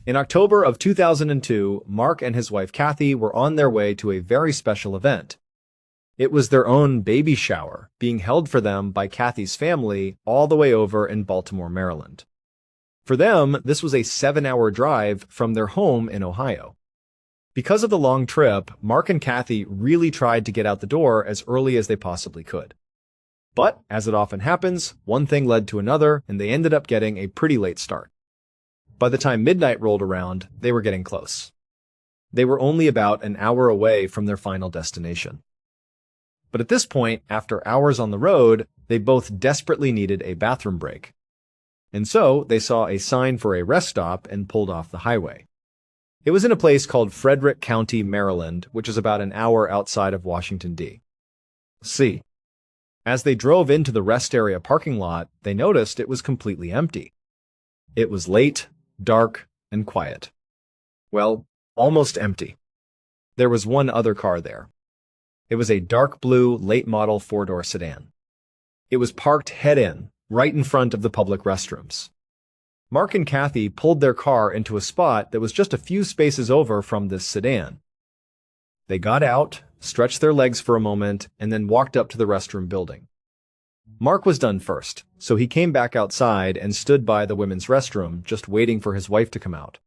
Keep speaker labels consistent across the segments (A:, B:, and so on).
A: In October of 2002, Mark and his wife Kathy were on their way to a very special event. It was their own baby shower, being held for them by Kathy's family all the way over in Baltimore, Maryland. For them, this was a 7-hour drive from their home in Ohio. Because of the long trip, Mark and Kathy really tried to get out the door as early as they possibly could. But, as it often happens, one thing led to another, and they ended up getting a pretty late start. By the time midnight rolled around, they were getting close. They were only about an hour away from their final destination. But at this point, after hours on the road, they both desperately needed a bathroom break. And so, they saw a sign for a rest stop and pulled off the highway. It was in a place called Frederick County, Maryland, which is about an hour outside of Washington, D.C. As they drove into the rest area parking lot, they noticed it was completely empty. It was late, dark, and quiet. Well, almost empty. There was one other car there. It was a dark blue, late-model 4-door sedan. It was parked head-in, right in front of the public restrooms. Mark and Kathy pulled their car into a spot that was just a few spaces over from this sedan. They got out, stretched their legs for a moment, and then walked up to the restroom building. Mark was done first, so he came back outside and stood by the women's restroom, just waiting for his wife to come out.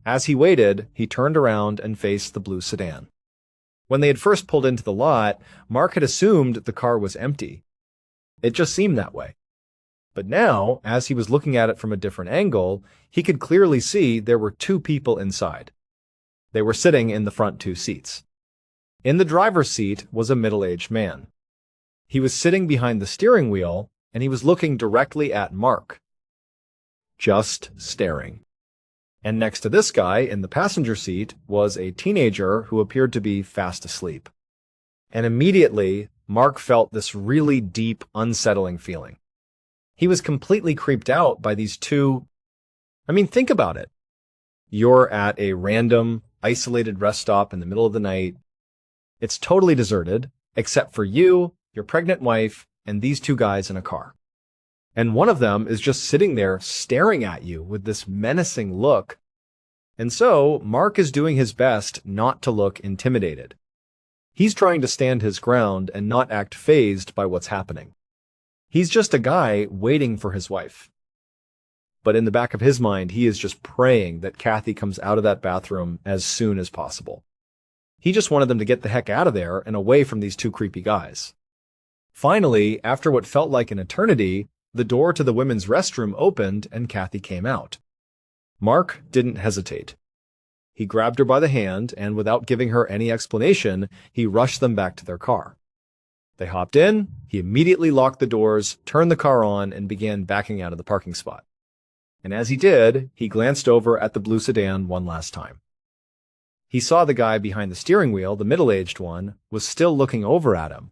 A: As he waited, he turned around and faced the blue sedan. When they had first pulled into the lot, Mark had assumed the car was empty. It just seemed that way. But now, as he was looking at it from a different angle, he could clearly see there were 2 people inside. They were sitting in the front 2 seats. In the driver's seat was a middle-aged man. He was sitting behind the steering wheel, and he was looking directly at Mark. Just staring. And next to this guy, in the passenger seat, was a teenager who appeared to be fast asleep. And immediately, Mark felt this really deep, unsettling feeling. He was completely creeped out by these 2. Think about it. You're at a random, isolated rest stop in the middle of the night. It's totally deserted, except for you, your pregnant wife, and these 2 guys in a car. And one of them is just sitting there staring at you with this menacing look. And so, Mark is doing his best not to look intimidated. He's trying to stand his ground and not act fazed by what's happening. He's just a guy waiting for his wife. But in the back of his mind, he is just praying that Kathy comes out of that bathroom as soon as possible. He just wanted them to get the heck out of there and away from these 2 creepy guys. Finally, after what felt like an eternity, the door to the women's restroom opened and Kathy came out. Mark didn't hesitate. He grabbed her by the hand and, without giving her any explanation, he rushed them back to their car. They hopped in, he immediately locked the doors, turned the car on, and began backing out of the parking spot. And as he did, he glanced over at the blue sedan one last time. He saw the guy behind the steering wheel, the middle-aged one, was still looking over at him.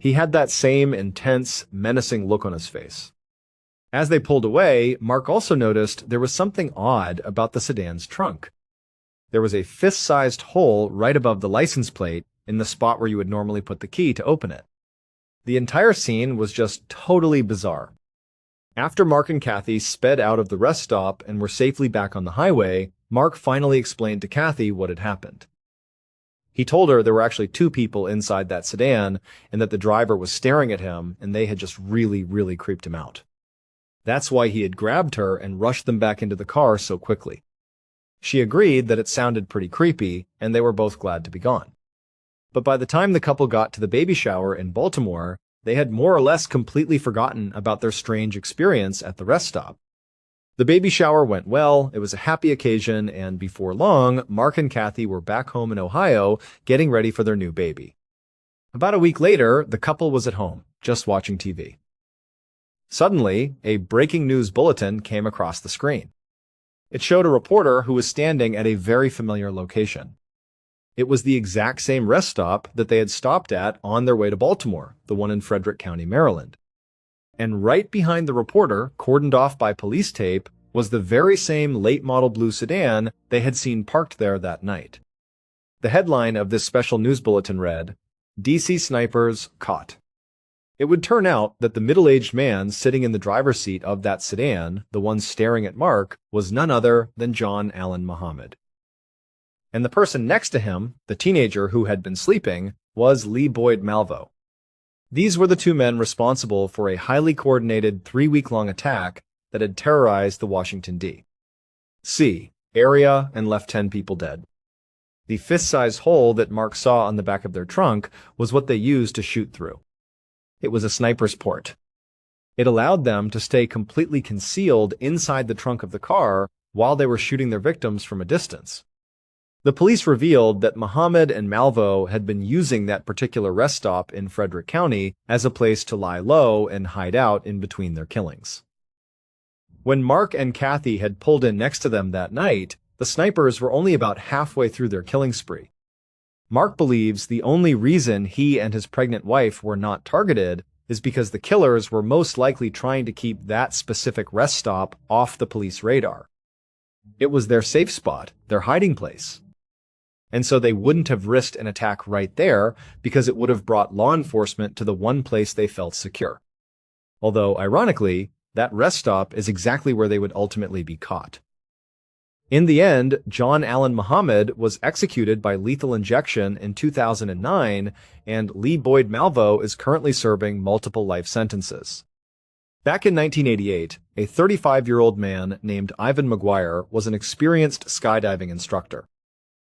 A: He had that same intense, menacing look on his face. As they pulled away, Mark also noticed there was something odd about the sedan's trunk. There was a fist-sized hole right above the license plate, in the spot where you would normally put the key to open it. The entire scene was just totally bizarre. After Mark and Kathy sped out of the rest stop and were safely back on the highway, Mark finally explained to Kathy what had happened. He told her there were actually 2 people inside that sedan and that the driver was staring at him and they had just really creeped him out. That's why he had grabbed her and rushed them back into the car so quickly. She agreed that it sounded pretty creepy and they were both glad to be gone. But by the time the couple got to the baby shower in Baltimore, they had more or less completely forgotten about their strange experience at the rest stop. The baby shower went well, it was a happy occasion, and before long, Mark and Kathy were back home in Ohio getting ready for their new baby. About a week later, the couple was at home, just watching TV. Suddenly, a breaking news bulletin came across the screen. It showed a reporter who was standing at a very familiar location. It was the exact same rest stop that they had stopped at on their way to Baltimore, the one in Frederick County, Maryland. And right behind the reporter, cordoned off by police tape, was the very same late-model blue sedan they had seen parked there that night. The headline of this special news bulletin read, "DC Snipers Caught." It would turn out that the middle-aged man sitting in the driver's seat of that sedan, the one staring at Mark, was none other than John Allen Muhammad. And the person next to him, the teenager who had been sleeping, was Lee Boyd Malvo. These were the two men responsible for a highly coordinated 3-week-long attack that had terrorized the Washington, D.C. area and left 10 people dead. The fist-sized hole that Mark saw on the back of their trunk was what they used to shoot through. It was a sniper's port. It allowed them to stay completely concealed inside the trunk of the car while they were shooting their victims from a distance. The police revealed that Muhammad and Malvo had been using that particular rest stop in Frederick County as a place to lie low and hide out in between their killings. When Mark and Kathy had pulled in next to them that night, the snipers were only about halfway through their killing spree. Mark believes the only reason he and his pregnant wife were not targeted is because the killers were most likely trying to keep that specific rest stop off the police radar. It was their safe spot, their hiding place. And so they wouldn't have risked an attack right there because it would have brought law enforcement to the one place they felt secure. Although, ironically, that rest stop is exactly where they would ultimately be caught. In the end, John Allen Muhammad was executed by lethal injection in 2009, and Lee Boyd Malvo is currently serving multiple life sentences. Back in 1988, a 35-year-old man named Ivan McGuire was an experienced skydiving instructor.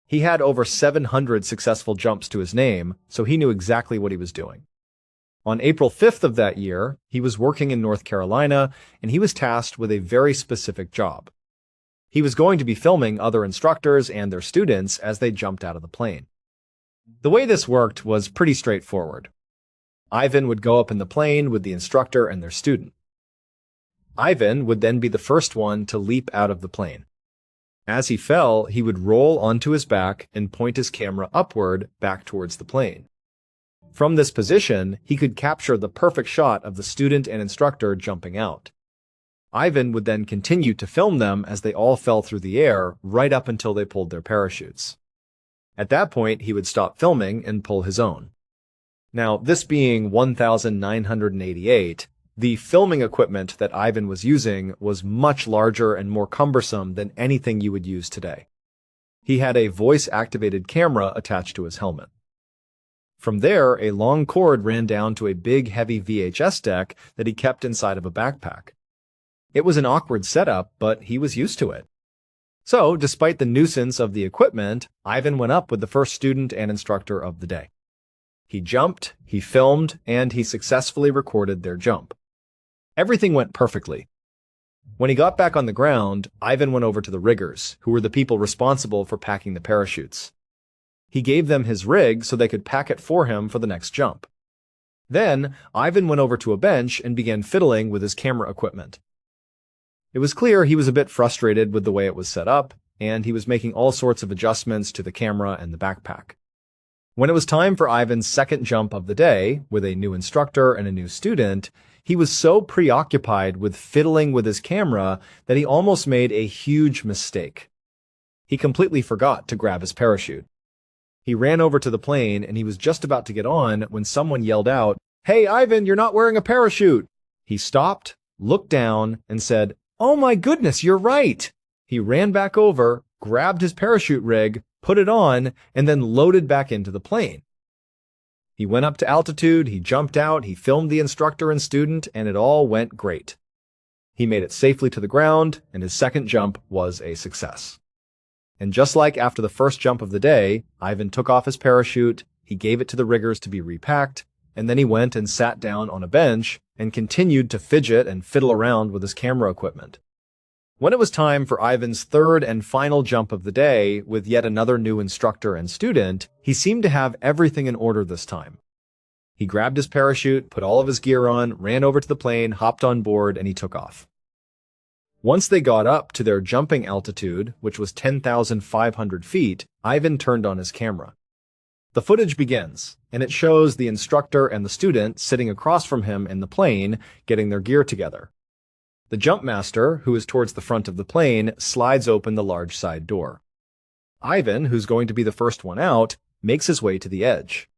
A: He had over 700 successful jumps to his name, so he knew exactly what he was doing. On April 5th of that year, he was working in North Carolina, and he was tasked with a very specific job. He was going to be filming other instructors and their students as they jumped out of the plane. The way this worked was pretty straightforward. Ivan would go up in the plane with the instructor and their student. Ivan would then be the first one to leap out of the plane. As he fell, he would roll onto his back and point his camera upward back towards the plane. From this position, he could capture the perfect shot of the student and instructor jumping out. Ivan would then continue to film them as they all fell through the air right up until they pulled their parachutes. At that point, he would stop filming and pull his own. Now, this being 1988, the filming equipment that Ivan was using was much larger and more cumbersome than anything you would use today. He had a voice-activated camera attached to his helmet. From there, a long cord ran down to a big, heavy VHS deck that he kept inside of a backpack. It was an awkward setup, but he was used to it. So, despite the nuisance of the equipment, Ivan went up with the first student and instructor of the day. He jumped, he filmed, and he successfully recorded their jump. Everything went perfectly. When he got back on the ground, Ivan went over to the riggers, who were the people responsible for packing the parachutes. He gave them his rig so they could pack it for him for the next jump. Then, Ivan went over to a bench and began fiddling with his camera equipment. It was clear he was a bit frustrated with the way it was set up, and he was making all sorts of adjustments to the camera and the backpack. When it was time for Ivan's second jump of the day, with a new instructor and a new student, he was so preoccupied with fiddling with his camera that he almost made a huge mistake. He completely forgot to grab his parachute. He ran over to the plane, and he was just about to get on when someone yelled out, "Hey, Ivan, you're not wearing a parachute!" He stopped, looked down, and said, "Oh my goodness, you're right!" He ran back over, grabbed his parachute rig, put it on, and then loaded back into the plane. He went up to altitude, he jumped out, he filmed the instructor and student, and it all went great. He made it safely to the ground, and his second jump was a success. And just like after the first jump of the day, Ivan took off his parachute, he gave it to the riggers to be repacked, and then he went and sat down on a bench and continued to fidget and fiddle around with his camera equipment. When it was time for Ivan's third and final jump of the day with yet another new instructor and student, he seemed to have everything in order this time. He grabbed his parachute, put all of his gear on, ran over to the plane, hopped on board, and he took off. Once they got up to their jumping altitude, which was 10,500 feet, Ivan turned on his camera. The footage begins, and it shows the instructor and the student sitting across from him in the plane, getting their gear together. The jump master, who is towards the front of the plane, slides open the large side door. Ivan, who's going to be the first one out, makes his way to the edge.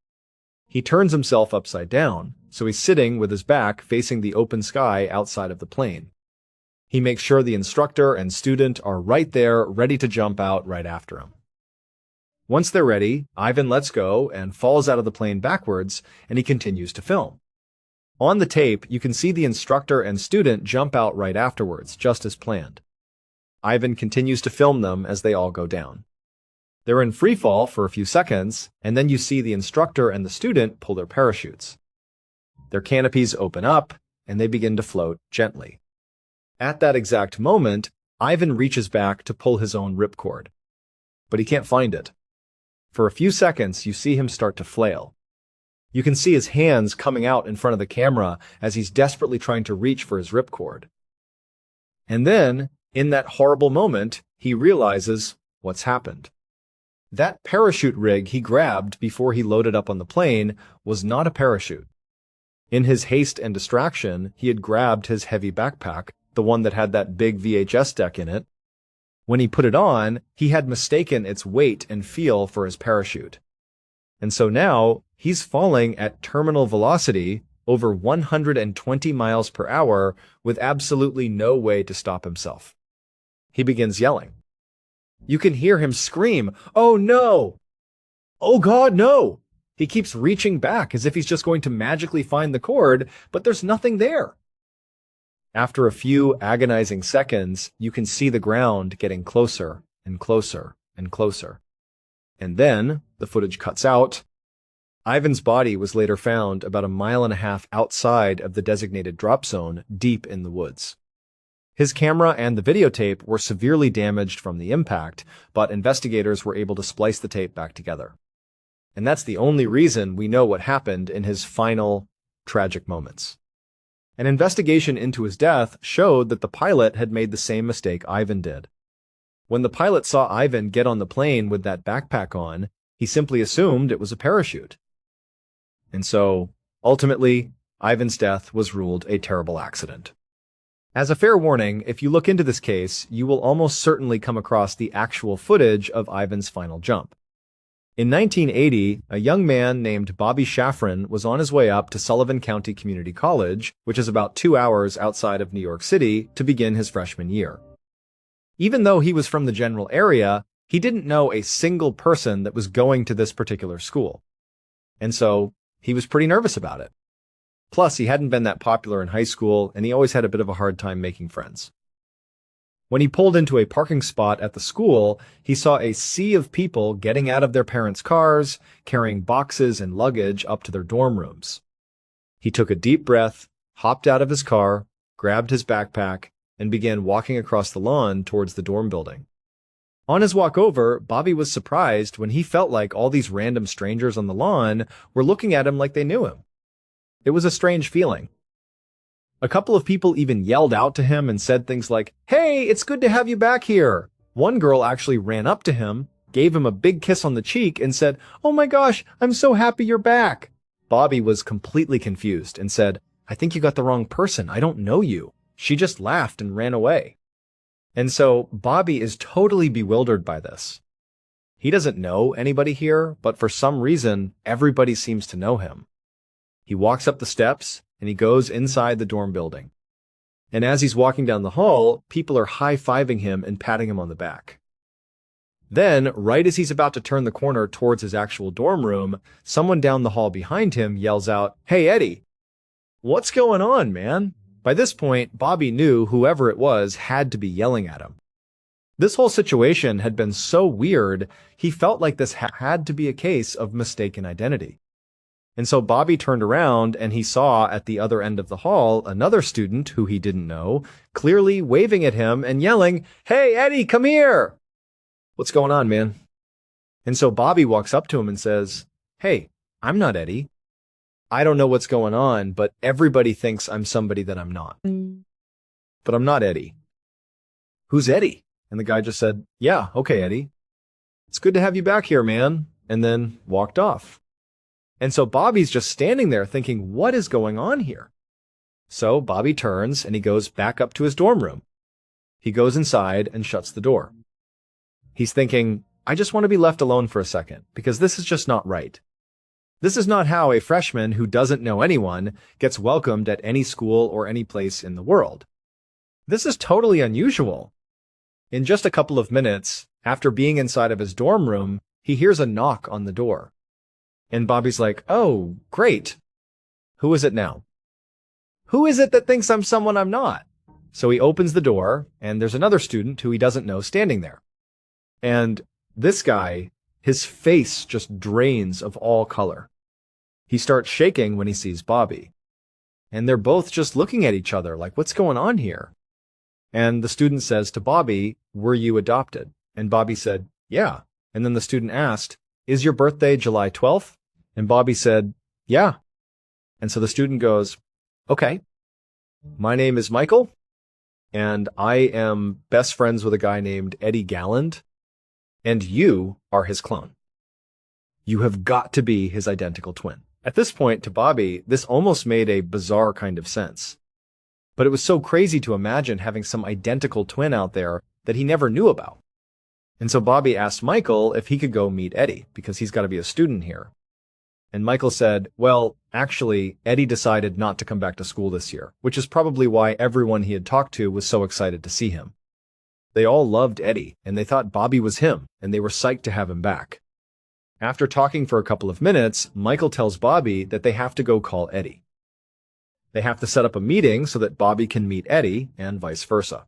A: He turns himself upside down, so he's sitting with his back facing the open sky outside of the plane. He makes sure the instructor and student are right there, ready to jump out right after him. Once they're ready, Ivan lets go and falls out of the plane backwards, and he continues to film. On the tape, you can see the instructor and student jump out right afterwards, just as planned. Ivan continues to film them as they all go down. They're in free fall for a few seconds, and then you see the instructor and the student pull their parachutes. Their canopies open up, and they begin to float gently. At that exact moment, Ivan reaches back to pull his own ripcord, but he can't find it. For a few seconds, you see him start to flail. You can see his hands coming out in front of the camera as he's desperately trying to reach for his ripcord. And then, in that horrible moment, he realizes what's happened. That parachute rig he grabbed before he loaded up on the plane was not a parachute. In his haste and distraction, he had grabbed his heavy backpack, the one that had that big VHS deck in it. When he put it on, he had mistaken its weight and feel for his parachute. And so now, he's falling at terminal velocity over 120 miles per hour with absolutely no way to stop himself. He begins yelling. You can hear him scream, "Oh no! Oh God, no!" He keeps reaching back as if he's just going to magically find the cord, but there's nothing there. After a few agonizing seconds, you can see the ground getting closer and closer and closer. And then the footage cuts out. Ivan's body was later found about 1.5 miles outside of the designated drop zone, deep in the woods. His camera and the videotape were severely damaged from the impact, but investigators were able to splice the tape back together. And that's the only reason we know what happened in his final, tragic moments. An investigation into his death showed that the pilot had made the same mistake Ivan did. When the pilot saw Ivan get on the plane with that backpack on, he simply assumed it was a parachute. And so, ultimately, Ivan's death was ruled a terrible accident. As a fair warning, if you look into this case, you will almost certainly come across the actual footage of Ivan's final jump. In 1980, a young man named Bobby Shafran was on his way up to Sullivan County Community College, which is about 2 hours outside of New York City, to begin his freshman year. Even though he was from the general area, he didn't know a single person that was going to this particular school. And so, he was pretty nervous about it. Plus, he hadn't been that popular in high school, and he always had a bit of a hard time making friends. When he pulled into a parking spot at the school, he saw a sea of people getting out of their parents' cars, carrying boxes and luggage up to their dorm rooms. He took a deep breath, hopped out of his car, grabbed his backpack, and began walking across the lawn towards the dorm building. On his walk over, Bobby was surprised when he felt like all these random strangers on the lawn were looking at him like they knew him. It was a strange feeling. A couple of people even yelled out to him and said things like, "Hey, it's good to have you back here." One girl actually ran up to him, gave him a big kiss on the cheek, and said, "Oh my gosh, I'm so happy you're back." Bobby was completely confused and said, "I think you got the wrong person. I don't know you." She just laughed and ran away. And so Bobby is totally bewildered by this. He doesn't know anybody here, but for some reason, everybody seems to know him. He walks up the steps, and he goes inside the dorm building. And as he's walking down the hall, people are high-fiving him and patting him on the back. Then, right as he's about to turn the corner towards his actual dorm room, someone down the hall behind him yells out, "Hey, Eddie, what's going on, man?" By this point, Bobby knew whoever it was had to be yelling at him. This whole situation had been so weird, he felt like this had to be a case of mistaken identity. And so Bobby turned around and he saw at the other end of the hall another student who he didn't know, clearly waving at him and yelling, "Hey, Eddie, come here!" "What's going on, man?" And so Bobby walks up to him and says, "Hey, I'm not Eddie. I don't know what's going on, but everybody thinks I'm somebody that I'm not. But I'm not Eddie." "Who's Eddie?" And the guy just said, "Yeah, okay, Eddie. It's good to have you back here, man," and then walked off. And so Bobby's just standing there thinking, what is going on here? So Bobby turns and he goes back up to his dorm room. He goes inside and shuts the door. He's thinking, I just want to be left alone for a second because this is just not right. This is not how a freshman who doesn't know anyone gets welcomed at any school or any place in the world. This is totally unusual. In just a couple of minutes, after being inside of his dorm room, he hears a knock on the door. And Bobby's like, "Oh, great. Who is it now? Who is it that thinks I'm someone I'm not?" So he opens the door, and there's another student who he doesn't know standing there. And this guy, his face just drains of all color. He starts shaking when he sees Bobby. And they're both just looking at each other like, what's going on here? And the student says to Bobby, "Were you adopted?" And Bobby said, "Yeah." And then the student asked, "Is your birthday July 12th? And Bobby said, "Yeah." And so the student goes, "Okay, my name is Michael, and I am best friends with a guy named Eddie Galland, and you are his clone. You have got to be his identical twin." At this point, to Bobby, this almost made a bizarre kind of sense. But it was so crazy to imagine having some identical twin out there that he never knew about. And so Bobby asked Michael if he could go meet Eddie, because he's got to be a student here. And Michael said, well, actually, Eddie decided not to come back to school this year, which is probably why everyone he had talked to was so excited to see him. They all loved Eddie, and they thought Bobby was him, and they were psyched to have him back. After talking for a couple of minutes, Michael tells Bobby that they have to go call Eddie. They have to set up a meeting so that Bobby can meet Eddie, and vice versa.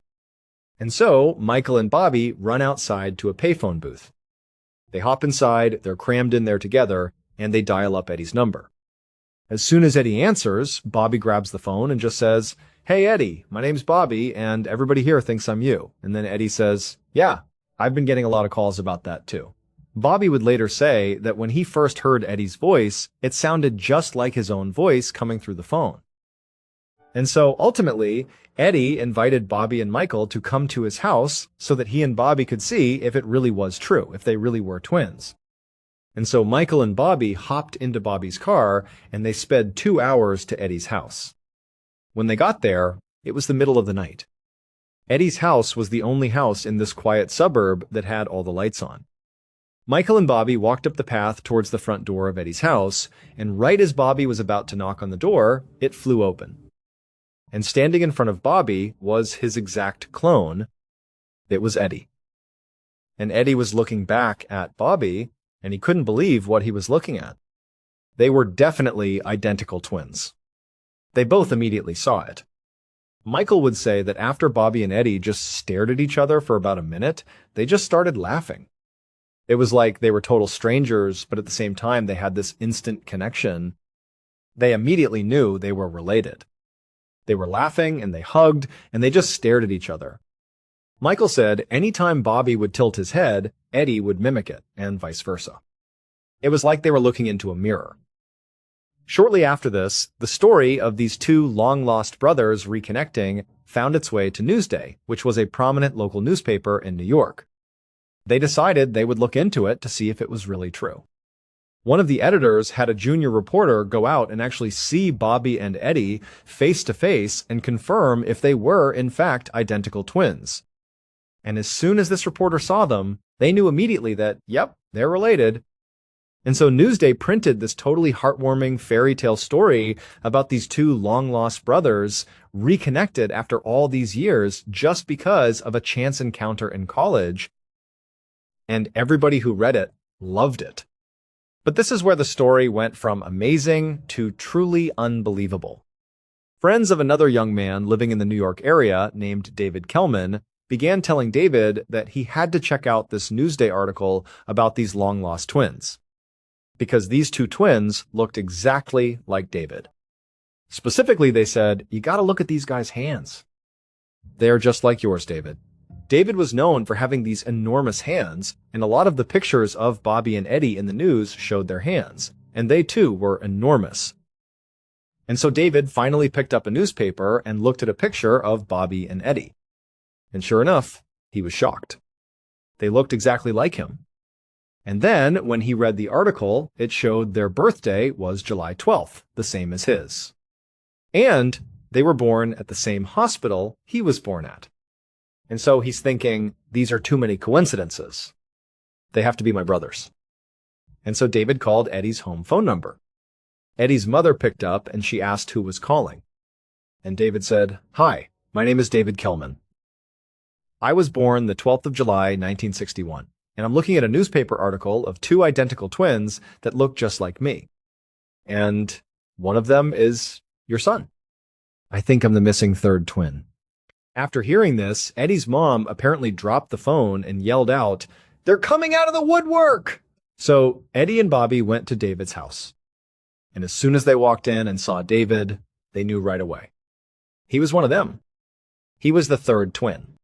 A: And so, Michael and Bobby run outside to a payphone booth. They hop inside, they're crammed in there together, and they dial up Eddie's number. As soon as Eddie answers, Bobby grabs the phone and just says, "Hey Eddie, my name's Bobby, and everybody here thinks I'm you." And then Eddie says, "Yeah, I've been getting a lot of calls about that too." Bobby would later say that when he first heard Eddie's voice, it sounded just like his own voice coming through the phone. And so ultimately, Eddie invited Bobby and Michael to come to his house so that he and Bobby could see if it really was true, if they really were twins. And so Michael and Bobby hopped into Bobby's car and they sped 2 hours to Eddie's house. When they got there, it was the middle of the night. Eddie's house was the only house in this quiet suburb that had all the lights on. Michael and Bobby walked up the path towards the front door of Eddie's house, and right as Bobby was about to knock on the door, it flew open. And standing in front of Bobby was his exact clone. It was Eddie. And Eddie was looking back at Bobby, and he couldn't believe what he was looking at. They were definitely identical twins. They both immediately saw it. Michael would say that after Bobby and Eddie just stared at each other for about a minute, they just started laughing. It was like they were total strangers, but at the same time they had this instant connection. They immediately knew they were related. They were laughing and they hugged and they just stared at each other. Michael said anytime Bobby would tilt his head, Eddie would mimic it, and vice versa. It was like they were looking into a mirror. Shortly after this, the story of these two long-lost brothers reconnecting found its way to Newsday, which was a prominent local newspaper in New York. They decided they would look into it to see if it was really true. One of the editors had a junior reporter go out and actually see Bobby and Eddie face to face and confirm if they were, in fact, identical twins. And as soon as this reporter saw them, they knew immediately that, yep, they're related. And so Newsday printed this totally heartwarming fairy tale story about these two long-lost brothers reconnected after all these years just because of a chance encounter in college. And everybody who read it loved it. But this is where the story went from amazing to truly unbelievable. Friends of another young man living in the New York area named David Kellman began telling David that he had to check out this Newsday article about these long-lost twins, because these two twins looked exactly like David. Specifically, they said, "You gotta look at these guys' hands. They're just like yours, David." David was known for having these enormous hands, and a lot of the pictures of Bobby and Eddie in the news showed their hands, and they too were enormous. And so David finally picked up a newspaper and looked at a picture of Bobby and Eddie. And sure enough, he was shocked. They looked exactly like him. And then, when he read the article, it showed their birthday was July 12th, the same as his. And they were born at the same hospital he was born at. And so he's thinking, these are too many coincidences. They have to be my brothers. And so David called Eddie's home phone number. Eddie's mother picked up and she asked who was calling. And David said, "Hi, my name is David Kelman. I was born the 12th of July, 1961, and I'm looking at a newspaper article of two identical twins that look just like me. And one of them is your son. I think I'm the missing third twin." After hearing this, Eddie's mom apparently dropped the phone and yelled out, "They're coming out of the woodwork!" So Eddie and Bobby went to David's house. And as soon as they walked in and saw David, they knew right away. He was one of them. He was the third twin.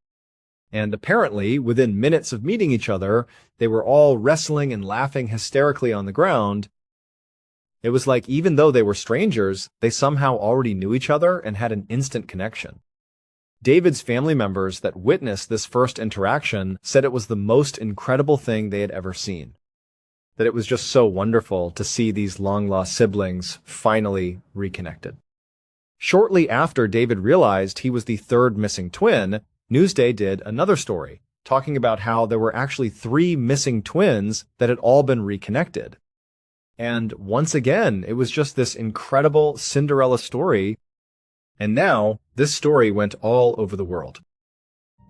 A: And apparently, within minutes of meeting each other, they were all wrestling and laughing hysterically on the ground. It was like even though they were strangers, they somehow already knew each other and had an instant connection. David's family members that witnessed this first interaction said it was the most incredible thing they had ever seen. That it was just so wonderful to see these long-lost siblings finally reconnected. Shortly after David realized he was the third missing twin, Newsday did another story, talking about how there were actually 3 missing twins that had all been reconnected. And once again, it was just this incredible Cinderella story. And now, this story went all over the world.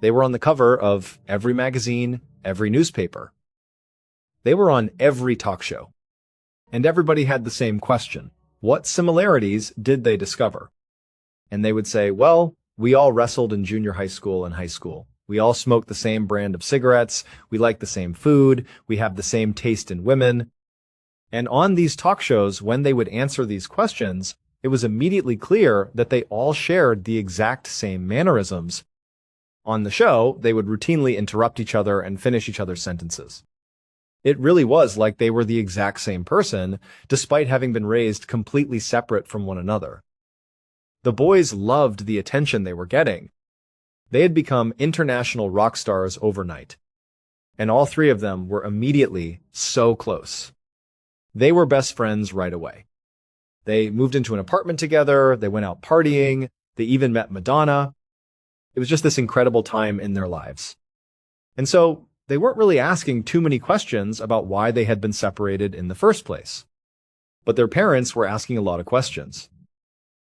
A: They were on the cover of every magazine, every newspaper. They were on every talk show. And everybody had the same question. What similarities did they discover? And they would say, well, we all wrestled in junior high school and high school. We all smoked the same brand of cigarettes. We like the same food. We have the same taste in women. And on these talk shows, when they would answer these questions, it was immediately clear that they all shared the exact same mannerisms. On the show, they would routinely interrupt each other and finish each other's sentences. It really was like they were the exact same person, despite having been raised completely separate from one another. The boys loved the attention they were getting. They had become international rock stars overnight. And all 3 of them were immediately so close. They were best friends right away. They moved into an apartment together, they went out partying, they even met Madonna. It was just this incredible time in their lives. And so, they weren't really asking too many questions about why they had been separated in the first place. But their parents were asking a lot of questions.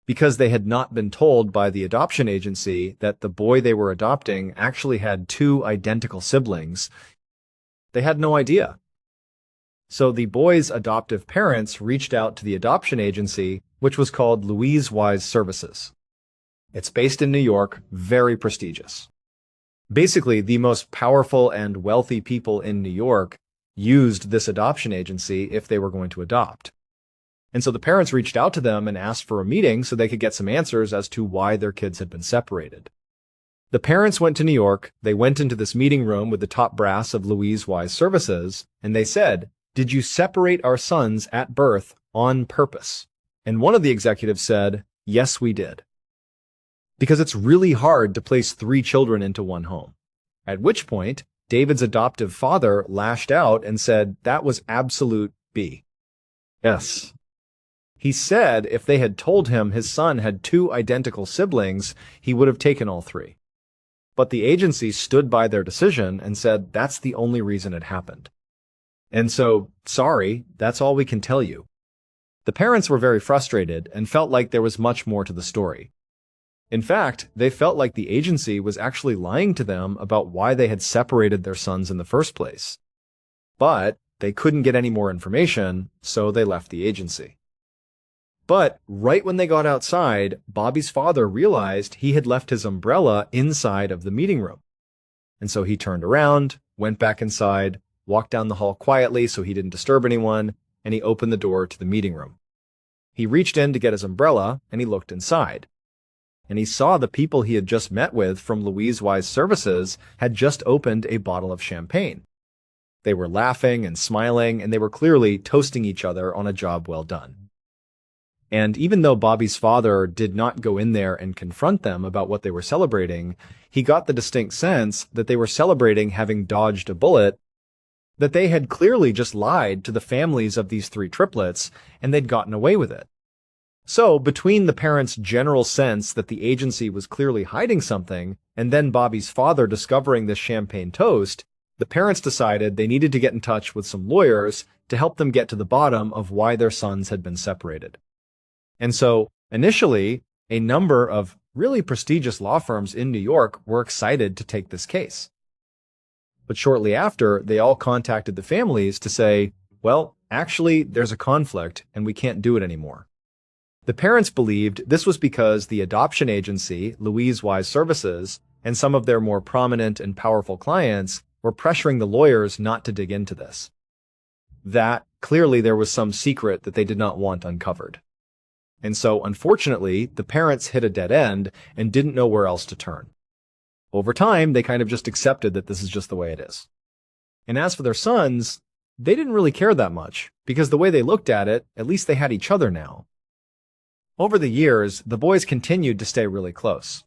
A: Because they had not been told by the adoption agency that the boy they were adopting actually had 2 identical siblings, they had no idea. So the boy's adoptive parents reached out to the adoption agency, which was called Louise Wise Services. It's based in New York, very prestigious. Basically, the most powerful and wealthy people in New York used this adoption agency if they were going to adopt. And so the parents reached out to them and asked for a meeting so they could get some answers as to why their kids had been separated. The parents went to New York, they went into this meeting room with the top brass of Louise Wise Services, and they said, "Did you separate our sons at birth on purpose?" And one of the executives said, "Yes, we did." Because it's really hard to place 3 children into one home. At which point, David's adoptive father lashed out and said that was absolute BS. He said if they had told him his son had 2 identical siblings, he would have taken all 3. But the agency stood by their decision and said that's the only reason it happened. And so, sorry, that's all we can tell you. The parents were very frustrated and felt like there was much more to the story. In fact, they felt like the agency was actually lying to them about why they had separated their sons in the first place. But they couldn't get any more information, so they left the agency. But right when they got outside, Bobby's father realized he had left his umbrella inside of the meeting room. And so he turned around, went back inside, walked down the hall quietly so he didn't disturb anyone, and he opened the door to the meeting room. He reached in to get his umbrella, and he looked inside. And he saw the people he had just met with from Louise Wise Services had just opened a bottle of champagne. They were laughing and smiling, and they were clearly toasting each other on a job well done. And even though Bobby's father did not go in there and confront them about what they were celebrating, he got the distinct sense that they were celebrating having dodged a bullet, that they had clearly just lied to the families of these 3 triplets, and they'd gotten away with it. So, between the parents' general sense that the agency was clearly hiding something, and then Bobby's father discovering this champagne toast, The parents decided they needed to get in touch with some lawyers to help them get to the bottom of why their sons had been separated. And so, initially, a number of really prestigious law firms in New York were excited to take this case. But shortly after, they all contacted the families to say, well, actually, there's a conflict and we can't do it anymore. The parents believed this was because the adoption agency, Louise Wise Services, and some of their more prominent and powerful clients were pressuring the lawyers not to dig into this. That clearly there was some secret that they did not want uncovered. And so, unfortunately, the parents hit a dead end and didn't know where else to turn. Over time, they kind of just accepted that this is just the way it is. And as for their sons, they didn't really care that much, because the way they looked at it, at least they had each other now. Over the years, the boys continued to stay really close.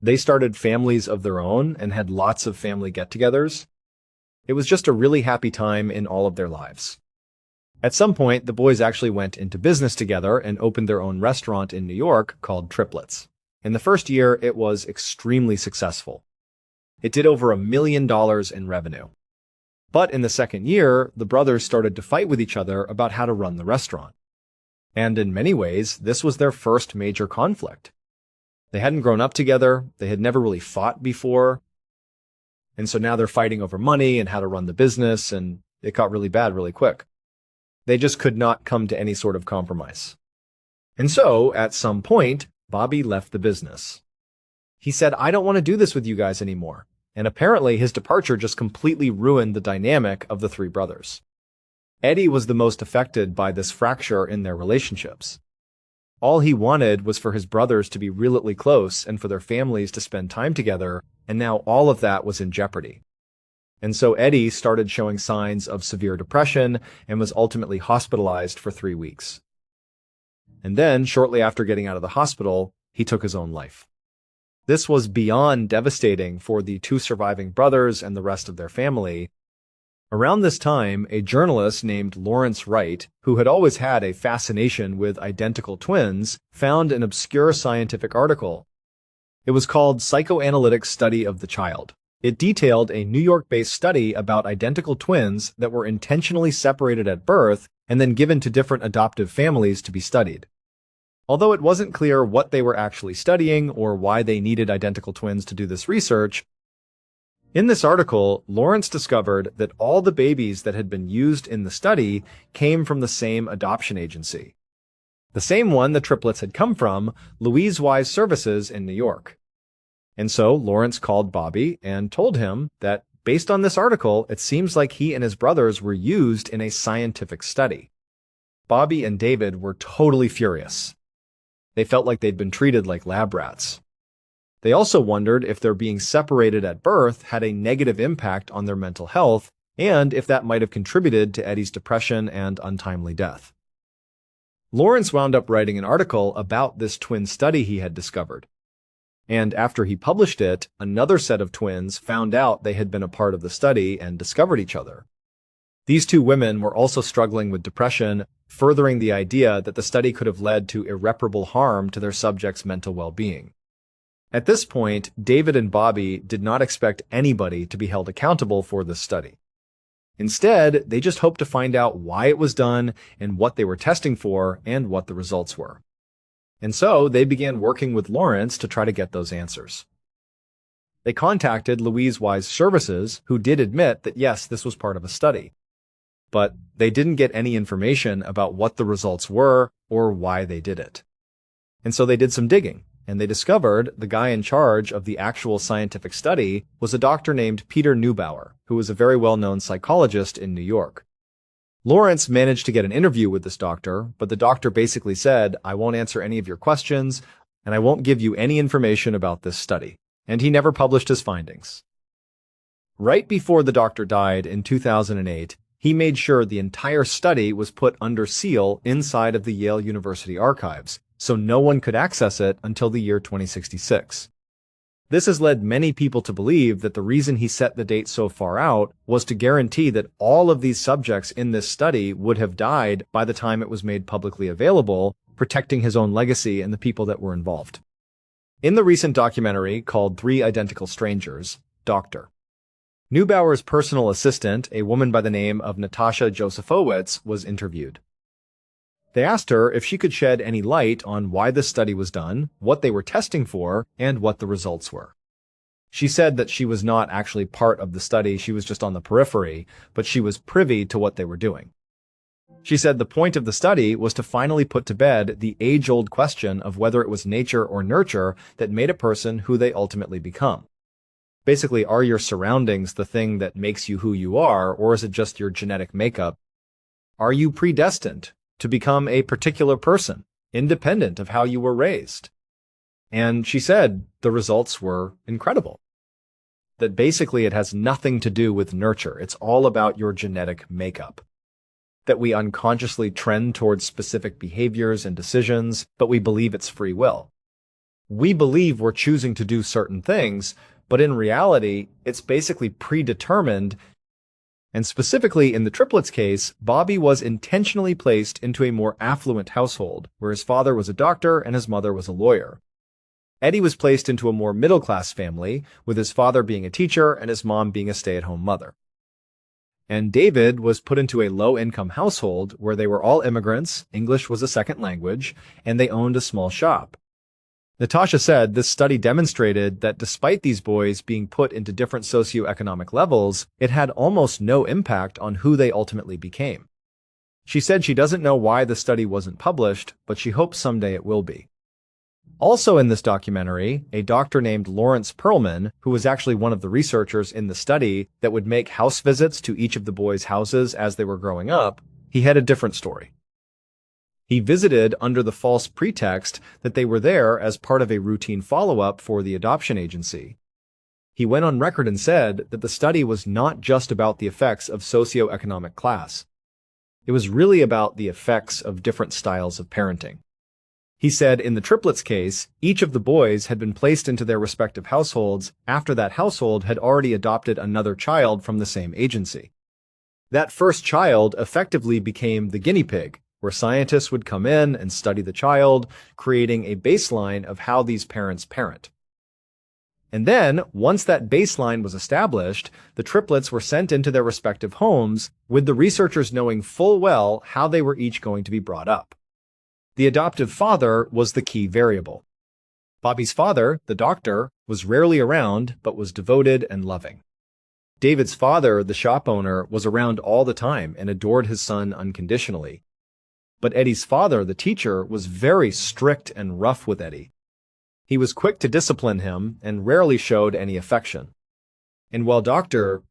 A: They started families of their own and had lots of family get-togethers. It was just a really happy time in all of their lives. At some point, the boys actually went into business together and opened their own restaurant in New York called Triplets. In the first year, it was extremely successful. It did over $1 million in revenue. But in the second year, the brothers started to fight with each other about how to run the restaurant. And in many ways, this was their first major conflict. They hadn't grown up together, they had never really fought before, and so now they're fighting over money and how to run the business, and it got really bad really quick. They just could not come to any sort of compromise. And so, at some point, Bobby left the business. He said, I don't want to do this with you guys anymore. And apparently his departure just completely ruined the dynamic of the three brothers. Eddie was the most affected by this fracture in their relationships. All he wanted was for his brothers to be really close and for their families to spend time together, and now all of that was in jeopardy. And so Eddie started showing signs of severe depression and was ultimately hospitalized for 3 weeks. And then, shortly after getting out of the hospital, he took his own life. This was beyond devastating for the two surviving brothers and the rest of their family. Around this time, a journalist named Lawrence Wright, who had always had a fascination with identical twins, found an obscure scientific article. It was called Psychoanalytic Study of the Child. It detailed a New York-based study about identical twins that were intentionally separated at birth and then given to different adoptive families to be studied. Although it wasn't clear what they were actually studying or why they needed identical twins to do this research, in this article, Lawrence discovered that all the babies that had been used in the study came from the same adoption agency. The same one the triplets had come from, Louise Wise Services in New York. And so Lawrence called Bobby and told him that based on this article, it seems like he and his brothers were used in a scientific study. Bobby and David were totally furious. They felt like they'd been treated like lab rats. They also wondered if their being separated at birth had a negative impact on their mental health and if that might have contributed to Eddie's depression and untimely death. Lawrence wound up writing an article about this twin study he had discovered. And after he published it, another set of twins found out they had been a part of the study and discovered each other. These two women were also struggling with depression, furthering the idea that the study could have led to irreparable harm to their subjects' mental well-being. At this point, David and Bobby did not expect anybody to be held accountable for this study. Instead, they just hoped to find out why it was done and what they were testing for and what the results were. And so they began working with Lawrence to try to get those answers. They contacted Louise Wise Services, who did admit that yes, this was part of a study. But they didn't get any information about what the results were or why they did it. And so they did some digging, and they discovered the guy in charge of the actual scientific study was a doctor named Peter Neubauer, who was a very well-known psychologist in New York. Lawrence managed to get an interview with this doctor, but the doctor basically said, I won't answer any of your questions, and I won't give you any information about this study. And he never published his findings. Right before the doctor died in 2008, he made sure the entire study was put under seal inside of the Yale University archives, so no one could access it until the year 2066. This has led many people to believe that the reason he set the date so far out was to guarantee that all of these subjects in this study would have died by the time it was made publicly available, protecting his own legacy and the people that were involved. In the recent documentary called 3 Identical Strangers, Dr. Neubauer's personal assistant, a woman by the name of Natasha Josephowitz, was interviewed. They asked her if she could shed any light on why this study was done, what they were testing for, and what the results were. She said that she was not actually part of the study, she was just on the periphery, but she was privy to what they were doing. She said the point of the study was to finally put to bed the age-old question of whether it was nature or nurture that made a person who they ultimately become. Basically, are your surroundings the thing that makes you who you are, or is it just your genetic makeup? Are you predestined to become a particular person, independent of how you were raised? And she said the results were incredible. That basically it has nothing to do with nurture. It's all about your genetic makeup. That we unconsciously trend towards specific behaviors and decisions, but we believe it's free will. We believe we're choosing to do certain things, but in reality, it's basically predetermined. And specifically in the triplets case, Bobby was intentionally placed into a more affluent household, where his father was a doctor and his mother was a lawyer. Eddie was placed into a more middle-class family, with his father being a teacher and his mom being a stay-at-home mother. And David was put into a low-income household where they were all immigrants, English was a second language, and they owned a small shop. Natasha said this study demonstrated that despite these boys being put into different socioeconomic levels, it had almost no impact on who they ultimately became. She said she doesn't know why the study wasn't published, but she hopes someday it will be. Also in this documentary, a doctor named Lawrence Perlman, who was actually one of the researchers in the study that would make house visits to each of the boys' houses as they were growing up, he had a different story. He visited under the false pretext that they were there as part of a routine follow-up for the adoption agency. He went on record and said that the study was not just about the effects of socioeconomic class. It was really about the effects of different styles of parenting. He said in the triplets case, each of the boys had been placed into their respective households after that household had already adopted another child from the same agency. That first child effectively became the guinea pig, where scientists would come in and study the child, creating a baseline of how these parents parent. And then, once that baseline was established, the triplets were sent into their respective homes, with the researchers knowing full well how they were each going to be brought up. The adoptive father was the key variable. Bobby's father, the doctor, was rarely around, but was devoted and loving. David's father, the shop owner, was around all the time and adored his son unconditionally. But Eddie's father, the teacher, was very strict and rough with Eddie. He was quick to discipline him and rarely showed any affection. And while Dr.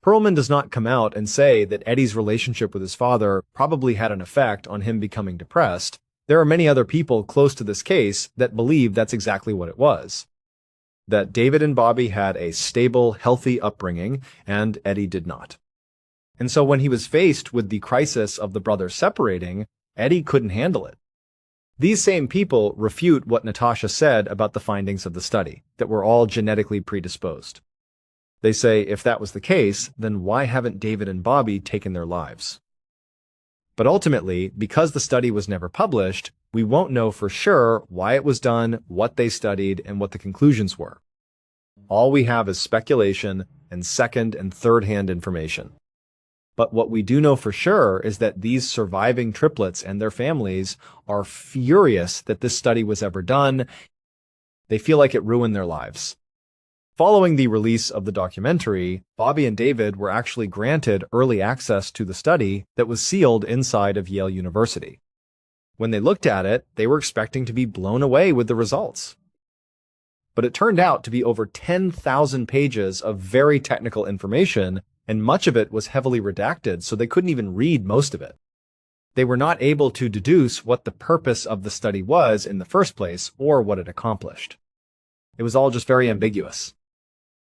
A: Perlman does not come out and say that Eddie's relationship with his father probably had an effect on him becoming depressed, there are many other people close to this case that believe that's exactly what it was. That David and Bobby had a stable, healthy upbringing, and Eddie did not. And so when he was faced with the crisis of the brothers separating, Eddie couldn't handle it. These same people refute what Natasha said about the findings of the study, that we're all genetically predisposed. They say if that was the case, then why haven't David and Bobby taken their lives? But ultimately, because the study was never published, we won't know for sure why it was done, what they studied, and what the conclusions were. All we have is speculation and second and third-hand information. But what we do know for sure is that these surviving triplets and their families are furious that this study was ever done. They feel like it ruined their lives. Following the release of the documentary, Bobby and David were actually granted early access to the study that was sealed inside of Yale University. When they looked at it, they were expecting to be blown away with the results. But it turned out to be over 10,000 pages of very technical information, and much of it was heavily redacted, so they couldn't even read most of it. They were not able to deduce what the purpose of the study was in the first place or what it accomplished. It was all just very ambiguous.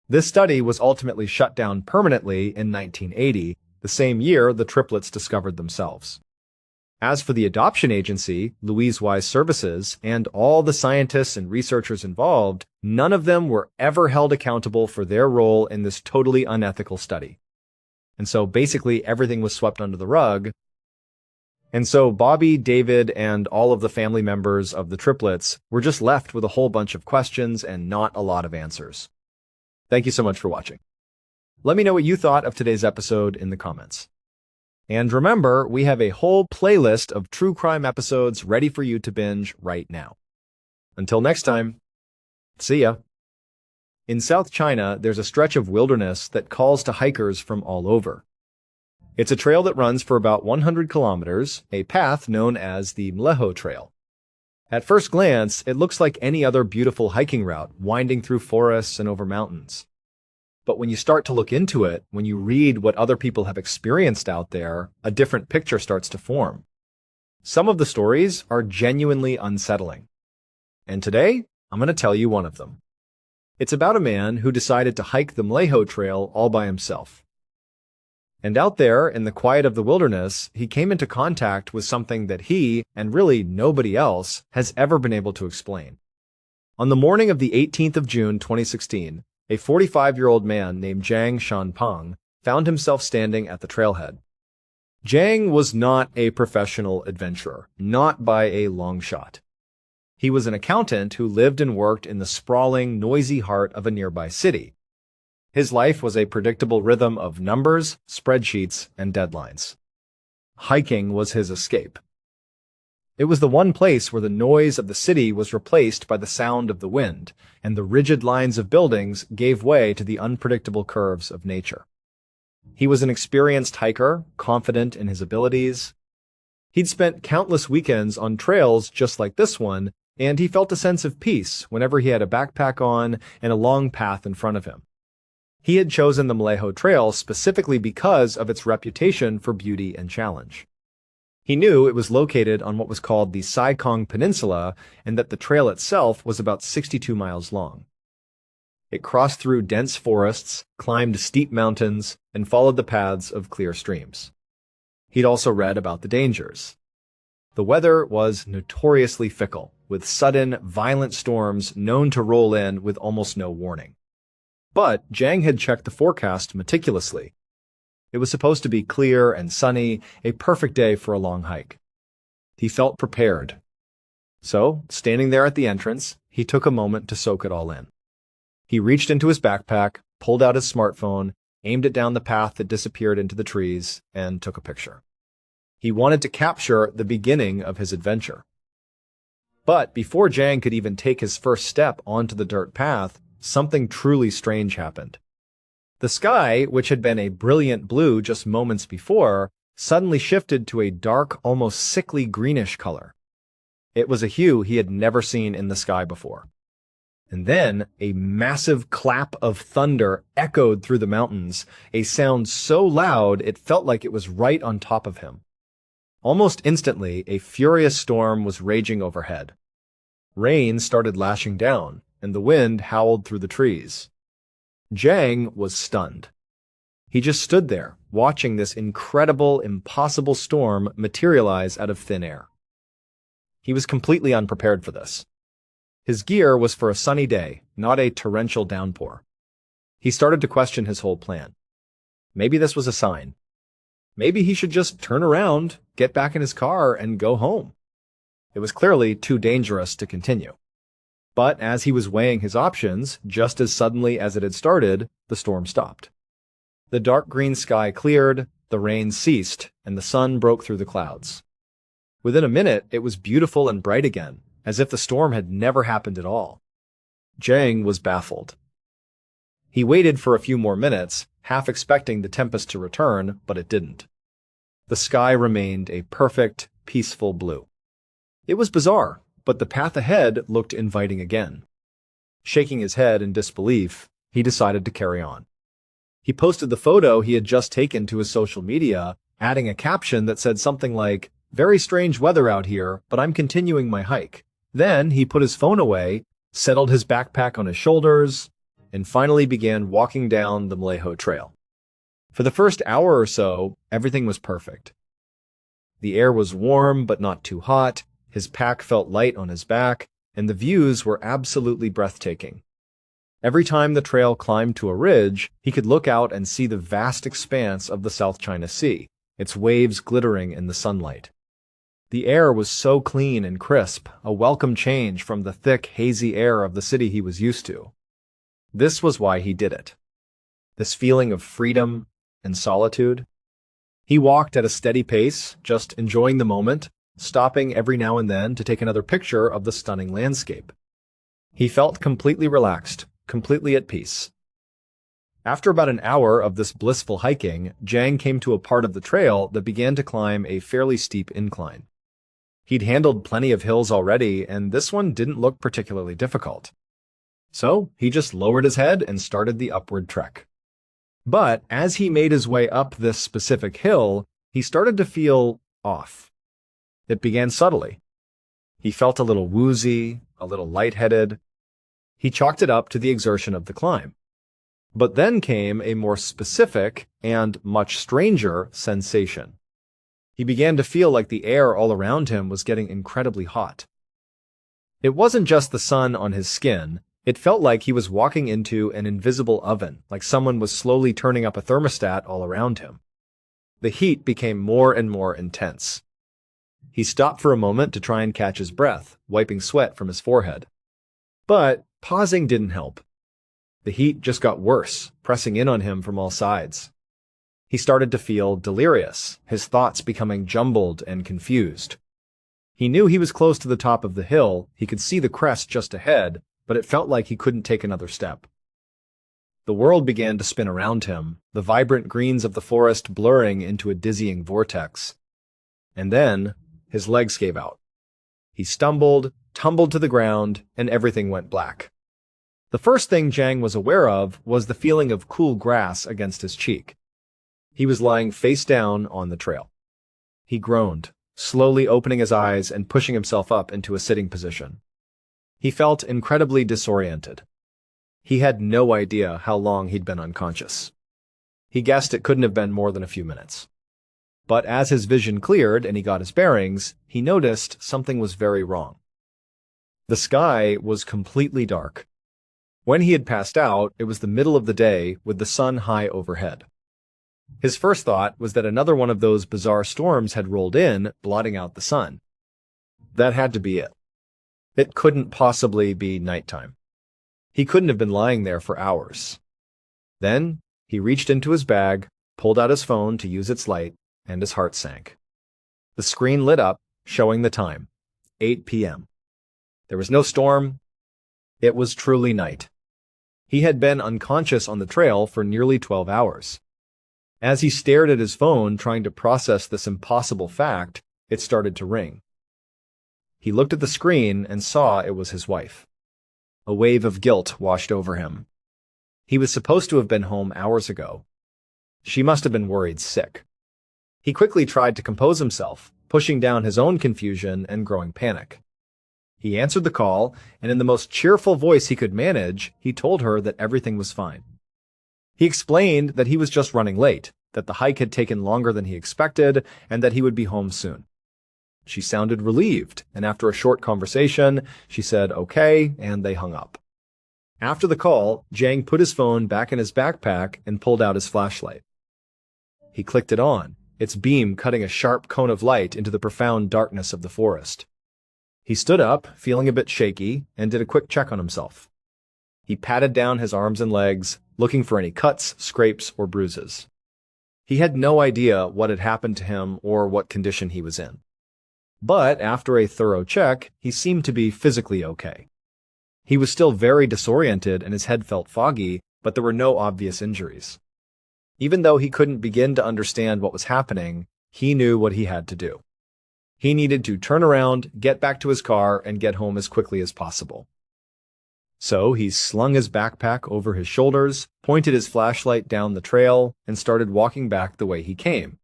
A: This study was ultimately shut down permanently in 1980, the same year the triplets discovered themselves. As for the adoption agency, Louise Wise Services, and all the scientists and researchers involved, none of them were ever held accountable for their role in this totally unethical study. And so basically everything was swept under the rug. And so Bobby, David, and all of the family members of the triplets were just left with a whole bunch of questions and not a lot of answers. Thank you so much for watching. Let me know what you thought of today's episode in the comments. And remember, we have a whole playlist of true crime episodes ready for you to binge right now. Until next time, see ya. In South China, there's a stretch of wilderness that calls to hikers from all over. It's a trail that runs for about 100 kilometers, a path known as the Mleho Trail. At first glance, it looks like any other beautiful hiking route, winding through forests and over mountains. But when you start to look into it, when you read what other people have experienced out there, a different picture starts to form. Some of the stories are genuinely unsettling. And today, I'm going to tell you one of them. It's about a man who decided to hike the Mleho Trail all by himself. And out there, in the quiet of the wilderness, he came into contact with something that he, and really nobody else, has ever been able to explain. On the morning of the 18th of June 2016, a 45-year-old man named Zhang Shanpeng found himself standing at the trailhead. Zhang was not a professional adventurer, not by a long shot. He was an accountant who lived and worked in the sprawling, noisy heart of a nearby city. His life was a predictable rhythm of numbers, spreadsheets, and deadlines. Hiking was his escape. It was the one place where the noise of the city was replaced by the sound of the wind, and the rigid lines of buildings gave way to the unpredictable curves of nature. He was an experienced hiker, confident in his abilities. He'd spent countless weekends on trails just like this one, and he felt a sense of peace whenever he had a backpack on and a long path in front of him. He had chosen the Mleho Trail specifically because of its reputation for beauty and challenge. He knew it was located on what was called the Saikong Peninsula and that the trail itself was about 62 miles long. It crossed through dense forests, climbed steep mountains, and followed the paths of clear streams. He'd also read about the dangers. The weather was notoriously fickle, with sudden, violent storms known to roll in with almost no warning. But Zhang had checked the forecast meticulously. It was supposed to be clear and sunny, a perfect day for a long hike. He felt prepared. So, standing there at the entrance, he took a moment to soak it all in. He reached into his backpack, pulled out his smartphone, aimed it down the path that disappeared into the trees, and took a picture. He wanted to capture the beginning of his adventure. But before Zhang could even take his first step onto the dirt path, something truly strange happened. The sky, which had been a brilliant blue just moments before, suddenly shifted to a dark, almost sickly greenish color. It was a hue he had never seen in the sky before. And then a massive clap of thunder echoed through the mountains, a sound so loud it felt like it was right on top of him. Almost instantly, a furious storm was raging overhead. Rain started lashing down, and the wind howled through the trees. Zhang was stunned. He just stood there, watching this incredible, impossible storm materialize out of thin air. He was completely unprepared for this. His gear was for a sunny day, not a torrential downpour. He started to question his whole plan. Maybe this was a sign. Maybe he should just turn around, get back in his car, and go home. It was clearly too dangerous to continue. But as he was weighing his options, just as suddenly as it had started, the storm stopped. The dark green sky cleared, the rain ceased, and the sun broke through the clouds. Within a minute, it was beautiful and bright again, as if the storm had never happened at all. Zhang was baffled. He waited for a few more minutes, half expecting the tempest to return, but it didn't. The sky remained a perfect, peaceful blue. It was bizarre, but the path ahead looked inviting again. Shaking his head in disbelief, he decided to carry on. He posted the photo he had just taken to his social media, adding a caption that said something like, "Very strange weather out here, but I'm continuing my hike." Then he put his phone away, settled his backpack on his shoulders, and finally began walking down the Mleho Trail. For the first hour or so, everything was perfect. The air was warm but not too hot, his pack felt light on his back, and the views were absolutely breathtaking. Every time the trail climbed to a ridge, he could look out and see the vast expanse of the South China Sea, its waves glittering in the sunlight. The air was so clean and crisp, a welcome change from the thick, hazy air of the city he was used to. This was why he did it. this feeling of freedom and solitude. He walked at a steady pace, just enjoying the moment, stopping every now and then to take another picture of the stunning landscape. He felt completely relaxed, completely at peace. After about an hour of this blissful hiking, Jang came to a part of the trail that began to climb a fairly steep incline. He'd handled plenty of hills already, and this one didn't look particularly difficult. So he just lowered his head and started the upward trek. But as he made his way up this specific hill, he started to feel off. It began subtly. He felt a little woozy, a little lightheaded. He chalked it up to the exertion of the climb. But then came a more specific and much stranger sensation. He began to feel like the air all around him was getting incredibly hot. It wasn't just the sun on his skin. It felt like he was walking into an invisible oven, like someone was slowly turning up a thermostat all around him. The heat became more and more intense. He stopped for a moment to try and catch his breath, wiping sweat from his forehead. But pausing didn't help. The heat just got worse, pressing in on him from all sides. He started to feel delirious, his thoughts becoming jumbled and confused. He knew he was close to the top of the hill, he could see the crest just ahead, but it felt like he couldn't take another step. The world began to spin around him, the vibrant greens of the forest blurring into a dizzying vortex. And then, his legs gave out. He stumbled, tumbled to the ground, and everything went black. The first thing Jang was aware of was the feeling of cool grass against his cheek. He was lying face down on the trail. He groaned, slowly opening his eyes and pushing himself up into a sitting position. He felt incredibly disoriented. He had no idea how long he'd been unconscious. He guessed it couldn't have been more than a few minutes. But as his vision cleared and he got his bearings, he noticed something was very wrong. The sky was completely dark. When he had passed out, it was the middle of the day with the sun high overhead. His first thought was that another one of those bizarre storms had rolled in, blotting out the sun. That had to be it. It couldn't possibly be nighttime. He couldn't have been lying there for hours. Then, he reached into his bag, pulled out his phone to use its light, and his heart sank. The screen lit up, showing the time, 8 p.m. There was no storm. It was truly night. He had been unconscious on the trail for nearly 12 hours. As he stared at his phone, trying to process this impossible fact, it started to ring. He looked at the screen and saw it was his wife. A wave of guilt washed over him. He was supposed to have been home hours ago. She must have been worried sick. He quickly tried to compose himself, pushing down his own confusion and growing panic. He answered the call, and in the most cheerful voice he could manage, he told her that everything was fine. He explained that he was just running late, that the hike had taken longer than he expected, and that he would be home soon. She sounded relieved, and after a short conversation, she said okay, and they hung up. After the call, Jang put his phone back in his backpack and pulled out his flashlight. He clicked it on, its beam cutting a sharp cone of light into the profound darkness of the forest. He stood up, feeling a bit shaky, and did a quick check on himself. He patted down his arms and legs, looking for any cuts, scrapes, or bruises. He had no idea what had happened to him or what condition he was in. But after a thorough check, he seemed to be physically okay. He was still very disoriented and his head felt foggy, but there were no obvious injuries. Even though he couldn't begin to understand what was happening, he knew what he had to do. He needed to turn around, get back to his car, and get home as quickly as possible. So he slung his backpack over his shoulders, pointed his flashlight down the trail, and started walking back the way he came.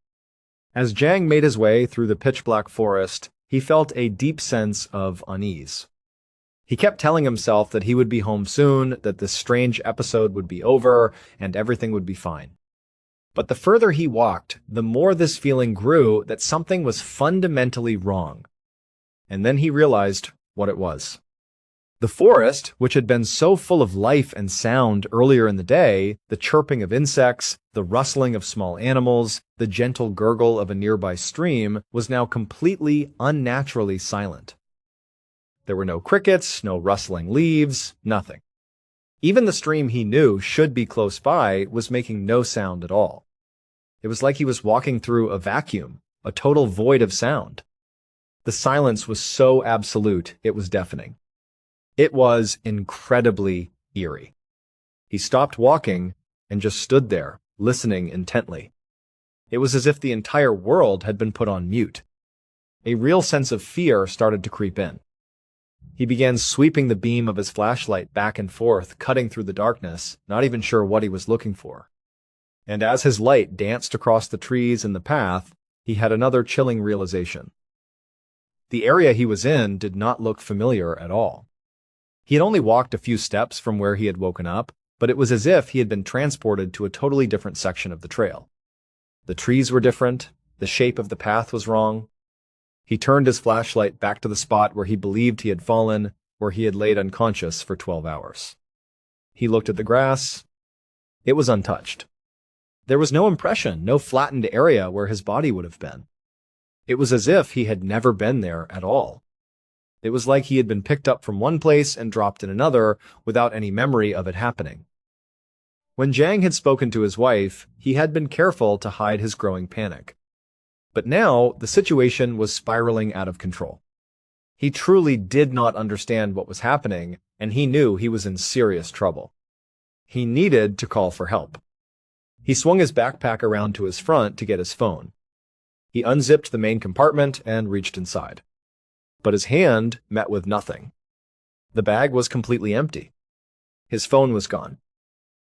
A: As Jang made his way through the pitch-black forest, he felt a deep sense of unease. He kept telling himself that he would be home soon, that this strange episode would be over, and everything would be fine. But the further he walked, the more this feeling grew that something was fundamentally wrong. And then he realized what it was. The forest, which had been so full of life and sound earlier in the day, the chirping of insects, the rustling of small animals, the gentle gurgle of a nearby stream, was now completely unnaturally silent. There were no crickets, no rustling leaves, nothing. Even the stream he knew should be close by was making no sound at all. It was like he was walking through a vacuum, a total void of sound. The silence was so absolute, it was deafening. It was incredibly eerie. He stopped walking and just stood there, listening intently. It was as if the entire world had been put on mute. A real sense of fear started to creep in. He began sweeping the beam of his flashlight back and forth, cutting through the darkness, not even sure what he was looking for. And as his light danced across the trees in the path, he had another chilling realization. The area he was in did not look familiar at all. He had only walked a few steps from where he had woken up, but it was as if he had been transported to a totally different section of the trail. The trees were different, the shape of the path was wrong. He turned his flashlight back to the spot where he believed he had fallen, where he had laid unconscious for 12 hours. He looked at the grass. It was untouched. There was no impression, no flattened area where his body would have been. It was as if he had never been there at all. It was like he had been picked up from one place and dropped in another without any memory of it happening. When Jang had spoken to his wife, he had been careful to hide his growing panic. But now, the situation was spiraling out of control. He truly did not understand what was happening, and he knew he was in serious trouble. He needed to call for help. He swung his backpack around to his front to get his phone. He unzipped the main compartment and reached inside. But his hand met with nothing. The bag was completely empty. His phone was gone.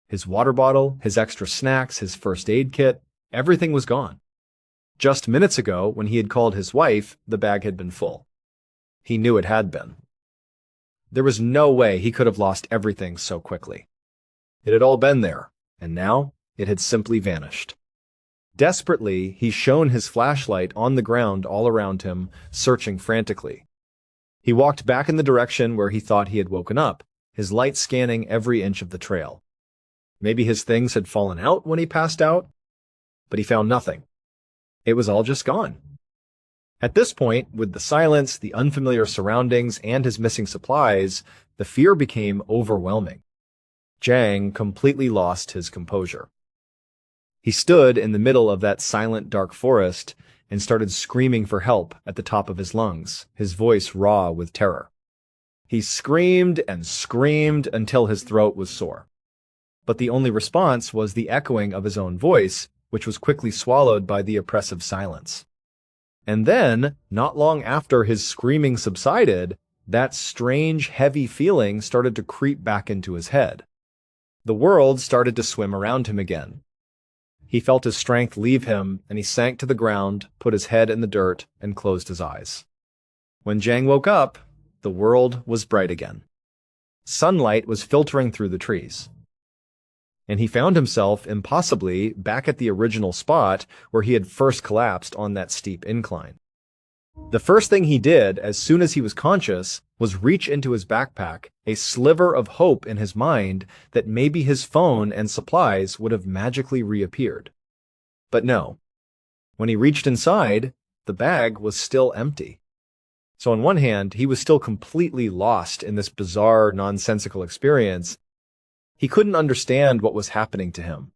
A: His water bottle, his extra snacks, his first aid kit, everything was gone. Just minutes ago, when he had called his wife, the bag had been full. He knew it had been. There was no way he could have lost everything so quickly. It had all been there, and now it had simply vanished. Desperately, he shone his flashlight on the ground all around him, searching frantically. He walked back in the direction where he thought he had woken up, his light scanning every inch of the trail. Maybe his things had fallen out when he passed out, but he found nothing. It was all just gone. At this point, with the silence, the unfamiliar surroundings, and his missing supplies, the fear became overwhelming. Jang completely lost his composure. He stood in the middle of that silent, dark forest and started screaming for help at the top of his lungs, his voice raw with terror. He screamed and screamed until his throat was sore. But the only response was the echoing of his own voice, which was quickly swallowed by the oppressive silence. And then, not long after his screaming subsided, that strange, heavy feeling started to creep back into his head. The world started to swim around him again. He felt his strength leave him, and he sank to the ground, put his head in the dirt, and closed his eyes. When Jang woke up, the world was bright again. Sunlight was filtering through the trees. And he found himself, impossibly, back at the original spot where he had first collapsed on that steep incline. The first thing he did, as soon as he was conscious, was reach into his backpack, a sliver of hope in his mind that maybe his phone and supplies would have magically reappeared. But no. When he reached inside, the bag was still empty. So on one hand, he was still completely lost in this bizarre, nonsensical experience. He couldn't understand what was happening to him.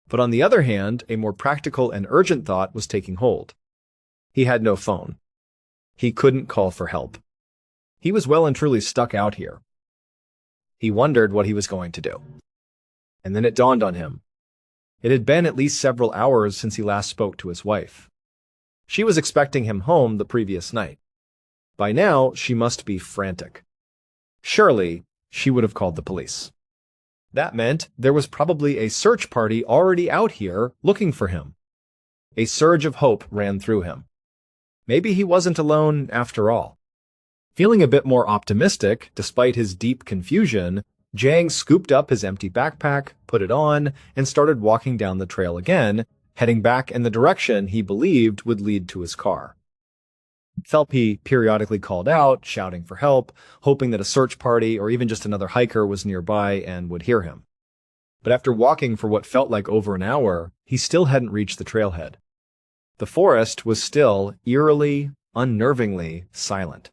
A: But on the other hand, a more practical and urgent thought was taking hold. He had no phone. He couldn't call for help. He was well and truly stuck out here. He wondered what he was going to do. And then it dawned on him. It had been at least several hours since he last spoke to his wife. She was expecting him home the previous night. By now, she must be frantic. Surely, she would have called the police. That meant there was probably a search party already out here looking for him. A surge of hope ran through him. Maybe he wasn't alone after all. Feeling a bit more optimistic, despite his deep confusion, Jang scooped up his empty backpack, put it on, and started walking down the trail again, heading back in the direction he believed would lead to his car. Phelpy periodically called out, shouting for help, hoping that a search party or even just another hiker was nearby and would hear him. But after walking for what felt like over an hour, he still hadn't reached the trailhead. The forest was still eerily, unnervingly silent.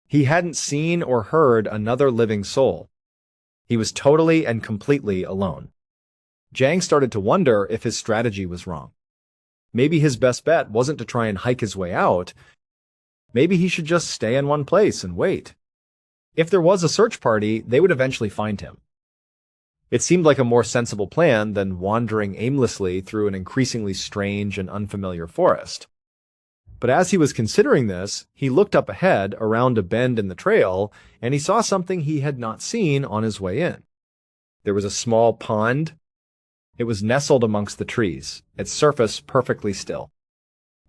A: He hadn't seen or heard another living soul. He was totally and completely alone. Jang started to wonder if his strategy was wrong. Maybe his best bet wasn't to try and hike his way out. Maybe he should just stay in one place and wait. If there was a search party, they would eventually find him. It seemed like a more sensible plan than wandering aimlessly through an increasingly strange and unfamiliar forest. But as he was considering this, he looked up ahead around a bend in the trail, and he saw something he had not seen on his way in. There was a small pond. It was nestled amongst the trees, its surface perfectly still.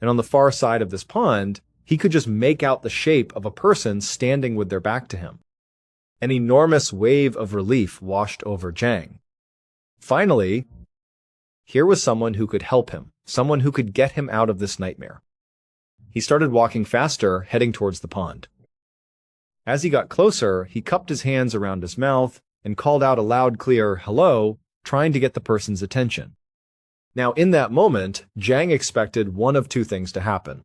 A: And on the far side of this pond, he could just make out the shape of a person standing with their back to him. An enormous wave of relief washed over Jang. Finally, here was someone who could help him, someone who could get him out of this nightmare. He started walking faster, heading towards the pond. As he got closer, he cupped his hands around his mouth and called out a loud, clear hello, trying to get the person's attention. Now, in that moment, Jang expected one of two things to happen.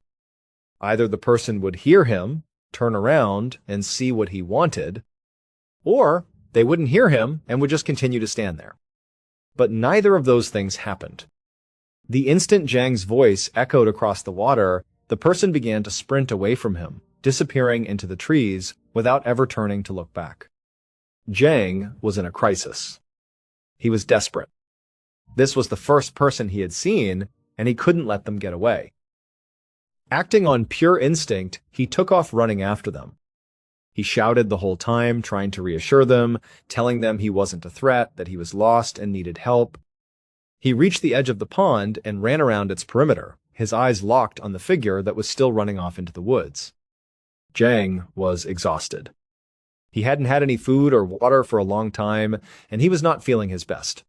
A: Either the person would hear him, turn around, and see what he wanted, or they wouldn't hear him and would just continue to stand there. But neither of those things happened. The instant Jang's voice echoed across the water, the person began to sprint away from him, disappearing into the trees without ever turning to look back. Jang was in a crisis. He was desperate. This was the first person he had seen, and he couldn't let them get away. Acting on pure instinct, he took off running after them. He shouted the whole time, trying to reassure them, telling them he wasn't a threat, that he was lost and needed help. He reached the edge of the pond and ran around its perimeter, his eyes locked on the figure that was still running off into the woods. Jang was exhausted. He hadn't had any food or water for a long time, and he was not feeling his best.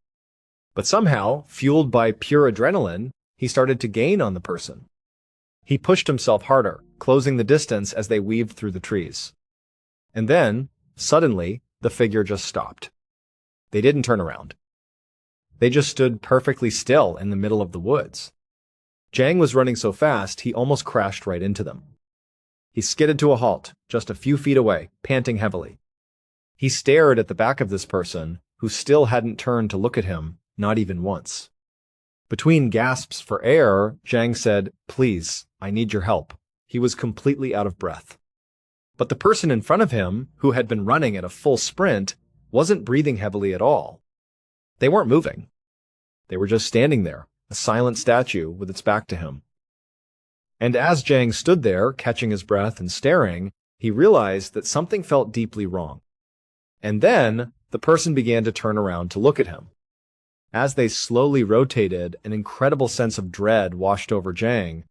A: But somehow, fueled by pure adrenaline, he started to gain on the person. He pushed himself harder, closing the distance as they weaved through the trees. And then, suddenly, the figure just stopped. They didn't turn around. They just stood perfectly still in the middle of the woods. Jang was running so fast, he almost crashed right into them. He skidded to a halt, just a few feet away, panting heavily. He stared at the back of this person, who still hadn't turned to look at him, not even once. Between gasps for air, Jang said, "Please, I need your help." He was completely out of breath. But the person in front of him, who had been running at a full sprint, wasn't breathing heavily at all. They weren't moving. They were just standing there, a silent statue with its back to him. And as Jang stood there, catching his breath and staring, he realized that something felt deeply wrong. And then, the person began to turn around to look at him. As they slowly rotated, an incredible sense of dread washed over Jang.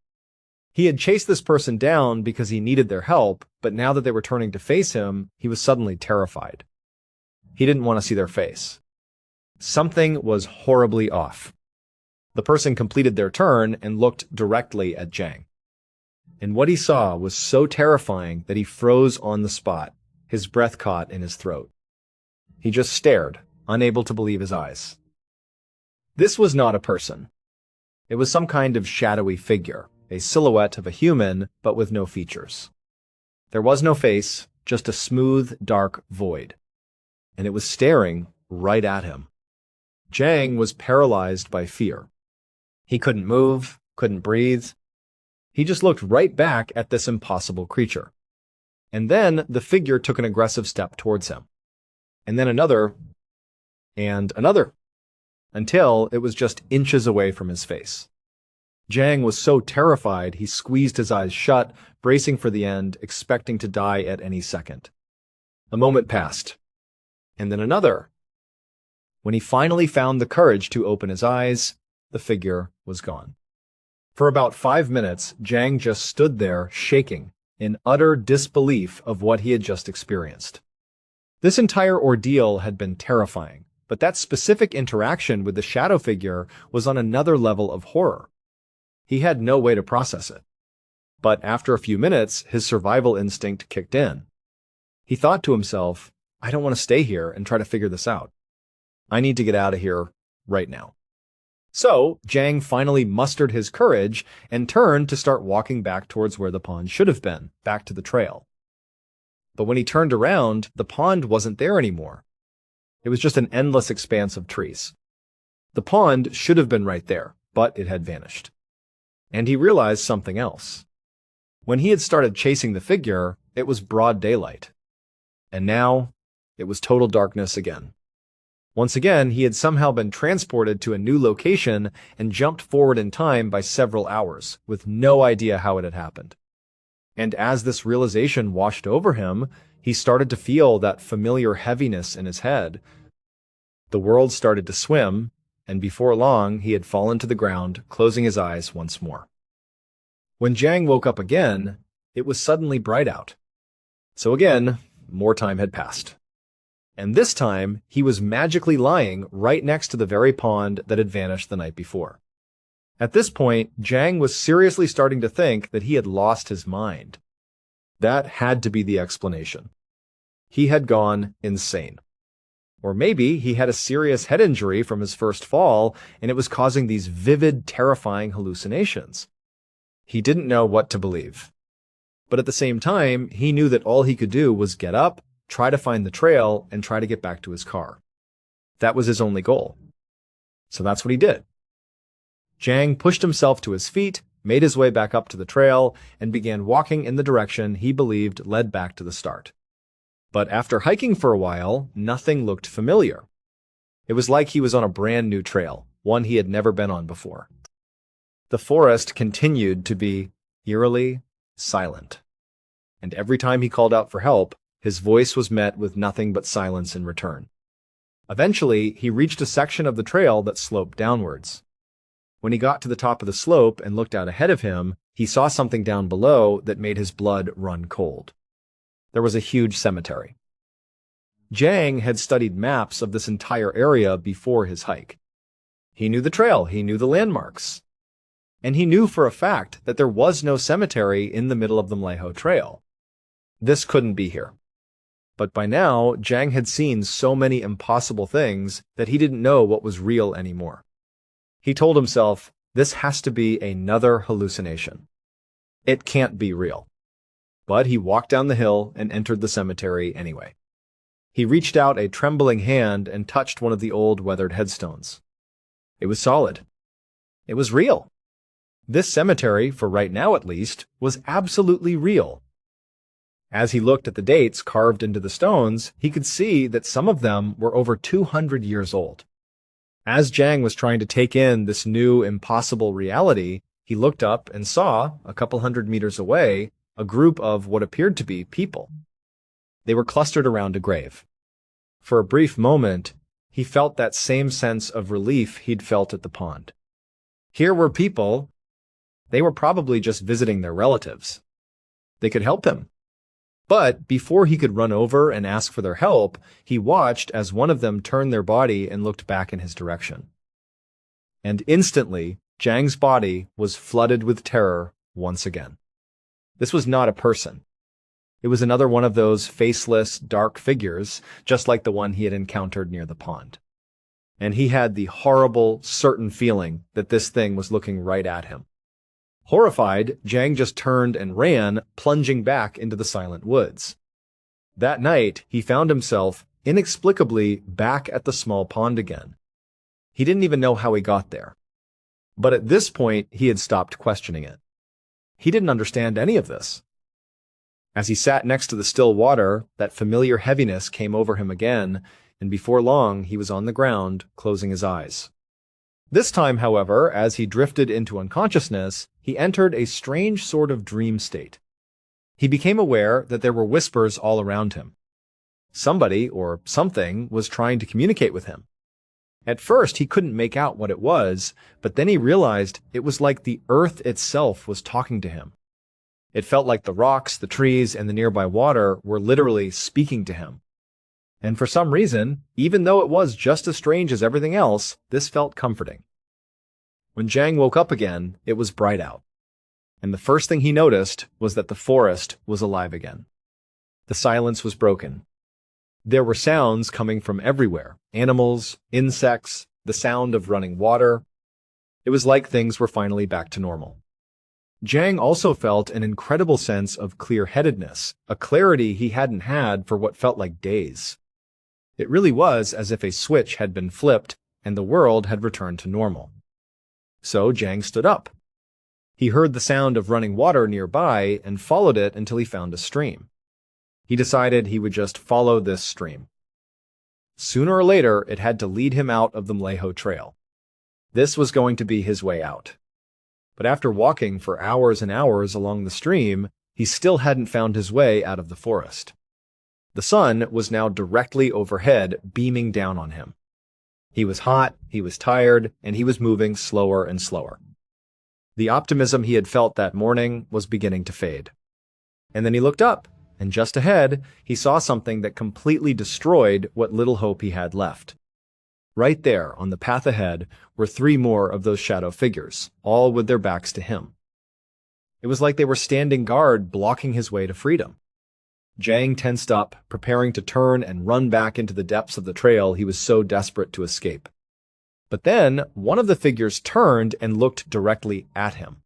A: He had chased this person down because he needed their help, but now that they were turning to face him, he was suddenly terrified. He didn't want to see their face. Something was horribly off. The person completed their turn and looked directly at Jang. And what he saw was so terrifying that he froze on the spot, his breath caught in his throat. He just stared, unable to believe his eyes. This was not a person. It was some kind of shadowy figure, a silhouette of a human, but with no features. There was no face, just a smooth, dark void. And it was staring right at him. Jang was paralyzed by fear. He couldn't move, couldn't breathe. He just looked right back at this impossible creature. And then the figure took an aggressive step towards him. And then another, and another, until it was just inches away from his face. Jang was so terrified he squeezed his eyes shut, bracing for the end, expecting to die at any second. A moment passed, and then another. When he finally found the courage to open his eyes, the figure was gone. For about 5 minutes, Jang just stood there, shaking, in utter disbelief of what he had just experienced. This entire ordeal had been terrifying, but that specific interaction with the shadow figure was on another level of horror. He had no way to process it. But after a few minutes, his survival instinct kicked in. He thought to himself, I don't want to stay here and try to figure this out. I need to get out of here right now. So, Jang finally mustered his courage and turned to start walking back towards where the pond should have been, back to the trail. But when he turned around, the pond wasn't there anymore. It was just an endless expanse of trees. The pond should have been right there, but it had vanished. And he realized something else. When he had started chasing the figure, it was broad daylight. And now, it was total darkness again. Once again, he had somehow been transported to a new location and jumped forward in time by several hours, with no idea how it had happened. And as this realization washed over him, he started to feel that familiar heaviness in his head. The world started to swim, and before long he had fallen to the ground, closing his eyes once more. When Jang woke up again, it was suddenly bright out. So again, more time had passed. And this time, he was magically lying right next to the very pond that had vanished the night before. At this point, Jang was seriously starting to think that he had lost his mind. That had to be the explanation. He had gone insane. Or maybe he had a serious head injury from his first fall, and it was causing these vivid, terrifying hallucinations. He didn't know what to believe. But at the same time, he knew that all he could do was get up, try to find the trail, and try to get back to his car. That was his only goal. So that's what he did. Jang pushed himself to his feet, made his way back up to the trail, and began walking in the direction he believed led back to the start. But after hiking for a while, nothing looked familiar. It was like he was on a brand new trail, one he had never been on before. The forest continued to be eerily silent. And every time he called out for help, his voice was met with nothing but silence in return. Eventually, he reached a section of the trail that sloped downwards. When he got to the top of the slope and looked out ahead of him, he saw something down below that made his blood run cold. There was a huge cemetery. Jang had studied maps of this entire area before his hike. He knew the trail, he knew the landmarks. And he knew for a fact that there was no cemetery in the middle of the Mleho Trail. This couldn't be here. But by now, Jang had seen so many impossible things that he didn't know what was real anymore. He told himself, this has to be another hallucination. It can't be real. But he walked down the hill and entered the cemetery anyway. He reached out a trembling hand and touched one of the old weathered headstones. It was solid. It was real. This cemetery, for right now at least, was absolutely real. As he looked at the dates carved into the stones, he could see that some of them were over 200 years old. As Jang was trying to take in this new, impossible reality, he looked up and saw, a couple hundred meters away, a group of what appeared to be people. They were clustered around a grave. For a brief moment, he felt that same sense of relief he'd felt at the pond. Here were people. They were probably just visiting their relatives. They could help him. But before he could run over and ask for their help, he watched as one of them turned their body and looked back in his direction. And instantly, Jang's body was flooded with terror once again. This was not a person. It was another one of those faceless, dark figures, just like the one he had encountered near the pond. And he had the horrible, certain feeling that this thing was looking right at him. Horrified, Jang just turned and ran, plunging back into the silent woods. That night, he found himself, inexplicably, back at the small pond again. He didn't even know how he got there. But at this point, he had stopped questioning it. He didn't understand any of this. As he sat next to the still water, that familiar heaviness came over him again, and before long, he was on the ground, closing his eyes. This time, however, as he drifted into unconsciousness, he entered a strange sort of dream state. He became aware that there were whispers all around him. Somebody, or something, was trying to communicate with him. At first, he couldn't make out what it was, but then he realized it was like the earth itself was talking to him. It felt like the rocks, the trees, and the nearby water were literally speaking to him. And for some reason, even though it was just as strange as everything else, this felt comforting. When Jang woke up again, it was bright out. And the first thing he noticed was that the forest was alive again. The silence was broken. There were sounds coming from everywhere. Animals, insects, the sound of running water. It was like things were finally back to normal. Jang also felt an incredible sense of clear-headedness, a clarity he hadn't had for what felt like days. It really was as if a switch had been flipped and the world had returned to normal. So Jang stood up. He heard the sound of running water nearby and followed it until he found a stream. He decided he would just follow this stream. Sooner or later, it had to lead him out of the Mleho Trail. This was going to be his way out. But after walking for hours and hours along the stream, he still hadn't found his way out of the forest. The sun was now directly overhead, beaming down on him. He was hot, he was tired, and he was moving slower and slower. The optimism he had felt that morning was beginning to fade. And then he looked up, and just ahead, he saw something that completely destroyed what little hope he had left. Right there, on the path ahead, were 3 more of those shadow figures, all with their backs to him. It was like they were standing guard, blocking his way to freedom. Jang tensed up, preparing to turn and run back into the depths of the trail he was so desperate to escape. But then, one of the figures turned and looked directly at him.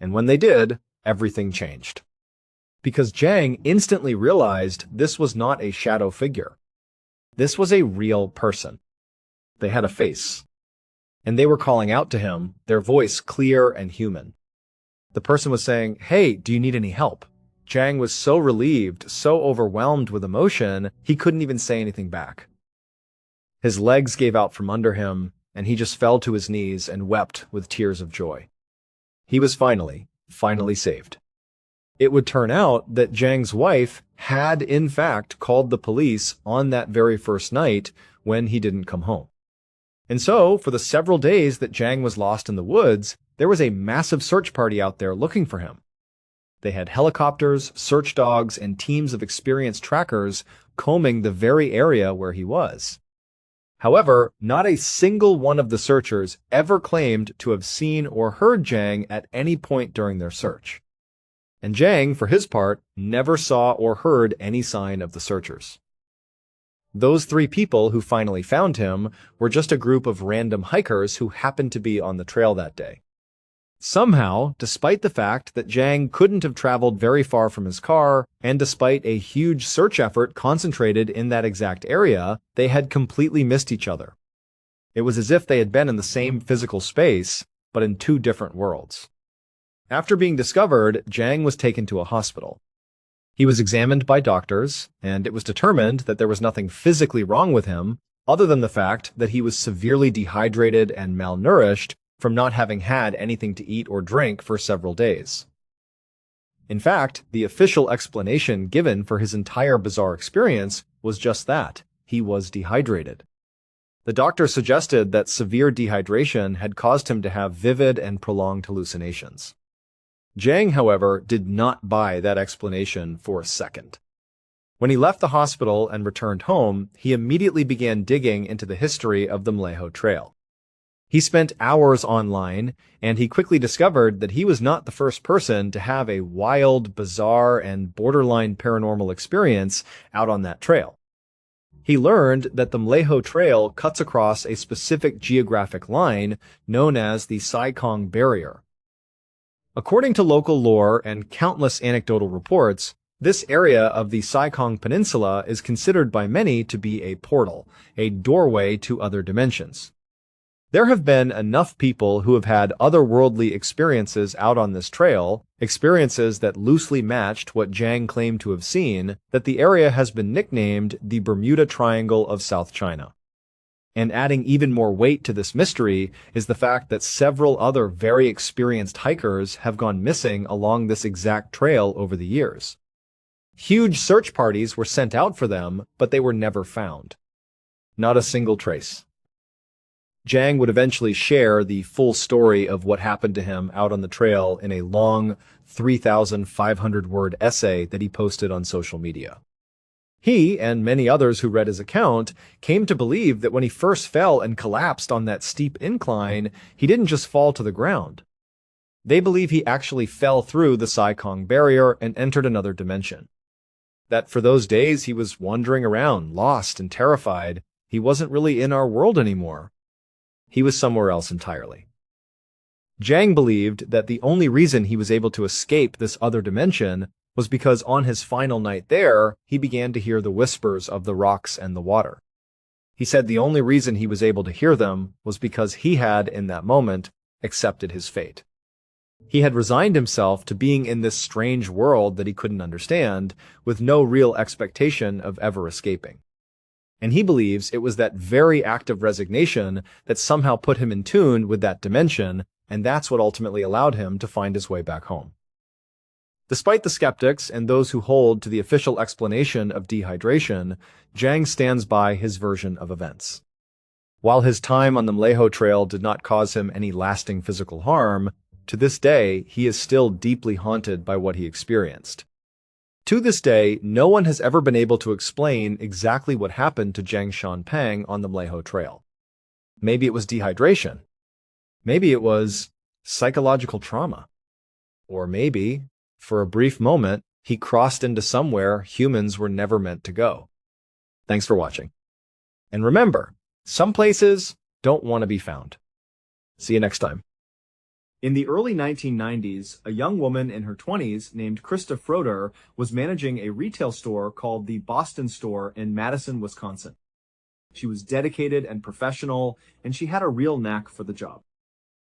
A: And when they did, everything changed. Because Jang instantly realized this was not a shadow figure. This was a real person. They had a face. And they were calling out to him, their voice clear and human. The person was saying, "Hey, do you need any help?" Jang was so relieved, so overwhelmed with emotion, he couldn't even say anything back. His legs gave out from under him, and he just fell to his knees and wept with tears of joy. He was finally saved. It would turn out that Jang's wife had, in fact, called the police on that very first night when he didn't come home. And so, for the several days that Jang was lost in the woods, there was a massive search party out there looking for him. They had helicopters, search dogs, and teams of experienced trackers combing the very area where he was. However, not a single one of the searchers ever claimed to have seen or heard Jang at any point during their search. And Jang, for his part, never saw or heard any sign of the searchers. Those 3 people who finally found him were just a group of random hikers who happened to be on the trail that day. Somehow, despite the fact that Jang couldn't have traveled very far from his car, and despite a huge search effort concentrated in that exact area, they had completely missed each other. It was as if they had been in the same physical space, but in 2 different worlds. After being discovered, Jang was taken to a hospital. He was examined by doctors, and it was determined that there was nothing physically wrong with him, other than the fact that he was severely dehydrated and malnourished from not having had anything to eat or drink for several days. In fact, the official explanation given for his entire bizarre experience was just that: he was dehydrated. The doctor suggested that severe dehydration had caused him to have vivid and prolonged hallucinations. Jang, however, did not buy that explanation for a second. When he left the hospital and returned home, he immediately began digging into the history of the Mleho Trail. He spent hours online, and he quickly discovered that he was not the first person to have a wild, bizarre, and borderline paranormal experience out on that trail. He learned that the Mleho Trail cuts across a specific geographic line known as the Sai-Kong Barrier. According to local lore and countless anecdotal reports, this area of the Sai-Kong Peninsula is considered by many to be a portal, a doorway to other dimensions. There have been enough people who have had otherworldly experiences out on this trail, experiences that loosely matched what Jang claimed to have seen, that the area has been nicknamed the Bermuda Triangle of South China. And adding even more weight to this mystery is the fact that several other very experienced hikers have gone missing along this exact trail over the years. Huge search parties were sent out for them, but they were never found. Not a single trace. Jang would eventually share the full story of what happened to him out on the trail in a long 3,500-word essay that he posted on social media. He, and many others who read his account, came to believe that when he first fell and collapsed on that steep incline, he didn't just fall to the ground. They believe he actually fell through the Sai-Kong Barrier and entered another dimension. That for those days he was wandering around, lost and terrified. He wasn't really in our world anymore. He was somewhere else entirely. Jang believed that the only reason he was able to escape this other dimension was because on his final night there, he began to hear the whispers of the rocks and the water. He said the only reason he was able to hear them was because he had, in that moment, accepted his fate. He had resigned himself to being in this strange world that he couldn't understand, with no real expectation of ever escaping. And he believes it was that very act of resignation that somehow put him in tune with that dimension, and that's what ultimately allowed him to find his way back home. Despite the skeptics and those who hold to the official explanation of dehydration, Zhang stands by his version of events. While his time on the Mleho Trail did not cause him any lasting physical harm, to this day he is still deeply haunted by what he experienced. To this day, no one has ever been able to explain exactly what happened to Zhang Shanpeng on the Mleho Trail. Maybe it was dehydration. Maybe it was psychological trauma. Or maybe, for a brief moment, he crossed into somewhere humans were never meant to go. Thanks for watching. And remember, some places don't want to be found. See you next time. In the early 1990s, a young woman in her 20s named Krista Froder was managing a retail store called the Boston Store in Madison, Wisconsin. She was dedicated and professional, and she had a real knack for the job.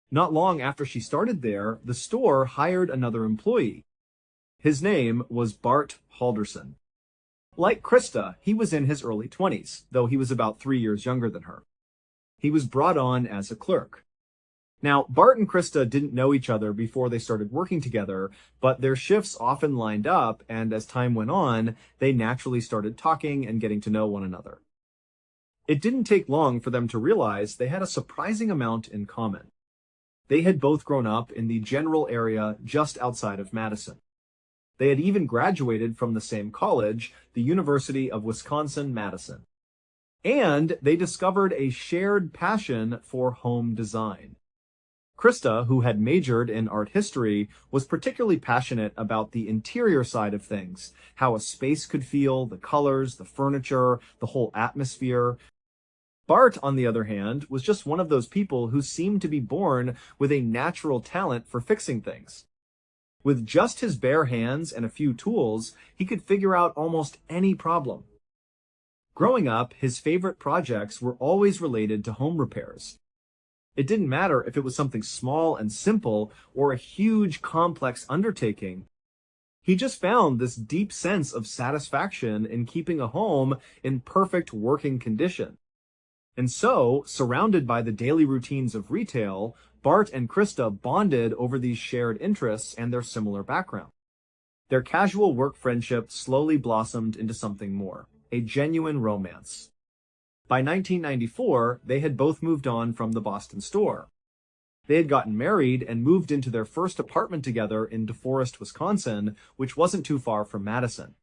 A: Not long after she started there, the store hired another employee. His name was Bart Halderson. Like Krista, he was in his early 20s, though he was about 3 years younger than her. He was brought on as a clerk. Now, Bart and Krista didn't know each other before they started working together, but their shifts often lined up, and as time went on, they naturally started talking and getting to know one another. It didn't take long for them to realize they had a surprising amount in common. They had both grown up in the general area just outside of Madison. They had even graduated from the same college, the University of Wisconsin-Madison. And they discovered a shared passion for home design. Krista, who had majored in art history, was particularly passionate about the interior side of things, how a space could feel, the colors, the furniture, the whole atmosphere. Bart, on the other hand, was just one of those people who seemed to be born with a natural talent for fixing things. With just his bare hands and a few tools, he could figure out almost any problem. Growing up, his favorite projects were always related to home repairs. It didn't matter if it was something small and simple or a huge, complex undertaking. He just found this deep sense of satisfaction in keeping a home in perfect working condition. And so, surrounded by the daily routines of retail, Bart and Krista bonded over these shared interests and their similar background. Their casual work friendship slowly blossomed into something more, a genuine romance. By 1994, they had both moved on from the Boston store. They had gotten married and moved into their first apartment together in DeForest, Wisconsin, which wasn't too far from Madison.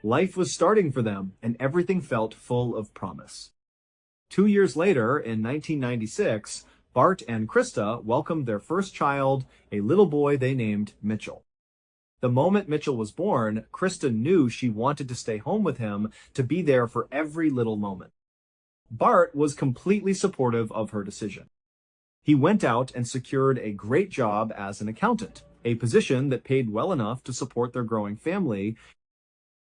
A: Life was starting for them, and everything felt full of promise. 2 years later, in 1996, Bart and Krista welcomed their first child, a little boy they named Mitchell. The moment Mitchell was born, Krista knew she wanted to stay home with him to be there for every little moment. Bart was completely supportive of her decision. He went out and secured a great job as an accountant, a position that paid well enough to support their growing family.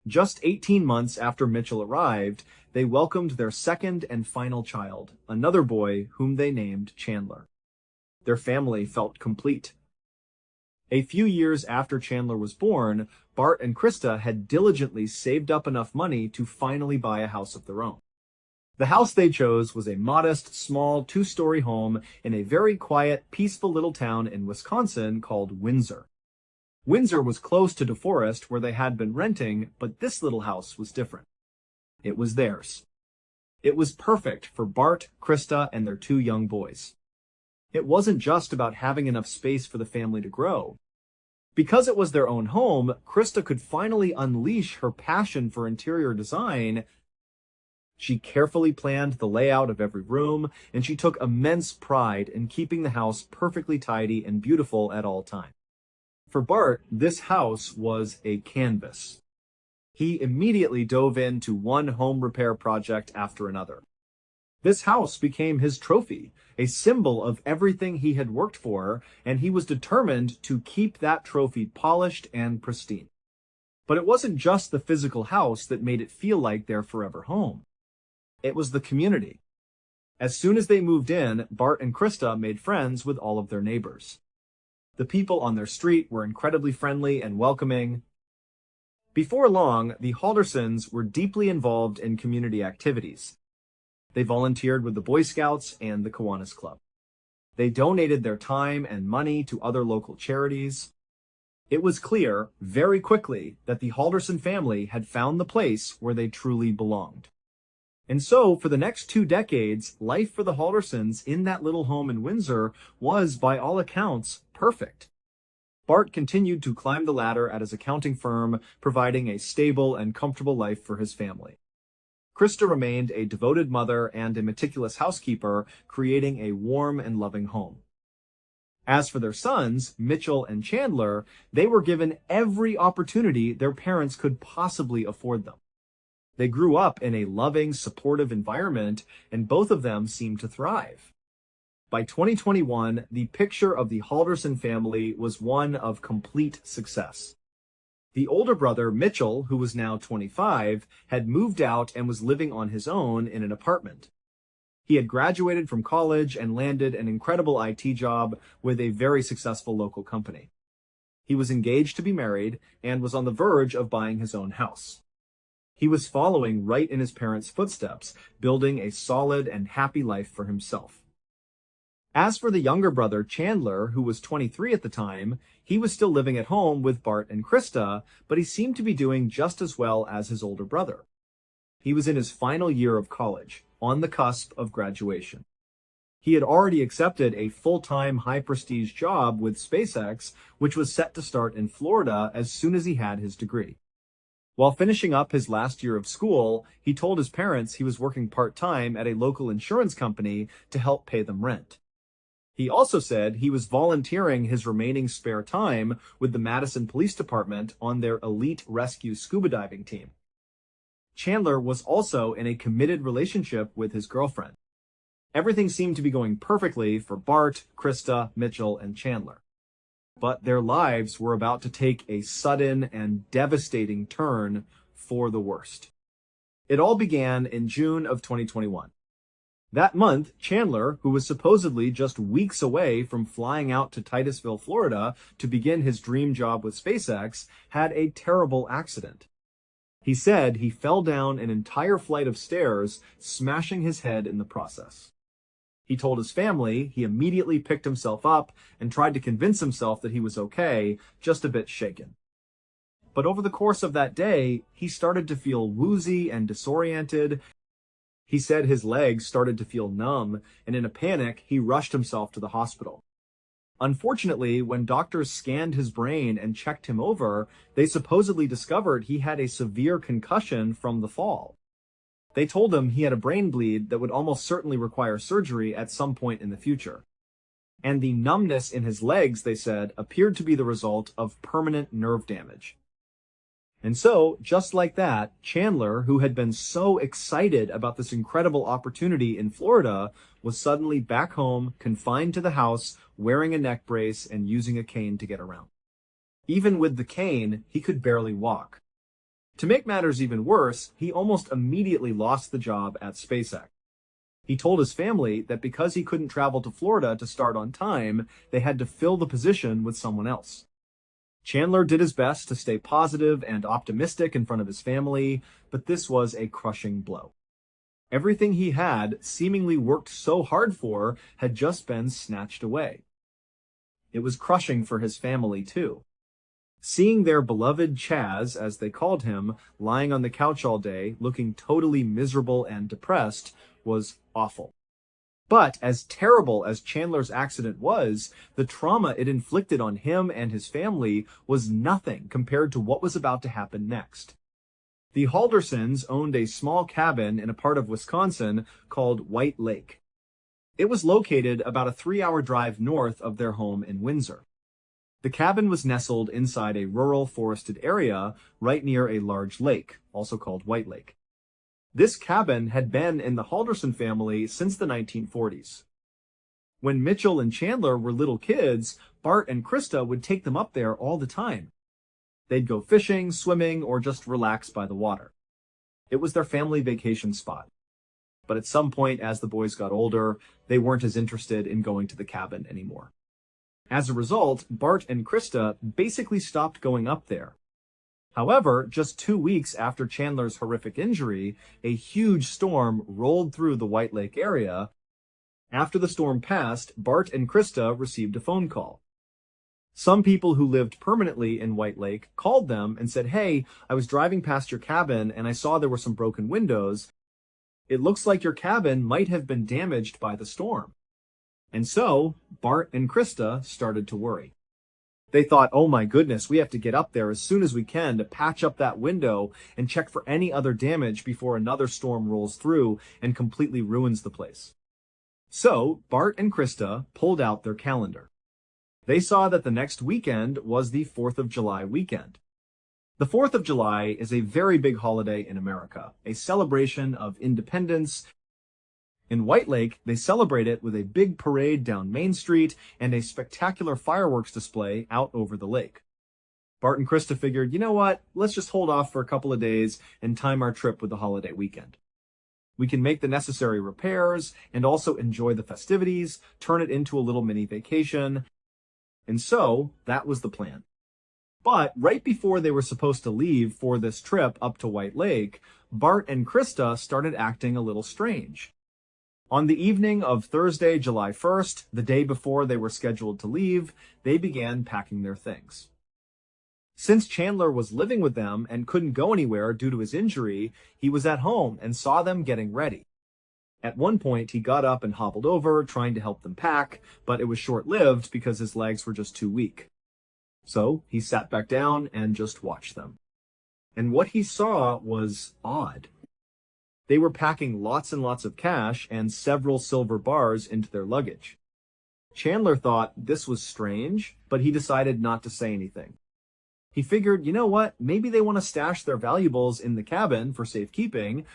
A: Just 18 months after Mitchell arrived, they welcomed their second and final child, another boy whom they named Chandler. Their family felt complete. A few years after Chandler was born, Bart and Krista had diligently saved up enough money to finally buy a house of their own. The house they chose was a modest, small, 2-story home in a very quiet, peaceful little town in Wisconsin called Windsor. Windsor was close to DeForest where they had been renting, but this little house was different. It was theirs. It was perfect for Bart, Krista, and their 2 young boys. It wasn't just about having enough space for the family to grow. Because it was their own home, Krista could finally unleash her passion for interior design. She carefully planned the layout of every room, and she took immense pride in keeping the house perfectly tidy and beautiful at all times. For Bart, this house was a canvas. He immediately dove into one home repair project after another. This house became his trophy, a symbol of everything he had worked for, and he was determined to keep that trophy polished and pristine. But it wasn't just the physical house that made it feel like their forever home. It was the community. As soon as they moved in, Bart and Krista made friends with all of their neighbors. The people on their street were incredibly friendly and welcoming. Before long, the Haldersons were deeply involved in community activities. They volunteered with the Boy Scouts and the Kiwanis Club. They donated their time and money to other local charities. It was clear, very quickly, that the Halderson family had found the place where they truly belonged. And so, for the next 2 decades, life for the Haldersons in that little home in Windsor was, by all accounts, perfect. Bart continued to climb the ladder at his accounting firm, providing a stable and comfortable life for his family. Krista remained a devoted mother and a meticulous housekeeper, creating a warm and loving home. As for their sons, Mitchell and Chandler, they were given every opportunity their parents could possibly afford them. They grew up in a loving, supportive environment, and both of them seemed to thrive. By 2021, the picture of the Halderson family was one of complete success. The older brother, Mitchell, who was now 25, had moved out and was living on his own in an apartment. He had graduated from college and landed an incredible IT job with a very successful local company. He was engaged to be married and was on the verge of buying his own house. He was following right in his parents' footsteps, building a solid and happy life for himself. As for the younger brother, Chandler, who was 23 at the time, he was still living at home with Bart and Krista, but he seemed to be doing just as well as his older brother. He was in his final year of college, on the cusp of graduation. He had already accepted a full-time, high-prestige job with SpaceX, which was set to start in Florida as soon as he had his degree. While finishing up his last year of school, he told his parents he was working part-time at a local insurance company to help pay them rent. He also said he was volunteering his remaining spare time with the Madison Police Department on their elite rescue scuba diving team. Chandler was also in a committed relationship with his girlfriend. Everything seemed to be going perfectly for Bart, Krista, Mitchell, and Chandler. But their lives were about to take a sudden and devastating turn for the worst. It all began in June of 2021. That month, Chandler, who was supposedly just weeks away from flying out to Titusville, Florida, to begin his dream job with SpaceX, had a terrible accident. He said he fell down an entire flight of stairs, smashing his head in the process. He told his family he immediately picked himself up and tried to convince himself that he was okay, just a bit shaken. But over the course of that day, he started to feel woozy and disoriented. He said his legs started to feel numb, and in a panic, he rushed himself to the hospital. Unfortunately, when doctors scanned his brain and checked him over, they supposedly discovered he had a severe concussion from the fall. They told him he had a brain bleed that would almost certainly require surgery at some point in the future. And the numbness in his legs, they said, appeared to be the result of permanent nerve damage. And so, just like that, Chandler, who had been so excited about this incredible opportunity in Florida, was suddenly back home, confined to the house, wearing a neck brace and using a cane to get around. Even with the cane, he could barely walk. To make matters even worse, he almost immediately lost the job at SpaceX. He told his family that because he couldn't travel to Florida to start on time, they had to fill the position with someone else. Chandler did his best to stay positive and optimistic in front of his family, but this was a crushing blow. Everything he had seemingly worked so hard for had just been snatched away. It was crushing for his family, too. Seeing their beloved Chaz, as they called him, lying on the couch all day, looking totally miserable and depressed, was awful. But as terrible as Chandler's accident was, the trauma it inflicted on him and his family was nothing compared to what was about to happen next. The Haldersons owned a small cabin in a part of Wisconsin called White Lake. It was located about a 3-hour drive north of their home in Windsor. The cabin was nestled inside a rural forested area right near a large lake, also called White Lake. This cabin had been in the Halderson family since the 1940s. When Mitchell and Chandler were little kids, Bart and Krista would take them up there all the time. They'd go fishing, swimming, or just relax by the water. It was their family vacation spot. But at some point, as the boys got older, they weren't as interested in going to the cabin anymore. As a result, Bart and Krista basically stopped going up there. However, just 2 weeks after Chandler's horrific injury, a huge storm rolled through the White Lake area. After the storm passed, Bart and Krista received a phone call. Some people who lived permanently in White Lake called them and said, "Hey, I was driving past your cabin and I saw there were some broken windows. It looks like your cabin might have been damaged by the storm." And so, Bart and Krista started to worry. They thought, "Oh my goodness, we have to get up there as soon as we can to patch up that window and check for any other damage before another storm rolls through and completely ruins the place." So, Bart and Krista pulled out their calendar. They saw that the next weekend was the 4th of July weekend. The 4th of July is a very big holiday in America, a celebration of independence. In White Lake, they celebrate it with a big parade down Main Street and a spectacular fireworks display out over the lake. Bart and Krista figured, you know what, let's just hold off for a couple of days and time our trip with the holiday weekend. We can make the necessary repairs and also enjoy the festivities, turn it into a little mini vacation. And so, that was the plan. But right before they were supposed to leave for this trip up to White Lake, Bart and Krista started acting a little strange. On the evening of Thursday, July 1st, the day before they were scheduled to leave, they began packing their things. Since Chandler was living with them and couldn't go anywhere due to his injury, he was at home and saw them getting ready. At one point, he got up and hobbled over, trying to help them pack, but it was short-lived because his legs were just too weak. So he sat back down and just watched them. And what he saw was odd. They were packing lots and lots of cash and several silver bars into their luggage. Chandler thought this was strange, but he decided not to say anything. He figured, you know what, maybe they want to stash their valuables in the cabin for safekeeping.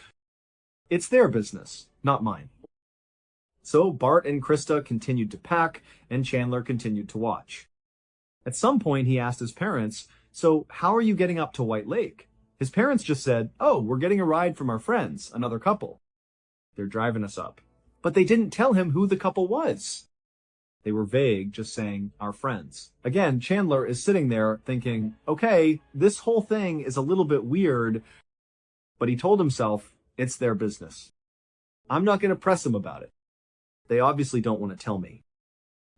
A: It's their business, not mine. So Bart and Krista continued to pack, and Chandler continued to watch. At some point, he asked his parents, "So how are you getting up to White Lake?" His parents just said, "Oh, we're getting a ride from our friends, another couple. They're driving us up." But they didn't tell him who the couple was. They were vague, just saying, "our friends." Again, Chandler is sitting there thinking, okay, this whole thing is a little bit weird, but he told himself, it's their business. I'm not going to press them about it. They obviously don't want to tell me.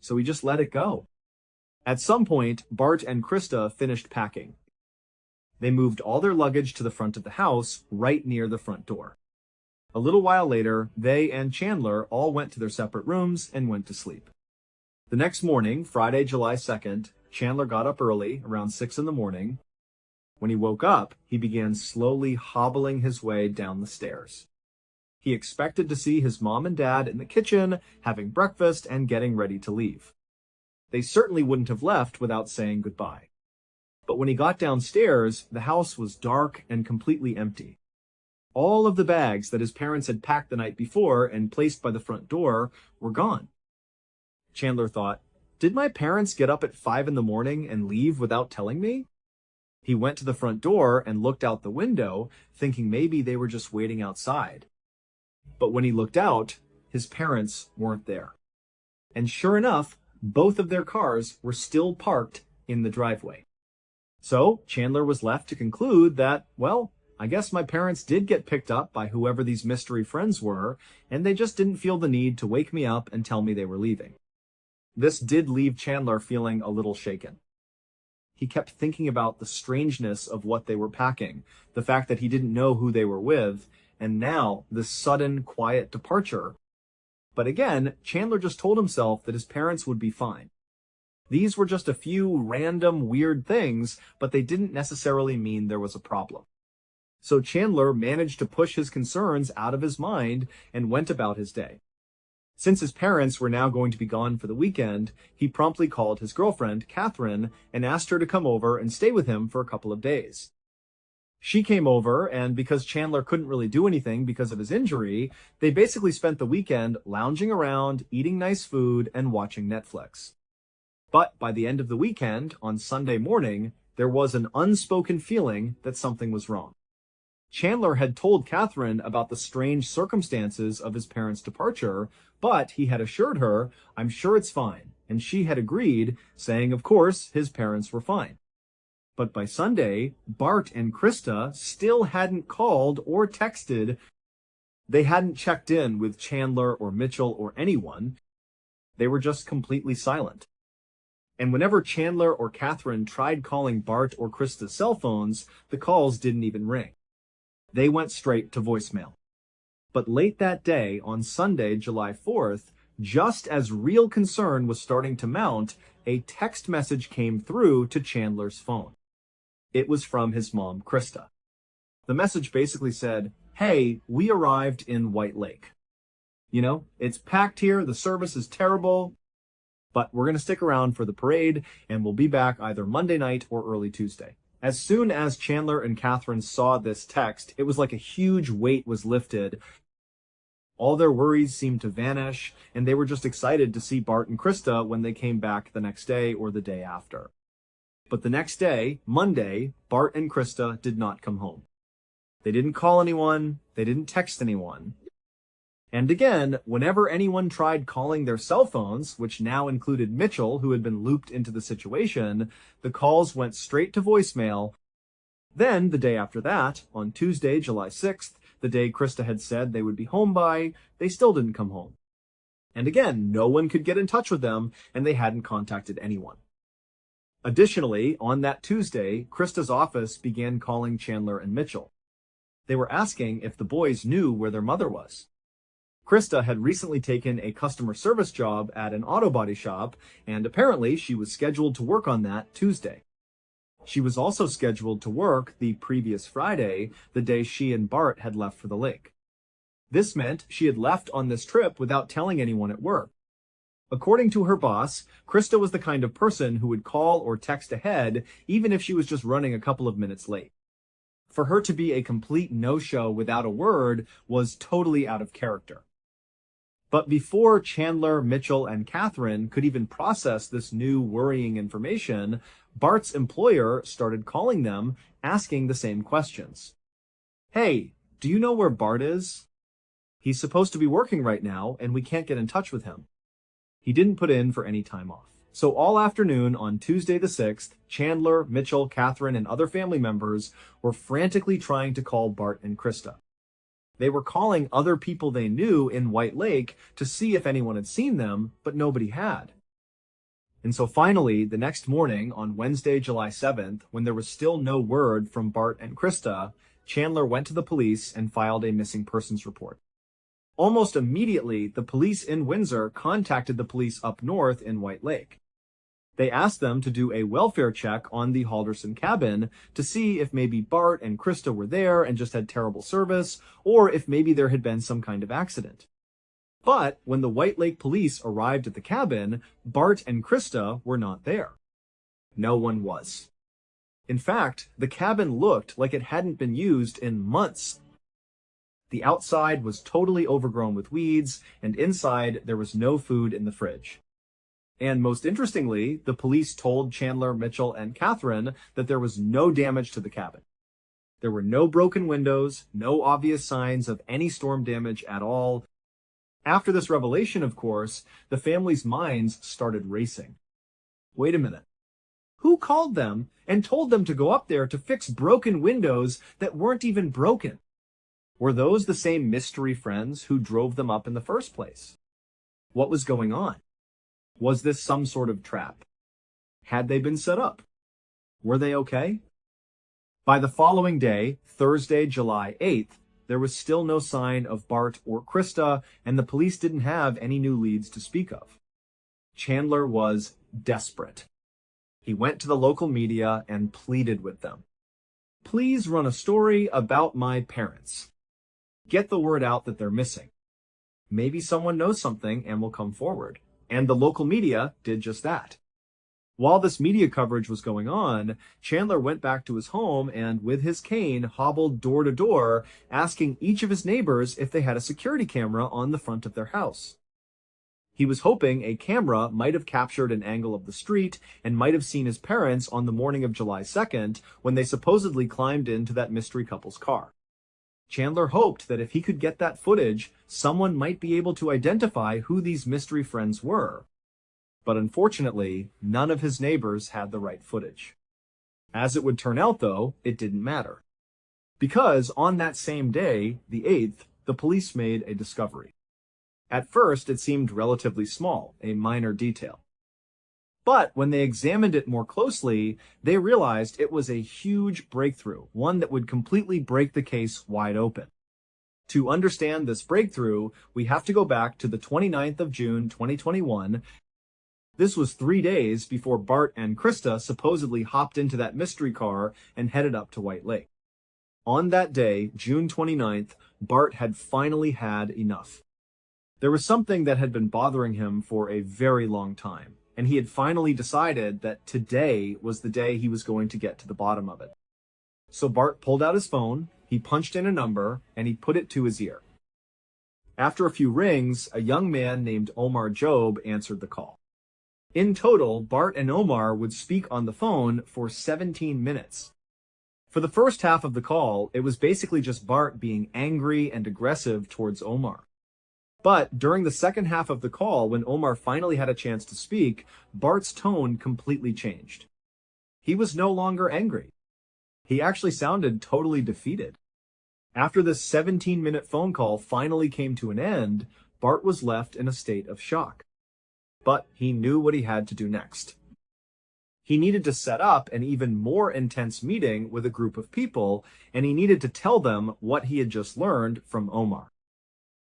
A: So he just let it go. At some point, Bart and Krista finished packing. They moved all their luggage to the front of the house, right near the front door. A little while later, they and Chandler all went to their separate rooms and went to sleep. The next morning, Friday, July 2nd, Chandler got up early, around 6 in the morning. When he woke up, he began slowly hobbling his way down the stairs. He expected to see his mom and dad in the kitchen, having breakfast and getting ready to leave. They certainly wouldn't have left without saying goodbye. But when he got downstairs, the house was dark and completely empty. All of the bags that his parents had packed the night before and placed by the front door were gone. Chandler thought, did my parents get up at 5 in the morning and leave without telling me? He went to the front door and looked out the window, thinking maybe they were just waiting outside. But when he looked out, his parents weren't there. And sure enough, both of their cars were still parked in the driveway. So Chandler was left to conclude that, well, I guess my parents did get picked up by whoever these mystery friends were, and they just didn't feel the need to wake me up and tell me they were leaving. This did leave Chandler feeling a little shaken. He kept thinking about the strangeness of what they were packing, the fact that he didn't know who they were with, and now this sudden, quiet departure. But again, Chandler just told himself that his parents would be fine. These were just a few random, weird things, but they didn't necessarily mean there was a problem. So Chandler managed to push his concerns out of his mind and went about his day. Since his parents were now going to be gone for the weekend, he promptly called his girlfriend, Catherine, and asked her to come over and stay with him for a couple of days. She came over, and because Chandler couldn't really do anything because of his injury, they basically spent the weekend lounging around, eating nice food, and watching Netflix. But by the end of the weekend, on Sunday morning, there was an unspoken feeling that something was wrong. Chandler had told Catherine about the strange circumstances of his parents' departure, but he had assured her, "I'm sure it's fine," and she had agreed, saying of course his parents were fine. But by Sunday, Bart and Krista still hadn't called or texted. They hadn't checked in with Chandler or Mitchell or anyone. They were just completely silent. And whenever Chandler or Catherine tried calling Bart or Krista's cell phones, the calls didn't even ring. They went straight to voicemail. But late that day, on Sunday, July 4th, just as real concern was starting to mount, a text message came through to Chandler's phone. It was from his mom, Krista. The message basically said, "Hey, we arrived in White Lake. You know, it's packed here, the service is terrible, but we're going to stick around for the parade, and we'll be back either Monday night or early Tuesday." As soon as Chandler and Catherine saw this text, it was like a huge weight was lifted. All their worries seemed to vanish, and they were just excited to see Bart and Krista when they came back the next day or the day after. But the next day, Monday, Bart and Krista did not come home. They didn't call anyone, they didn't text anyone. And again, whenever anyone tried calling their cell phones, which now included Mitchell, who had been looped into the situation, the calls went straight to voicemail. Then, the day after that, on Tuesday, July 6th, the day Krista had said they would be home by, they still didn't come home. And again, no one could get in touch with them, and they hadn't contacted anyone. Additionally, on that Tuesday, Krista's office began calling Chandler and Mitchell. They were asking if the boys knew where their mother was. Krista had recently taken a customer service job at an auto body shop, and apparently she was scheduled to work on that Tuesday. She was also scheduled to work the previous Friday, the day she and Bart had left for the lake. This meant she had left on this trip without telling anyone at work. According to her boss, Krista was the kind of person who would call or text ahead, even if she was just running a couple of minutes late. For her to be a complete no-show without a word was totally out of character. But before Chandler, Mitchell, and Catherine could even process this new worrying information, Bart's employer started calling them, asking the same questions. "Hey, do you know where Bart is? He's supposed to be working right now, and we can't get in touch with him. He didn't put in for any time off." So all afternoon on Tuesday the 6th, Chandler, Mitchell, Catherine, and other family members were frantically trying to call Bart and Krista. They were calling other people they knew in White Lake to see if anyone had seen them, but nobody had. And so finally, the next morning, on Wednesday, July 7th, when there was still no word from Bart and Krista, Chandler went to the police and filed a missing persons report. Almost immediately, the police in Windsor contacted the police up north in White Lake. They asked them to do a welfare check on the Halderson cabin to see if maybe Bart and Krista were there and just had terrible service, or if maybe there had been some kind of accident. But when the White Lake police arrived at the cabin, Bart and Krista were not there. No one was. In fact, the cabin looked like it hadn't been used in months. The outside was totally overgrown with weeds, and inside there was no food in the fridge. And most interestingly, the police told Chandler, Mitchell, and Catherine that there was no damage to the cabin. There were no broken windows, no obvious signs of any storm damage at all. After this revelation, of course, the family's minds started racing. Wait a minute. Who called them and told them to go up there to fix broken windows that weren't even broken? Were those the same mystery friends who drove them up in the first place? What was going on? Was this some sort of trap? Had they been set up? Were they okay? By the following day, Thursday, July 8th, there was still no sign of Bart or Krista, and the police didn't have any new leads to speak of. Chandler was desperate. He went to the local media and pleaded with them. "Please run a story about my parents. Get the word out that they're missing. Maybe someone knows something and will come forward." And the local media did just that. While this media coverage was going on, Chandler went back to his home and, with his cane, hobbled door to door, asking each of his neighbors if they had a security camera on the front of their house. He was hoping a camera might have captured an angle of the street and might have seen his parents on the morning of July 2nd when they supposedly climbed into that mystery couple's car. Chandler hoped that if he could get that footage, someone might be able to identify who these mystery friends were. But unfortunately, none of his neighbors had the right footage. As it would turn out, though, it didn't matter. Because on that same day, the 8th, the police made a discovery. At first, it seemed relatively small, a minor detail. But when they examined it more closely, they realized it was a huge breakthrough, one that would completely break the case wide open. To understand this breakthrough, we have to go back to the 29th of June, 2021. This was 3 days before Bart and Krista supposedly hopped into that mystery car and headed up to White Lake. On that day, June 29th, Bart had finally had enough. There was something that had been bothering him for a very long time, and he had finally decided that today was the day he was going to get to the bottom of it. So Bart pulled out his phone, he punched in a number, and he put it to his ear. After a few rings, a young man named Omar Job answered the call. In total, Bart and Omar would speak on the phone for 17 minutes. For the first half of the call, it was basically just Bart being angry and aggressive towards Omar. But during the second half of the call, when Omar finally had a chance to speak, Bart's tone completely changed. He was no longer angry. He actually sounded totally defeated. After this 17-minute phone call finally came to an end, Bart was left in a state of shock. But he knew what he had to do next. He needed to set up an even more intense meeting with a group of people, and he needed to tell them what he had just learned from Omar.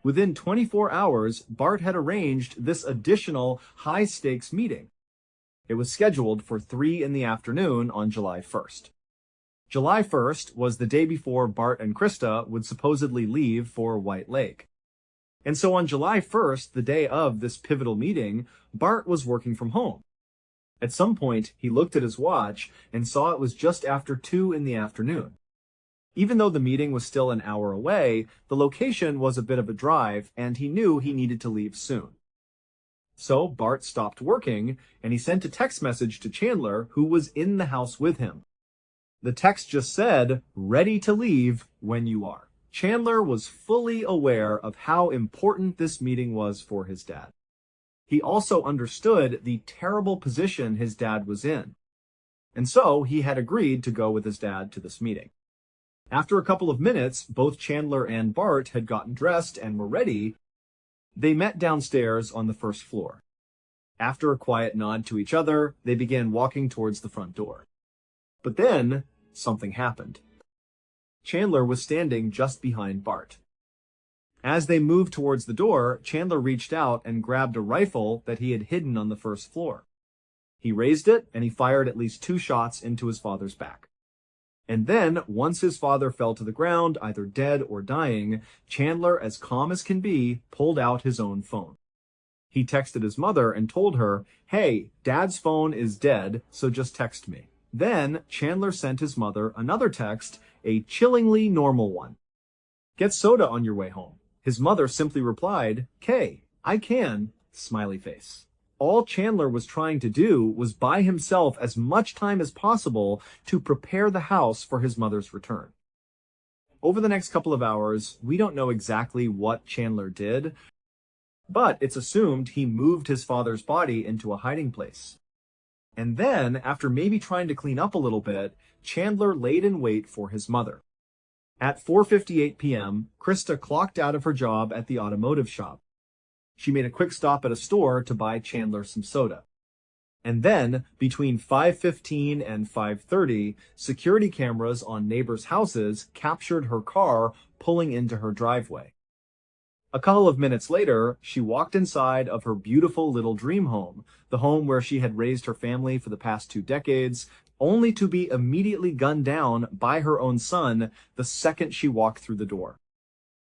A: Within 24 hours, Bart had arranged this additional high-stakes meeting. It was scheduled for 3 in the afternoon on July 1st. July 1st was the day before Bart and Krista would supposedly leave for White Lake. And so on July 1st, the day of this pivotal meeting, Bart was working from home. At some point, he looked at his watch and saw it was just after 2 in the afternoon. Even though the meeting was still an hour away, the location was a bit of a drive, and he knew he needed to leave soon. So Bart stopped working, and he sent a text message to Chandler, who was in the house with him. The text just said, "Ready to leave when you are." Chandler was fully aware of how important this meeting was for his dad. He also understood the terrible position his dad was in. And so he had agreed to go with his dad to this meeting. After a couple of minutes, both Chandler and Bart had gotten dressed and were ready. They met downstairs on the first floor. After a quiet nod to each other, they began walking towards the front door. But then, something happened. Chandler was standing just behind Bart. As they moved towards the door, Chandler reached out and grabbed a rifle that he had hidden on the first floor. He raised it, and he fired at least 2 shots into his father's back. And then, once his father fell to the ground, either dead or dying, Chandler, as calm as can be, pulled out his own phone. He texted his mother and told her, "Hey, Dad's phone is dead, so just text me." Then, Chandler sent his mother another text, a chillingly normal one. "Get soda on your way home." His mother simply replied, "Kay, I can," smiley face. All Chandler was trying to do was buy himself as much time as possible to prepare the house for his mother's return. Over the next couple of hours, we don't know exactly what Chandler did, but it's assumed he moved his father's body into a hiding place. And then, after maybe trying to clean up a little bit, Chandler laid in wait for his mother. At 4:58 p.m., Krista clocked out of her job at the automotive shop. She made a quick stop at a store to buy Chandler some soda. And then, between 5:15 and 5:30, security cameras on neighbors' houses captured her car pulling into her driveway. A couple of minutes later, she walked inside of her beautiful little dream home, the home where she had raised her family for the past 2 decades, only to be immediately gunned down by her own son the second she walked through the door.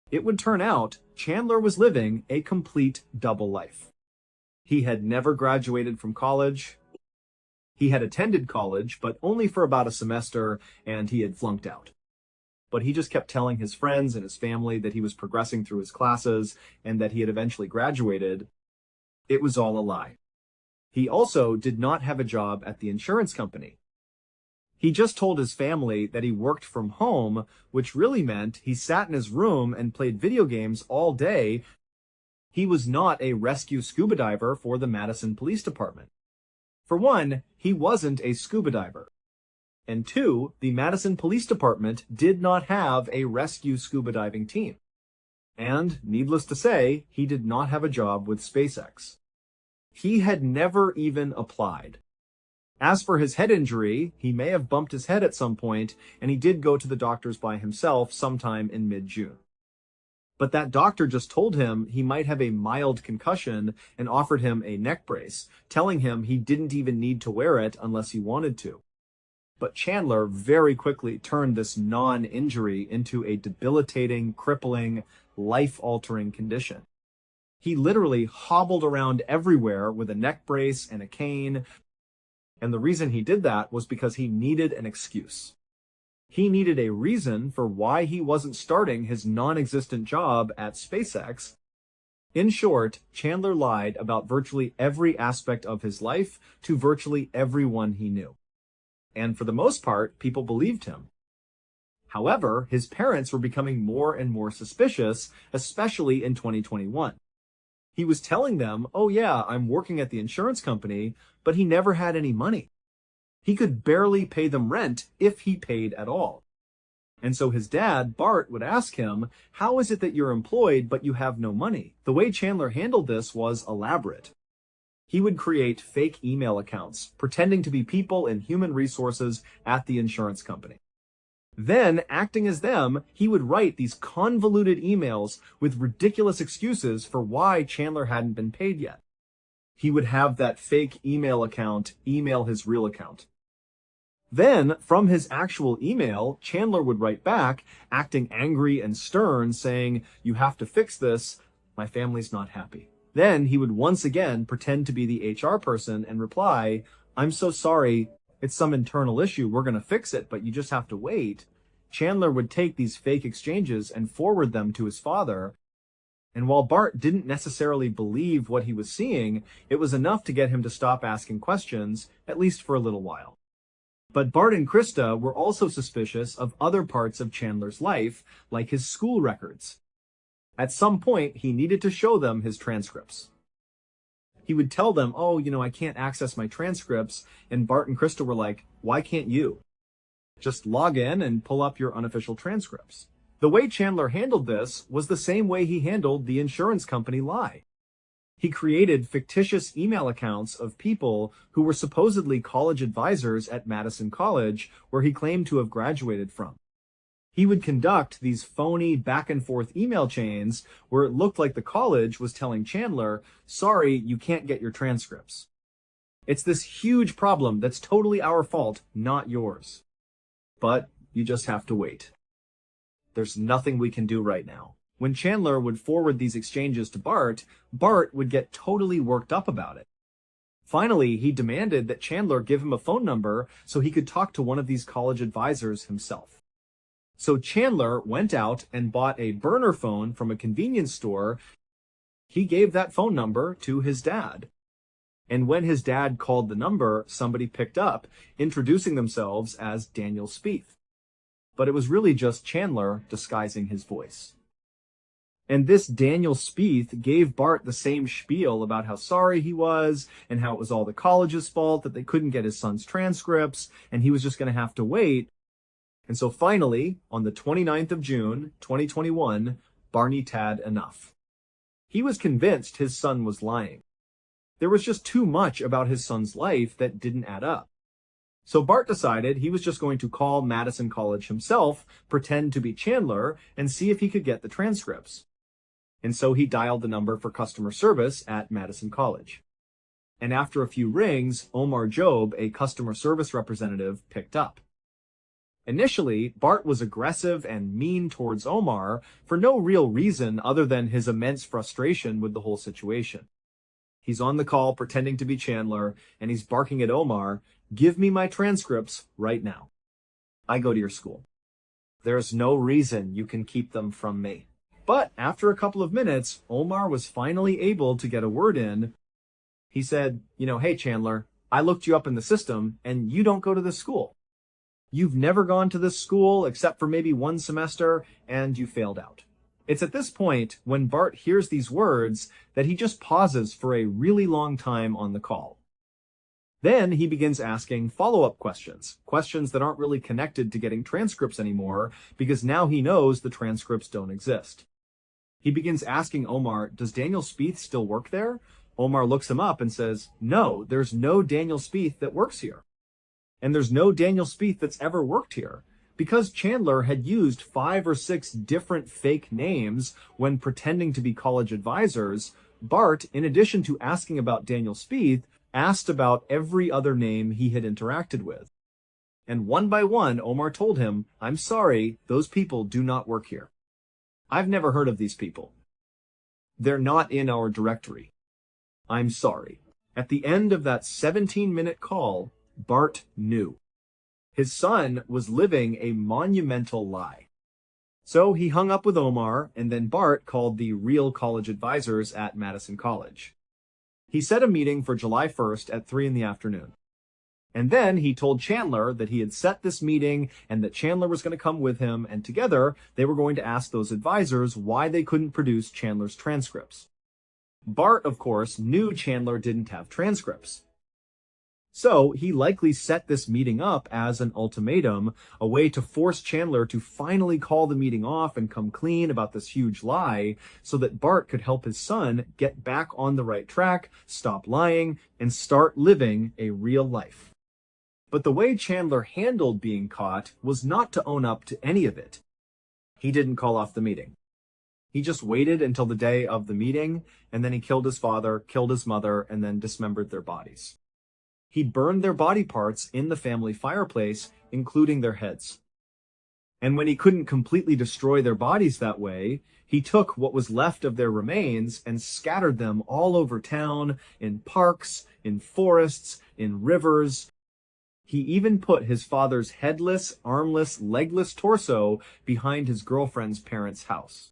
A: It would turn out Chandler was living a complete double life. He had never graduated from college. He had attended college, but only for about a semester, and he had flunked out. But he just kept telling his friends and his family that he was progressing through his classes and that he had eventually graduated. It was all a lie. He also did not have a job at the insurance company. He just told his family that he worked from home, which really meant he sat in his room and played video games all day. He was not a rescue scuba diver for the Madison Police Department. For one, he wasn't a scuba diver. And two, the Madison Police Department did not have a rescue scuba diving team. And, needless to say, he did not have a job with SpaceX. He had never even applied. As for his head injury, he may have bumped his head at some point, and he did go to the doctors by himself sometime in mid-June. But that doctor just told him he might have a mild concussion and offered him a neck brace, telling him he didn't even need to wear it unless he wanted to. But Chandler very quickly turned this non-injury into a debilitating, crippling, life-altering condition. He literally hobbled around everywhere with a neck brace and a cane, and the reason he did that was because he needed an excuse. He needed a reason for why he wasn't starting his non-existent job at SpaceX. In short, Chandler lied about virtually every aspect of his life to virtually everyone he knew. And for the most part, people believed him. However, his parents were becoming more and more suspicious, especially in 2021. He was telling them, oh yeah, I'm working at the insurance company, but he never had any money. He could barely pay them rent if he paid at all. And so his dad, Bart, would ask him, how is it that you're employed but you have no money? The way Chandler handled this was elaborate. He would create fake email accounts, pretending to be people in human resources at the insurance company. Then, acting as them, he would write these convoluted emails with ridiculous excuses for why Chandler hadn't been paid yet. He would have that fake email account email his real account. Then, from his actual email, Chandler would write back, acting angry and stern, saying, you have to fix this, my family's not happy. Then he would once again pretend to be the HR person and reply, I'm so sorry, it's some internal issue, we're gonna fix it, but you just have to wait. Chandler would take these fake exchanges and forward them to his father, and while Bart didn't necessarily believe what he was seeing, it was enough to get him to stop asking questions, at least for a little while. But Bart and Krista were also suspicious of other parts of Chandler's life, like his school records. At some point, he needed to show them his transcripts. He would tell them, oh, I can't access my transcripts, and Bart and Krista were like, why can't you? Just log in and pull up your unofficial transcripts. The way Chandler handled this was the same way he handled the insurance company lie. He created fictitious email accounts of people who were supposedly college advisors at Madison College, where he claimed to have graduated from. He would conduct these phony back-and-forth email chains where it looked like the college was telling Chandler, sorry, you can't get your transcripts. It's this huge problem that's totally our fault, not yours. But you just have to wait. There's nothing we can do right now. When Chandler would forward these exchanges to Bart, Bart would get totally worked up about it. Finally, he demanded that Chandler give him a phone number so he could talk to one of these college advisors himself. So Chandler went out and bought a burner phone from a convenience store. He gave that phone number to his dad. And when his dad called the number, somebody picked up, introducing themselves as Daniel Spieth. But it was really just Chandler disguising his voice. And this Daniel Spieth gave Bart the same spiel about how sorry he was and how it was all the college's fault that they couldn't get his son's transcripts and he was just going to have to wait. And so finally, on the 29th of June, 2021, Barney had enough. He was convinced his son was lying. There was just too much about his son's life that didn't add up. So Bart decided he was just going to call Madison College himself, pretend to be Chandler, and see if he could get the transcripts. And so he dialed the number for customer service at Madison College. And after a few rings, Omar Job, a customer service representative, picked up. Initially, Bart was aggressive and mean towards Omar for no real reason other than his immense frustration with the whole situation. He's on the call pretending to be Chandler, and he's barking at Omar, give me my transcripts right now. I go to your school. There's no reason you can keep them from me. But after a couple of minutes, Omar was finally able to get a word in. He said, hey Chandler, I looked you up in the system, and you don't go to this school. You've never gone to this school except for maybe one semester, and you failed out. It's at this point, when Bart hears these words, that he just pauses for a really long time on the call. Then he begins asking follow-up questions, questions that aren't really connected to getting transcripts anymore, because now he knows the transcripts don't exist. He begins asking Omar, does Daniel Spieth still work there? Omar looks him up and says, no, there's no Daniel Spieth that works here. And there's no Daniel Spieth that's ever worked here. Because Chandler had used 5 or 6 different fake names when pretending to be college advisors, Bart, in addition to asking about Daniel Spieth, asked about every other name he had interacted with. And one by one, Omar told him, I'm sorry, those people do not work here. I've never heard of these people. They're not in our directory. I'm sorry. At the end of that 17-minute call, Bart knew. His son was living a monumental lie. So he hung up with Omar, and then Bart called the real college advisors at Madison College. He set a meeting for July 1st at 3 in the afternoon. And then he told Chandler that he had set this meeting and that Chandler was going to come with him, and together they were going to ask those advisors why they couldn't produce Chandler's transcripts. Bart, of course, knew Chandler didn't have transcripts. So he likely set this meeting up as an ultimatum, a way to force Chandler to finally call the meeting off and come clean about this huge lie, so that Bart could help his son get back on the right track, stop lying, and start living a real life. But the way Chandler handled being caught was not to own up to any of it. He didn't call off the meeting. He just waited until the day of the meeting, and then he killed his father, killed his mother, and then dismembered their bodies. He burned their body parts in the family fireplace, including their heads. And when he couldn't completely destroy their bodies that way, he took what was left of their remains and scattered them all over town, in parks, in forests, in rivers. He even put his father's headless, armless, legless torso behind his girlfriend's parents' house.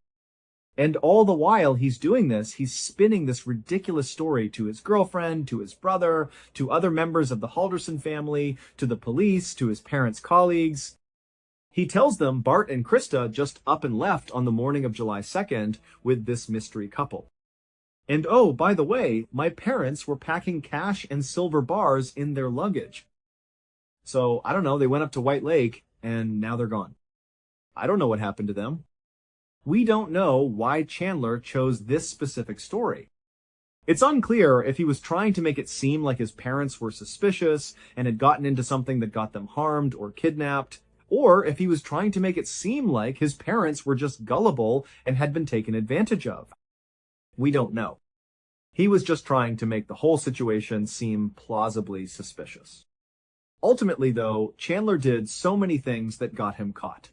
A: And all the while he's doing this, he's spinning this ridiculous story to his girlfriend, to his brother, to other members of the Halderson family, to the police, to his parents' colleagues. He tells them Bart and Krista just up and left on the morning of July 2nd with this mystery couple. And oh, by the way, my parents were packing cash and silver bars in their luggage. So, I don't know, they went up to White Lake and now they're gone. I don't know what happened to them. We don't know why Chandler chose this specific story. It's unclear if he was trying to make it seem like his parents were suspicious and had gotten into something that got them harmed or kidnapped, or if he was trying to make it seem like his parents were just gullible and had been taken advantage of. We don't know. He was just trying to make the whole situation seem plausibly suspicious. Ultimately, though, Chandler did so many things that got him caught.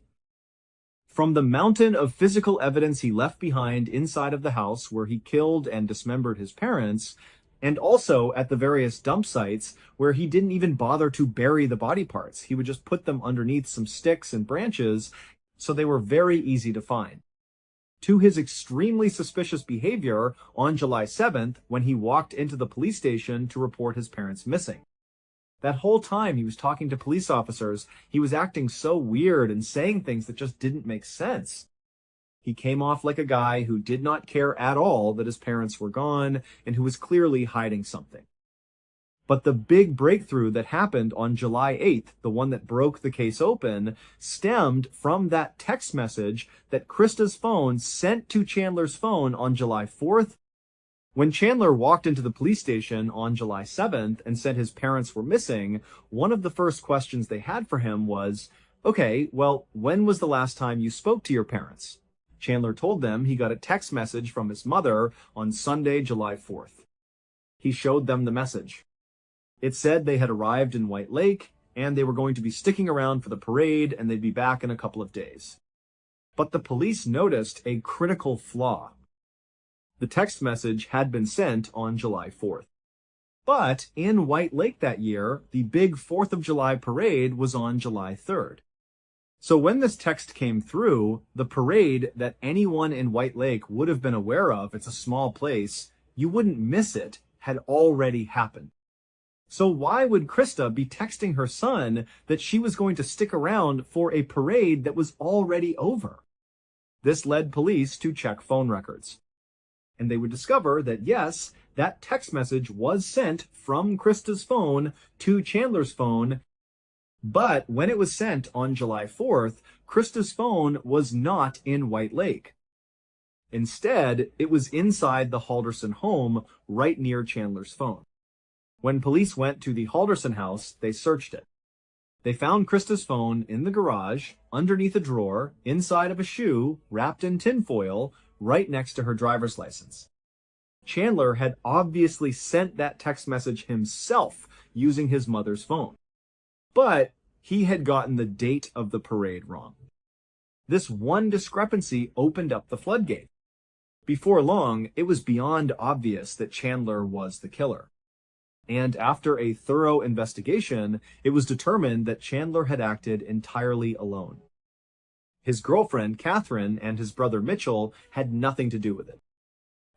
A: From the mountain of physical evidence he left behind inside of the house where he killed and dismembered his parents, and also at the various dump sites where he didn't even bother to bury the body parts. He would just put them underneath some sticks and branches, so they were very easy to find. To his extremely suspicious behavior on July 7th when he walked into the police station to report his parents missing. That whole time he was talking to police officers, he was acting so weird and saying things that just didn't make sense. He came off like a guy who did not care at all that his parents were gone and who was clearly hiding something. But the big breakthrough that happened on July 8th, the one that broke the case open, stemmed from that text message that Krista's phone sent to Chandler's phone on July 4th. When Chandler walked into the police station on July 7th and said his parents were missing, one of the first questions they had for him was, okay, well, when was the last time you spoke to your parents? Chandler told them he got a text message from his mother on Sunday, July 4th. He showed them the message. It said they had arrived in White Lake and they were going to be sticking around for the parade and they'd be back in a couple of days. But the police noticed a critical flaw. The text message had been sent on July 4th. But in White Lake that year, the big 4th of July parade was on July 3rd. So when this text came through, the parade that anyone in White Lake would have been aware of, it's a small place, you wouldn't miss it, had already happened. So why would Krista be texting her son that she was going to stick around for a parade that was already over? This led police to check phone records. And they would discover that yes, that text message was sent from Krista's phone to Chandler's phone, but when it was sent on July 4th, Krista's phone was not in White Lake. Instead, it was inside the Halderson home right near Chandler's phone. When police went to the Halderson house, they searched it. They found Krista's phone in the garage, underneath a drawer, inside of a shoe, wrapped in tinfoil, right next to her driver's license. Chandler had obviously sent that text message himself using his mother's phone. But he had gotten the date of the parade wrong. This one discrepancy opened up the floodgate. Before long, it was beyond obvious that Chandler was the killer. And after a thorough investigation, it was determined that Chandler had acted entirely alone. His girlfriend, Catherine, and his brother Mitchell had nothing to do with it.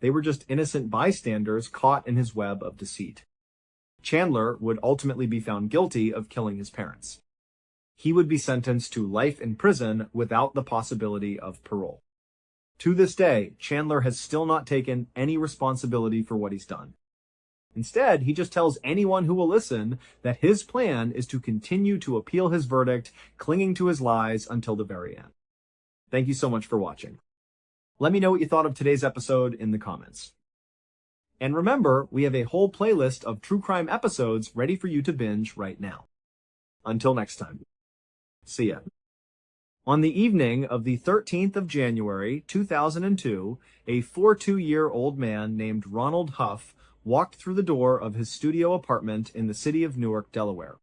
A: They were just innocent bystanders caught in his web of deceit. Chandler would ultimately be found guilty of killing his parents. He would be sentenced to life in prison without the possibility of parole. To this day, Chandler has still not taken any responsibility for what he's done. Instead, he just tells anyone who will listen that his plan is to continue to appeal his verdict, clinging to his lies until the very end. Thank you so much for watching. Let me know what you thought of today's episode in the comments. And remember, we have a whole playlist of true crime episodes ready for you to binge right now. Until next time. See ya. On the evening of the 13th of January, 2002, a 42-year-old man named Ronald Huff walked through the door of his studio apartment in the city of Newark, Delaware.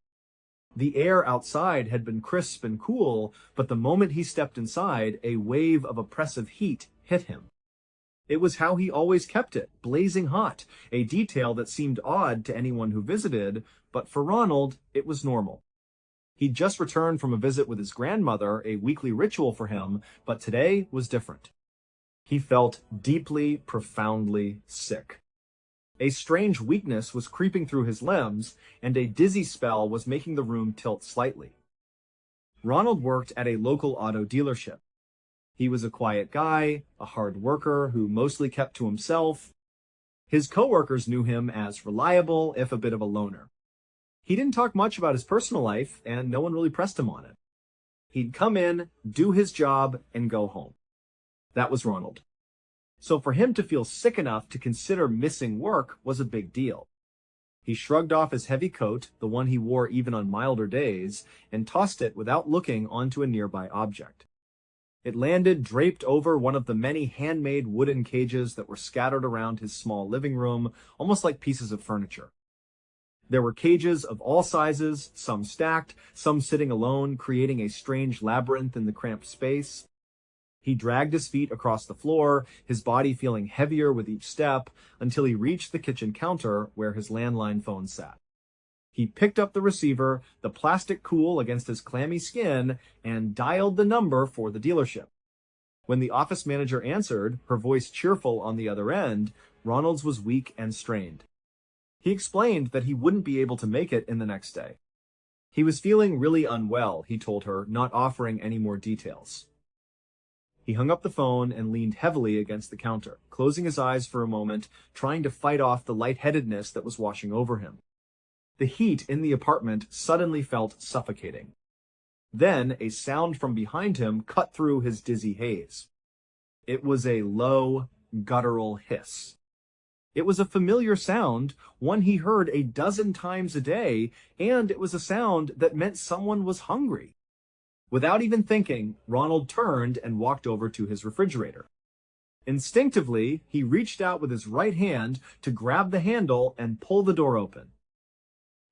A: The air outside had been crisp and cool, but the moment he stepped inside, a wave of oppressive heat hit him. It was how he always kept it, blazing hot, a detail that seemed odd to anyone who visited, but for Ronald, it was normal. He'd just returned from a visit with his grandmother, a weekly ritual for him, but today was different. He felt deeply, profoundly sick. A strange weakness was creeping through his limbs, and a dizzy spell was making the room tilt slightly. Ronald worked at a local auto dealership. He was a quiet guy, a hard worker who mostly kept to himself. His coworkers knew him as reliable, if a bit of a loner. He didn't talk much about his personal life, and no one really pressed him on it. He'd come in, do his job, and go home. That was Ronald. So for him to feel sick enough to consider missing work was a big deal. He shrugged off his heavy coat, the one he wore even on milder days, and tossed it without looking onto a nearby object. It landed draped over one of the many handmade wooden cages that were scattered around his small living room, almost like pieces of furniture. There were cages of all sizes, some stacked, some sitting alone, creating a strange labyrinth in the cramped space. He dragged his feet across the floor, his body feeling heavier with each step, until he reached the kitchen counter where his landline phone sat. He picked up the receiver, the plastic cool against his clammy skin, and dialed the number for the dealership. When the office manager answered, her voice cheerful on the other end, Ronald's was weak and strained. He explained that he wouldn't be able to make it in the next day. He was feeling really unwell, he told her, not offering any more details. He hung up the phone and leaned heavily against the counter, closing his eyes for a moment, trying to fight off the lightheadedness that was washing over him. The heat in the apartment suddenly felt suffocating. Then a sound from behind him cut through his dizzy haze. It was a low, guttural hiss. It was a familiar sound, one he heard a dozen times a day, and it was a sound that meant someone was hungry. Without even thinking, Ronald turned and walked over to his refrigerator. Instinctively, he reached out with his right hand to grab the handle and pull the door open.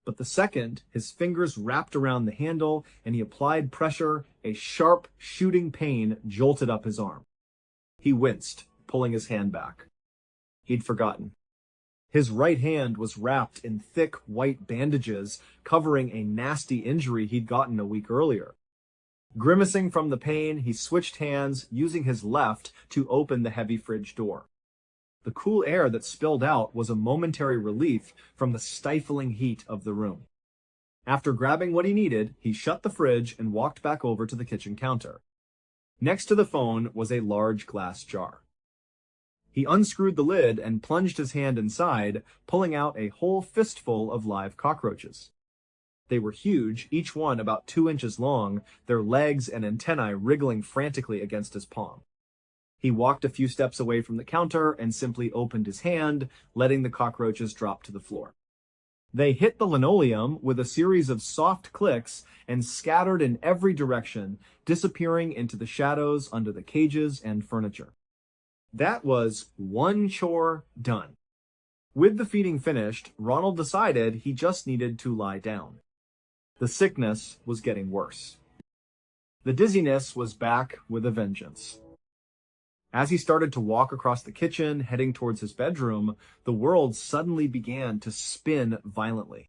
A: But the second his fingers wrapped around the handle and he applied pressure, a sharp, shooting pain jolted up his arm. He winced, pulling his hand back. He'd forgotten. His right hand was wrapped in thick white bandages covering a nasty injury he'd gotten a week earlier. Grimacing from the pain, he switched hands, using his left to open the heavy fridge door. The cool air that spilled out was a momentary relief from the stifling heat of the room. After grabbing what he needed, he shut the fridge and walked back over to the kitchen counter. Next to the phone was a large glass jar. He unscrewed the lid and plunged his hand inside, pulling out a whole fistful of live cockroaches. They were huge, each one about 2 inches long, their legs and antennae wriggling frantically against his palm. He walked a few steps away from the counter and simply opened his hand, letting the cockroaches drop to the floor. They hit the linoleum with a series of soft clicks and scattered in every direction, disappearing into the shadows under the cages and furniture. That was one chore done. With the feeding finished, Ronald decided he just needed to lie down. The sickness was getting worse. The dizziness was back with a vengeance. As he started to walk across the kitchen, heading towards his bedroom, the world suddenly began to spin violently.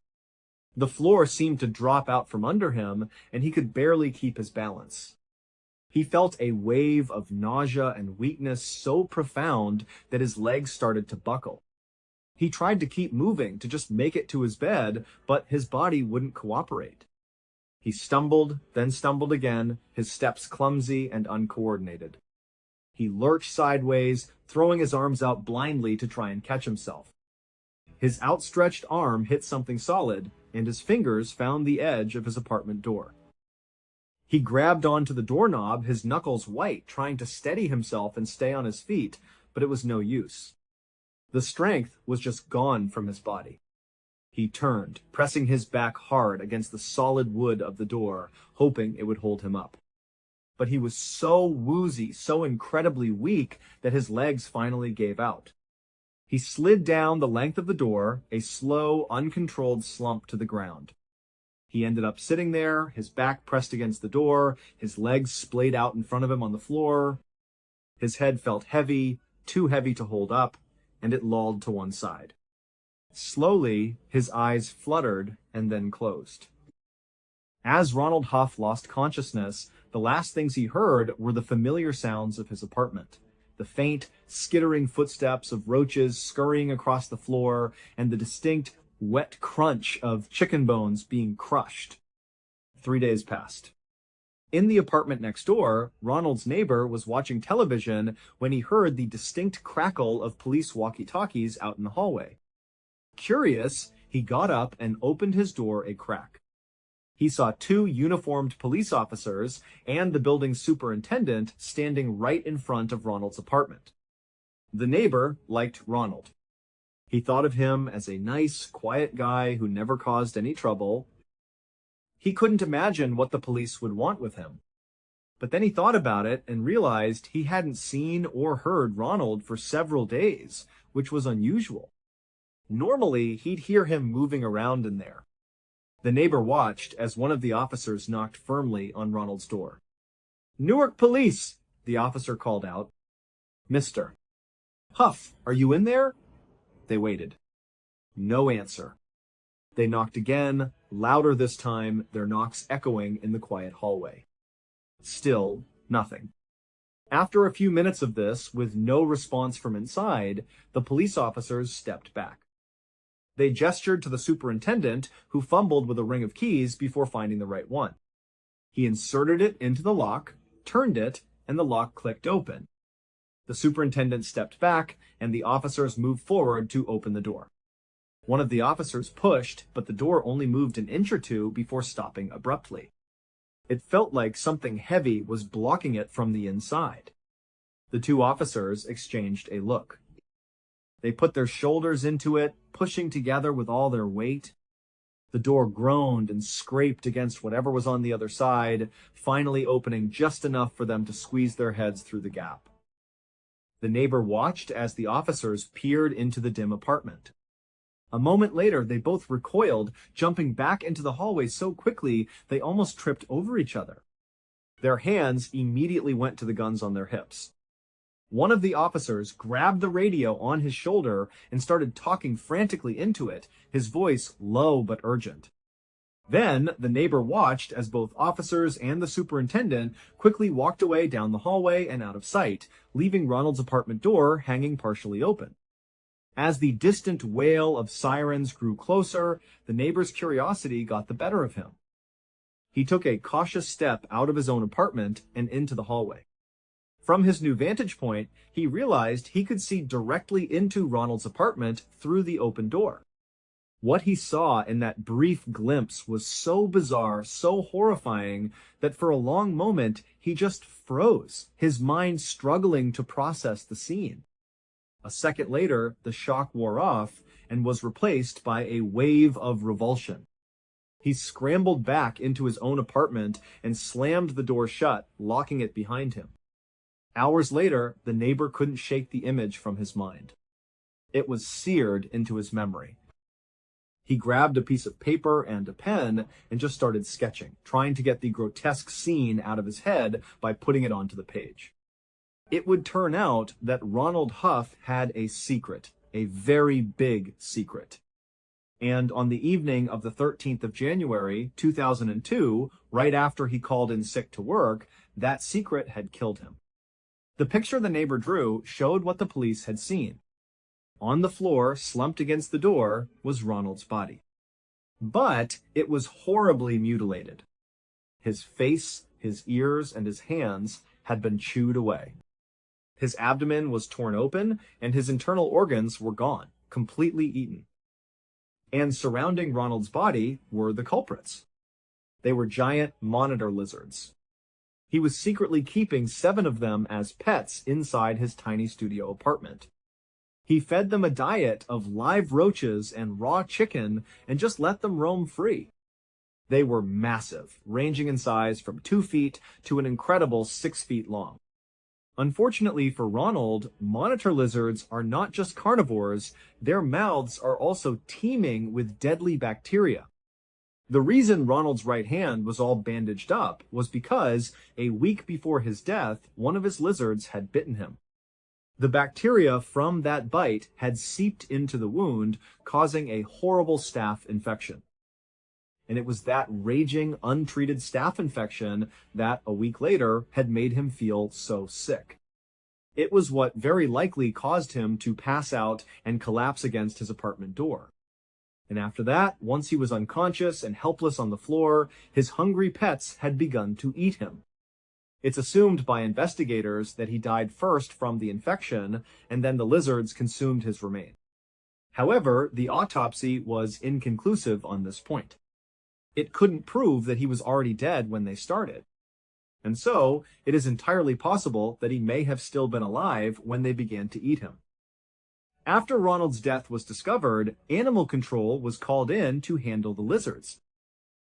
A: The floor seemed to drop out from under him, and he could barely keep his balance. He felt a wave of nausea and weakness so profound that his legs started to buckle. He tried to keep moving to just make it to his bed, but his body wouldn't cooperate. He stumbled, then stumbled again, his steps clumsy and uncoordinated. He lurched sideways, throwing his arms out blindly to try and catch himself. His outstretched arm hit something solid, and his fingers found the edge of his apartment door. He grabbed onto the doorknob, his knuckles white, trying to steady himself and stay on his feet, but it was no use. The strength was just gone from his body. He turned, pressing his back hard against the solid wood of the door, hoping it would hold him up. But he was so woozy, so incredibly weak, that his legs finally gave out. He slid down the length of the door, a slow, uncontrolled slump to the ground. He ended up sitting there, his back pressed against the door, his legs splayed out in front of him on the floor. His head felt heavy, too heavy to hold up, and it lolled to one side. Slowly, his eyes fluttered and then closed. As Ronald Huff lost consciousness, the last things he heard were the familiar sounds of his apartment. The faint, skittering footsteps of roaches scurrying across the floor, and the distinct, wet crunch of chicken bones being crushed. 3 days passed. In the apartment next door, Ronald's neighbor was watching television when he heard the distinct crackle of police walkie-talkies out in the hallway. Curious, he got up and opened his door a crack. He saw 2 uniformed police officers and the building's superintendent standing right in front of Ronald's apartment. The neighbor liked Ronald. He thought of him as a nice, quiet guy who never caused any trouble. He couldn't imagine what the police would want with him. But then he thought about it and realized he hadn't seen or heard Ronald for several days, which was unusual. Normally, he'd hear him moving around in there. The neighbor watched as one of the officers knocked firmly on Ronald's door. "Newark Police," the officer called out. "Mr. Huff, are you in there?" They waited. No answer. They knocked again, louder this time, their knocks echoing in the quiet hallway. Still nothing. After a few minutes of this, with no response from inside, the police officers stepped back. They gestured to the superintendent, who fumbled with a ring of keys before finding the right one. He inserted it into the lock, turned it, and the lock clicked open. The superintendent stepped back, and the officers moved forward to open the door. One of the officers pushed, but the door only moved an inch or two before stopping abruptly. It felt like something heavy was blocking it from the inside. The 2 officers exchanged a look. They put their shoulders into it, pushing together with all their weight. The door groaned and scraped against whatever was on the other side, finally opening just enough for them to squeeze their heads through the gap. The neighbor watched as the officers peered into the dim apartment. A moment later, they both recoiled, jumping back into the hallway so quickly they almost tripped over each other. Their hands immediately went to the guns on their hips. One of the officers grabbed the radio on his shoulder and started talking frantically into it, his voice low but urgent. Then the neighbor watched as both officers and the superintendent quickly walked away down the hallway and out of sight, leaving Ronald's apartment door hanging partially open. As the distant wail of sirens grew closer, the neighbor's curiosity got the better of him. He took a cautious step out of his own apartment and into the hallway. From his new vantage point, he realized he could see directly into Ronald's apartment through the open door. What he saw in that brief glimpse was so bizarre, so horrifying, that for a long moment he just froze, his mind struggling to process the scene. A second later, the shock wore off and was replaced by a wave of revulsion. He scrambled back into his own apartment and slammed the door shut, locking it behind him. Hours later, the neighbor couldn't shake the image from his mind. It was seared into his memory. He grabbed a piece of paper and a pen and just started sketching, trying to get the grotesque scene out of his head by putting it onto the page. It would turn out that Ronald Huff had a secret, a very big secret. And on the evening of the 13th of January, 2002, right after he called in sick to work, that secret had killed him. The picture the neighbor drew showed what the police had seen. On the floor, slumped against the door, was Ronald's body. But it was horribly mutilated. His face, his ears, and his hands had been chewed away. His abdomen was torn open, and his internal organs were gone, completely eaten. And surrounding Ronald's body were the culprits. They were giant monitor lizards. He was secretly keeping 7 of them as pets inside his tiny studio apartment. He fed them a diet of live roaches and raw chicken and just let them roam free. They were massive, ranging in size from 2 feet to an incredible 6 feet long. Unfortunately for Ronald, monitor lizards are not just carnivores, their mouths are also teeming with deadly bacteria. The reason Ronald's right hand was all bandaged up was because, a week before his death, one of his lizards had bitten him. The bacteria from that bite had seeped into the wound, causing a horrible staph infection. And it was that raging, untreated staph infection that, a week later, had made him feel so sick. It was what very likely caused him to pass out and collapse against his apartment door. And after that, once he was unconscious and helpless on the floor, his hungry pets had begun to eat him. It's assumed by investigators that he died first from the infection, and then the lizards consumed his remains. However, the autopsy was inconclusive on this point. It couldn't prove that he was already dead when they started. And so, it is entirely possible that he may have still been alive when they began to eat him. After Ronald's death was discovered, animal control was called in to handle the lizards.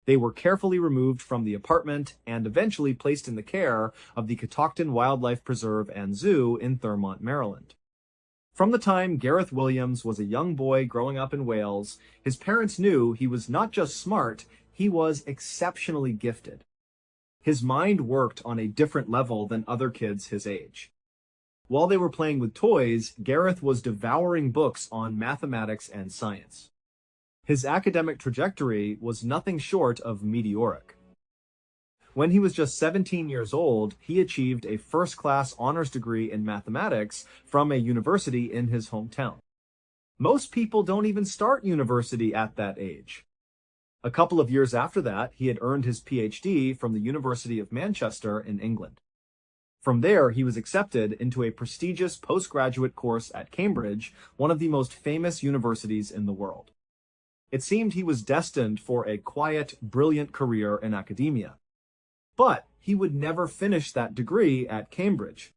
A: They were carefully removed from the apartment and eventually placed in the care of the Catoctin Wildlife Preserve and Zoo in Thurmont, Maryland. From the time Gareth Williams was a young boy growing up in Wales, his parents knew he was not just smart, he was exceptionally gifted. His mind worked on a different level than other kids his age. While they were playing with toys, Gareth was devouring books on mathematics and science. His academic trajectory was nothing short of meteoric. When he was just 17 years old, he achieved a first-class honors degree in mathematics from a university in his hometown. Most people don't even start university at that age. A couple of years after that, he had earned his PhD from the University of Manchester in England. From there, he was accepted into a prestigious postgraduate course at Cambridge, one of the most famous universities in the world. It seemed he was destined for a quiet, brilliant career in academia. But he would never finish that degree at Cambridge.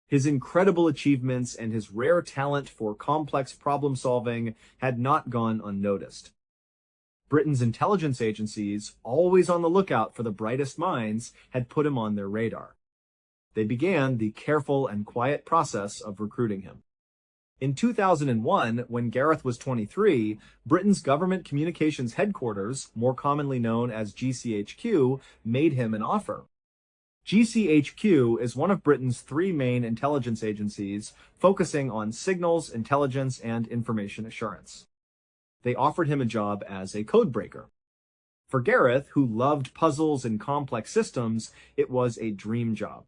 A: His incredible achievements and his rare talent for complex problem solving had not gone unnoticed. Britain's intelligence agencies, always on the lookout for the brightest minds, had put him on their radar. They began the careful and quiet process of recruiting him. In 2001, when Gareth was 23, Britain's Government Communications Headquarters, more commonly known as GCHQ, made him an offer. GCHQ is one of Britain's 3 main intelligence agencies, focusing on signals, intelligence, and information assurance. They offered him a job as a codebreaker. For Gareth, who loved puzzles and complex systems, it was a dream job.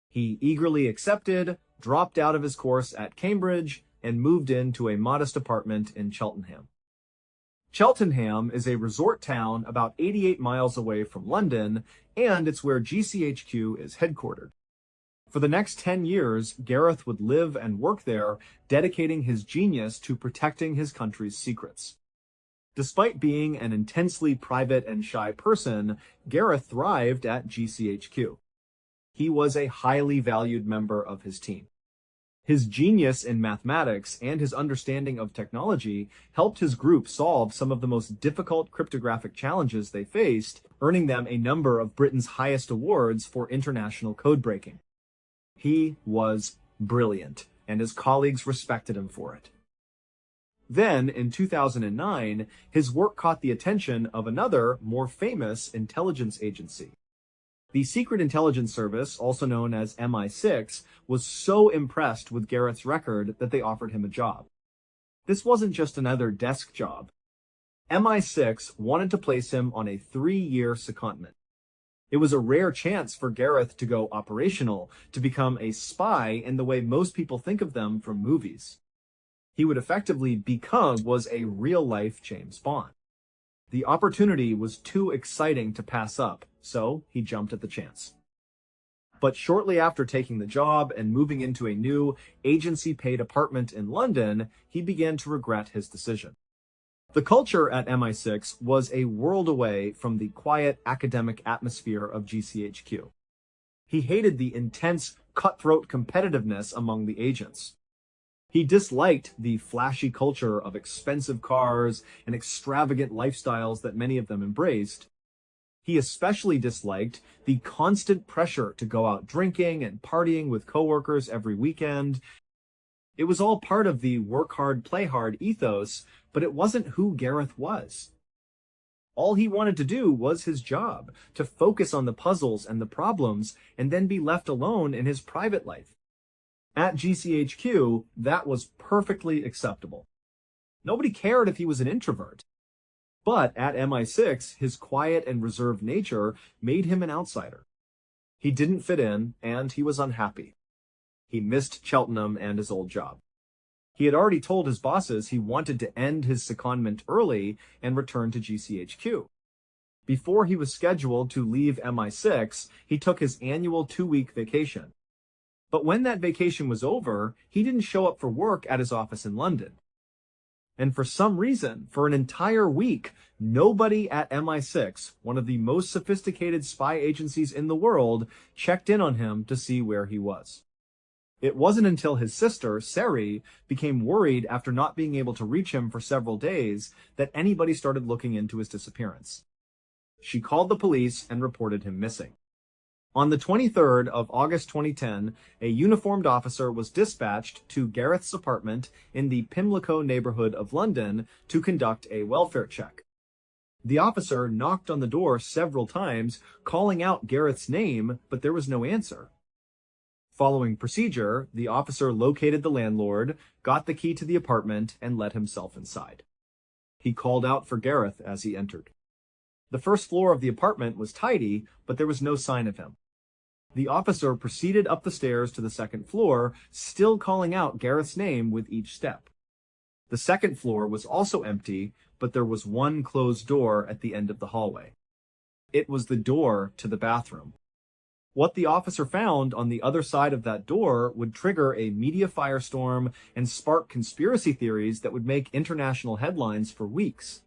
A: He eagerly accepted, dropped out of his course at Cambridge, and moved into a modest apartment in Cheltenham. Cheltenham is a resort town about 88 miles away from London, and it's where GCHQ is headquartered. For the next 10 years, Gareth would live and work there, dedicating his genius to protecting his country's secrets. Despite being an intensely private and shy person, Gareth thrived at GCHQ. He was a highly valued member of his team. His genius in mathematics and his understanding of technology helped his group solve some of the most difficult cryptographic challenges they faced, earning them a number of Britain's highest awards for international code breaking. He was brilliant, and his colleagues respected him for it. Then, in 2009, his work caught the attention of another, more famous intelligence agency. The Secret Intelligence Service, also known as MI6, was so impressed with Gareth's record that they offered him a job. This wasn't just another desk job. MI6 wanted to place him on a 3-year secondment. It was a rare chance for Gareth to go operational, to become a spy in the way most people think of them from movies. He would effectively become a real-life James Bond. The opportunity was too exciting to pass up, so he jumped at the chance. But shortly after taking the job and moving into a new, agency-paid apartment in London, he began to regret his decision. The culture at MI6 was a world away from the quiet academic atmosphere of GCHQ. He hated the intense, cutthroat competitiveness among the agents. He disliked the flashy culture of expensive cars and extravagant lifestyles that many of them embraced. He especially disliked the constant pressure to go out drinking and partying with coworkers every weekend. It was all part of the work hard, play hard ethos, but it wasn't who Gareth was. All he wanted to do was his job, to focus on the puzzles and the problems, and then be left alone in his private life. At GCHQ, that was perfectly acceptable. Nobody cared if he was an introvert. But at MI6, his quiet and reserved nature made him an outsider. He didn't fit in, and he was unhappy. He missed Cheltenham and his old job. He had already told his bosses he wanted to end his secondment early and return to GCHQ. Before he was scheduled to leave MI6, he took his annual 2-week vacation. But when that vacation was over, he didn't show up for work at his office in London. And for some reason, for an entire week, nobody at MI6, one of the most sophisticated spy agencies in the world, checked in on him to see where he was. It wasn't until his sister, Sari, became worried after not being able to reach him for several days that anybody started looking into his disappearance. She called the police and reported him missing. On the 23rd of August 2010, a uniformed officer was dispatched to Gareth's apartment in the Pimlico neighborhood of London to conduct a welfare check. The officer knocked on the door several times, calling out Gareth's name, but there was no answer. Following procedure, the officer located the landlord, got the key to the apartment, and let himself inside. He called out for Gareth as he entered. The first floor of the apartment was tidy, but there was no sign of him. The officer proceeded up the stairs to the second floor, still calling out Gareth's name with each step. The second floor was also empty, but there was one closed door at the end of the hallway. It was the door to the bathroom. What the officer found on the other side of that door would trigger a media firestorm and spark conspiracy theories that would make international headlines for weeks.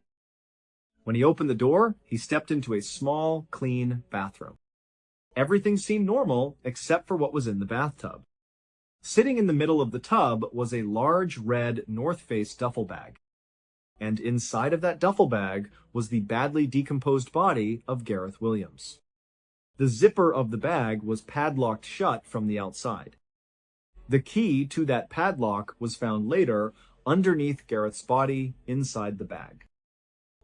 A: When he opened the door, he stepped into a small, clean bathroom. Everything seemed normal except for what was in the bathtub. Sitting in the middle of the tub was a large red North Face duffel bag. And inside of that duffel bag was the badly decomposed body of Gareth Williams. The zipper of the bag was padlocked shut from the outside. The key to that padlock was found later underneath Gareth's body inside the bag.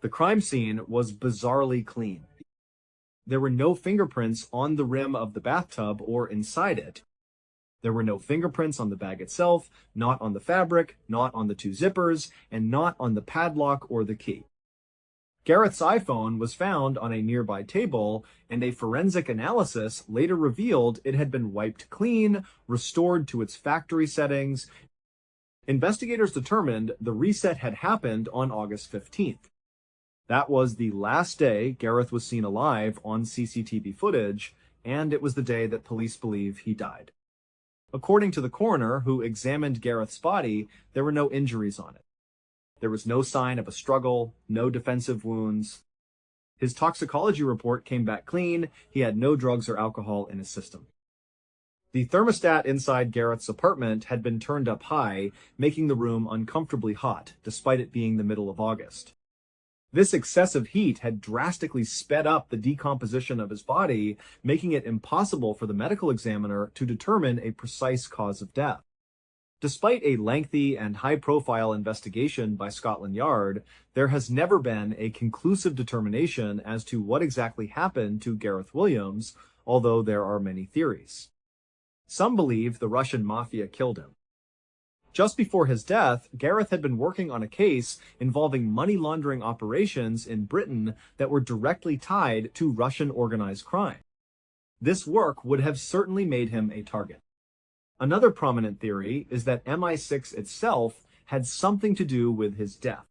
A: The crime scene was bizarrely clean. There were no fingerprints on the rim of the bathtub or inside it. There were no fingerprints on the bag itself, not on the fabric, not on the 2 zippers, and not on the padlock or the key. Gareth's iPhone was found on a nearby table, and a forensic analysis later revealed it had been wiped clean, restored to its factory settings. Investigators determined the reset had happened on August 15th. That was the last day Gareth was seen alive on CCTV footage, and it was the day that police believe he died. According to the coroner who examined Gareth's body, there were no injuries on it. There was no sign of a struggle, no defensive wounds. His toxicology report came back clean. He had no drugs or alcohol in his system. The thermostat inside Gareth's apartment had been turned up high, making the room uncomfortably hot, despite it being the middle of August. This excessive heat had drastically sped up the decomposition of his body, making it impossible for the medical examiner to determine a precise cause of death. Despite a lengthy and high-profile investigation by Scotland Yard, there has never been a conclusive determination as to what exactly happened to Gareth Williams, although there are many theories. Some believe the Russian mafia killed him. Just before his death, Gareth had been working on a case involving money laundering operations in Britain that were directly tied to Russian organized crime. This work would have certainly made him a target. Another prominent theory is that MI6 itself had something to do with his death.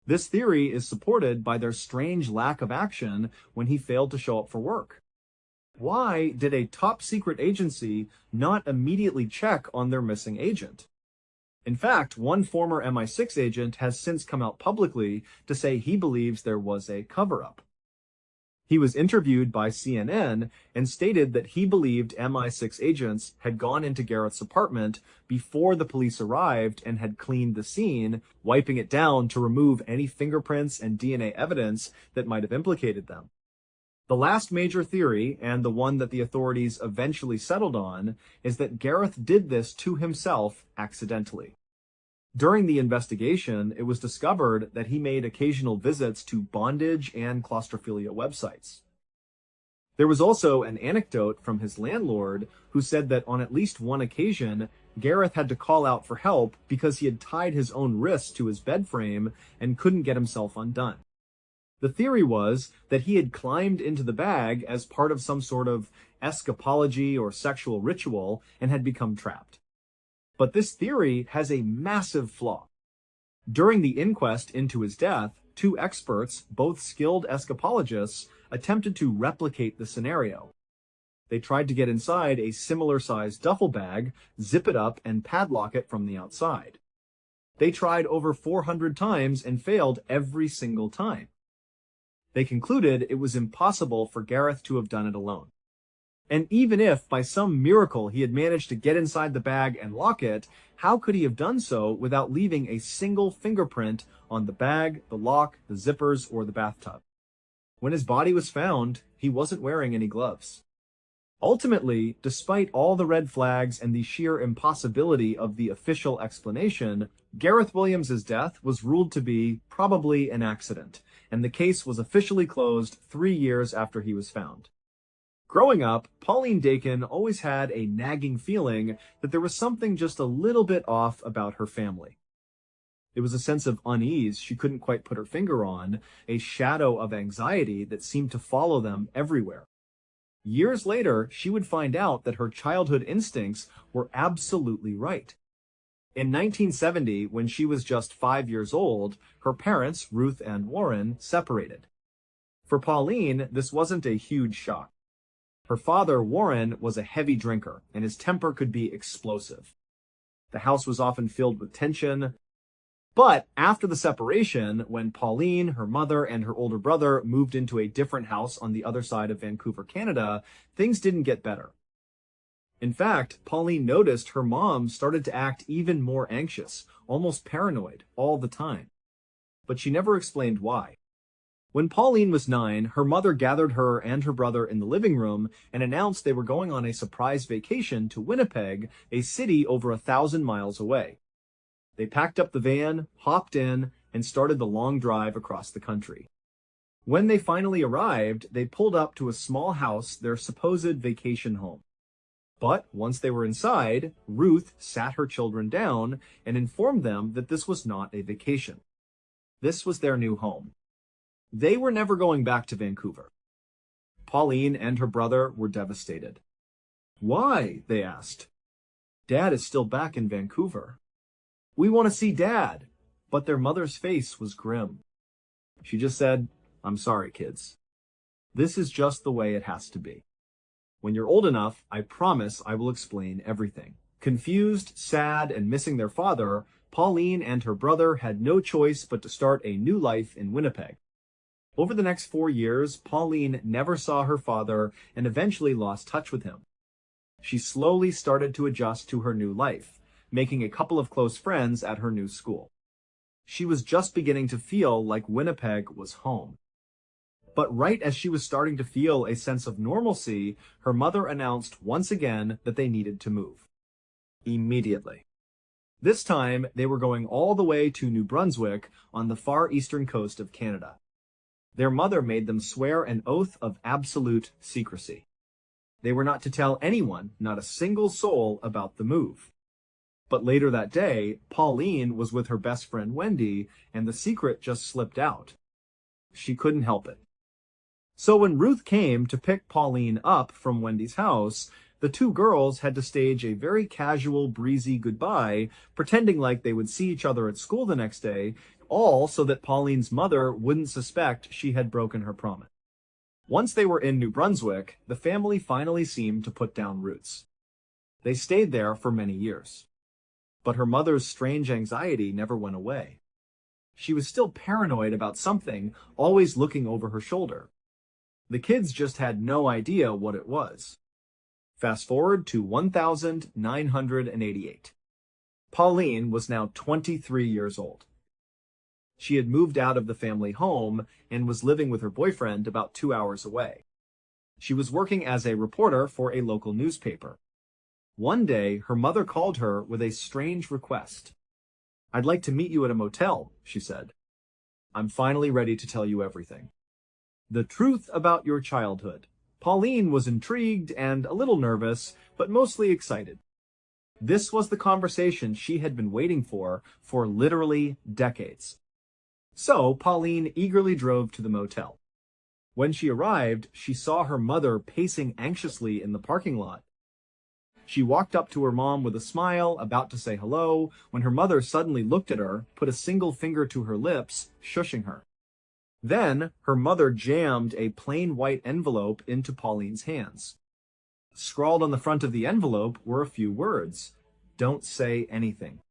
A: This theory is supported by their strange lack of action when he failed to show up for work. Why did a top-secret agency not immediately check on their missing agent? In fact, one former MI6 agent has since come out publicly to say he believes there was a cover-up. He was interviewed by CNN and stated that he believed MI6 agents had gone into Gareth's apartment before the police arrived and had cleaned the scene, wiping it down to remove any fingerprints and DNA evidence that might have implicated them. The last major theory, and the one that the authorities eventually settled on, is that Gareth did this to himself accidentally. During the investigation, it was discovered that he made occasional visits to bondage and claustrophilia websites. There was also an anecdote from his landlord who said that on at least one occasion, Gareth had to call out for help because he had tied his own wrists to his bed frame and couldn't get himself undone. The theory was that he had climbed into the bag as part of some sort of escapology or sexual ritual and had become trapped. But this theory has a massive flaw. During the inquest into his death, two experts, both skilled escapologists, attempted to replicate the scenario. They tried to get inside a similar-sized duffel bag, zip it up, and padlock it from the outside. They tried over 400 times and failed every single time. They concluded it was impossible for Gareth to have done it alone. And even if, by some miracle, he had managed to get inside the bag and lock it, how could he have done so without leaving a single fingerprint on the bag, the lock, the zippers, or the bathtub? When his body was found, he wasn't wearing any gloves. Ultimately, despite all the red flags and the sheer impossibility of the official explanation, Gareth Williams' death was ruled to be probably an accident, and the case was officially closed 3 years after he was found. Growing up, Pauline Dakin always had a nagging feeling that there was something just a little bit off about her family. It was a sense of unease she couldn't quite put her finger on, a shadow of anxiety that seemed to follow them everywhere. Years later, she would find out that her childhood instincts were absolutely right. In 1970, when she was just 5 years old, her parents, Ruth and Warren, separated. For Pauline, this wasn't a huge shock. Her father, Warren, was a heavy drinker, and his temper could be explosive. The house was often filled with tension. But after the separation, when Pauline, her mother, and her older brother moved into a different house on the other side of Vancouver, Canada, things didn't get better. In fact, Pauline noticed her mom started to act even more anxious, almost paranoid, all the time. But she never explained why. When Pauline was 9, her mother gathered her and her brother in the living room and announced they were going on a surprise vacation to Winnipeg, a city over 1,000 miles away. They packed up the van, hopped in, and started the long drive across the country. When they finally arrived, they pulled up to a small house, their supposed vacation home. But once they were inside, Ruth sat her children down and informed them that this was not a vacation. This was their new home. They were never going back to Vancouver. Pauline and her brother were devastated. "Why?" they asked. "Dad is still back in Vancouver." "We want to see Dad." But their mother's face was grim. She just said, "I'm sorry, kids. This is just the way it has to be. When you're old enough, I promise I will explain everything." Confused, sad, and missing their father, Pauline and her brother had no choice but to start a new life in Winnipeg. Over the next 4 years, Pauline never saw her father and eventually lost touch with him. She slowly started to adjust to her new life, making a couple of close friends at her new school. She was just beginning to feel like Winnipeg was home. But right as she was starting to feel a sense of normalcy, her mother announced once again that they needed to move. Immediately. This time, they were going all the way to New Brunswick on the far eastern coast of Canada. Their mother made them swear an oath of absolute secrecy. They were not to tell anyone, not a single soul, about the move. But later that day, Pauline was with her best friend Wendy, and the secret just slipped out. She couldn't help it. So when Ruth came to pick Pauline up from Wendy's house, the two girls had to stage a very casual, breezy goodbye, pretending like they would see each other at school the next day, all so that Pauline's mother wouldn't suspect she had broken her promise. Once they were in New Brunswick, the family finally seemed to put down roots. They stayed there for many years. But her mother's strange anxiety never went away. She was still paranoid about something, always looking over her shoulder. The kids just had no idea what it was. Fast forward to 1988. Pauline was now 23 years old. She had moved out of the family home and was living with her boyfriend about 2 hours away. She was working as a reporter for a local newspaper. One day, her mother called her with a strange request. "I'd like to meet you at a motel," she said. "I'm finally ready to tell you everything. The truth about your childhood." Pauline was intrigued and a little nervous, but mostly excited. This was the conversation she had been waiting for literally decades. So Pauline eagerly drove to the motel. When she arrived, she saw her mother pacing anxiously in the parking lot. She walked up to her mom with a smile, about to say hello, when her mother suddenly looked at her, put a single finger to her lips, shushing her. Then, her mother jammed a plain white envelope into Pauline's hands. Scrawled on the front of the envelope were a few words. "Don't say anything.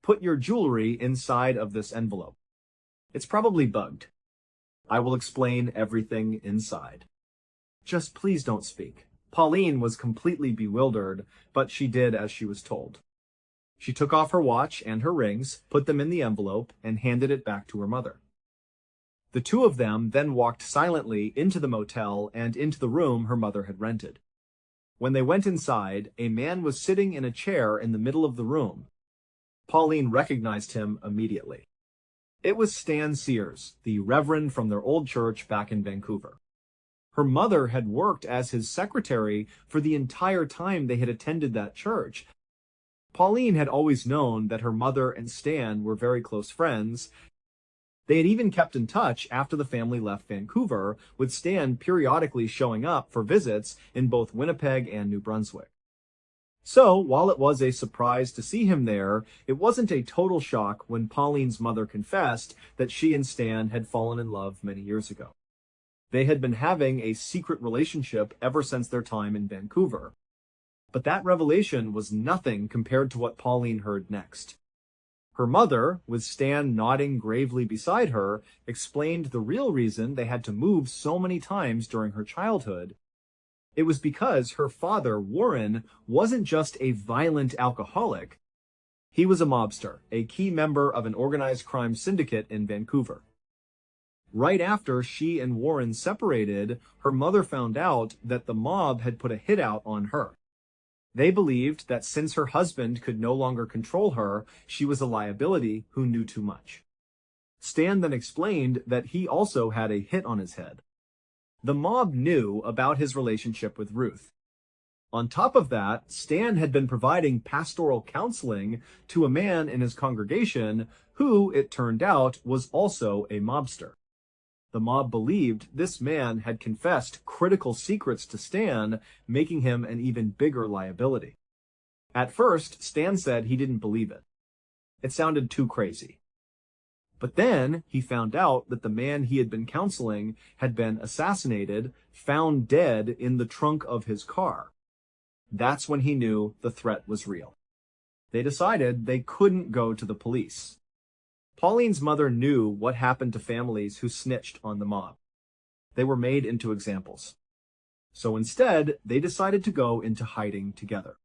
A: Put your jewelry inside of this envelope. It's probably bugged. I will explain everything inside. Just please don't speak." Pauline was completely bewildered, but she did as she was told. She took off her watch and her rings, put them in the envelope, and handed it back to her mother. The two of them then walked silently into the motel and into the room her mother had rented. When they went inside, a man was sitting in a chair in the middle of the room. Pauline recognized him immediately. It was Stan Sears, the reverend from their old church back in Vancouver. Her mother had worked as his secretary for the entire time they had attended that church. Pauline had always known that her mother and Stan were very close friends. They had even kept in touch after the family left Vancouver, with Stan periodically showing up for visits in both Winnipeg and New Brunswick. So, while it was a surprise to see him there, it wasn't a total shock when Pauline's mother confessed that she and Stan had fallen in love many years ago. They had been having a secret relationship ever since their time in Vancouver. But that revelation was nothing compared to what Pauline heard next. Her mother, with Stan nodding gravely beside her, explained the real reason they had to move so many times during her childhood. It was because her father, Warren, wasn't just a violent alcoholic. He was a mobster, a key member of an organized crime syndicate in Vancouver. Right after she and Warren separated, her mother found out that the mob had put a hit out on her. They believed that since her husband could no longer control her, she was a liability who knew too much. Stan then explained that he also had a hit on his head. The mob knew about his relationship with Ruth. On top of that, Stan had been providing pastoral counseling to a man in his congregation who, it turned out, was also a mobster. The mob believed this man had confessed critical secrets to Stan, making him an even bigger liability. At first, Stan said he didn't believe it. It sounded too crazy. But then he found out that the man he had been counseling had been assassinated, found dead in the trunk of his car. That's when he knew the threat was real. They decided they couldn't go to the police. Pauline's mother knew what happened to families who snitched on the mob. They were made into examples. So instead, they decided to go into hiding together.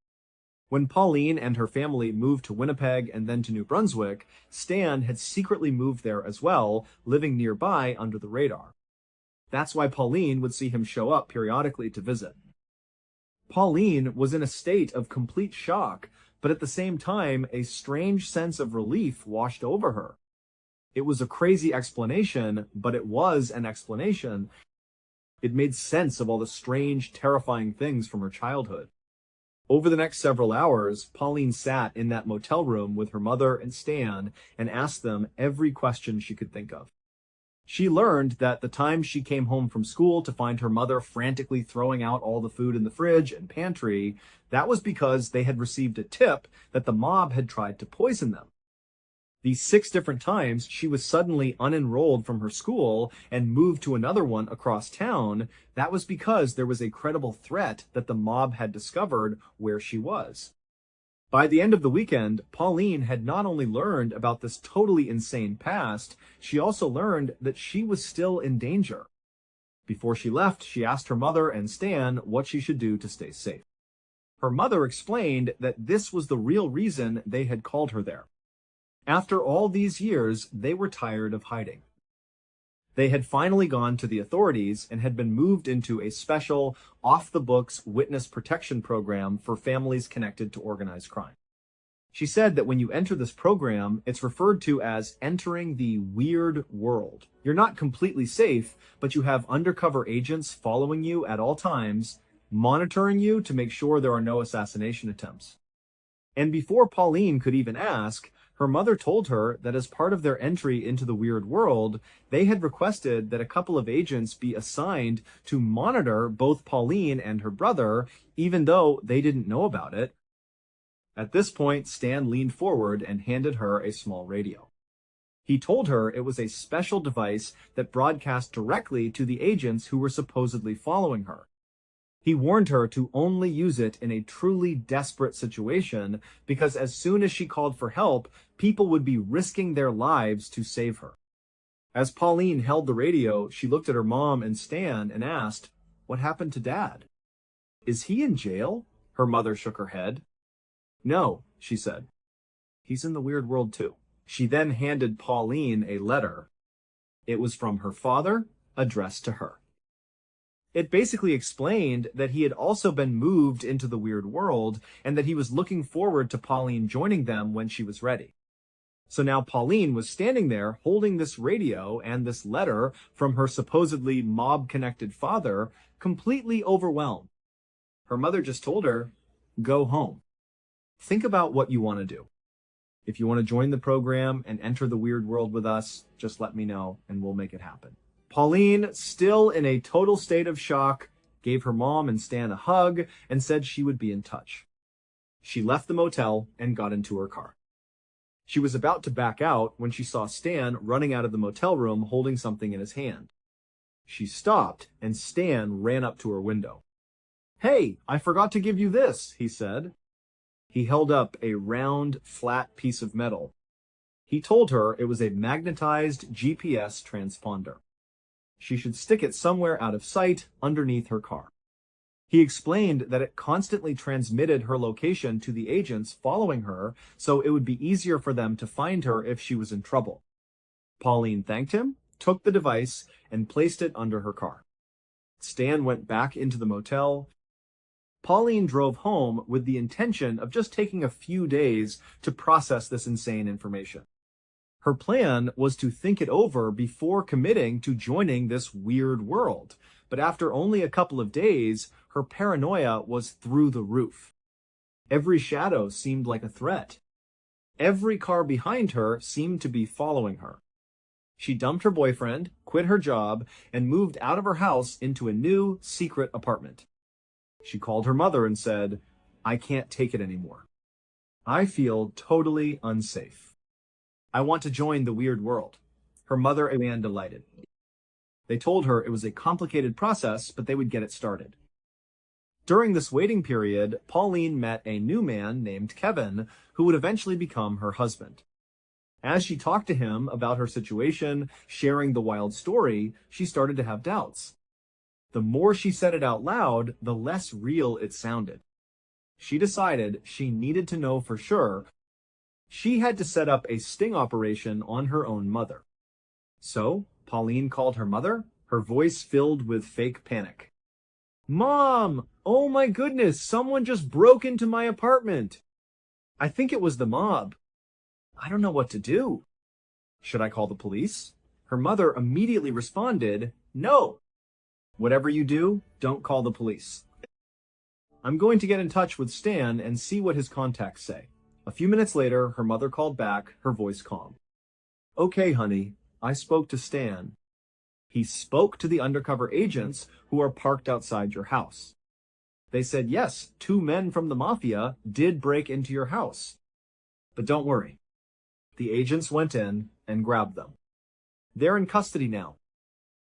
A: When Pauline and her family moved to Winnipeg and then to New Brunswick, Stan had secretly moved there as well, living nearby under the radar. That's why Pauline would see him show up periodically to visit. Pauline was in a state of complete shock, but at the same time, a strange sense of relief washed over her. It was a crazy explanation, but it was an explanation. It made sense of all the strange, terrifying things from her childhood. Over the next several hours, Pauline sat in that motel room with her mother and Stan and asked them every question she could think of. She learned that the time she came home from school to find her mother frantically throwing out all the food in the fridge and pantry, that was because they had received a tip that the mob had tried to poison them. These 6 different times she was suddenly unenrolled from her school and moved to another one across town, that was because there was a credible threat that the mob had discovered where she was. By the end of the weekend, Pauline had not only learned about this totally insane past, she also learned that she was still in danger. Before she left, she asked her mother and Stan what she should do to stay safe. Her mother explained that this was the real reason they had called her there. After all these years, they were tired of hiding. They had finally gone to the authorities and had been moved into a special, off-the-books witness protection program for families connected to organized crime. She said that when you enter this program, it's referred to as entering the weird world. You're not completely safe, but you have undercover agents following you at all times, monitoring you to make sure there are no assassination attempts. And before Pauline could even ask, her mother told her that as part of their entry into the weird world, they had requested that a couple of agents be assigned to monitor both Pauline and her brother, even though they didn't know about it. At this point, Stan leaned forward and handed her a small radio. He told her it was a special device that broadcast directly to the agents who were supposedly following her. He warned her to only use it in a truly desperate situation because as soon as she called for help, people would be risking their lives to save her. As Pauline held the radio, she looked at her mom and Stan and asked, "What happened to Dad? Is he in jail?" Her mother shook her head. "No," she said. "He's in the weird world too." She then handed Pauline a letter. It was from her father, addressed to her. It basically explained that he had also been moved into the weird world and that he was looking forward to Pauline joining them when she was ready. So now Pauline was standing there holding this radio and this letter from her supposedly mob-connected father, completely overwhelmed. Her mother just told her, "Go home. Think about what you want to do. If you want to join the program and enter the weird world with us, just let me know and we'll make it happen." Pauline, still in a total state of shock, gave her mom and Stan a hug and said she would be in touch. She left the motel and got into her car. She was about to back out when she saw Stan running out of the motel room holding something in his hand. She stopped and Stan ran up to her window. "Hey, I forgot to give you this," he said. He held up a round, flat piece of metal. He told her it was a magnetized GPS transponder. She should stick it somewhere out of sight underneath her car. He explained that it constantly transmitted her location to the agents following her, so it would be easier for them to find her if she was in trouble. Pauline thanked him, took the device, and placed it under her car. Stan went back into the motel. Pauline drove home with the intention of just taking a few days to process this insane information. Her plan was to think it over before committing to joining this weird world. But after only a couple of days, her paranoia was through the roof. Every shadow seemed like a threat. Every car behind her seemed to be following her. She dumped her boyfriend, quit her job, and moved out of her house into a new, secret apartment. She called her mother and said, "I can't take it anymore. I feel totally unsafe." I want to join the weird world. Her mother and delighted. They told her it was a complicated process, but they would get it started. During this waiting period, Pauline met a new man named Kevin, who would eventually become her husband. As she talked to him about her situation, sharing the wild story, she started to have doubts. The more she said it out loud, the less real it sounded. She decided she needed to know for sure. She had to set up a sting operation on her own mother. So, Pauline called her mother, her voice filled with fake panic. "Mom! Oh my goodness, someone just broke into my apartment. I think it was the mob. I don't know what to do. Should I call the police?" Her mother immediately responded, "No. Whatever you do, don't call the police. I'm going to get in touch with Stan and see what his contacts say." A few minutes later, her mother called back, her voice calm. "Okay, honey, I spoke to Stan. He spoke to the undercover agents who are parked outside your house. They said, yes, 2 men from the mafia did break into your house. But don't worry. The agents went in and grabbed them. They're in custody now.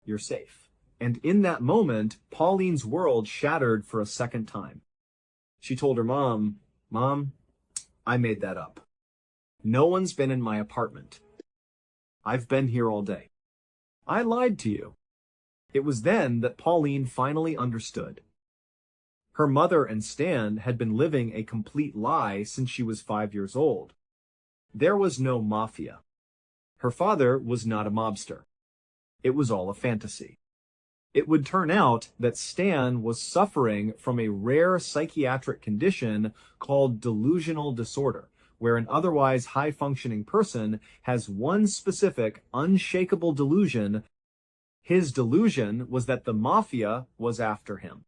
A: You're safe." And in that moment, Pauline's world shattered for a second time. She told her mom, "Mom, I made that up. No one's been in my apartment. I've been here all day. I lied to you." It was then that Pauline finally understood. Her mother and Stan had been living a complete lie since she was 5 years old. There was no mafia. Her father was not a mobster. It was all a fantasy. It would turn out that Stan was suffering from a rare psychiatric condition called delusional disorder, where an otherwise high-functioning person has one specific, unshakable delusion. His delusion was that the mafia was after him.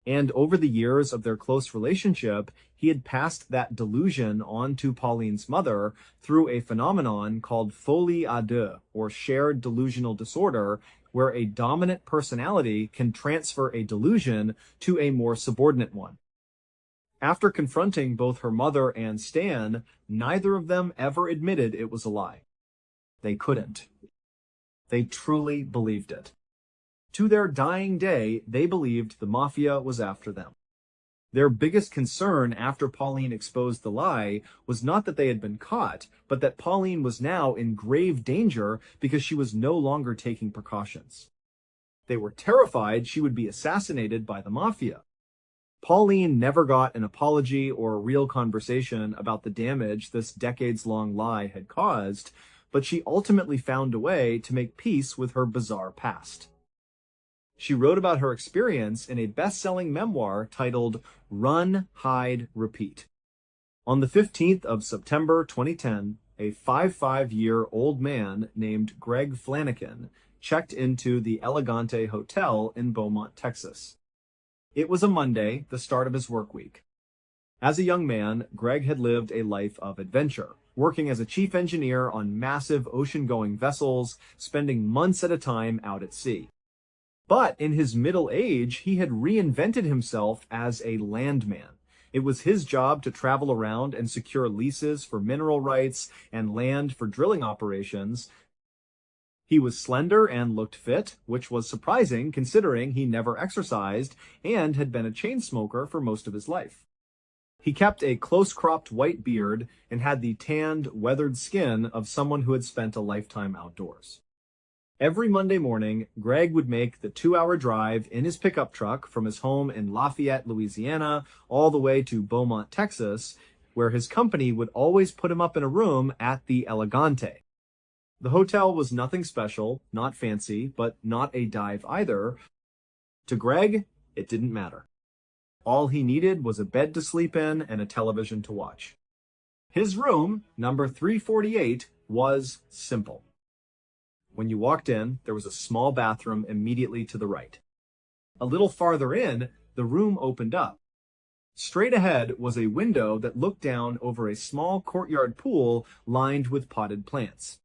A: And over the years of their close relationship, he had passed that delusion on to Pauline's mother through a phenomenon called folie à deux, or shared delusional disorder, where a dominant personality can transfer a delusion to a more subordinate one. After confronting both her mother and Stan, neither of them ever admitted it was a lie. They couldn't. They truly believed it. To their dying day, they believed the mafia was after them. Their biggest concern after Pauline exposed the lie was not that they had been caught, but that Pauline was now in grave danger because she was no longer taking precautions. They were terrified she would be assassinated by the mafia. Pauline never got an apology or a real conversation about the damage this decades-long lie had caused, but she ultimately found a way to make peace with her bizarre past. She wrote about her experience in a best-selling memoir titled Run, Hide, Repeat. On the 15th of September 2010, a 55-year-old man named Greg Flanagan checked into the Elegante Hotel in Beaumont, Texas. It was a Monday, the start of his work week. As a young man, Greg had lived a life of adventure, working as a chief engineer on massive ocean-going vessels, spending months at a time out at sea. But in his middle age, he had reinvented himself as a landman. It was his job to travel around and secure leases for mineral rights and land for drilling operations. He was slender and looked fit, which was surprising considering he never exercised and had been a chain smoker for most of his life. He kept a close-cropped white beard and had the tanned, weathered skin of someone who had spent a lifetime outdoors. Every Monday morning, Greg would make the 2-hour drive in his pickup truck from his home in Lafayette, Louisiana, all the way to Beaumont, Texas, where his company would always put him up in a room at the Elegante. The hotel was nothing special, not fancy, but not a dive either. To Greg, it didn't matter. All he needed was a bed to sleep in and a television to watch. His room, number 348, was simple. When you walked in, there was a small bathroom immediately to the right. A little farther in, the room opened up. Straight ahead was a window that looked down over a small courtyard pool lined with potted plants.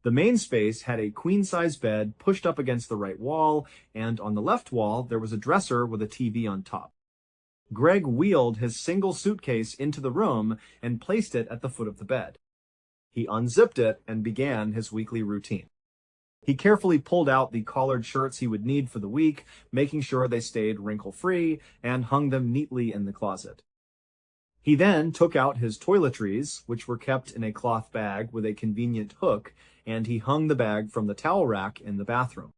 A: The main space had a queen-size bed pushed up against the right wall, and on the left wall, there was a dresser with a TV on top. Greg wheeled his single suitcase into the room and placed it at the foot of the bed. He unzipped it and began his weekly routine. He carefully pulled out the collared shirts he would need for the week, making sure they stayed wrinkle-free, and hung them neatly in the closet. He then took out his toiletries, which were kept in a cloth bag with a convenient hook, and he hung the bag from the towel rack in the bathroom.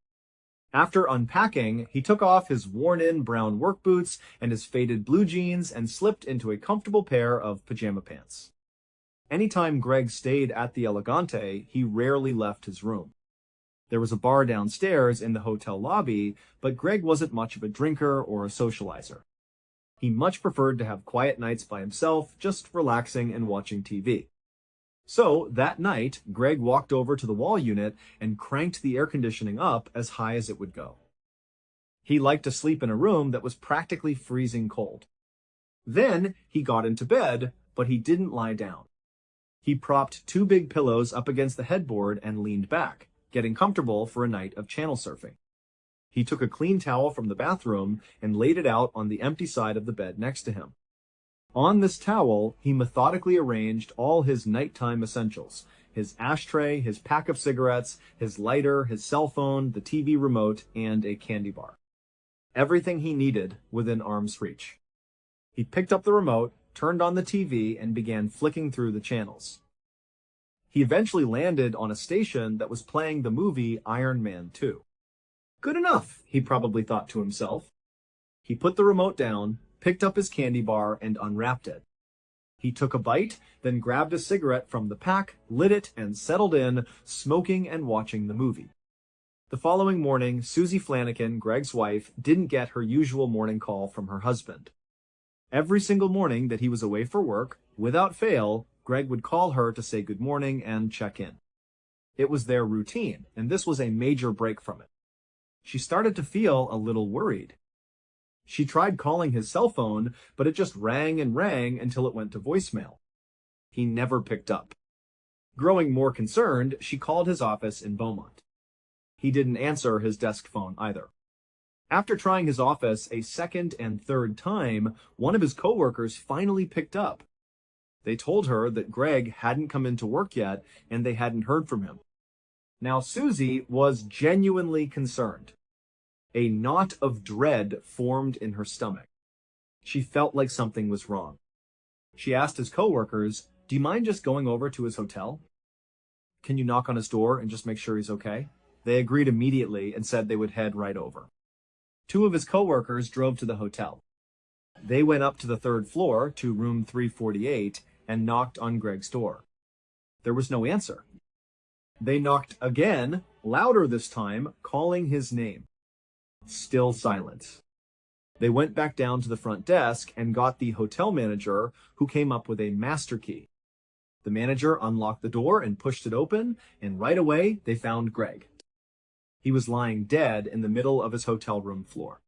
A: After unpacking, he took off his worn-in brown work boots and his faded blue jeans and slipped into a comfortable pair of pajama pants. Anytime Greg stayed at the Elegante, he rarely left his room. There was a bar downstairs in the hotel lobby, but Greg wasn't much of a drinker or a socializer. He much preferred to have quiet nights by himself, just relaxing and watching TV. So, that night, Greg walked over to the wall unit and cranked the air conditioning up as high as it would go. He liked to sleep in a room that was practically freezing cold. Then, he got into bed, but he didn't lie down. He propped two big pillows up against the headboard and leaned back, getting comfortable for a night of channel surfing. He took a clean towel from the bathroom and laid it out on the empty side of the bed next to him. On this towel, he methodically arranged all his nighttime essentials: his ashtray, his pack of cigarettes, his lighter, his cell phone, the TV remote, and a candy bar. Everything he needed within arm's reach. He picked up the remote, turned on the TV, and began flicking through the channels. He eventually landed on a station that was playing the movie Iron Man 2. Good enough, he probably thought to himself. He put the remote down, picked up his candy bar, and unwrapped it. He took a bite, then grabbed a cigarette from the pack, lit it, and settled in, smoking and watching the movie. The following morning, Susie Flanagan, Greg's wife, didn't get her usual morning call from her husband. Every single morning that he was away for work, without fail, Greg would call her to say good morning and check in. It was their routine, and this was a major break from it. She started to feel a little worried. She tried calling his cell phone, but it just rang and rang until it went to voicemail. He never picked up. Growing more concerned, she called his office in Beaumont. He didn't answer his desk phone either. After trying his office a second and third time, one of his coworkers finally picked up. They told her that Greg hadn't come into work yet and they hadn't heard from him. Now Susie was genuinely concerned. A knot of dread formed in her stomach. She felt like something was wrong. She asked his coworkers, "Do you mind just going over to his hotel? Can you knock on his door and just make sure he's okay?" They agreed immediately and said they would head right over. Two of his coworkers drove to the hotel. They went up to the third floor to room 348 and knocked on Greg's door. There was no answer. They knocked again, louder this time, calling his name. Still silence. They went back down to the front desk and got the hotel manager, who came up with a master key. The manager unlocked the door and pushed it open, and right away they found Greg. He was lying dead in the middle of his hotel room floor.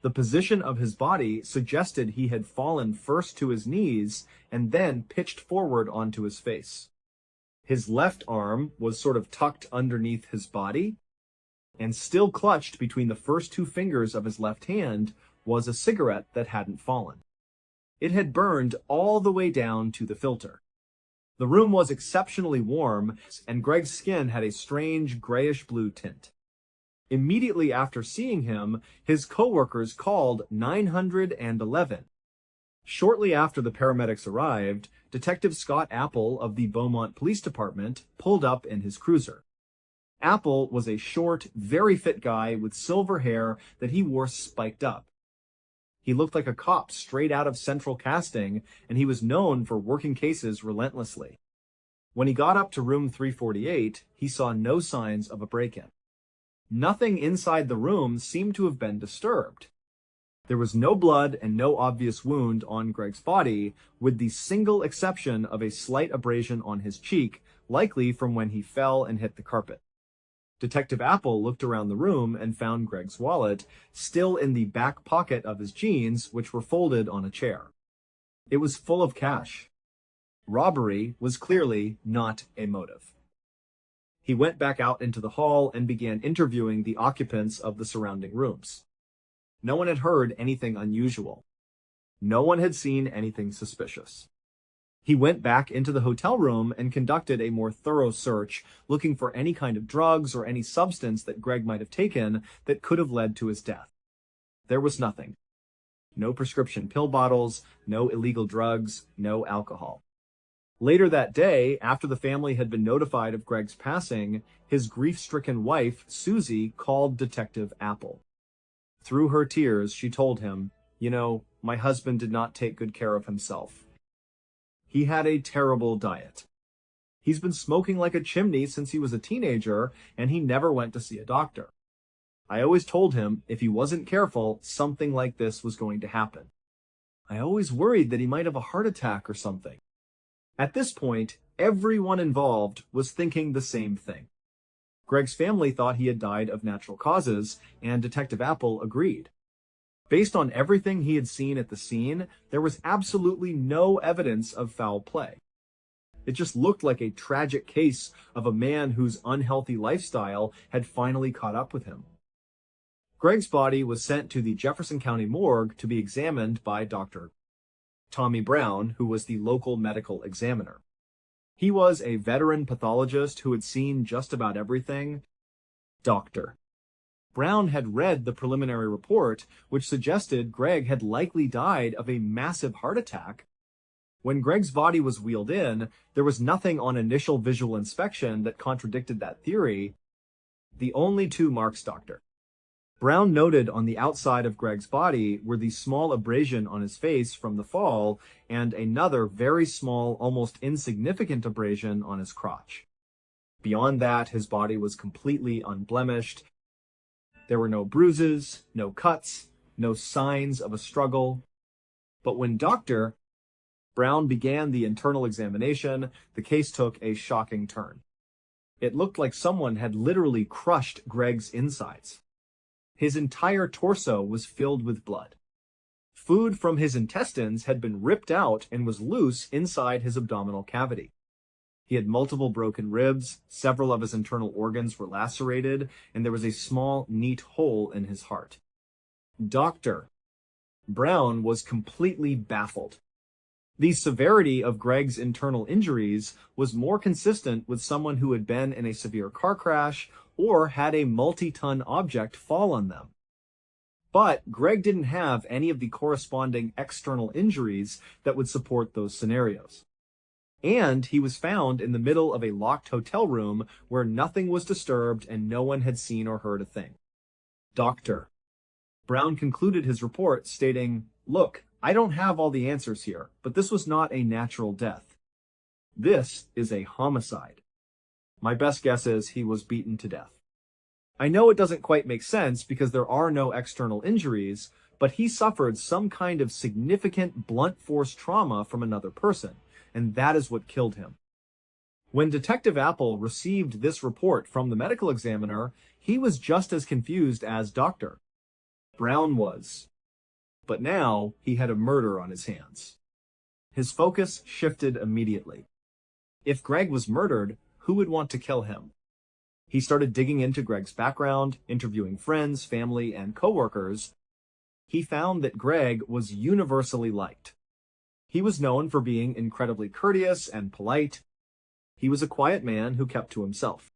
A: The position of his body suggested he had fallen first to his knees and then pitched forward onto his face. His left arm was sort of tucked underneath his body, and still clutched between the first two fingers of his left hand was a cigarette that hadn't fallen. It had burned all the way down to the filter. The room was exceptionally warm, and Greg's skin had a strange grayish-blue tint. Immediately after seeing him, his coworkers called 911. Shortly after the paramedics arrived, Detective Scott Apple of the Beaumont Police Department pulled up in his cruiser. Apple was a short, very fit guy with silver hair that he wore spiked up. He looked like a cop straight out of Central Casting, and he was known for working cases relentlessly. When he got up to room 348, he saw no signs of a break-in. Nothing inside the room seemed to have been disturbed. There was no blood and no obvious wound on Greg's body, with the single exception of a slight abrasion on his cheek, likely from when he fell and hit the carpet. Detective Apple looked around the room and found Greg's wallet, still in the back pocket of his jeans, which were folded on a chair. It was full of cash. Robbery was clearly not a motive. He went back out into the hall and began interviewing the occupants of the surrounding rooms. No one had heard anything unusual. No one had seen anything suspicious. He went back into the hotel room and conducted a more thorough search, looking for any kind of drugs or any substance that Greg might have taken that could have led to his death. There was nothing. No prescription pill bottles, no illegal drugs, no alcohol. Later that day, after the family had been notified of Greg's passing, his grief-stricken wife, Susie, called Detective Apple. Through her tears, she told him, my husband did not take good care of himself. He had a terrible diet. He's been smoking like a chimney since he was a teenager, and he never went to see a doctor. I always told him if he wasn't careful, something like this was going to happen. I always worried that he might have a heart attack or something. At this point, everyone involved was thinking the same thing. Greg's family thought he had died of natural causes, and Detective Apple agreed. Based on everything he had seen at the scene, there was absolutely no evidence of foul play. It just looked like a tragic case of a man whose unhealthy lifestyle had finally caught up with him. Greg's body was sent to the Jefferson County morgue to be examined by Dr. Tommy Brown, who was the local medical examiner. He was a veteran pathologist who had seen just about everything. Dr. Brown had read the preliminary report, which suggested Greg had likely died of a massive heart attack. When Greg's body was wheeled in, there was nothing on initial visual inspection that contradicted that theory. The only two marks, Dr. Brown noted on the outside of Greg's body were the small abrasion on his face from the fall and another very small, almost insignificant abrasion on his crotch. Beyond that, his body was completely unblemished. There were no bruises, no cuts, no signs of a struggle. But when Dr. Brown began the internal examination, the case took a shocking turn. It looked like someone had literally crushed Greg's insides. His entire torso was filled with blood. Food from his intestines had been ripped out and was loose inside his abdominal cavity. He had multiple broken ribs, several of his internal organs were lacerated, and there was a small, neat hole in his heart. Dr. Brown was completely baffled. The severity of Greg's internal injuries was more consistent with someone who had been in a severe car crash or had a multi-ton object fall on them. But Greg didn't have any of the corresponding external injuries that would support those scenarios. And he was found in the middle of a locked hotel room where nothing was disturbed and no one had seen or heard a thing. Dr. Brown concluded his report stating, "Look, I don't have all the answers here, but this was not a natural death. This is a homicide. My best guess is he was beaten to death. I know it doesn't quite make sense because there are no external injuries, but he suffered some kind of significant blunt force trauma from another person, and that is what killed him." When Detective Apple received this report from the medical examiner, he was just as confused as Dr. Brown was. But now he had a murder on his hands. His focus shifted immediately. If Greg was murdered, who would want to kill him? He started digging into Greg's background, interviewing friends, family, and coworkers. He found that Greg was universally liked. He was known for being incredibly courteous and polite. He was a quiet man who kept to himself.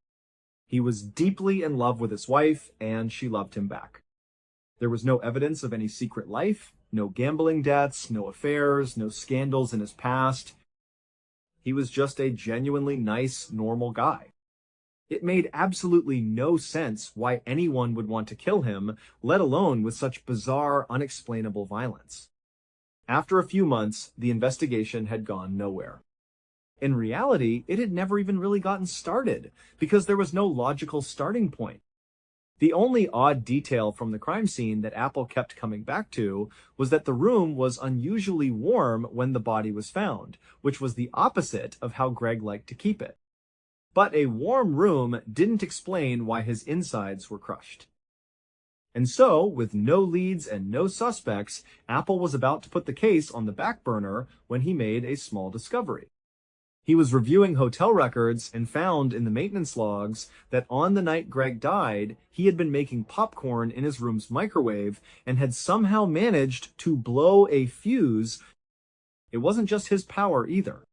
A: He was deeply in love with his wife, and she loved him back. There was no evidence of any secret life, no gambling debts, no affairs, no scandals in his past. He was just a genuinely nice, normal guy. It made absolutely no sense why anyone would want to kill him, let alone with such bizarre, unexplainable violence. After a few months, the investigation had gone nowhere. In reality, it had never even really gotten started, because there was no logical starting point. The only odd detail from the crime scene that Apple kept coming back to was that the room was unusually warm when the body was found, which was the opposite of how Greg liked to keep it. But a warm room didn't explain why his insides were crushed. And so, with no leads and no suspects, Apple was about to put the case on the back burner when he made a small discovery. He was reviewing hotel records and found in the maintenance logs that on the night Greg died, he had been making popcorn in his room's microwave and had somehow managed to blow a fuse. It wasn't just his power either.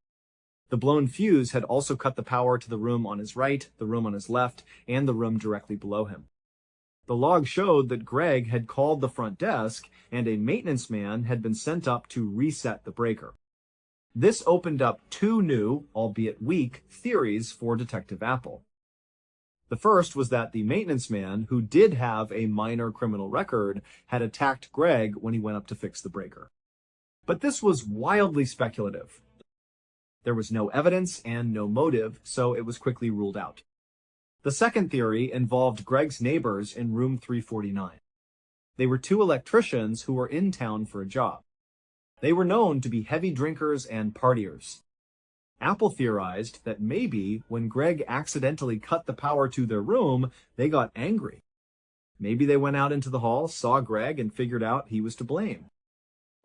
A: The blown fuse had also cut the power to the room on his right, the room on his left, and the room directly below him. The log showed that Greg had called the front desk and a maintenance man had been sent up to reset the breaker. This opened up two new, albeit weak, theories for Detective Apple. The first was that the maintenance man, who did have a minor criminal record, had attacked Greg when he went up to fix the breaker. But this was wildly speculative. There was no evidence and no motive, so it was quickly ruled out. The second theory involved Greg's neighbors in room 349. They were two electricians who were in town for a job. They were known to be heavy drinkers and partiers. Apple theorized that maybe when Greg accidentally cut the power to their room, they got angry. Maybe they went out into the hall, saw Greg, and figured out he was to blame.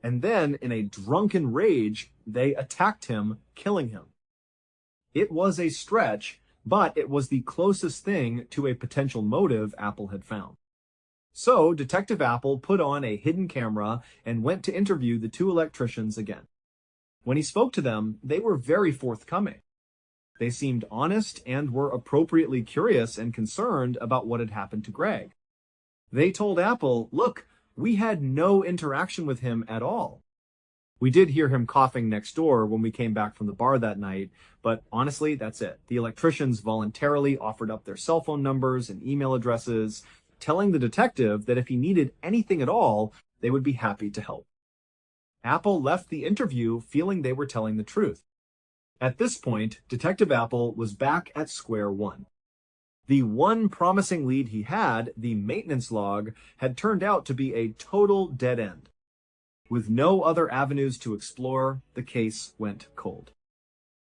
A: And then, in a drunken rage, they attacked him, killing him. It was a stretch, but it was the closest thing to a potential motive Apple had found. So, Detective Apple put on a hidden camera and went to interview the two electricians again. When he spoke to them, they were very forthcoming. They seemed honest and were appropriately curious and concerned about what had happened to Greg. They told Apple, "Look, we had no interaction with him at all. We did hear him coughing next door when we came back from the bar that night, but honestly, that's it. The electricians voluntarily offered up their cell phone numbers and email addresses, telling the detective that if he needed anything at all, they would be happy to help." Apple left the interview feeling they were telling the truth. At this point, Detective Apple was back at square one. The one promising lead he had, the maintenance log, had turned out to be a total dead end. With no other avenues to explore, the case went cold.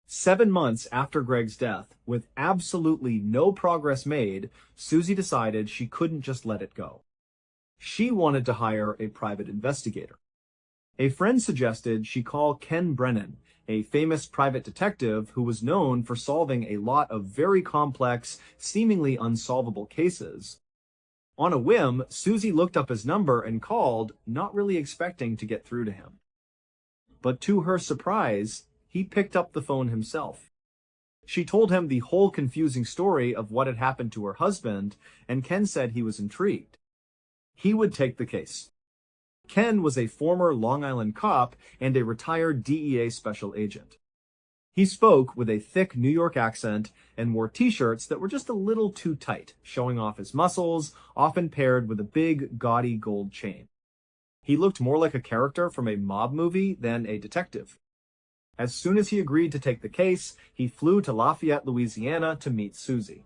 A: 7 months after Greg's death, with absolutely no progress made, Susie decided she couldn't just let it go. She wanted to hire a private investigator. A friend suggested she call Ken Brennan, a famous private detective who was known for solving a lot of very complex, seemingly unsolvable cases. On a whim, Susie looked up his number and called, not really expecting to get through to him. But to her surprise, he picked up the phone himself. She told him the whole confusing story of what had happened to her husband, and Ken said he was intrigued. He would take the case. Ken was a former Long Island cop and a retired DEA special agent. He spoke with a thick New York accent and wore t-shirts that were just a little too tight, showing off his muscles, often paired with a big, gaudy gold chain. He looked more like a character from a mob movie than a detective. As soon as he agreed to take the case, he flew to Lafayette, Louisiana to meet Susie.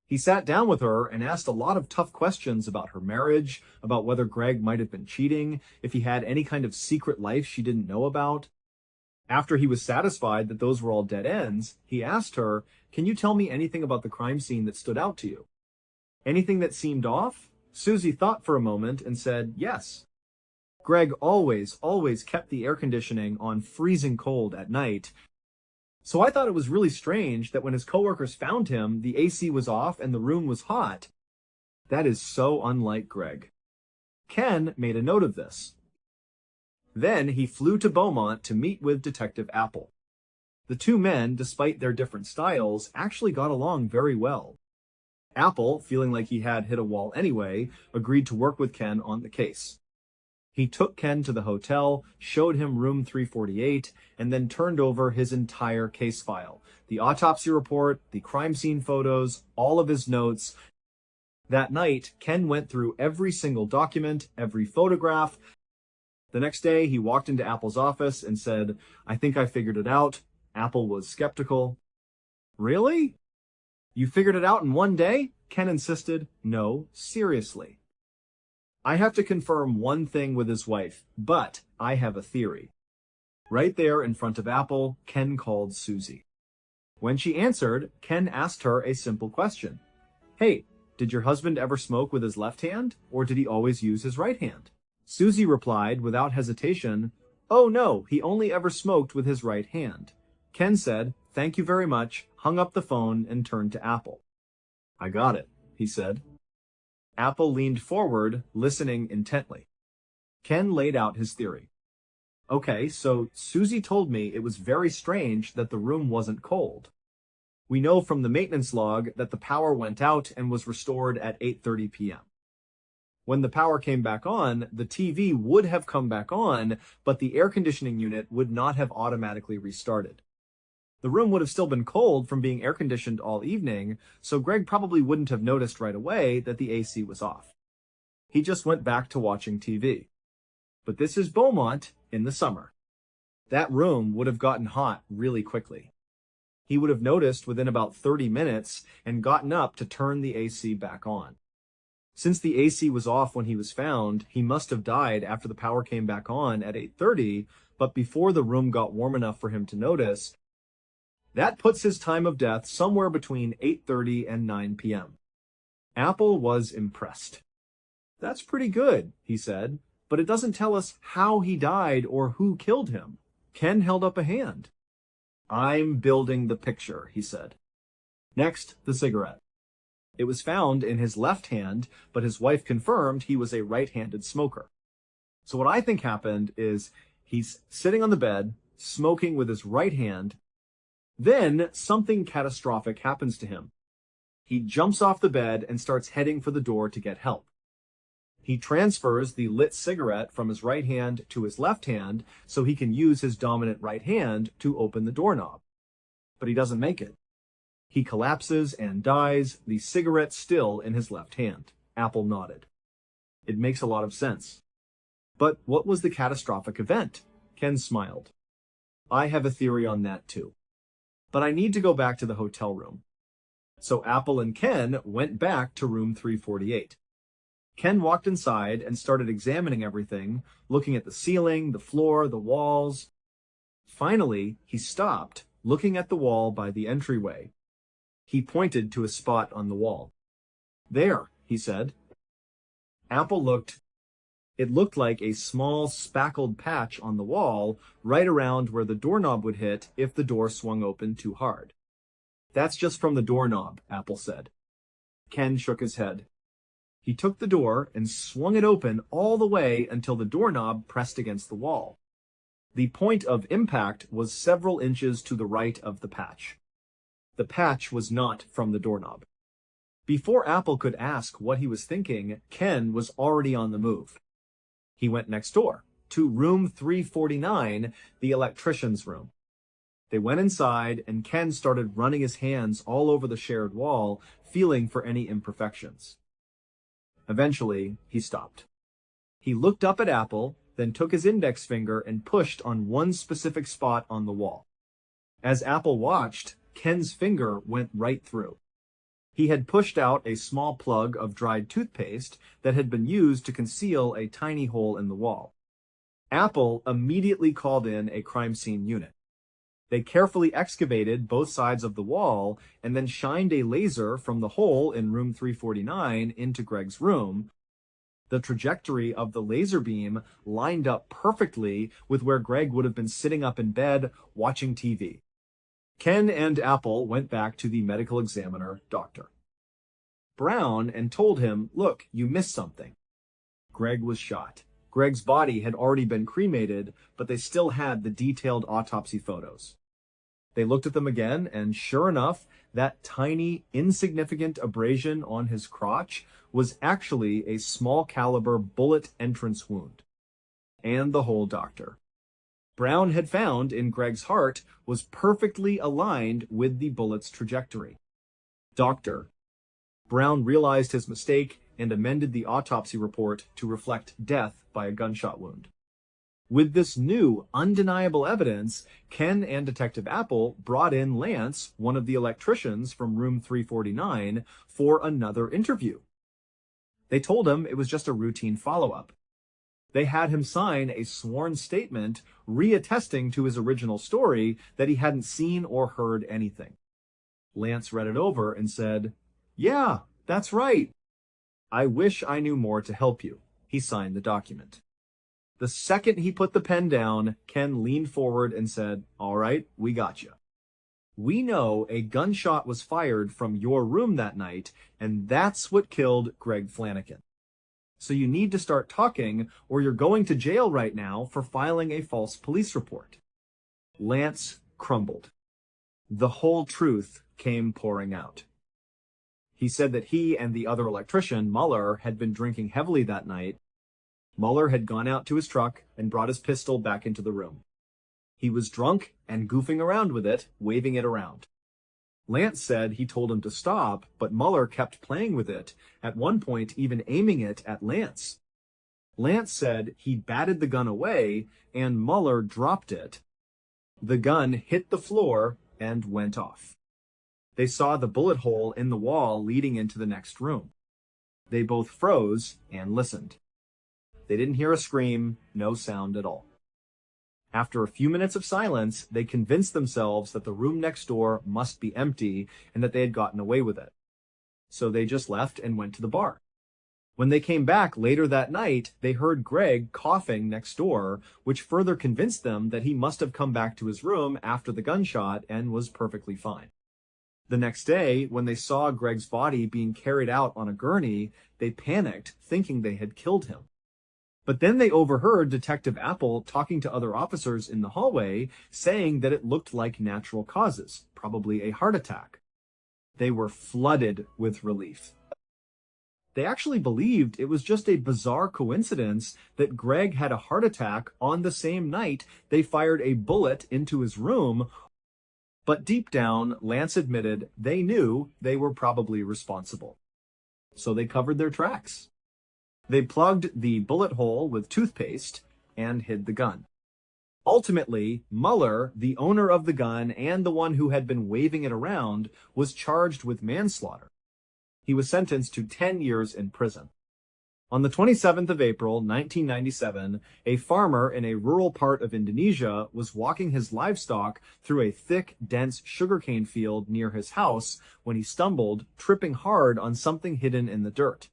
A: He sat down with her and asked a lot of tough questions about her marriage, about whether Greg might have been cheating, if he had any kind of secret life she didn't know about. After he was satisfied that those were all dead ends, he asked her, "Can you tell me anything about the crime scene that stood out to you? Anything that seemed off?" Susie thought for a moment and said, "Yes. Greg always kept the air conditioning on freezing cold at night. So I thought it was really strange that when his coworkers found him, the AC was off and the room was hot. That is so unlike Greg." Ken made a note of this. Then he flew to Beaumont to meet with Detective Apple. The two men, despite their different styles, actually got along very well. Apple, feeling like he had hit a wall anyway, agreed to work with Ken on the case. He took Ken to the hotel, showed him room 348, and then turned over his entire case file. The autopsy report, the crime scene photos, all of his notes. That night, Ken went through every single document, every photograph. The next day, he walked into Apple's office and said, "I think I figured it out." Apple was skeptical. "Really? You figured it out in one day?" Ken insisted. "No, seriously. I have to confirm one thing with his wife, but I have a theory." Right there in front of Apple, Ken called Susie. When she answered, Ken asked her a simple question. "Hey, did your husband ever smoke with his left hand, or did he always use his right hand?" Susie replied without hesitation, "Oh no, he only ever smoked with his right hand." Ken said, "Thank you very much," hung up the phone, and turned to Apple. "I got it," he said. Apple leaned forward, listening intently. Ken laid out his theory. Okay, so Susie told me it was very strange that the room wasn't cold. We know from the maintenance log that the power went out and was restored at 8:30 p.m. When the power came back on, the TV would have come back on, but the air conditioning unit would not have automatically restarted. The room would have still been cold from being air conditioned all evening, so Greg probably wouldn't have noticed right away that the AC was off. He just went back to watching TV. But this is Beaumont in the summer. That room would have gotten hot really quickly. He would have noticed within about 30 minutes and gotten up to turn the AC back on. Since the AC was off when he was found, he must have died after the power came back on at 8:30, but before the room got warm enough for him to notice. That puts his time of death somewhere between 8:30 and 9 p.m. Apple was impressed. "That's pretty good," he said, "but it doesn't tell us how he died or who killed him." Ken held up a hand. "I'm building the picture," he said. Next, the cigarette. It was found in his left hand, but his wife confirmed he was a right-handed smoker. So what I think happened is he's sitting on the bed, smoking with his right hand. Then something catastrophic happens to him. He jumps off the bed and starts heading for the door to get help. He transfers the lit cigarette from his right hand to his left hand so he can use his dominant right hand to open the doorknob. But he doesn't make it. He collapses and dies, the cigarette still in his left hand. Apple nodded. It makes a lot of sense. But what was the catastrophic event? Ken smiled. I have a theory on that too. But I need to go back to the hotel room. So Apple and Ken went back to room 348. Ken walked inside and started examining everything, looking at the ceiling, the floor, the walls. Finally, he stopped, looking at the wall by the entryway. He pointed to a spot on the wall. "There," he said. Apple looked. It looked like a small spackled patch on the wall, right around where the doorknob would hit if the door swung open too hard. "That's just from the doorknob," Apple said. Ken shook his head. He took the door and swung it open all the way until the doorknob pressed against the wall. The point of impact was several inches to the right of the patch. The patch was not from the doorknob. Before Apple could ask what he was thinking, Ken was already on the move. He went next door, to room 349, the electrician's room. They went inside, and Ken started running his hands all over the shared wall, feeling for any imperfections. Eventually, he stopped. He looked up at Apple, then took his index finger and pushed on one specific spot on the wall. As Apple watched, Ken's finger went right through. He had pushed out a small plug of dried toothpaste that had been used to conceal a tiny hole in the wall. Apple immediately called in a crime scene unit. They carefully excavated both sides of the wall and then shined a laser from the hole in room 349 into Greg's room. The trajectory of the laser beam lined up perfectly with where Greg would have been sitting up in bed watching TV. Ken and Apple went back to the medical examiner, Dr. Brown, and told him, "Look, you missed something." Greg was shot. Greg's body had already been cremated, but they still had the detailed autopsy photos. They looked at them again, and sure enough, that tiny, insignificant abrasion on his crotch was actually a small caliber bullet entrance wound. And the hole Dr. Brown had found in Greg's heart was perfectly aligned with the bullet's trajectory. Dr. Brown realized his mistake and amended the autopsy report to reflect death by a gunshot wound. With this new, undeniable evidence, Ken and Detective Apple brought in Lance, one of the electricians from room 349, for another interview. They told him it was just a routine follow-up. They had him sign a sworn statement reattesting to his original story that he hadn't seen or heard anything. Lance read it over and said, "Yeah, that's right. I wish I knew more to help you." He signed the document. The second he put the pen down, Ken leaned forward and said, "All right, we got you. We know a gunshot was fired from your room that night, and that's what killed Greg Flanagan. So you need to start talking or you're going to jail right now for filing a false police report. Lance crumbled. The whole truth came pouring out. He said that he and the other electrician, Muller, had been drinking heavily that night. Muller had gone out to his truck and brought his pistol back into the room. He was drunk and goofing around with it, waving it around. Lance said he told him to stop, but Muller kept playing with it, at one point even aiming it at Lance. Lance said he batted the gun away, and Muller dropped it. The gun hit the floor and went off. They saw the bullet hole in the wall leading into the next room. They both froze and listened. They didn't hear a scream, no sound at all. After a few minutes of silence, they convinced themselves that the room next door must be empty and that they had gotten away with it. So they just left and went to the bar. When they came back later that night, they heard Greg coughing next door, which further convinced them that he must have come back to his room after the gunshot and was perfectly fine. The next day, when they saw Greg's body being carried out on a gurney, they panicked, thinking they had killed him. But then they overheard Detective Apple talking to other officers in the hallway, saying that it looked like natural causes, probably a heart attack. They were flooded with relief. They actually believed it was just a bizarre coincidence that Greg had a heart attack on the same night they fired a bullet into his room. But deep down, Lance admitted they knew they were probably responsible. So they covered their tracks. They plugged the bullet hole with toothpaste and hid the gun. Ultimately, Muller, the owner of the gun and the one who had been waving it around, was charged with manslaughter. He was sentenced to 10 years in prison. On the 27th of April, 1997, a farmer in a rural part of Indonesia was walking his livestock through a thick, dense sugarcane field near his house when he stumbled, tripping hard on something hidden in the dirt.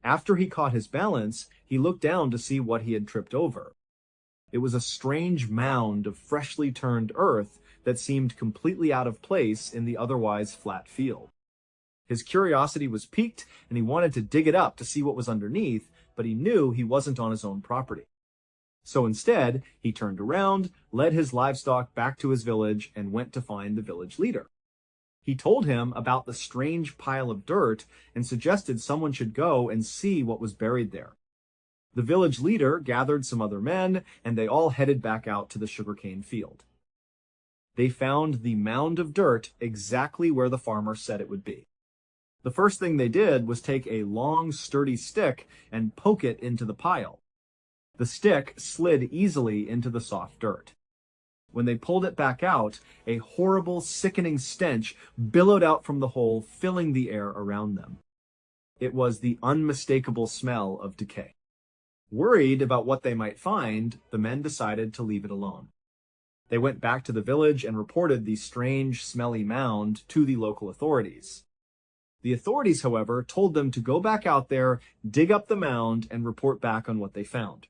A: After he caught his balance, he looked down to see what he had tripped over. It was a strange mound of freshly turned earth that seemed completely out of place in the otherwise flat field. His curiosity was piqued, and he wanted to dig it up to see what was underneath, but he knew he wasn't on his own property. So instead, he turned around, led his livestock back to his village, and went to find the village leader. He told him about the strange pile of dirt and suggested someone should go and see what was buried there. The village leader gathered some other men, and they all headed back out to the sugarcane field. They found the mound of dirt exactly where the farmer said it would be. The first thing they did was take a long, sturdy stick and poke it into the pile. The stick slid easily into the soft dirt. When they pulled it back out, a horrible, sickening stench billowed out from the hole, filling the air around them. It was the unmistakable smell of decay. Worried about what they might find, the men decided to leave it alone. They went back to the village and reported the strange, smelly mound to the local authorities. The authorities, however, told them to go back out there, dig up the mound, and report back on what they found.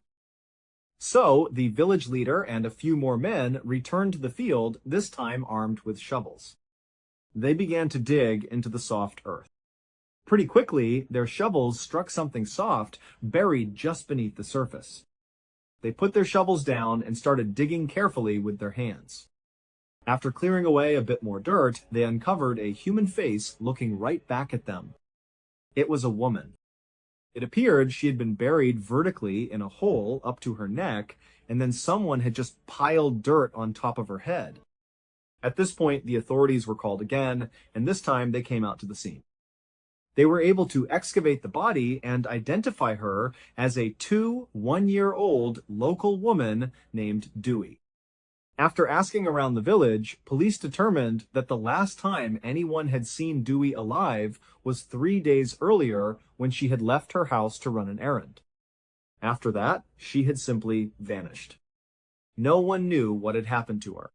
A: So, the village leader and a few more men returned to the field, this time armed with shovels. They began to dig into the soft earth. Pretty quickly, their shovels struck something soft, buried just beneath the surface. They put their shovels down and started digging carefully with their hands. After clearing away a bit more dirt, they uncovered a human face looking right back at them. It was a woman. It appeared she had been buried vertically in a hole up to her neck, and then someone had just piled dirt on top of her head. At this point, the authorities were called again, and this time they came out to the scene. They were able to excavate the body and identify her as a 1-year-old local woman named Dewey. After asking around the village, police determined that the last time anyone had seen Dewey alive was 3 days earlier when she had left her house to run an errand. After that, she had simply vanished. No one knew what had happened to her.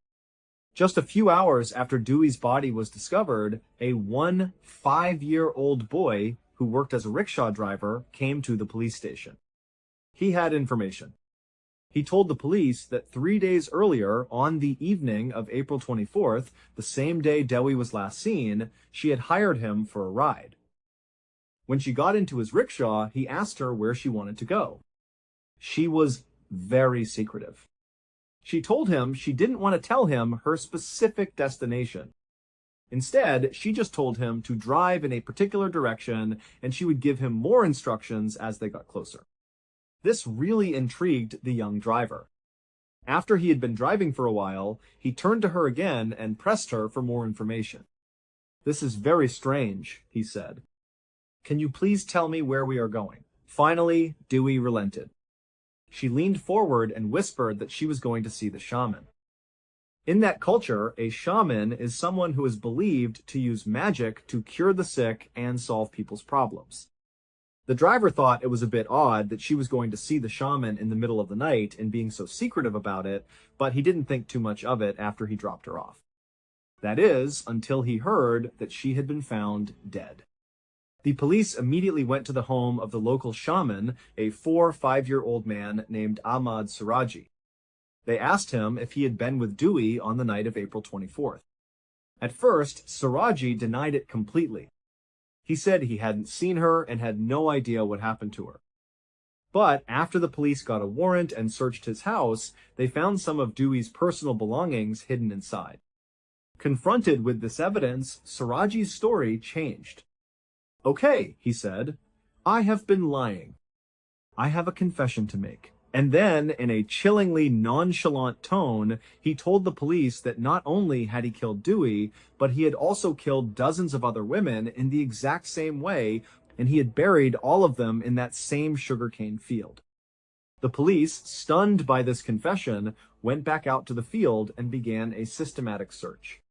A: Just a few hours after Dewey's body was discovered, a 5-year-old boy who worked as a rickshaw driver came to the police station. He had information. He told the police that 3 days earlier, on the evening of April 24th, the same day Dewey was last seen, she had hired him for a ride. When she got into his rickshaw, he asked her where she wanted to go. She was very secretive. She told him she didn't want to tell him her specific destination. Instead, she just told him to drive in a particular direction, and she would give him more instructions as they got closer. This really intrigued the young driver. After he had been driving for a while, he turned to her again and pressed her for more information. "This is very strange," he said. "Can you please tell me where we are going?" Finally, Dewey relented. She leaned forward and whispered that she was going to see the shaman. In that culture, a shaman is someone who is believed to use magic to cure the sick and solve people's problems. The driver thought it was a bit odd that she was going to see the shaman in the middle of the night and being so secretive about it, but he didn't think too much of it after he dropped her off. That is, until he heard that she had been found dead. The police immediately went to the home of the local shaman, a 5-year-old man named Ahmad Siraji. They asked him if he had been with Dewey on the night of April 24th. At first, Siraji denied it completely. He said he hadn't seen her and had no idea what happened to her. But after the police got a warrant and searched his house, they found some of Dewey's personal belongings hidden inside. Confronted with this evidence, Siraji's story changed. "Okay," he said, "I have been lying. I have a confession to make." And then, in a chillingly nonchalant tone, he told the police that not only had he killed Dewey, but he had also killed dozens of other women in the exact same way, and he had buried all of them in that same sugarcane field. The police, stunned by this confession, went back out to the field and began a systematic search.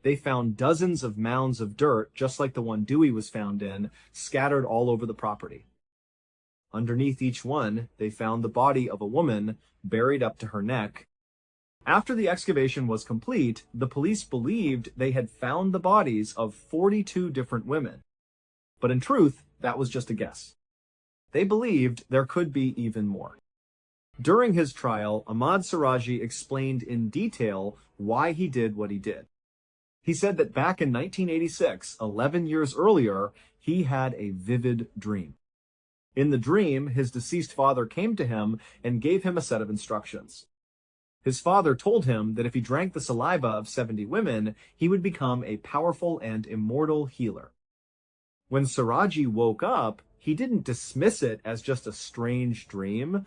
A: They found dozens of mounds of dirt, just like the one Dewey was found in, scattered all over the property. Underneath each one, they found the body of a woman buried up to her neck. After the excavation was complete, the police believed they had found the bodies of 42 different women. But in truth, that was just a guess. They believed there could be even more. During his trial, Ahmad Siraji explained in detail why he did what he did. He said that back in 1986, 11 years earlier, he had a vivid dream. In the dream, his deceased father came to him and gave him a set of instructions. His father told him that if he drank the saliva of 70 women, he would become a powerful and immortal healer. When Siraji woke up, he didn't dismiss it as just a strange dream.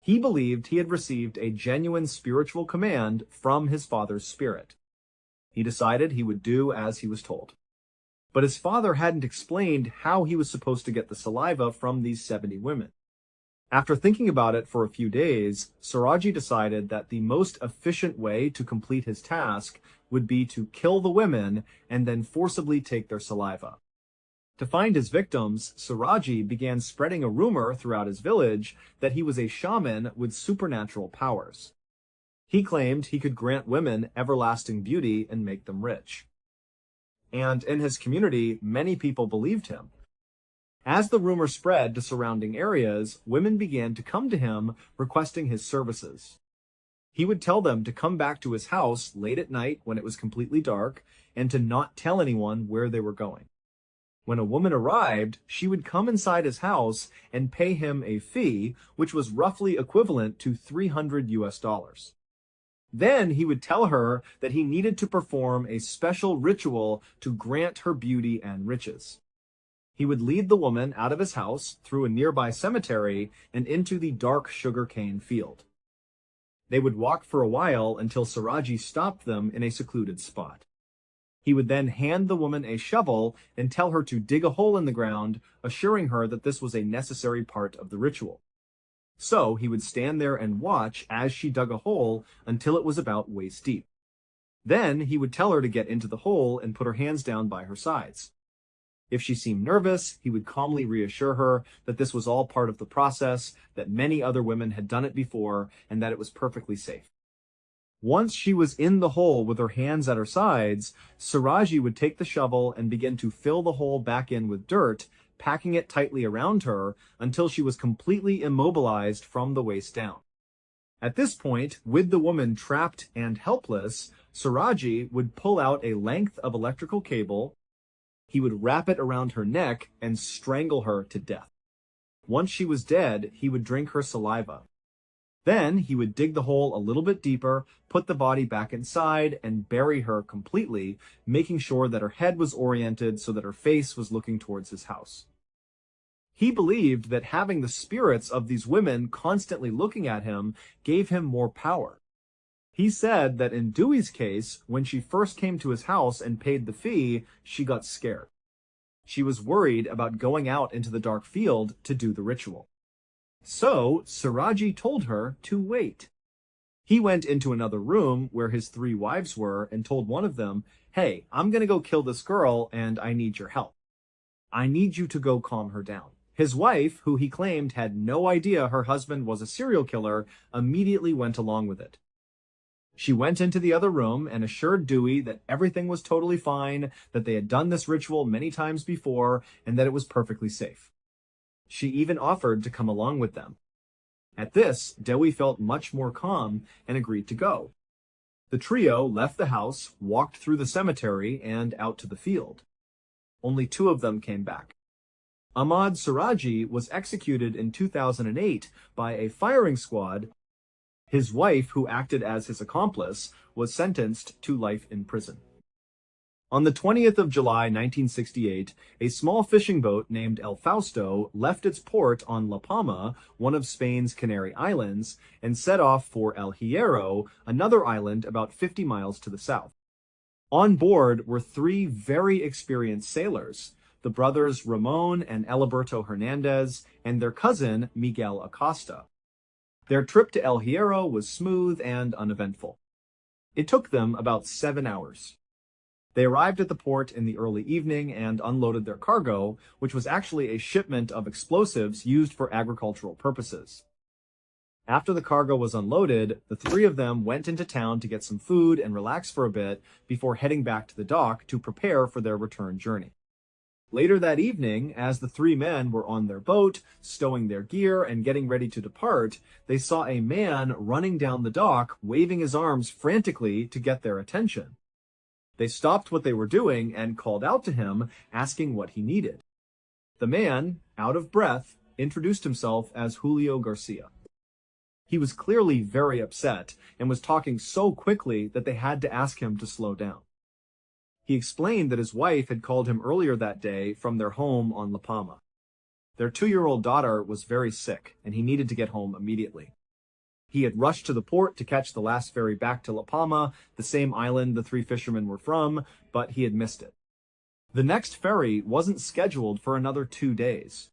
A: He believed he had received a genuine spiritual command from his father's spirit. He decided he would do as he was told. But his father hadn't explained how he was supposed to get the saliva from these 70 women. After thinking about it for a few days, Siraji decided that the most efficient way to complete his task would be to kill the women and then forcibly take their saliva. To find his victims, Siraji began spreading a rumor throughout his village that he was a shaman with supernatural powers. He claimed he could grant women everlasting beauty and make them rich. And in his community, many people believed him. As the rumor spread to surrounding areas, women began to come to him requesting his services. He would tell them to come back to his house late at night when it was completely dark and to not tell anyone where they were going. When a woman arrived, she would come inside his house and pay him a fee, which was roughly equivalent to $300. Then he would tell her that he needed to perform a special ritual to grant her beauty and riches. He would lead the woman out of his house through a nearby cemetery and into the dark sugarcane field. They would walk for a while until Siraji stopped them in a secluded spot. He would then hand the woman a shovel and tell her to dig a hole in the ground, assuring her that this was a necessary part of the ritual. So he would stand there and watch as she dug a hole until it was about waist deep. Then he would tell her to get into the hole and put her hands down by her sides. If she seemed nervous, he would calmly reassure her that this was all part of the process, that many other women had done it before, and that it was perfectly safe. Once she was in the hole with her hands at her sides, Siraji would take the shovel and begin to fill the hole back in with dirt, packing it tightly around her until she was completely immobilized from the waist down. At this point, with the woman trapped and helpless, Siraji would pull out a length of electrical cable, He would wrap it around her neck and strangle her to death. Once she was dead, he would drink her saliva. Then he would dig the hole a little bit deeper, put the body back inside, and bury her completely, making sure that her head was oriented so that her face was looking towards his house. He believed that having the spirits of these women constantly looking at him gave him more power. He said that in Dewey's case, when she first came to his house and paid the fee, she got scared. She was worried about going out into the dark field to do the ritual. So, Siraji told her to wait. He went into another room where his 3 wives were and told one of them, "Hey, I'm gonna go kill this girl and I need your help. I need you to go calm her down." His wife, who he claimed had no idea her husband was a serial killer, immediately went along with it. She went into the other room and assured Dewey that everything was totally fine, that they had done this ritual many times before, and that it was perfectly safe. She even offered to come along with them. At this, Dewey felt much more calm and agreed to go. The trio left the house, walked through the cemetery, and out to the field. Only 2 of them came back. Ahmad Siraji was executed in 2008 by a firing squad. His wife, who acted as his accomplice, was sentenced to life in prison. On the 20th of July 1968, a small fishing boat named El Fausto left its port on La Palma, one of Spain's Canary Islands, and set off for El Hierro, another island about 50 miles to the south. On board were 3 very experienced sailors, the brothers Ramon and Eliberto Hernandez, and their cousin Miguel Acosta. Their trip to El Hierro was smooth and uneventful. It took them about 7 hours. They arrived at the port in the early evening and unloaded their cargo, which was actually a shipment of explosives used for agricultural purposes. After the cargo was unloaded, the 3 of them went into town to get some food and relax for a bit before heading back to the dock to prepare for their return journey. Later that evening, as the 3 men were on their boat, stowing their gear and getting ready to depart, they saw a man running down the dock, waving his arms frantically to get their attention. They stopped what they were doing and called out to him, asking what he needed. The man, out of breath, introduced himself as Julio Garcia. He was clearly very upset and was talking so quickly that they had to ask him to slow down. He explained that his wife had called him earlier that day from their home on La Palma. Their 2-year-old daughter was very sick, and he needed to get home immediately. He had rushed to the port to catch the last ferry back to La Palma, the same island the 3 fishermen were from, but he had missed it. The next ferry wasn't scheduled for another 2 days.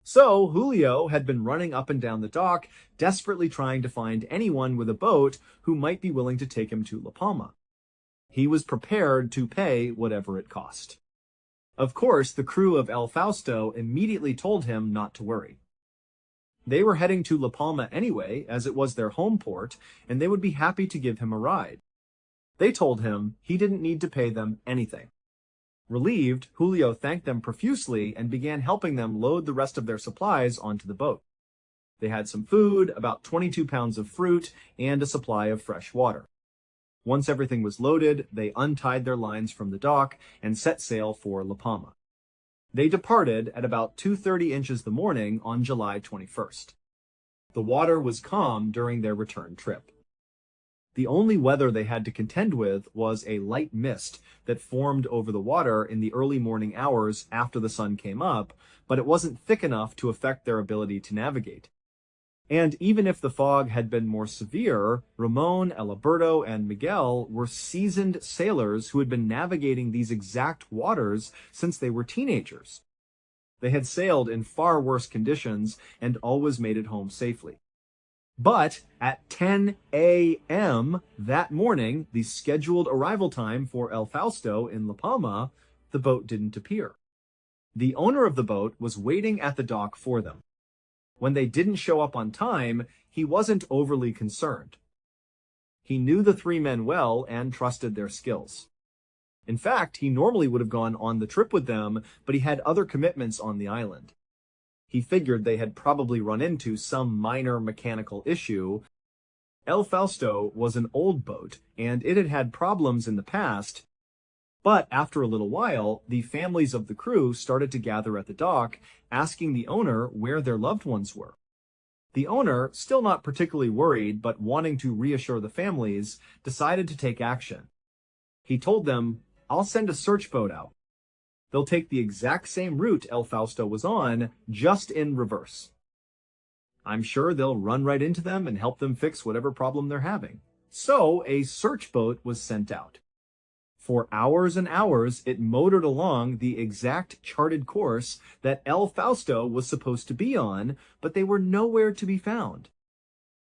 A: So Julio had been running up and down the dock, desperately trying to find anyone with a boat who might be willing to take him to La Palma. He was prepared to pay whatever it cost. Of course, the crew of El Fausto immediately told him not to worry. They were heading to La Palma anyway, as it was their home port, and they would be happy to give him a ride. They told him he didn't need to pay them anything. Relieved, Julio thanked them profusely and began helping them load the rest of their supplies onto the boat. They had some food, about 22 pounds of fruit, and a supply of fresh water. Once everything was loaded, they untied their lines from the dock and set sail for La Palma. They departed at about 2:30 inches the morning on July 21st. The water was calm during their return trip. The only weather they had to contend with was a light mist that formed over the water in the early morning hours after the sun came up, but it wasn't thick enough to affect their ability to navigate. And even if the fog had been more severe, Ramon, Eliberto, and Miguel were seasoned sailors who had been navigating these exact waters since they were teenagers. They had sailed in far worse conditions and always made it home safely. But at 10 a.m. that morning, the scheduled arrival time for El Fausto in La Palma, the boat didn't appear. The owner of the boat was waiting at the dock for them. When they didn't show up on time, he wasn't overly concerned. He knew the 3 men well and trusted their skills. In fact, he normally would have gone on the trip with them, but he had other commitments on the island. He figured they had probably run into some minor mechanical issue. El Fausto was an old boat, and it had had problems in the past, But after a little while, the families of the crew started to gather at the dock, asking the owner where their loved ones were. The owner, still not particularly worried but wanting to reassure the families, decided to take action. He told them, "I'll send a search boat out. They'll take the exact same route El Fausto was on, just in reverse. I'm sure they'll run right into them and help them fix whatever problem they're having." So a search boat was sent out. For hours and hours, it motored along the exact charted course that El Fausto was supposed to be on, but they were nowhere to be found.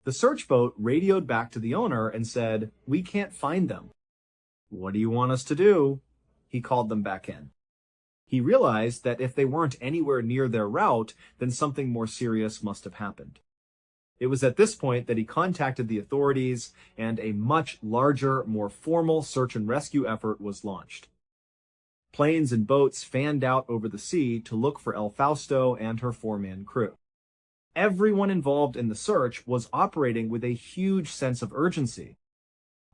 A: The search boat radioed back to the owner and said, "We can't find them." "What do you want us to do?" He called them back in. He realized that if they weren't anywhere near their route, then something more serious must have happened. It was at this point that he contacted the authorities, and a much larger, more formal search and rescue effort was launched. Planes and boats fanned out over the sea to look for El Fausto and her four-man crew. Everyone involved in the search was operating with a huge sense of urgency.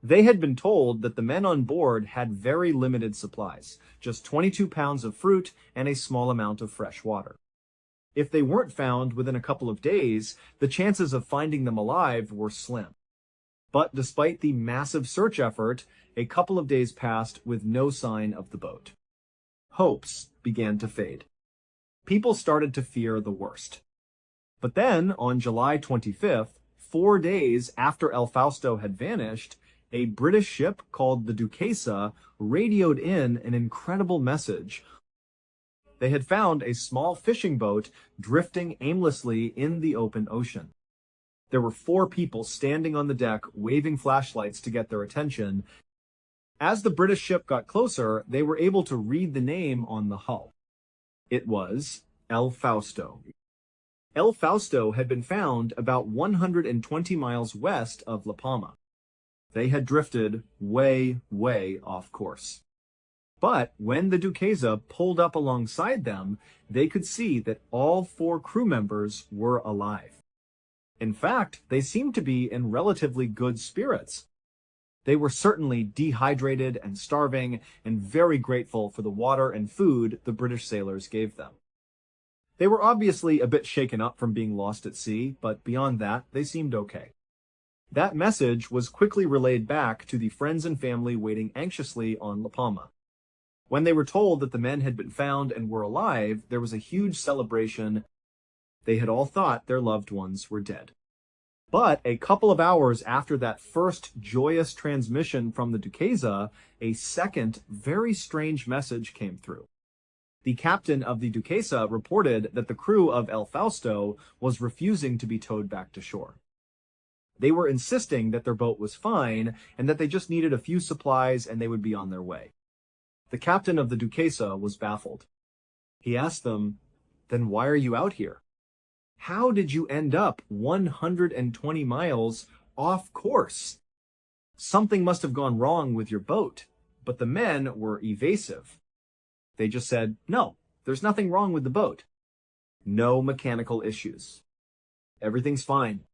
A: They had been told that the men on board had very limited supplies, just 22 pounds of fruit and a small amount of fresh water. If they weren't found within a couple of days, the chances of finding them alive were slim. But despite the massive search effort, a couple of days passed with no sign of the boat. Hopes began to fade. People started to fear the worst. But then, on July 25th, 4 days after El Fausto had vanished, a British ship called the Duquesa radioed in an incredible message. They had found a small fishing boat drifting aimlessly in the open ocean. There were 4 people standing on the deck waving flashlights to get their attention. As the British ship got closer, they were able to read the name on the hull. It was El Fausto. El Fausto had been found about 120 miles west of La Palma. They had drifted way, way off course. But when the Duquesa pulled up alongside them, they could see that all 4 crew members were alive. In fact, they seemed to be in relatively good spirits. They were certainly dehydrated and starving, and very grateful for the water and food the British sailors gave them. They were obviously a bit shaken up from being lost at sea, but beyond that, they seemed okay. That message was quickly relayed back to the friends and family waiting anxiously on La Palma. When they were told that the men had been found and were alive, there was a huge celebration. They had all thought their loved ones were dead. But a couple of hours after that first joyous transmission from the Duquesa, a second, very strange message came through. The captain of the Duquesa reported that the crew of El Fausto was refusing to be towed back to shore. They were insisting that their boat was fine and that they just needed a few supplies and they would be on their way. The captain of the Duquesa was baffled. He asked them, "Then why are you out here? How did you end up 120 miles off course? Something must have gone wrong with your boat." But the men were evasive. They just said, "No, there's nothing wrong with the boat. No mechanical issues. Everything's fine.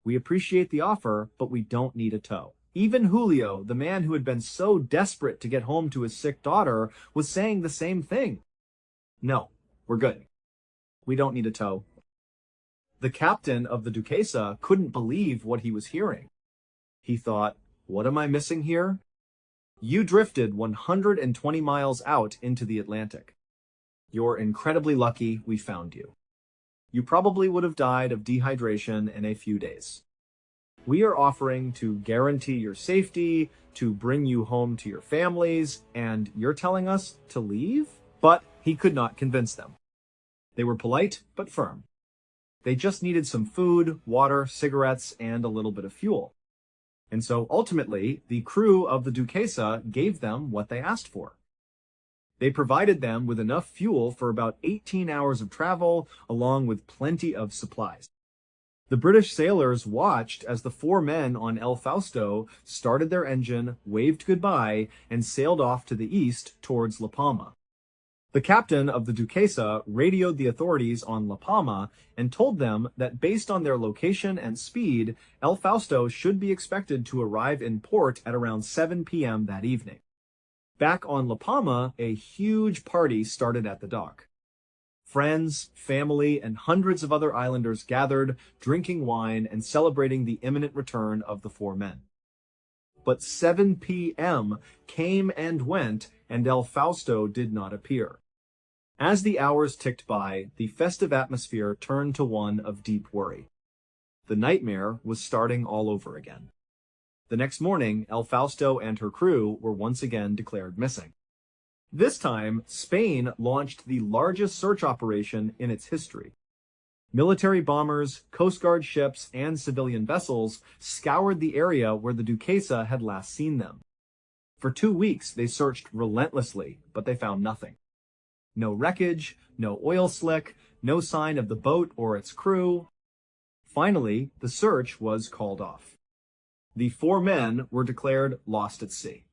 A: We appreciate the offer, but we don't need a tow." Even Julio, the man who had been so desperate to get home to his sick daughter, was saying the same thing. "No, we're good. We don't need a tow." The captain of the Duquesa couldn't believe what he was hearing. He thought, "What am I missing here? You drifted 120 miles out into the Atlantic. You're incredibly lucky we found you. You probably would have died of dehydration in a few days. We are offering to guarantee your safety, to bring you home to your families, and you're telling us to leave?" But he could not convince them. They were polite, but firm. They just needed some food, water, cigarettes, and a little bit of fuel. And so ultimately, the crew of the Duquesa gave them what they asked for. They provided them with enough fuel for about 18 hours of travel, along with plenty of supplies. The British sailors watched as the 4 men on El Fausto started their engine, waved goodbye, and sailed off to the east towards La Palma. The captain of the Duquesa radioed the authorities on La Palma and told them that based on their location and speed, El Fausto should be expected to arrive in port at around 7 p.m. that evening. Back on La Palma, a huge party started at the dock. Friends, family, and hundreds of other islanders gathered, drinking wine and celebrating the imminent return of the four men. But 7 p.m. came and went, and El Fausto did not appear. As the hours ticked by, the festive atmosphere turned to one of deep worry. The nightmare was starting all over again. The next morning, El Fausto and her crew were once again declared missing. This time, Spain launched the largest search operation in its history. Military bombers, Coast Guard ships, and civilian vessels scoured the area where the Duquesa had last seen them. For 2 weeks, they searched relentlessly, but they found nothing. No wreckage, no oil slick, no sign of the boat or its crew. Finally, the search was called off. The four men were declared lost at sea.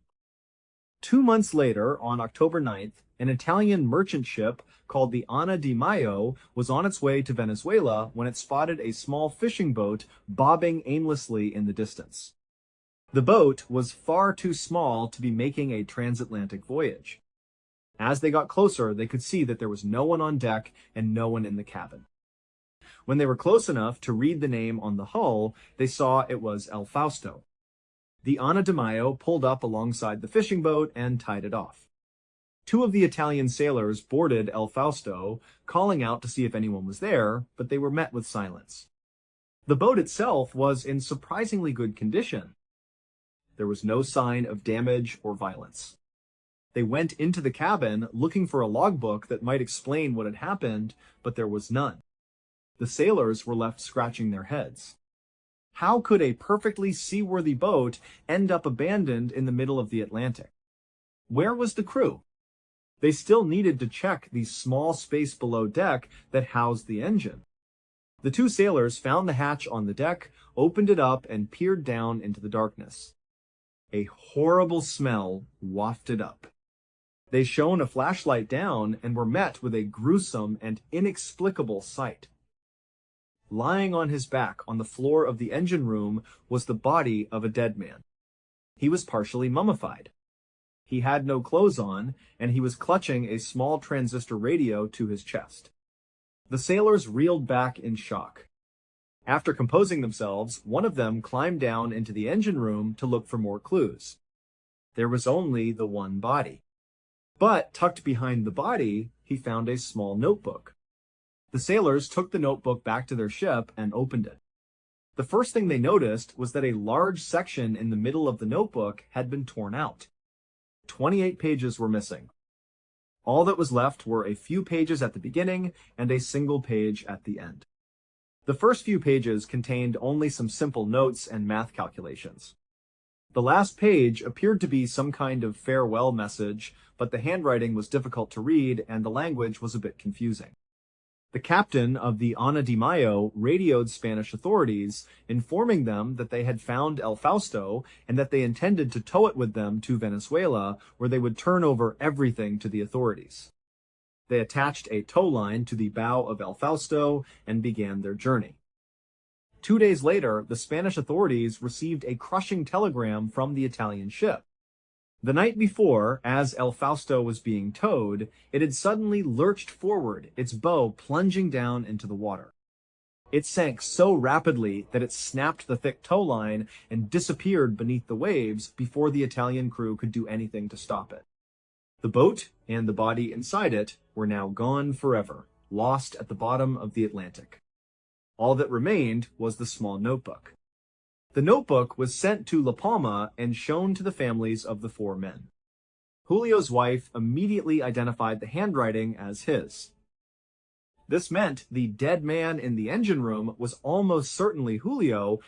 A: 2 months later, on October 9th, an Italian merchant ship called the Ana di Maio was on its way to Venezuela when it spotted a small fishing boat bobbing aimlessly in the distance. The boat was far too small to be making a transatlantic voyage. As they got closer, they could see that there was no one on deck and no one in the cabin. When they were close enough to read the name on the hull, they saw it was El Fausto. The Ana di Maio pulled up alongside the fishing boat and tied it off. 2 of the Italian sailors boarded El Fausto, calling out to see if anyone was there, but they were met with silence. The boat itself was in surprisingly good condition. There was no sign of damage or violence. They went into the cabin looking for a logbook that might explain what had happened, but there was none. The sailors were left scratching their heads. How could a perfectly seaworthy boat end up abandoned in the middle of the Atlantic? Where was the crew? They still needed to check the small space below deck that housed the engine. The 2 sailors found the hatch on the deck, opened it up, and peered down into the darkness. A horrible smell wafted up. They shone a flashlight down and were met with a gruesome and inexplicable sight. Lying on his back on the floor of the engine room was the body of a dead man. He was partially mummified. He had no clothes on, and he was clutching a small transistor radio to his chest. The sailors reeled back in shock. After composing themselves, one of them climbed down into the engine room to look for more clues. There was only the one body. But tucked behind the body, he found a small notebook. The sailors took the notebook back to their ship and opened it. The first thing they noticed was that a large section in the middle of the notebook had been torn out. 28 pages were missing. All that was left were a few pages at the beginning and a single page at the end. The first few pages contained only some simple notes and math calculations. The last page appeared to be some kind of farewell message, but the handwriting was difficult to read and the language was a bit confusing. The captain of the Ana di Maio radioed Spanish authorities, informing them that they had found El Fausto and that they intended to tow it with them to Venezuela, where they would turn over everything to the authorities. They attached a tow line to the bow of El Fausto and began their journey. 2 days later, the Spanish authorities received a crushing telegram from the Italian ship. The night before, as El Fausto was being towed, it had suddenly lurched forward, its bow plunging down into the water. It sank so rapidly that it snapped the thick tow line and disappeared beneath the waves before the Italian crew could do anything to stop it. The boat and the body inside it were now gone forever, lost at the bottom of the Atlantic. All that remained was the small notebook. The notebook was sent to La Palma and shown to the families of the 4 men. Julio's wife immediately identified the handwriting as his. This meant the dead man in the engine room was almost certainly Julio.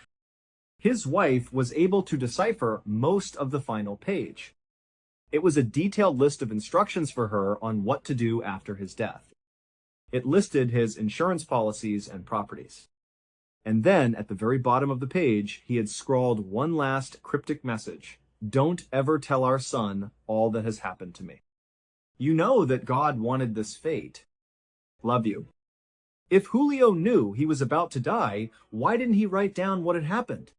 A: His wife was able to decipher most of the final page. It was a detailed list of instructions for her on what to do after his death. It listed his insurance policies and properties. And then, at the very bottom of the page, he had scrawled one last cryptic message. Don't ever tell our son all that has happened to me. You know that God wanted this fate. Love you. If Julio knew he was about to die, why didn't he write down what had happened?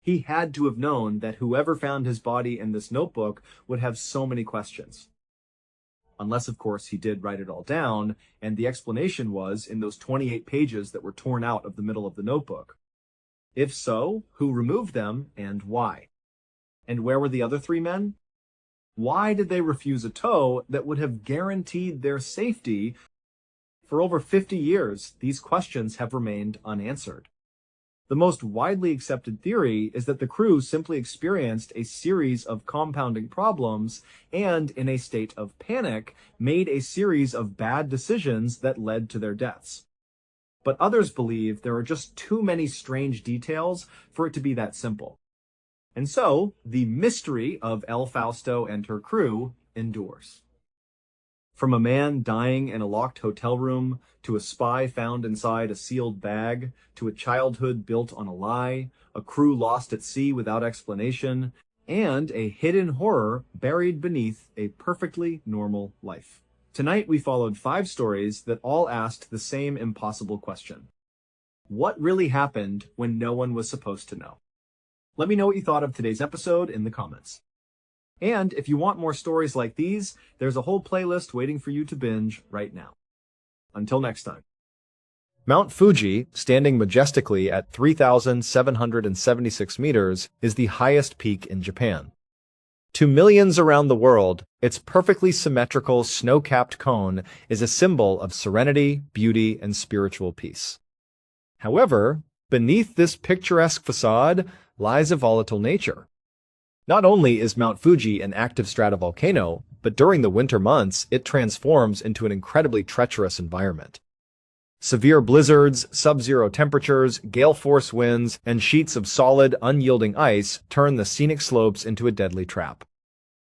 A: He had to have known that whoever found his body in this notebook would have so many questions. Unless, of course, he did write it all down, and the explanation was in those 28 pages that were torn out of the middle of the notebook. If so, who removed them and why? And where were the other three men? Why did they refuse a tow that would have guaranteed their safety? For over 50 years, these questions have remained unanswered. The most widely accepted theory is that the crew simply experienced a series of compounding problems and, in a state of panic, made a series of bad decisions that led to their deaths. But others believe there are just too many strange details for it to be that simple. And so, the mystery of El Fausto and her crew endures. From a man dying in a locked hotel room, to a spy found inside a sealed bag, to a childhood built on a lie, a crew lost at sea without explanation, and a hidden horror buried beneath a perfectly normal life. Tonight we followed 5 stories that all asked the same impossible question. What really happened when no one was supposed to know? Let me know what you thought of today's episode in the comments. And if you want more stories like these, there's a whole playlist waiting for you to binge right now. Until next time. Mount Fuji, standing majestically at 3,776 meters, is the highest peak in Japan. To millions around the world, its perfectly symmetrical snow-capped cone is a symbol of serenity, beauty, and spiritual peace. However, beneath this picturesque facade lies a volatile nature. Not only is Mount Fuji an active stratovolcano, but during the winter months, it transforms into an incredibly treacherous environment. Severe blizzards, sub-zero temperatures, gale-force winds, and sheets of solid, unyielding ice turn the scenic slopes into a deadly trap.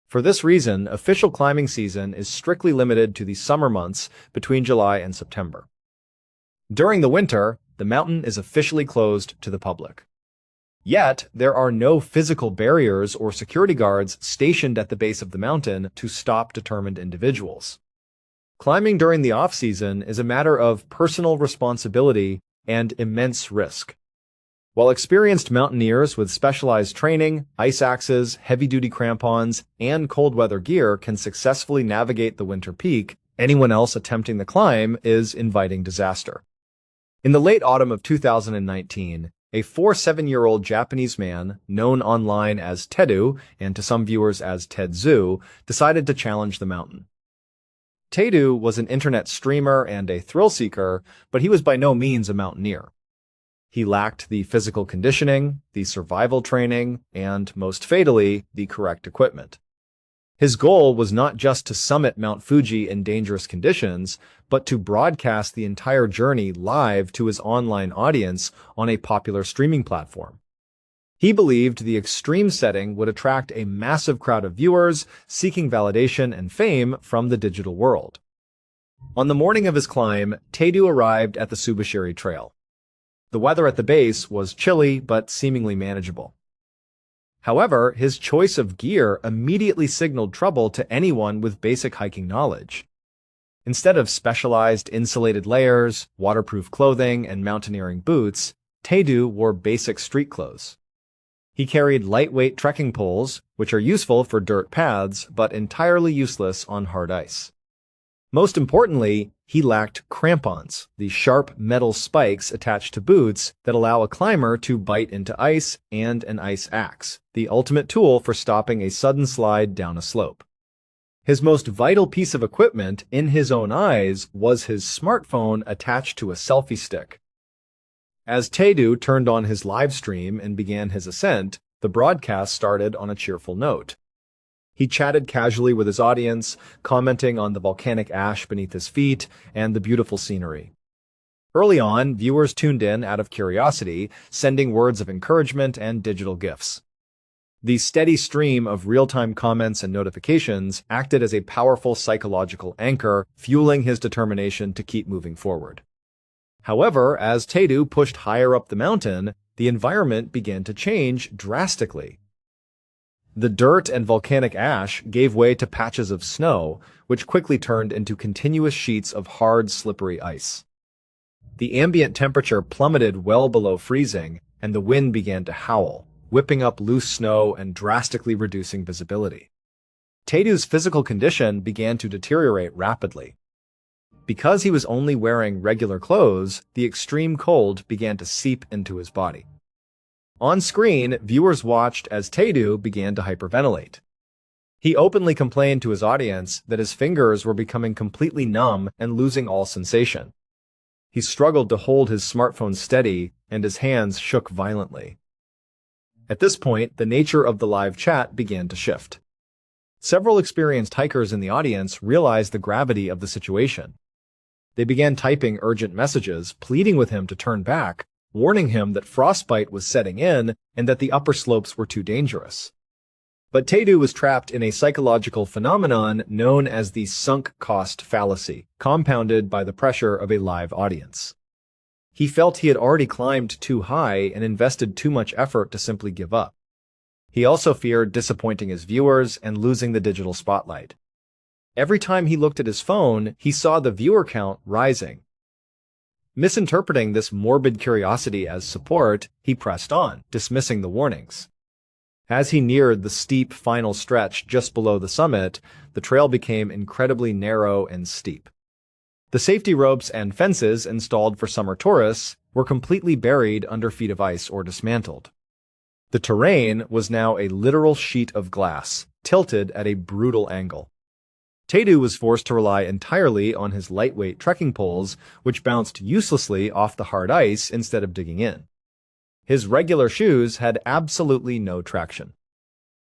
A: For this reason, official climbing season is strictly limited to the summer months between July and September. During the winter, the mountain is officially closed to the public. Yet, there are no physical barriers or security guards stationed at the base of the mountain to stop determined individuals. Climbing during the off-season is a matter of personal responsibility and immense risk. While experienced mountaineers with specialized training, ice axes, heavy-duty crampons, and cold-weather gear can successfully navigate the winter peak, anyone else attempting the climb is inviting disaster. In the late autumn of 2019, a 47-year-old Japanese man, known online as Tedu and to some viewers as Tedzu, decided to challenge the mountain. Tedu was an internet streamer and a thrill-seeker, but he was by no means a mountaineer. He lacked the physical conditioning, the survival training, and, most fatally, the correct equipment. His goal was not just to summit Mount Fuji in dangerous conditions, but to broadcast the entire journey live to his online audience on a popular streaming platform. He believed the extreme setting would attract a massive crowd of viewers seeking validation and fame from the digital world. On the morning of his climb, Tedu arrived at the Subashiri Trail. The weather at the base was chilly but seemingly manageable. However, his choice of gear immediately signaled trouble to anyone with basic hiking knowledge. Instead of specialized insulated layers, waterproof clothing, and mountaineering boots, Tedu wore basic street clothes. He carried lightweight trekking poles, which are useful for dirt paths but entirely useless on hard ice. Most importantly, he lacked crampons, the sharp metal spikes attached to boots that allow a climber to bite into ice, and an ice axe, the ultimate tool for stopping a sudden slide down a slope. His most vital piece of equipment, in his own eyes, was his smartphone attached to a selfie stick. As Tedu turned on his live stream and began his ascent, the broadcast started on a cheerful note. He chatted casually with his audience, commenting on the volcanic ash beneath his feet and the beautiful scenery. Early on, viewers tuned in out of curiosity, sending words of encouragement and digital gifts. The steady stream of real-time comments and notifications acted as a powerful psychological anchor, fueling his determination to keep moving forward. However, as Tedu pushed higher up the mountain, the environment began to change drastically. The dirt and volcanic ash gave way to patches of snow, which quickly turned into continuous sheets of hard, slippery ice. The ambient temperature plummeted well below freezing, and the wind began to howl, whipping up loose snow and drastically reducing visibility. Taydu's physical condition began to deteriorate rapidly. Because he was only wearing regular clothes, the extreme cold began to seep into his body. On screen, viewers watched as Taydu began to hyperventilate. He openly complained to his audience that his fingers were becoming completely numb and losing all sensation. He struggled to hold his smartphone steady, and his hands shook violently. At this point, the nature of the live chat began to shift. Several experienced hikers in the audience realized the gravity of the situation. They began typing urgent messages, pleading with him to turn back, warning him that frostbite was setting in and that the upper slopes were too dangerous. But Taydu was trapped in a psychological phenomenon known as the sunk cost fallacy, compounded by the pressure of a live audience. He felt he had already climbed too high and invested too much effort to simply give up. He also feared disappointing his viewers and losing the digital spotlight. Every time he looked at his phone, he saw the viewer count rising. Misinterpreting this morbid curiosity as support, he pressed on, dismissing the warnings. As he neared the steep final stretch just below the summit, the trail became incredibly narrow and steep. The safety ropes and fences installed for summer tourists were completely buried under feet of ice or dismantled. The terrain was now a literal sheet of glass, tilted at a brutal angle. Taydu was forced to rely entirely on his lightweight trekking poles, which bounced uselessly off the hard ice instead of digging in. His regular shoes had absolutely no traction.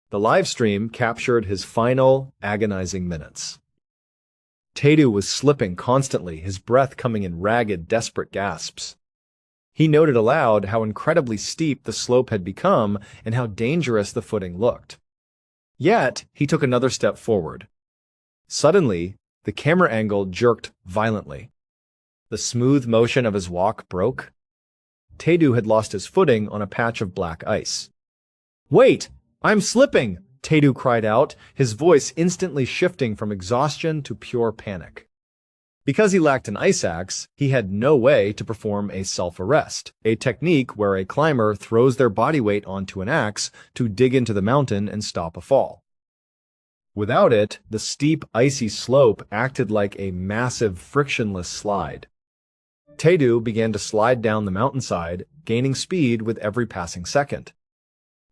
A: The live stream captured his final, agonizing minutes. Taydu was slipping constantly, his breath coming in ragged, desperate gasps. He noted aloud how incredibly steep the slope had become and how dangerous the footing looked. Yet, he took another step forward. Suddenly, the camera angle jerked violently. The smooth motion of his walk broke. Taydu had lost his footing on a patch of black ice. "Wait! I'm slipping!" Taydu cried out, his voice instantly shifting from exhaustion to pure panic. Because he lacked an ice axe, he had no way to perform a self-arrest, a technique where a climber throws their body weight onto an axe to dig into the mountain and stop a fall. Without it, the steep, icy slope acted like a massive, frictionless slide. Taydu began to slide down the mountainside, gaining speed with every passing second.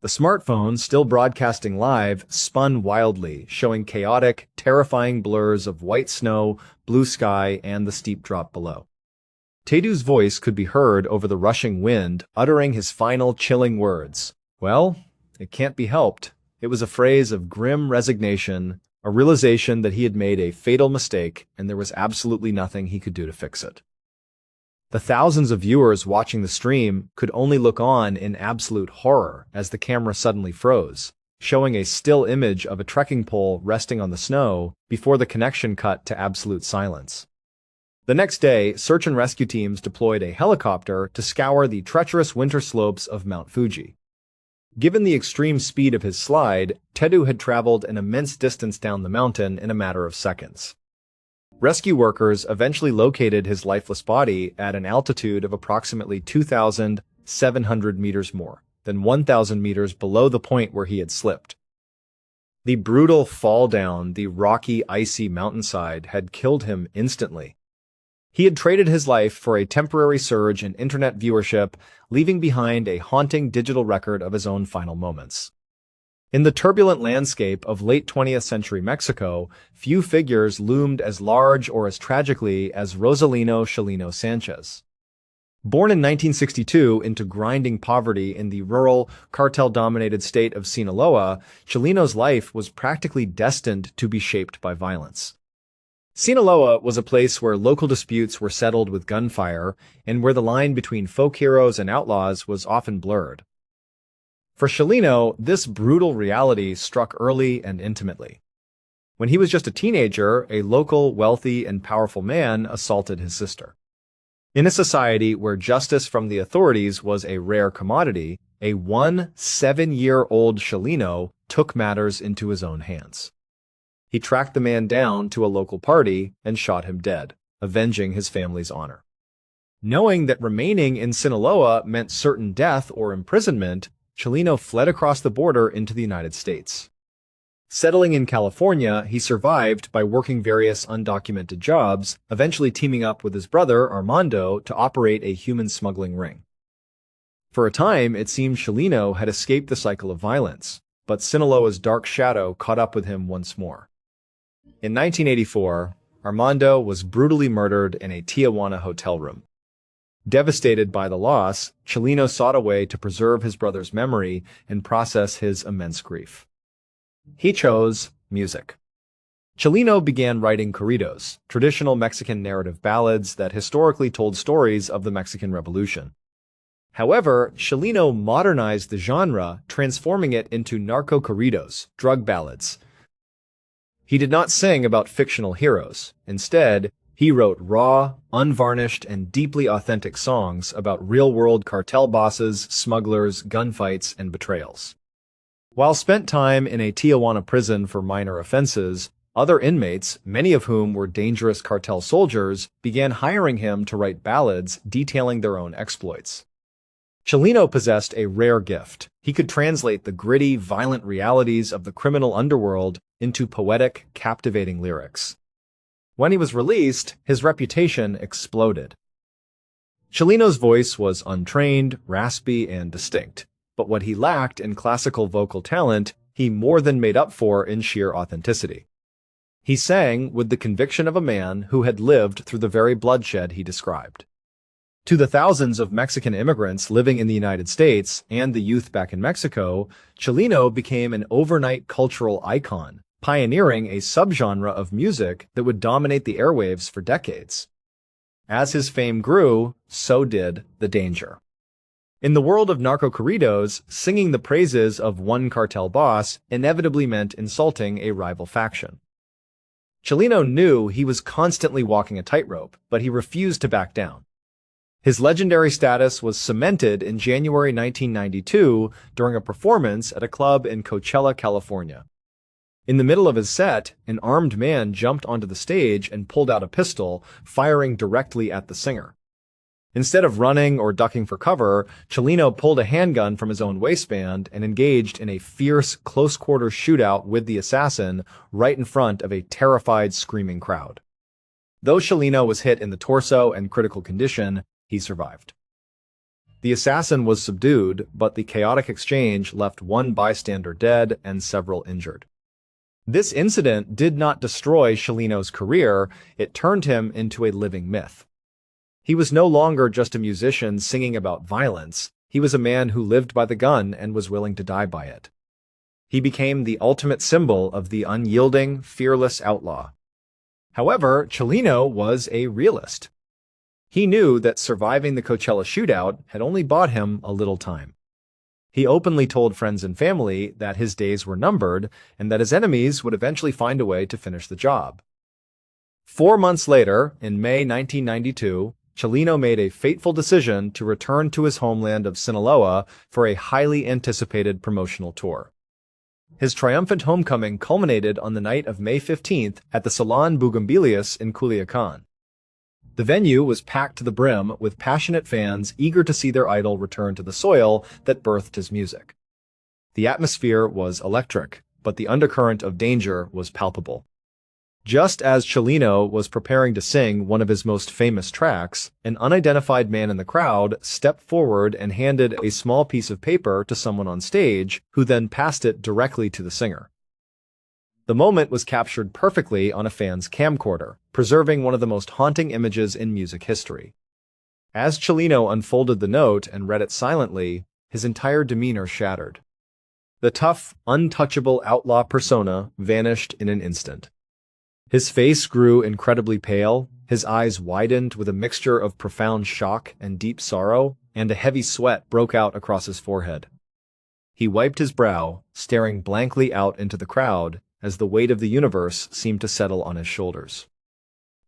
A: The smartphone, still broadcasting live, spun wildly, showing chaotic, terrifying blurs of white snow, blue sky, and the steep drop below. Taydu's voice could be heard over the rushing wind, uttering his final chilling words. Well, it can't be helped. It was a phrase of grim resignation, a realization that he had made a fatal mistake and there was absolutely nothing he could do to fix it. The thousands of viewers watching the stream could only look on in absolute horror as the camera suddenly froze, showing a still image of a trekking pole resting on the snow before the connection cut to absolute silence. The next day, search and rescue teams deployed a helicopter to scour the treacherous winter slopes of Mount Fuji. Given the extreme speed of his slide, Taydu had traveled an immense distance down the mountain in a matter of seconds. Rescue workers eventually located his lifeless body at an altitude of approximately 2,700 meters more than 1,000 meters below the point where he had slipped. The brutal fall down the rocky, icy mountainside had killed him instantly. He had traded his life for a temporary surge in internet viewership, leaving behind a haunting digital record of his own final moments. In the turbulent landscape of late 20th century Mexico, few figures loomed as large or as tragically as Rosalino Chelino Sanchez. Born in 1962 into grinding poverty in the rural, cartel-dominated state of Sinaloa, Chelino's life was practically destined to be shaped by violence. Sinaloa was a place where local disputes were settled with gunfire and where the line between folk heroes and outlaws was often blurred. For Chelino, this brutal reality struck early and intimately. When he was just a teenager, a local, wealthy, and powerful man assaulted his sister. In a society where justice from the authorities was a rare commodity, a 7-year-old Chelino took matters into his own hands. He tracked the man down to a local party and shot him dead, avenging his family's honor. Knowing that remaining in Sinaloa meant certain death or imprisonment, Chelino fled across the border into the United States. Settling in California, he survived by working various undocumented jobs, eventually teaming up with his brother, Armando, to operate a human smuggling ring. For a time, it seemed Chelino had escaped the cycle of violence, but Sinaloa's dark shadow caught up with him once more. In 1984, Armando was brutally murdered in a Tijuana hotel room. Devastated by the loss, Chelino sought a way to preserve his brother's memory and process his immense grief. He chose music. Chelino began writing corridos, traditional Mexican narrative ballads that historically told stories of the Mexican Revolution. However, Chelino modernized the genre, transforming it into narco-corridos, drug ballads. He did not sing about fictional heroes. Instead, he wrote raw, unvarnished, and deeply authentic songs about real-world cartel bosses, smugglers, gunfights, and betrayals. While spent time in a Tijuana prison for minor offenses, other inmates, many of whom were dangerous cartel soldiers, began hiring him to write ballads detailing their own exploits. Chelino possessed a rare gift. He could translate the gritty, violent realities of the criminal underworld into poetic, captivating lyrics. When he was released, his reputation exploded. Chelino's voice was untrained, raspy, and distinct, but what he lacked in classical vocal talent, he more than made up for in sheer authenticity. He sang with the conviction of a man who had lived through the very bloodshed he described. To the thousands of Mexican immigrants living in the United States and the youth back in Mexico, Chelino became an overnight cultural icon, pioneering a subgenre of music that would dominate the airwaves for decades. As his fame grew, so did the danger. In the world of narco-corridos, singing the praises of one cartel boss inevitably meant insulting a rival faction. Chelino knew he was constantly walking a tightrope, but he refused to back down. His legendary status was cemented in January 1992 during a performance at a club in Coachella, California. In the middle of his set, an armed man jumped onto the stage and pulled out a pistol, firing directly at the singer. Instead of running or ducking for cover, Chelino pulled a handgun from his own waistband and engaged in a fierce, close-quarters shootout with the assassin right in front of a terrified, screaming crowd. Though Chelino was hit in the torso and critical condition, he survived. The assassin was subdued, but the chaotic exchange left one bystander dead and several injured. This incident did not destroy Chelino's career, it turned him into a living myth. He was no longer just a musician singing about violence, he was a man who lived by the gun and was willing to die by it. He became the ultimate symbol of the unyielding, fearless outlaw. However, Chelino was a realist. He knew that surviving the Coachella shootout had only bought him a little time. He openly told friends and family that his days were numbered and that his enemies would eventually find a way to finish the job. 4 months later, in May 1992, Chelino made a fateful decision to return to his homeland of Sinaloa for a highly anticipated promotional tour. His triumphant homecoming culminated on the night of May 15th at the Salon Bugambilias in Culiacan. The venue was packed to the brim with passionate fans eager to see their idol return to the soil that birthed his music. The atmosphere was electric, but the undercurrent of danger was palpable. Just as Chelino was preparing to sing one of his most famous tracks, an unidentified man in the crowd stepped forward and handed a small piece of paper to someone on stage, who then passed it directly to the singer. The moment was captured perfectly on a fan's camcorder, preserving one of the most haunting images in music history. As Chelino unfolded the note and read it silently, his entire demeanor shattered. The tough, untouchable outlaw persona vanished in an instant. His face grew incredibly pale, his eyes widened with a mixture of profound shock and deep sorrow, and a heavy sweat broke out across his forehead. He wiped his brow, staring blankly out into the crowd, as the weight of the universe seemed to settle on his shoulders.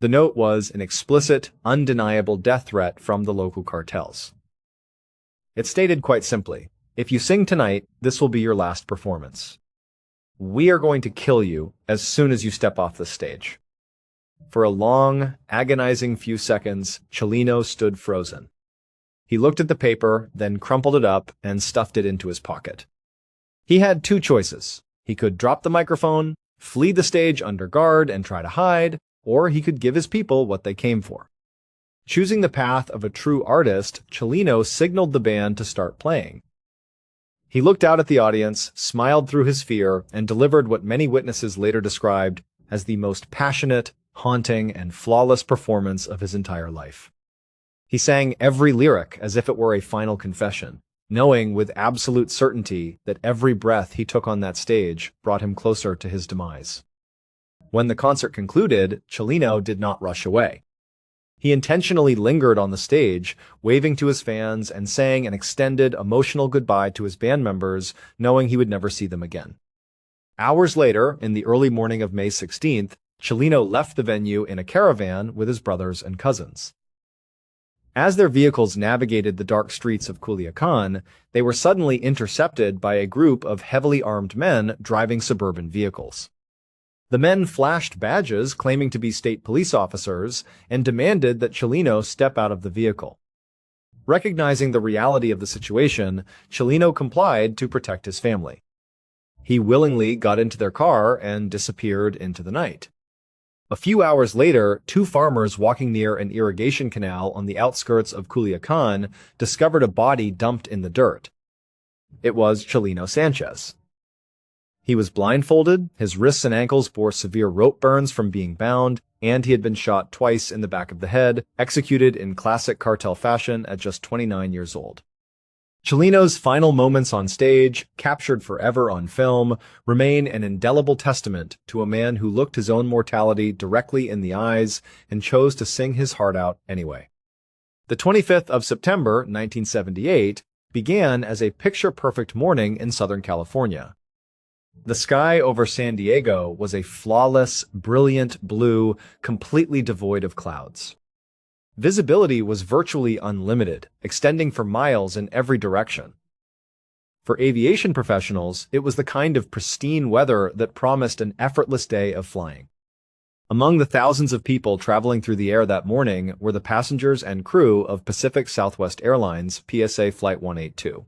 A: The note was an explicit, undeniable death threat from the local cartels. It stated quite simply, "If you sing tonight, this will be your last performance. We are going to kill you as soon as you step off the stage." For a long, agonizing few seconds, Chelino stood frozen. He looked at the paper, then crumpled it up and stuffed it into his pocket. He had two choices. He could drop the microphone, flee the stage under guard and try to hide, or he could give his people what they came for. Choosing the path of a true artist, Cellino signaled the band to start playing. He looked out at the audience, smiled through his fear, and delivered what many witnesses later described as the most passionate, haunting, and flawless performance of his entire life. He sang every lyric as if it were a final confession, knowing with absolute certainty that every breath he took on that stage brought him closer to his demise. When the concert concluded, Cellino did not rush away. He intentionally lingered on the stage, waving to his fans and sang an extended, emotional goodbye to his band members, knowing he would never see them again. Hours later, in the early morning of May 16th, Cellino left the venue in a caravan with his brothers and cousins. As their vehicles navigated the dark streets of Culiacan, they were suddenly intercepted by a group of heavily armed men driving suburban vehicles. The men flashed badges claiming to be state police officers and demanded that Cellino step out of the vehicle. Recognizing the reality of the situation, Cellino complied to protect his family. He willingly got into their car and disappeared into the night. A few hours later, two farmers walking near an irrigation canal on the outskirts of Culiacan discovered a body dumped in the dirt. It was Cellino Sanchez. He was blindfolded, his wrists and ankles bore severe rope burns from being bound, and he had been shot twice in the back of the head, executed in classic cartel fashion at just 29 years old. Cellino's final moments on stage, captured forever on film, remain an indelible testament to a man who looked his own mortality directly in the eyes and chose to sing his heart out anyway. The 25th of September, 1978, began as a picture-perfect morning in Southern California. The sky over San Diego was a flawless, brilliant blue, completely devoid of clouds. Visibility was virtually unlimited, extending for miles in every direction. For aviation professionals, it was the kind of pristine weather that promised an effortless day of flying. Among the thousands of people traveling through the air that morning were the passengers and crew of Pacific Southwest Airlines PSA Flight 182.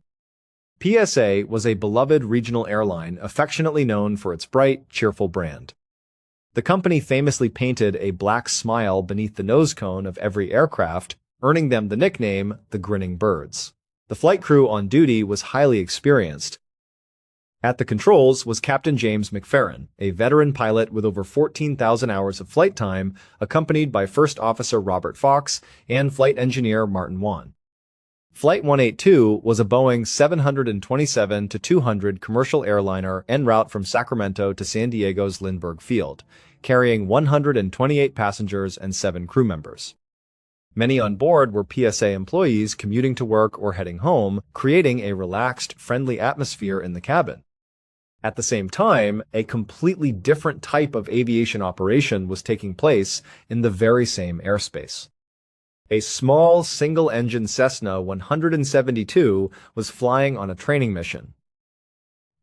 A: PSA was a beloved regional airline affectionately known for its bright, cheerful brand. The company famously painted a black smile beneath the nose cone of every aircraft, earning them the nickname the Grinning Birds. The flight crew on duty was highly experienced. At the controls was Captain James McFerrin, a veteran pilot with over 14,000 hours of flight time, accompanied by First Officer Robert Fox and Flight Engineer Martin Wan. Flight 182 was a Boeing 727-200 commercial airliner en route from Sacramento to San Diego's Lindbergh Field, carrying 128 passengers and 7 crew members. Many on board were PSA employees commuting to work or heading home, creating a relaxed, friendly atmosphere in the cabin. At the same time, a completely different type of aviation operation was taking place in the very same airspace. A small, single-engine Cessna 172 was flying on a training mission.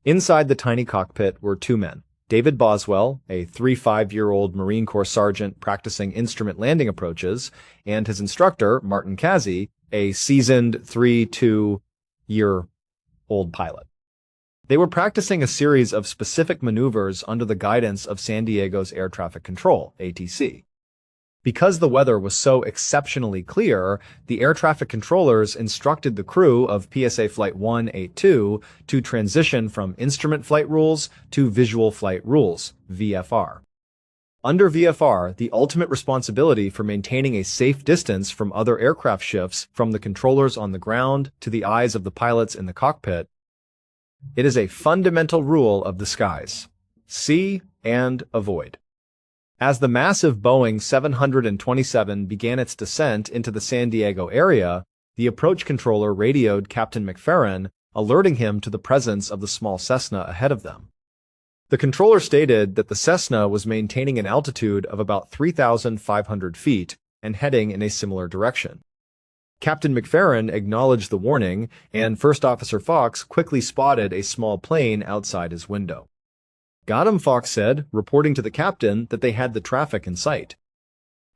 A: Inside the tiny cockpit were 2 men, David Boswell, a 35-year-old Marine Corps sergeant practicing instrument landing approaches, and his instructor, Martin Kazi, a seasoned 32-year-old pilot. They were practicing a series of specific maneuvers under the guidance of San Diego's Air Traffic Control, ATC. Because the weather was so exceptionally clear, the air traffic controllers instructed the crew of PSA Flight 182 to transition from instrument flight rules to visual flight rules, VFR. Under VFR, the ultimate responsibility for maintaining a safe distance from other aircraft shifts from the controllers on the ground to the eyes of the pilots in the cockpit. It is a fundamental rule of the skies: see and avoid. As the massive Boeing 727 began its descent into the San Diego area, the approach controller radioed Captain McFerrin, alerting him to the presence of the small Cessna ahead of them. The controller stated that the Cessna was maintaining an altitude of about 3,500 feet and heading in a similar direction. Captain McFerrin acknowledged the warning, and First Officer Fox quickly spotted a small plane outside his window. "Got him," Fox said, reporting to the captain that they had the traffic in sight.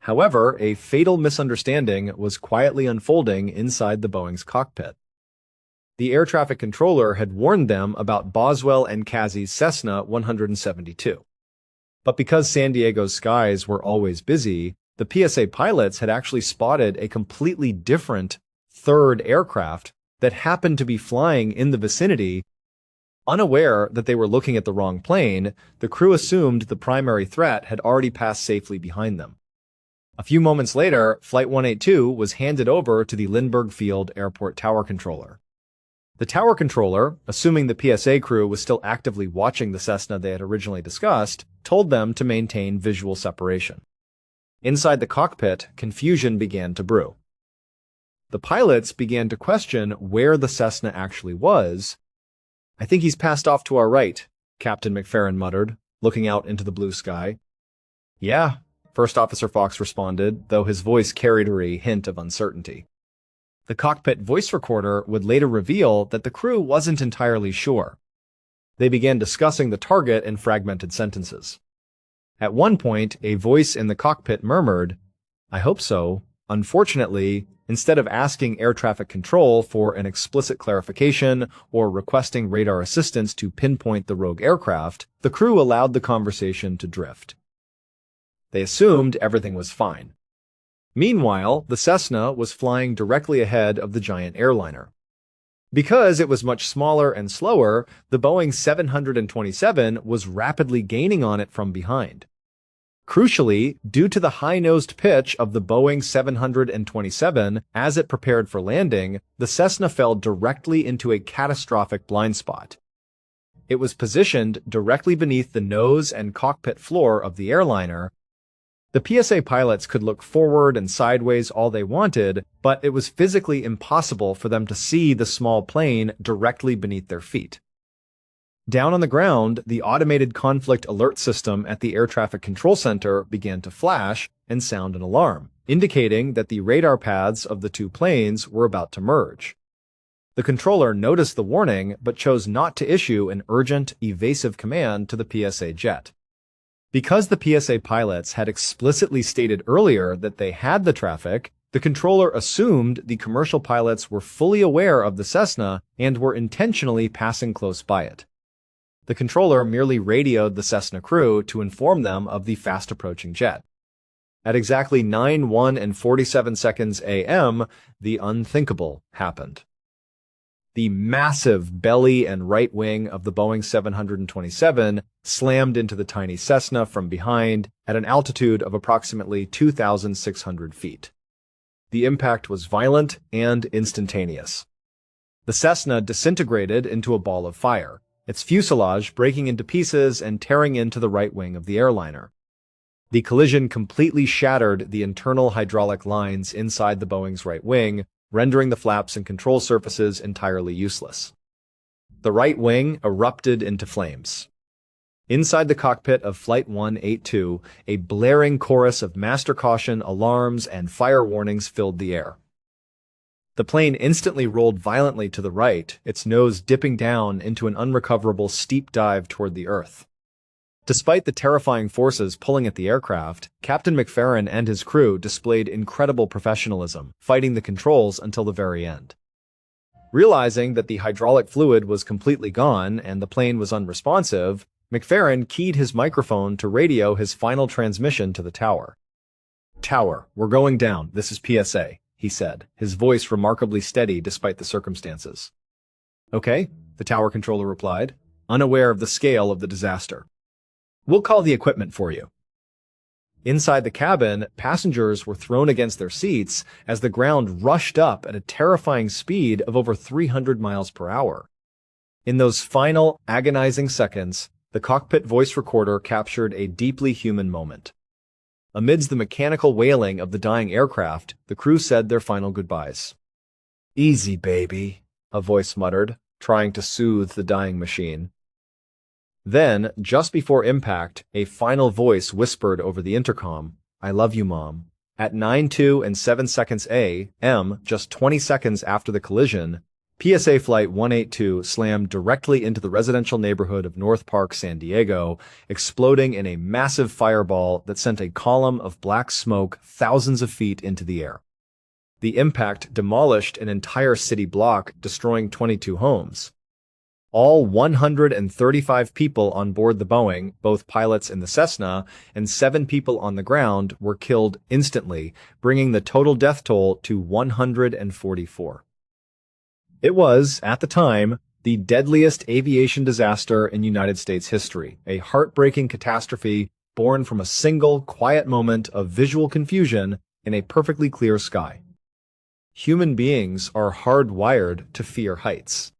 A: However, a fatal misunderstanding was quietly unfolding inside the Boeing's cockpit. The air traffic controller had warned them about Boswell and Kazi's Cessna 172. But because San Diego's skies were always busy, the PSA pilots had actually spotted a completely different third aircraft that happened to be flying in the vicinity. Unaware that they were looking at the wrong plane, the crew assumed the primary threat had already passed safely behind them. A few moments later, Flight 182 was handed over to the Lindbergh Field Airport Tower Controller. The tower controller, assuming the PSA crew was still actively watching the Cessna they had originally discussed, told them to maintain visual separation. Inside the cockpit, confusion began to brew. The pilots began to question where the Cessna actually was. "I think he's passed off to our right," Captain McFerrin muttered, looking out into the blue sky. "Yeah," First Officer Fox responded, though his voice carried a hint of uncertainty. The cockpit voice recorder would later reveal that the crew wasn't entirely sure. They began discussing the target in fragmented sentences. At one point, a voice in the cockpit murmured, "I hope so." Unfortunately, instead of asking air traffic control for an explicit clarification or requesting radar assistance to pinpoint the rogue aircraft, the crew allowed the conversation to drift. They assumed everything was fine. Meanwhile, the Cessna was flying directly ahead of the giant airliner. Because it was much smaller and slower, the Boeing 727 was rapidly gaining on it from behind. Crucially, due to the high-nosed pitch of the Boeing 727 as it prepared for landing, the Cessna fell directly into a catastrophic blind spot. It was positioned directly beneath the nose and cockpit floor of the airliner. The PSA pilots could look forward and sideways all they wanted, but it was physically impossible for them to see the small plane directly beneath their feet. Down on the ground, the automated conflict alert system at the air traffic control center began to flash and sound an alarm, indicating that the radar paths of the two planes were about to merge. The controller noticed the warning, but chose not to issue an urgent, evasive command to the PSA jet. Because the PSA pilots had explicitly stated earlier that they had the traffic, the controller assumed the commercial pilots were fully aware of the Cessna and were intentionally passing close by it. The controller merely radioed the Cessna crew to inform them of the fast-approaching jet. At exactly 9:47 a.m., the unthinkable happened. The massive belly and right wing of the Boeing 727 slammed into the tiny Cessna from behind at an altitude of approximately 2,600 feet. The impact was violent and instantaneous. The Cessna disintegrated into a ball of fire, its fuselage breaking into pieces and tearing into the right wing of the airliner. The collision completely shattered the internal hydraulic lines inside the Boeing's right wing, rendering the flaps and control surfaces entirely useless. The right wing erupted into flames. Inside the cockpit of Flight 182, a blaring chorus of master caution, alarms, and fire warnings filled the air. The plane instantly rolled violently to the right, its nose dipping down into an unrecoverable steep dive toward the earth. Despite the terrifying forces pulling at the aircraft, Captain McFerrin and his crew displayed incredible professionalism, fighting the controls until the very end. Realizing that the hydraulic fluid was completely gone and the plane was unresponsive, McFerrin keyed his microphone to radio his final transmission to the tower. "Tower, we're going down. This is PSA," he said, his voice remarkably steady despite the circumstances. "Okay," the tower controller replied, unaware of the scale of the disaster. "We'll call the equipment for you." Inside the cabin, passengers were thrown against their seats as the ground rushed up at a terrifying speed of over 300 miles per hour. In those final, agonizing seconds, the cockpit voice recorder captured a deeply human moment. Amidst the mechanical wailing of the dying aircraft, the crew said their final goodbyes. "Easy, baby," a voice muttered, trying to soothe the dying machine. Then, just before impact, a final voice whispered over the intercom, "I love you, Mom." At 9:02 and 7 seconds a.m., just 20 seconds after the collision, PSA Flight 182 slammed directly into the residential neighborhood of North Park, San Diego, exploding in a massive fireball that sent a column of black smoke thousands of feet into the air. The impact demolished an entire city block, destroying 22 homes. All 135 people on board the Boeing, both pilots in the Cessna, and 7 people on the ground were killed instantly, bringing the total death toll to 144. It was, at the time, the deadliest aviation disaster in United States history, a heartbreaking catastrophe born from a single, quiet moment of visual confusion in a perfectly clear sky. Human beings are hardwired to fear heights.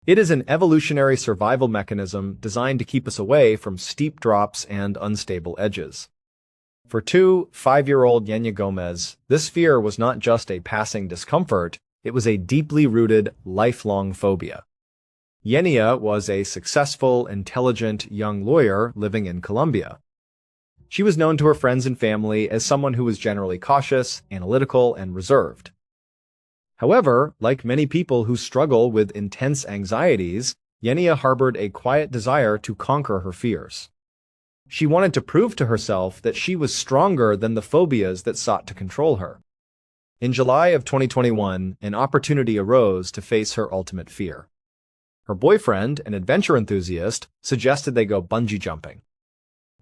A: It is an evolutionary survival mechanism designed to keep us away from steep drops and unstable edges. For 5-year-old Yenya Gomez, this fear was not just a passing discomfort, it was a deeply rooted, lifelong phobia. Yenya was a successful, intelligent young lawyer living in Colombia. She was known to her friends and family as someone who was generally cautious, analytical, and reserved. However, like many people who struggle with intense anxieties, Yenya harbored a quiet desire to conquer her fears. She wanted to prove to herself that she was stronger than the phobias that sought to control her. In July of 2021, an opportunity arose to face her ultimate fear. Her boyfriend, an adventure enthusiast, suggested they go bungee jumping.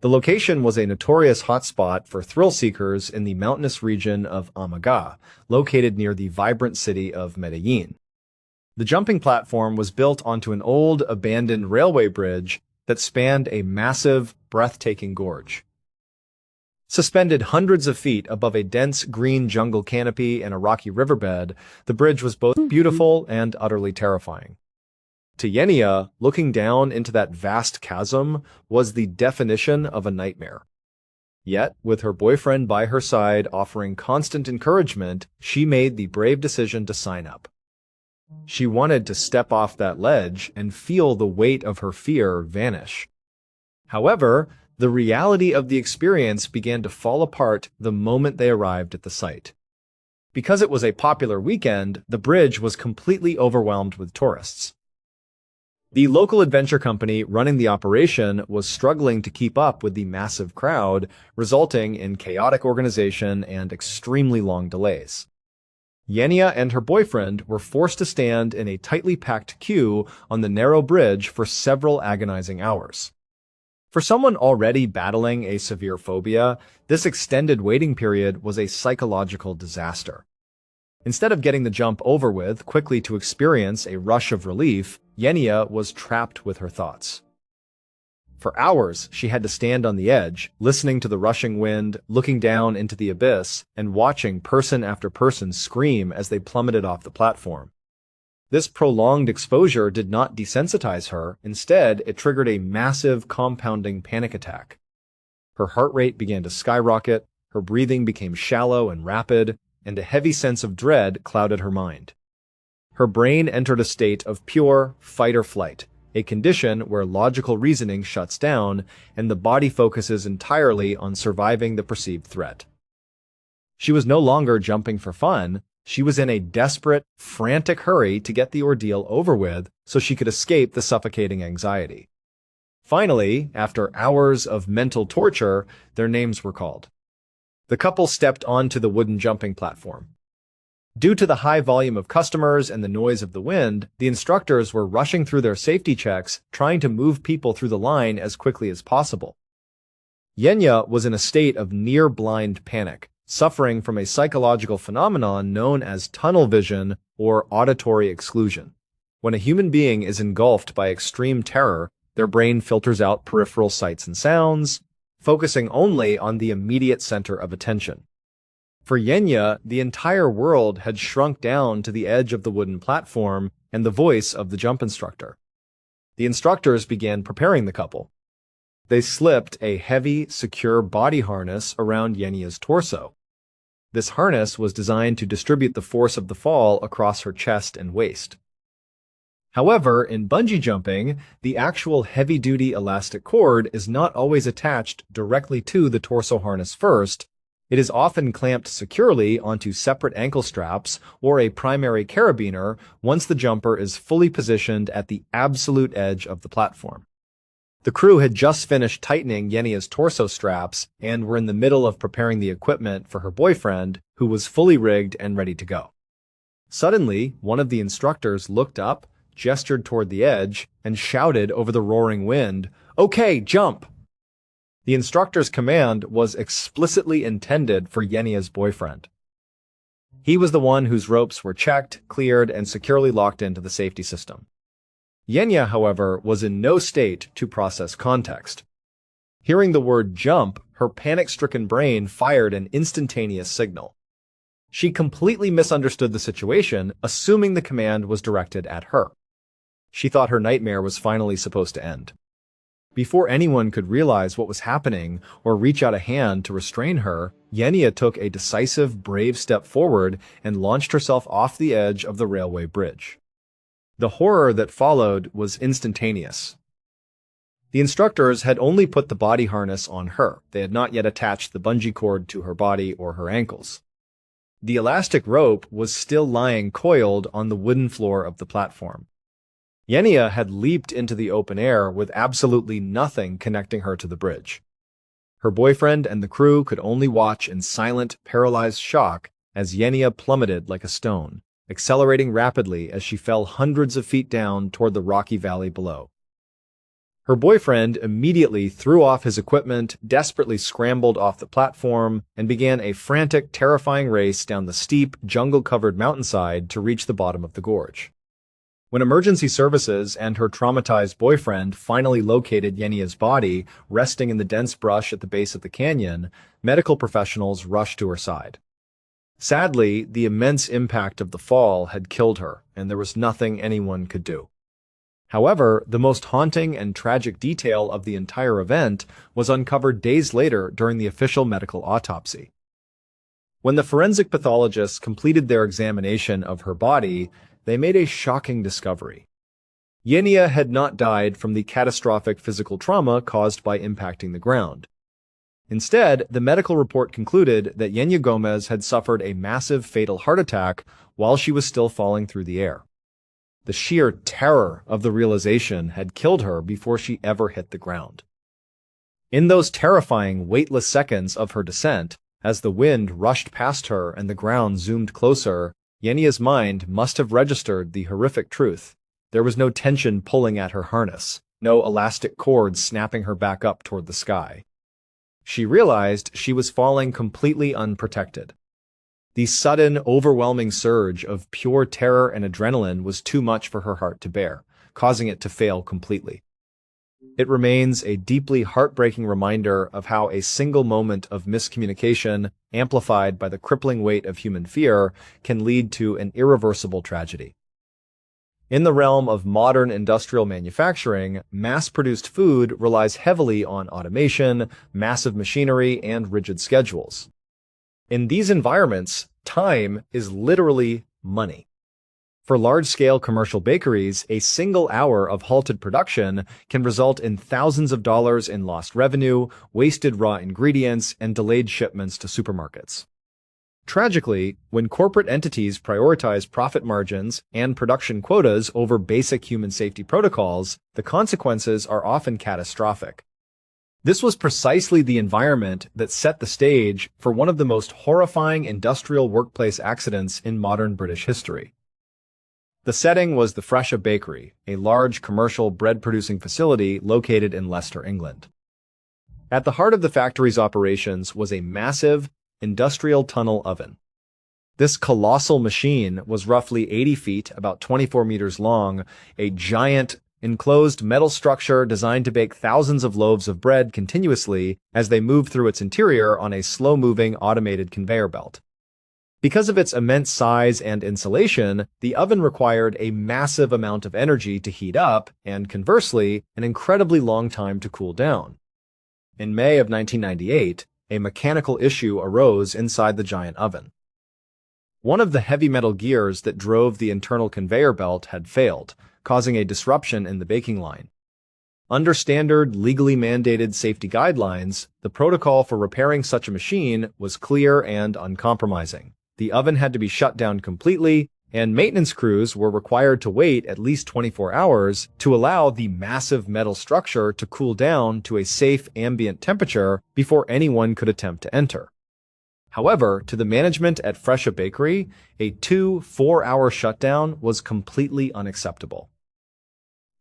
A: The location was a notorious hotspot for thrill seekers in the mountainous region of Amaga, located near the vibrant city of Medellin. The jumping platform was built onto an old, abandoned railway bridge that spanned a massive, breathtaking gorge. Suspended hundreds of feet above a dense green jungle canopy and a rocky riverbed, the bridge was both beautiful and utterly terrifying. To Yenya, looking down into that vast chasm was the definition of a nightmare. Yet, with her boyfriend by her side offering constant encouragement, she made the brave decision to sign up. She wanted to step off that ledge and feel the weight of her fear vanish. However, the reality of the experience began to fall apart the moment they arrived at the site. Because it was a popular weekend, the bridge was completely overwhelmed with tourists. The local adventure company running the operation was struggling to keep up with the massive crowd, resulting in chaotic organization and extremely long delays. Yenya and her boyfriend were forced to stand in a tightly packed queue on the narrow bridge for several agonizing hours. For someone already battling a severe phobia, this extended waiting period was a psychological disaster. Instead of getting the jump over with quickly to experience a rush of relief, Yenya was trapped with her thoughts. For hours, she had to stand on the edge, listening to the rushing wind, looking down into the abyss, and watching person after person scream as they plummeted off the platform. This prolonged exposure did not desensitize her. Instead, it triggered a massive, compounding panic attack. Her heart rate began to skyrocket, her breathing became shallow and rapid, and a heavy sense of dread clouded her mind. Her brain entered a state of pure fight-or-flight, a condition where logical reasoning shuts down and the body focuses entirely on surviving the perceived threat. She was no longer jumping for fun. She was in a desperate, frantic hurry to get the ordeal over with so she could escape the suffocating anxiety. Finally, after hours of mental torture, their names were called. The couple stepped onto the wooden jumping platform. Due to the high volume of customers and the noise of the wind, the instructors were rushing through their safety checks, trying to move people through the line as quickly as possible. Yenya was in a state of near-blind panic, suffering from a psychological phenomenon known as tunnel vision or auditory exclusion. When a human being is engulfed by extreme terror, their brain filters out peripheral sights and sounds, focusing only on the immediate center of attention. For Yenya, the entire world had shrunk down to the edge of the wooden platform and the voice of the jump instructor. The instructors began preparing the couple. They slipped a heavy, secure body harness around Yenya's torso. This harness was designed to distribute the force of the fall across her chest and waist. However, in bungee jumping, the actual heavy-duty elastic cord is not always attached directly to the torso harness first. It is often clamped securely onto separate ankle straps or a primary carabiner once the jumper is fully positioned at the absolute edge of the platform. The crew had just finished tightening Yenia's torso straps and were in the middle of preparing the equipment for her boyfriend, who was fully rigged and ready to go. Suddenly, one of the instructors looked up, gestured toward the edge, and shouted over the roaring wind, "Okay, jump!" The instructor's command was explicitly intended for Yenia's boyfriend. He was the one whose ropes were checked, cleared, and securely locked into the safety system. Yenia, however, was in no state to process context. Hearing the word jump, her panic-stricken brain fired an instantaneous signal. She completely misunderstood the situation, assuming the command was directed at her. She thought her nightmare was finally supposed to end. Before anyone could realize what was happening or reach out a hand to restrain her, Yenia took a decisive, brave step forward and launched herself off the edge of the railway bridge. The horror that followed was instantaneous. The instructors had only put the body harness on her. They had not yet attached the bungee cord to her body or her ankles. The elastic rope was still lying coiled on the wooden floor of the platform. Yenia had leaped into the open air with absolutely nothing connecting her to the bridge. Her boyfriend and the crew could only watch in silent, paralyzed shock as Yenia plummeted like a stone, accelerating rapidly as she fell hundreds of feet down toward the rocky valley below. Her boyfriend immediately threw off his equipment, desperately scrambled off the platform, and began a frantic, terrifying race down the steep, jungle-covered mountainside to reach the bottom of the gorge. When emergency services and her traumatized boyfriend finally located Yenia's body resting in the dense brush at the base of the canyon, medical professionals rushed to her side. Sadly, the immense impact of the fall had killed her, and there was nothing anyone could do. However, the most haunting and tragic detail of the entire event was uncovered days later during the official medical autopsy. When the forensic pathologists completed their examination of her body, they made a shocking discovery. Yenia had not died from the catastrophic physical trauma caused by impacting the ground. Instead, the medical report concluded that Yenia Gomez had suffered a massive fatal heart attack while she was still falling through the air. The sheer terror of the realization had killed her before she ever hit the ground. In those terrifying, weightless seconds of her descent, as the wind rushed past her and the ground zoomed closer, Yenia's mind must have registered the horrific truth. There was no tension pulling at her harness, no elastic cord snapping her back up toward the sky. She realized she was falling completely unprotected. The sudden, overwhelming surge of pure terror and adrenaline was too much for her heart to bear, causing it to fail completely. It remains a deeply heartbreaking reminder of how a single moment of miscommunication, amplified by the crippling weight of human fear, can lead to an irreversible tragedy. In the realm of modern industrial manufacturing, mass-produced food relies heavily on automation, massive machinery, and rigid schedules. In these environments, time is literally money. For large-scale commercial bakeries, a single hour of halted production can result in thousands of dollars in lost revenue, wasted raw ingredients, and delayed shipments to supermarkets. Tragically, when corporate entities prioritize profit margins and production quotas over basic human safety protocols, the consequences are often catastrophic. This was precisely the environment that set the stage for one of the most horrifying industrial workplace accidents in modern British history. The setting was the Fresha Bakery, a large commercial bread-producing facility located in Leicester, England. At the heart of the factory's operations was a massive, industrial tunnel oven. This colossal machine was roughly 80 feet, about 24 meters long, a giant, enclosed metal structure designed to bake thousands of loaves of bread continuously as they moved through its interior on a slow-moving automated conveyor belt. Because of its immense size and insulation, the oven required a massive amount of energy to heat up and, conversely, an incredibly long time to cool down. In May of 1998, a mechanical issue arose inside the giant oven. One of the heavy metal gears that drove the internal conveyor belt had failed, causing a disruption in the baking line. Under standard, legally mandated safety guidelines, the protocol for repairing such a machine was clear and uncompromising. The oven had to be shut down completely, and maintenance crews were required to wait at least 24 hours to allow the massive metal structure to cool down to a safe ambient temperature before anyone could attempt to enter. However, to the management at Fresha Bakery, a 4-hour shutdown was completely unacceptable.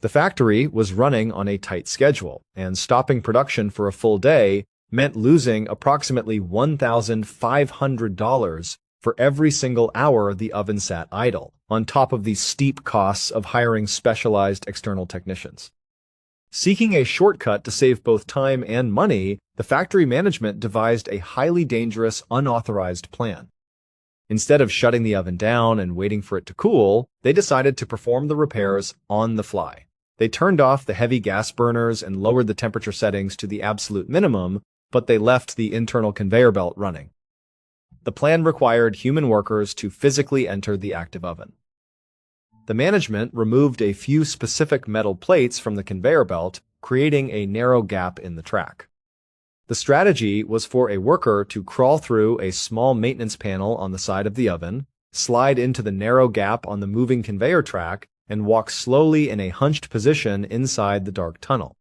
A: The factory was running on a tight schedule, and stopping production for a full day meant losing approximately $1,500 for every single hour the oven sat idle, on top of the steep costs of hiring specialized external technicians. Seeking a shortcut to save both time and money, the factory management devised a highly dangerous, unauthorized plan. Instead of shutting the oven down and waiting for it to cool, they decided to perform the repairs on the fly. They turned off the heavy gas burners and lowered the temperature settings to the absolute minimum, but they left the internal conveyor belt running. The plan required human workers to physically enter the active oven. The management removed a few specific metal plates from the conveyor belt, creating a narrow gap in the track. The strategy was for a worker to crawl through a small maintenance panel on the side of the oven, slide into the narrow gap on the moving conveyor track, and walk slowly in a hunched position inside the dark tunnel.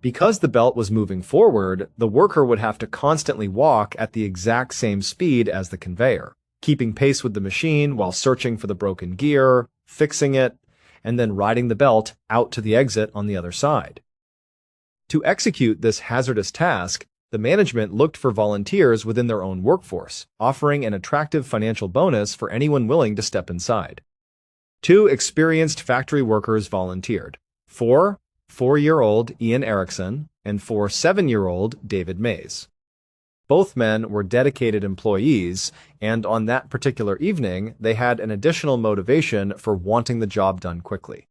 A: Because the belt was moving forward, the worker would have to constantly walk at the exact same speed as the conveyor, keeping pace with the machine while searching for the broken gear, fixing it, and then riding the belt out to the exit on the other side. To execute this hazardous task, the management looked for volunteers within their own workforce, offering an attractive financial bonus for anyone willing to step inside. 2 experienced factory workers volunteered: 4-year-old Ian Erickson and 7-year-old David Mays. Both men were dedicated employees, and on that particular evening, they had an additional motivation for wanting the job done quickly.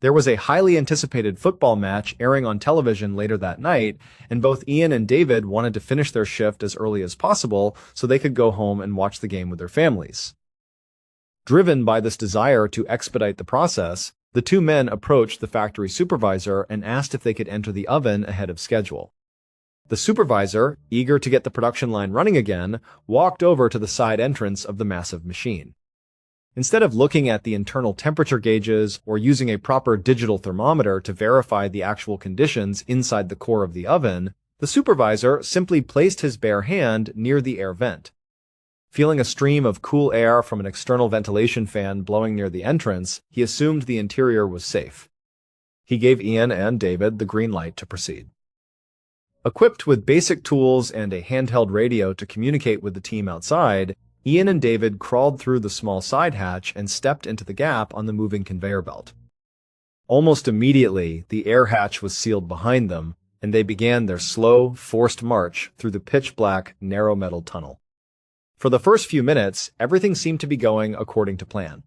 A: There was a highly anticipated football match airing on television later that night, and both Ian and David wanted to finish their shift as early as possible so they could go home and watch the game with their families. Driven by this desire to expedite the process, the 2 men approached the factory supervisor and asked if they could enter the oven ahead of schedule. The supervisor, eager to get the production line running again, walked over to the side entrance of the massive machine. Instead of looking at the internal temperature gauges or using a proper digital thermometer to verify the actual conditions inside the core of the oven, the supervisor simply placed his bare hand near the air vent. Feeling a stream of cool air from an external ventilation fan blowing near the entrance, he assumed the interior was safe. He gave Ian and David the green light to proceed. Equipped with basic tools and a handheld radio to communicate with the team outside, Ian and David crawled through the small side hatch and stepped into the gap on the moving conveyor belt. Almost immediately, the air hatch was sealed behind them, and they began their slow, forced march through the pitch-black, narrow metal tunnel. For the first few minutes, everything seemed to be going according to plan.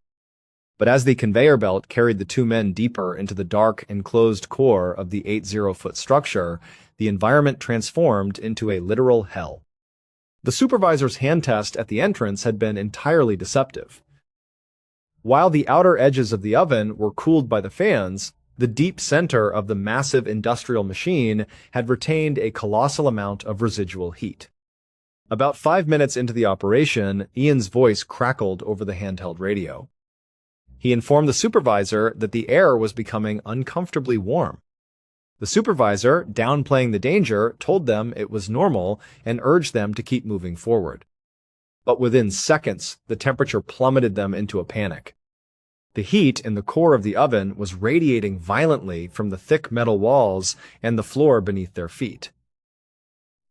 A: But as the conveyor belt carried the 2 men deeper into the dark, enclosed core of the 80-foot structure, the environment transformed into a literal hell. The supervisor's hand test at the entrance had been entirely deceptive. While the outer edges of the oven were cooled by the fans, the deep center of the massive industrial machine had retained a colossal amount of residual heat. About 5 minutes into the operation, Ian's voice crackled over the handheld radio. He informed the supervisor that the air was becoming uncomfortably warm. The supervisor, downplaying the danger, told them it was normal and urged them to keep moving forward. But within seconds, the temperature plummeted them into a panic. The heat in the core of the oven was radiating violently from the thick metal walls and the floor beneath their feet.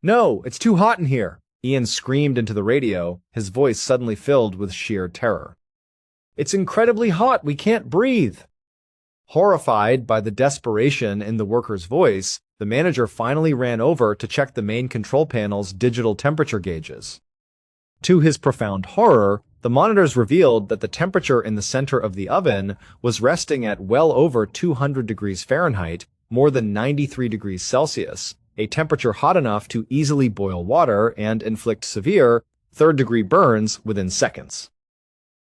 A: "No, it's too hot in here!" Ian screamed into the radio, his voice suddenly filled with sheer terror. "It's incredibly hot, we can't breathe!" Horrified by the desperation in the worker's voice, the manager finally ran over to check the main control panel's digital temperature gauges. To his profound horror, the monitors revealed that the temperature in the center of the oven was resting at well over 200 degrees Fahrenheit, more than 93 degrees Celsius, a temperature hot enough to easily boil water and inflict severe, third-degree burns within seconds.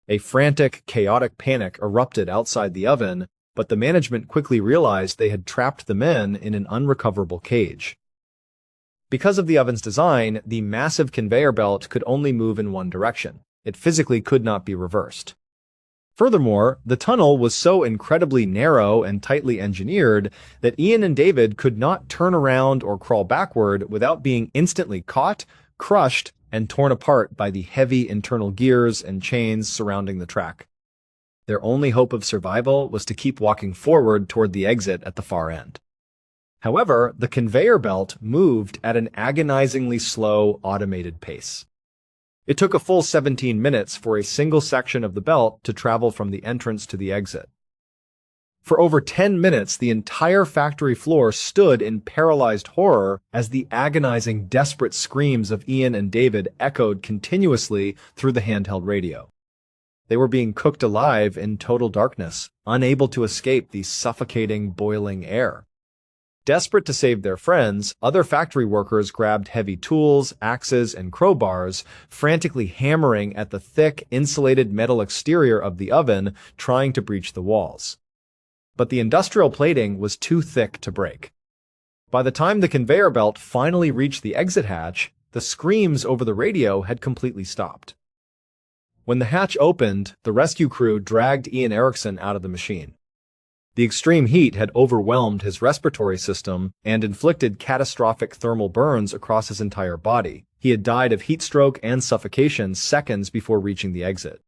A: A frantic, chaotic panic erupted outside the oven, but the management quickly realized they had trapped the men in an unrecoverable cage. Because of the oven's design, the massive conveyor belt could only move in one direction. It physically could not be reversed. Furthermore, the tunnel was so incredibly narrow and tightly engineered that Ian and David could not turn around or crawl backward without being instantly caught, crushed, and torn apart by the heavy internal gears and chains surrounding the track. Their only hope of survival was to keep walking forward toward the exit at the far end. However, the conveyor belt moved at an agonizingly slow, automated pace. It took a full 17 minutes for a single section of the belt to travel from the entrance to the exit. For over 10 minutes, the entire factory floor stood in paralyzed horror as the agonizing, desperate screams of Ian and David echoed continuously through the handheld radio. They were being cooked alive in total darkness, unable to escape the suffocating, boiling air. Desperate to save their friends, other factory workers grabbed heavy tools, axes, and crowbars, frantically hammering at the thick, insulated metal exterior of the oven, trying to breach the walls. But the industrial plating was too thick to break. By the time the conveyor belt finally reached the exit hatch, the screams over the radio had completely stopped. When the hatch opened, the rescue crew dragged Ian Erickson out of the machine. The extreme heat had overwhelmed his respiratory system and inflicted catastrophic thermal burns across his entire body. He had died of heat stroke and suffocation seconds before reaching the exit.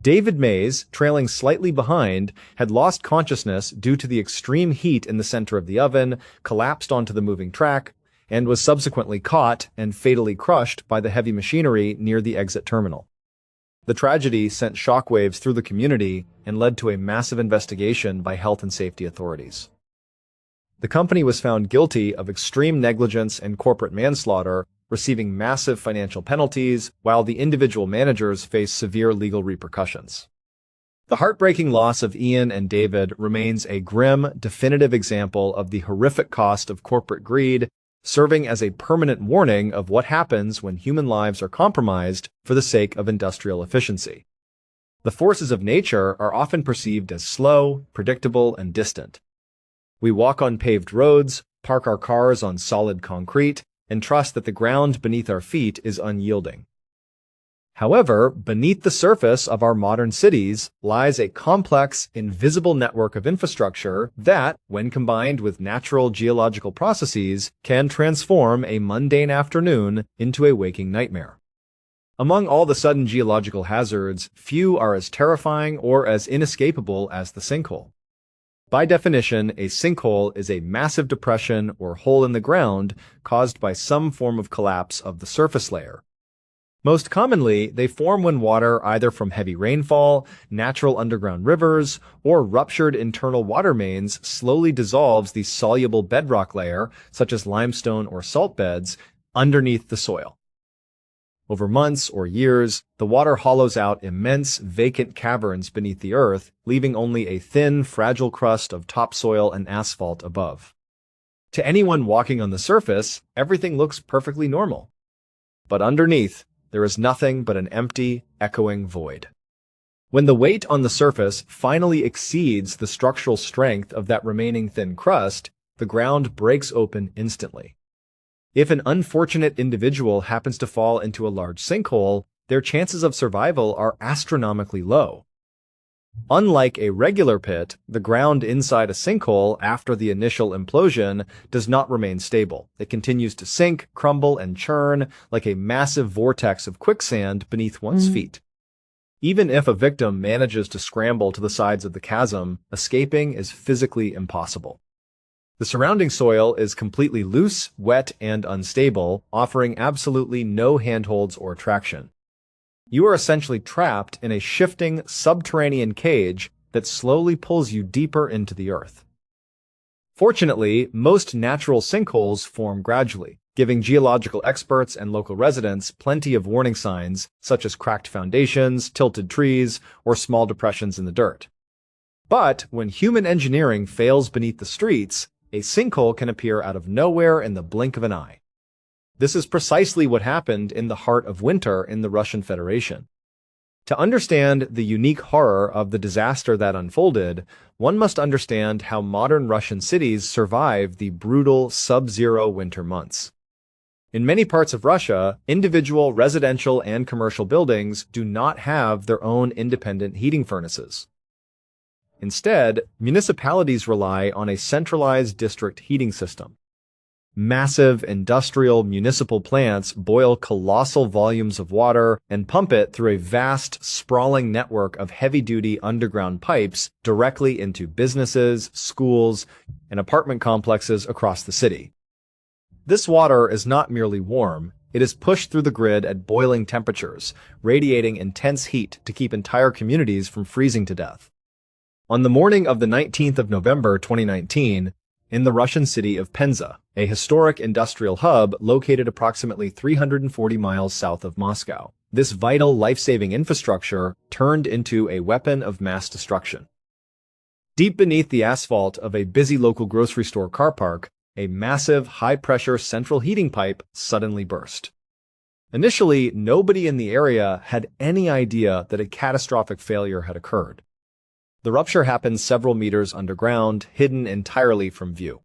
A: David Mays, trailing slightly behind, had lost consciousness due to the extreme heat in the center of the oven, collapsed onto the moving track, and was subsequently caught and fatally crushed by the heavy machinery near the exit terminal. The tragedy sent shockwaves through the community and led to a massive investigation by health and safety authorities. The company was found guilty of extreme negligence and corporate manslaughter, receiving massive financial penalties, while the individual managers faced severe legal repercussions. The heartbreaking loss of Ian and David remains a grim, definitive example of the horrific cost of corporate greed, serving as a permanent warning of what happens when human lives are compromised for the sake of industrial efficiency. The forces of nature are often perceived as slow, predictable, and distant. We walk on paved roads, park our cars on solid concrete, and trust that the ground beneath our feet is unyielding. However, beneath the surface of our modern cities lies a complex, invisible network of infrastructure that, when combined with natural geological processes, can transform a mundane afternoon into a waking nightmare. Among all the sudden geological hazards, few are as terrifying or as inescapable as the sinkhole. By definition, a sinkhole is a massive depression or hole in the ground caused by some form of collapse of the surface layer. Most commonly, they form when water either from heavy rainfall, natural underground rivers, or ruptured internal water mains slowly dissolves the soluble bedrock layer, such as limestone or salt beds, underneath the soil. Over months or years, the water hollows out immense, vacant caverns beneath the earth, leaving only a thin, fragile crust of topsoil and asphalt above. To anyone walking on the surface, everything looks perfectly normal. But underneath, there is nothing but an empty, echoing void. When the weight on the surface finally exceeds the structural strength of that remaining thin crust, the ground breaks open instantly. If an unfortunate individual happens to fall into a large sinkhole, their chances of survival are astronomically low. Unlike a regular pit, the ground inside a sinkhole after the initial implosion does not remain stable. It continues to sink, crumble, and churn like a massive vortex of quicksand beneath one's feet. Even if a victim manages to scramble to the sides of the chasm, escaping is physically impossible. The surrounding soil is completely loose, wet, and unstable, offering absolutely no handholds or traction. You are essentially trapped in a shifting, subterranean cage that slowly pulls you deeper into the earth. Fortunately, most natural sinkholes form gradually, giving geological experts and local residents plenty of warning signs, such as cracked foundations, tilted trees, or small depressions in the dirt. But when human engineering fails beneath the streets, a sinkhole can appear out of nowhere in the blink of an eye. This is precisely what happened in the heart of winter in the Russian Federation. To understand the unique horror of the disaster that unfolded, one must understand how modern Russian cities survive the brutal sub-zero winter months. In many parts of Russia, individual residential and commercial buildings do not have their own independent heating furnaces. Instead, municipalities rely on a centralized district heating system. Massive industrial municipal plants boil colossal volumes of water and pump it through a vast, sprawling network of heavy-duty underground pipes directly into businesses, schools, and apartment complexes across the city. This water is not merely warm, it is pushed through the grid at boiling temperatures, radiating intense heat to keep entire communities from freezing to death. On the morning of the 19th of November 2019, in the Russian city of Penza, a historic industrial hub located approximately 340 miles south of Moscow, this vital life-saving infrastructure turned into a weapon of mass destruction. Deep beneath the asphalt of a busy local grocery store car park, a massive, high-pressure central heating pipe suddenly burst. Initially, nobody in the area had any idea that a catastrophic failure had occurred. The rupture happened several meters underground, hidden entirely from view.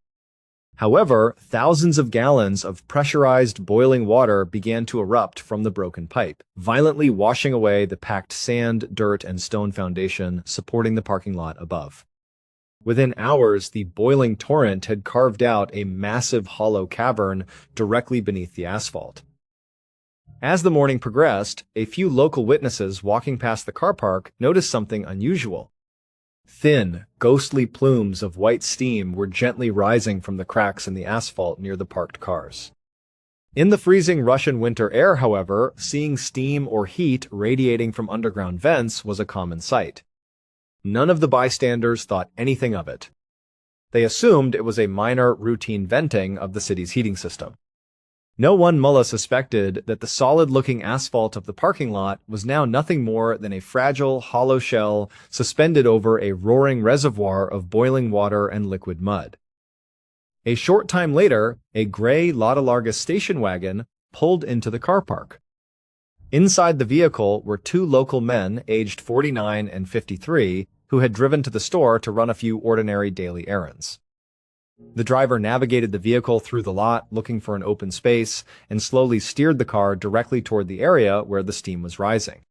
A: However, thousands of gallons of pressurized boiling water began to erupt from the broken pipe, violently washing away the packed sand, dirt, and stone foundation supporting the parking lot above. Within hours, the boiling torrent had carved out a massive hollow cavern directly beneath the asphalt. As the morning progressed, a few local witnesses walking past the car park noticed something unusual. Thin, ghostly plumes of white steam were gently rising from the cracks in the asphalt near the parked cars. In the freezing Russian winter air, however, seeing steam or heat radiating from underground vents was a common sight. None of the bystanders thought anything of it. They assumed it was a minor, routine venting of the city's heating system. No one mullah suspected that the solid-looking asphalt of the parking lot was now nothing more than a fragile, hollow shell suspended over a roaring reservoir of boiling water and liquid mud. A short time later, a gray Lada Larga station wagon pulled into the car park. Inside the vehicle were two local men aged 49 and 53 who had driven to the store to run a few ordinary daily errands. The driver navigated the vehicle through the lot looking for an open space and slowly steered the car directly toward the area where the steam was rising.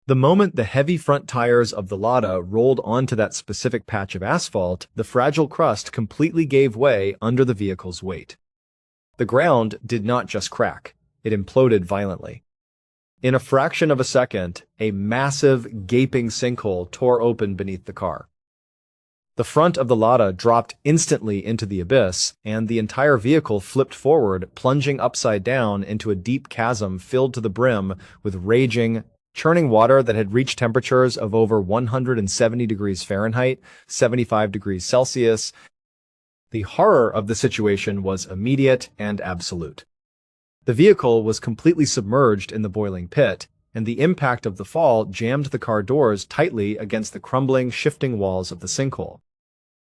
A: The moment the heavy front tires of the Lada rolled onto that specific patch of asphalt, the fragile crust completely gave way under the vehicle's weight. The ground did not just crack, it imploded violently. In a fraction of a second, a massive, gaping sinkhole tore open beneath the car. The front of the Lada dropped instantly into the abyss, and the entire vehicle flipped forward, plunging upside down into a deep chasm filled to the brim with raging, churning water that had reached temperatures of over 170 degrees Fahrenheit, 75 degrees Celsius. The horror of the situation was immediate and absolute. The vehicle was completely submerged in the boiling pit, and the impact of the fall jammed the car doors tightly against the crumbling, shifting walls of the sinkhole.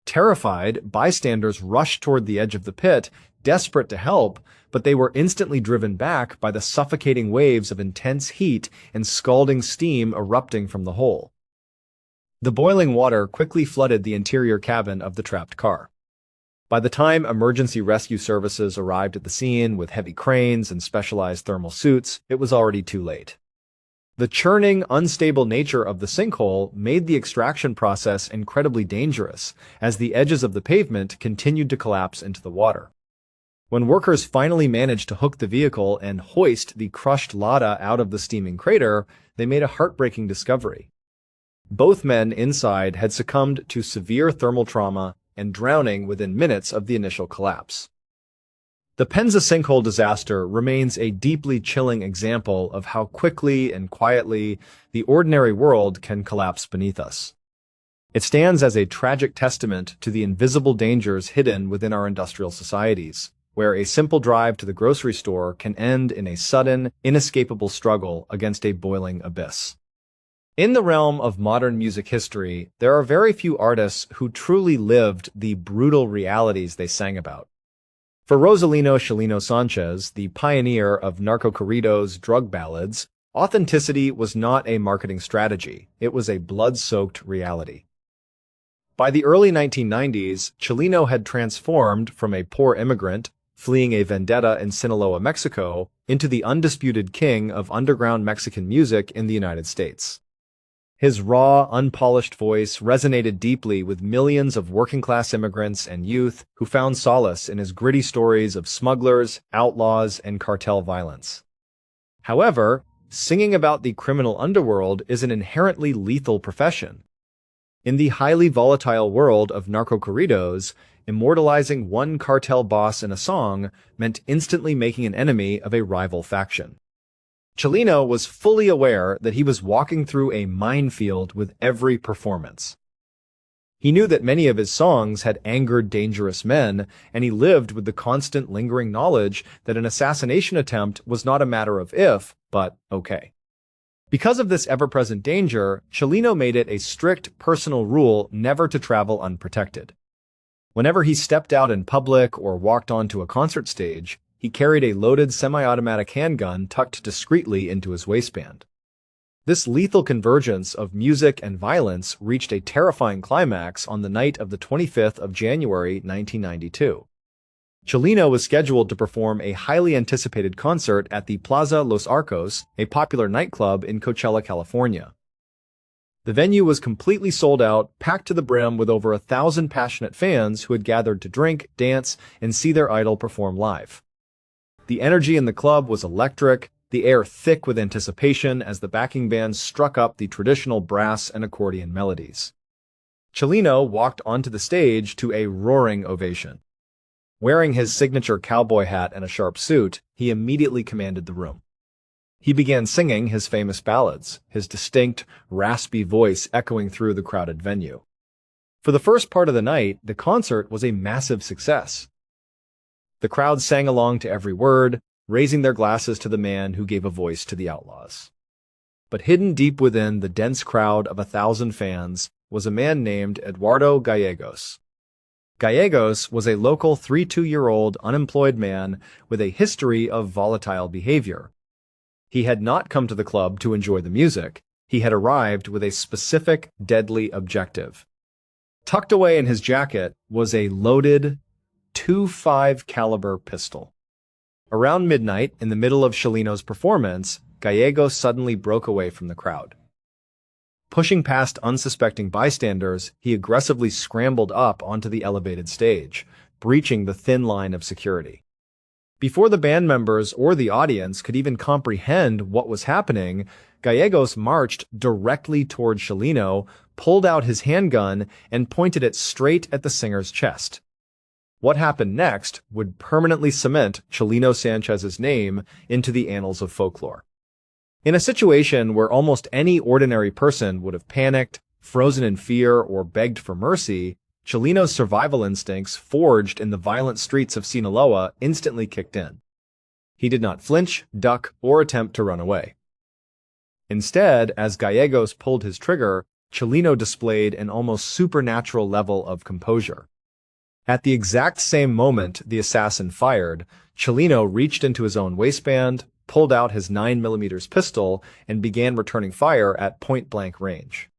A: Terrified, bystanders rushed toward the edge of the pit, desperate to help, but they were instantly driven back by the suffocating waves of intense heat and scalding steam erupting from the hole. The boiling water quickly flooded the interior cabin of the trapped car. By the time emergency rescue services arrived at the scene with heavy cranes and specialized thermal suits, it was already too late. The churning, unstable nature of the sinkhole made the extraction process incredibly dangerous, as the edges of the pavement continued to collapse into the water. When workers finally managed to hook the vehicle and hoist the crushed Lada out of the steaming crater, they made a heartbreaking discovery. Both men inside had succumbed to severe thermal trauma and drowning within minutes of the initial collapse. The Penza sinkhole disaster remains a deeply chilling example of how quickly and quietly the ordinary world can collapse beneath us. It stands as a tragic testament to the invisible dangers hidden within our industrial societies, where a simple drive to the grocery store can end in a sudden, inescapable struggle against a boiling abyss. In the realm of modern music history, there are very few artists who truly lived the brutal realities they sang about. For Rosalino Chelino Sanchez, the pioneer of narcocorridos drug ballads, Authenticity was not a marketing strategy, it was a blood-soaked reality. By the early 1990s, Chileno had transformed from a poor immigrant, fleeing a vendetta in Sinaloa, Mexico, into the undisputed king of underground Mexican music in the United States. His raw, unpolished voice resonated deeply with millions of working-class immigrants and youth who found solace in his gritty stories of smugglers, outlaws, and cartel violence. However, singing about the criminal underworld is an inherently lethal profession. In the highly volatile world of narco-corridos, immortalizing one cartel boss in a song meant instantly making an enemy of a rival faction. Chileno was fully aware that he was walking through a minefield with every performance. He knew that many of his songs had angered dangerous men, and he lived with the constant lingering knowledge that an assassination attempt was not a matter of if, but okay. Because of this ever-present danger, Chileno made it a strict personal rule never to travel unprotected. Whenever he stepped out in public or walked onto a concert stage, he carried a loaded semi-automatic handgun tucked discreetly into his waistband. This lethal convergence of music and violence reached a terrifying climax on the night of the 25th of January 1992. Chileno was scheduled to perform a highly anticipated concert at the Plaza Los Arcos, a popular nightclub in Coachella, California. The venue was completely sold out, packed to the brim with over 1,000 passionate fans who had gathered to drink, dance, and see their idol perform live. The energy in the club was electric, the air thick with anticipation as the backing band struck up the traditional brass and accordion melodies. Chileno walked onto the stage to a roaring ovation. Wearing his signature cowboy hat and a sharp suit, he immediately commanded the room. He began singing his famous ballads, his distinct, raspy voice echoing through the crowded venue. For the first part of the night, the concert was a massive success. The crowd sang along to every word, raising their glasses to the man who gave a voice to the outlaws. But hidden deep within the dense crowd of 1,000 fans was a man named Eduardo Gallegos. Gallegos was a local 32-year-old unemployed man with a history of volatile behavior. He had not come to the club to enjoy the music. He had arrived with a specific, deadly objective. Tucked away in his jacket was a loaded .25 caliber pistol. Around midnight, in the middle of Chileno's performance, Gallegos suddenly broke away from the crowd. Pushing past unsuspecting bystanders, he aggressively scrambled up onto the elevated stage, breaching the thin line of security. Before the band members or the audience could even comprehend what was happening, Gallegos marched directly toward Chileno, pulled out his handgun, and pointed it straight at the singer's chest. What happened next would permanently cement Chileno Sanchez's name into the annals of folklore. In a situation where almost any ordinary person would have panicked, frozen in fear, or begged for mercy, Chileno's survival instincts forged in the violent streets of Sinaloa instantly kicked in. He did not flinch, duck, or attempt to run away. Instead, as Gallegos pulled his trigger, Chileno displayed an almost supernatural level of composure. At the exact same moment the assassin fired, Chileno reached into his own waistband, pulled out his 9mm pistol, and began returning fire at point-blank range.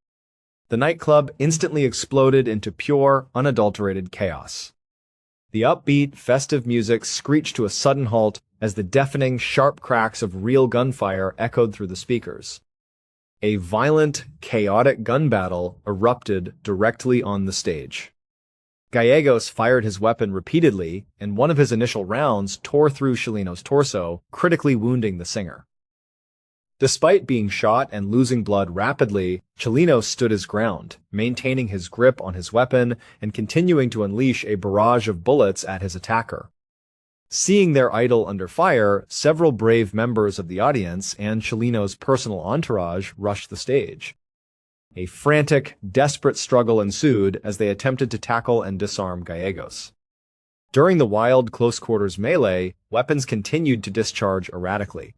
A: The nightclub instantly exploded into pure, unadulterated chaos. The upbeat, festive music screeched to a sudden halt as the deafening, sharp cracks of real gunfire echoed through the speakers. A violent, chaotic gun battle erupted directly on the stage. Gallegos fired his weapon repeatedly, and one of his initial rounds tore through Chileno's torso, critically wounding the singer. Despite being shot and losing blood rapidly, Chileno stood his ground, maintaining his grip on his weapon and continuing to unleash a barrage of bullets at his attacker. Seeing their idol under fire, several brave members of the audience and Chileno's personal entourage rushed the stage. A frantic, desperate struggle ensued as they attempted to tackle and disarm Gallegos. During the wild close-quarters melee, weapons continued to discharge erratically.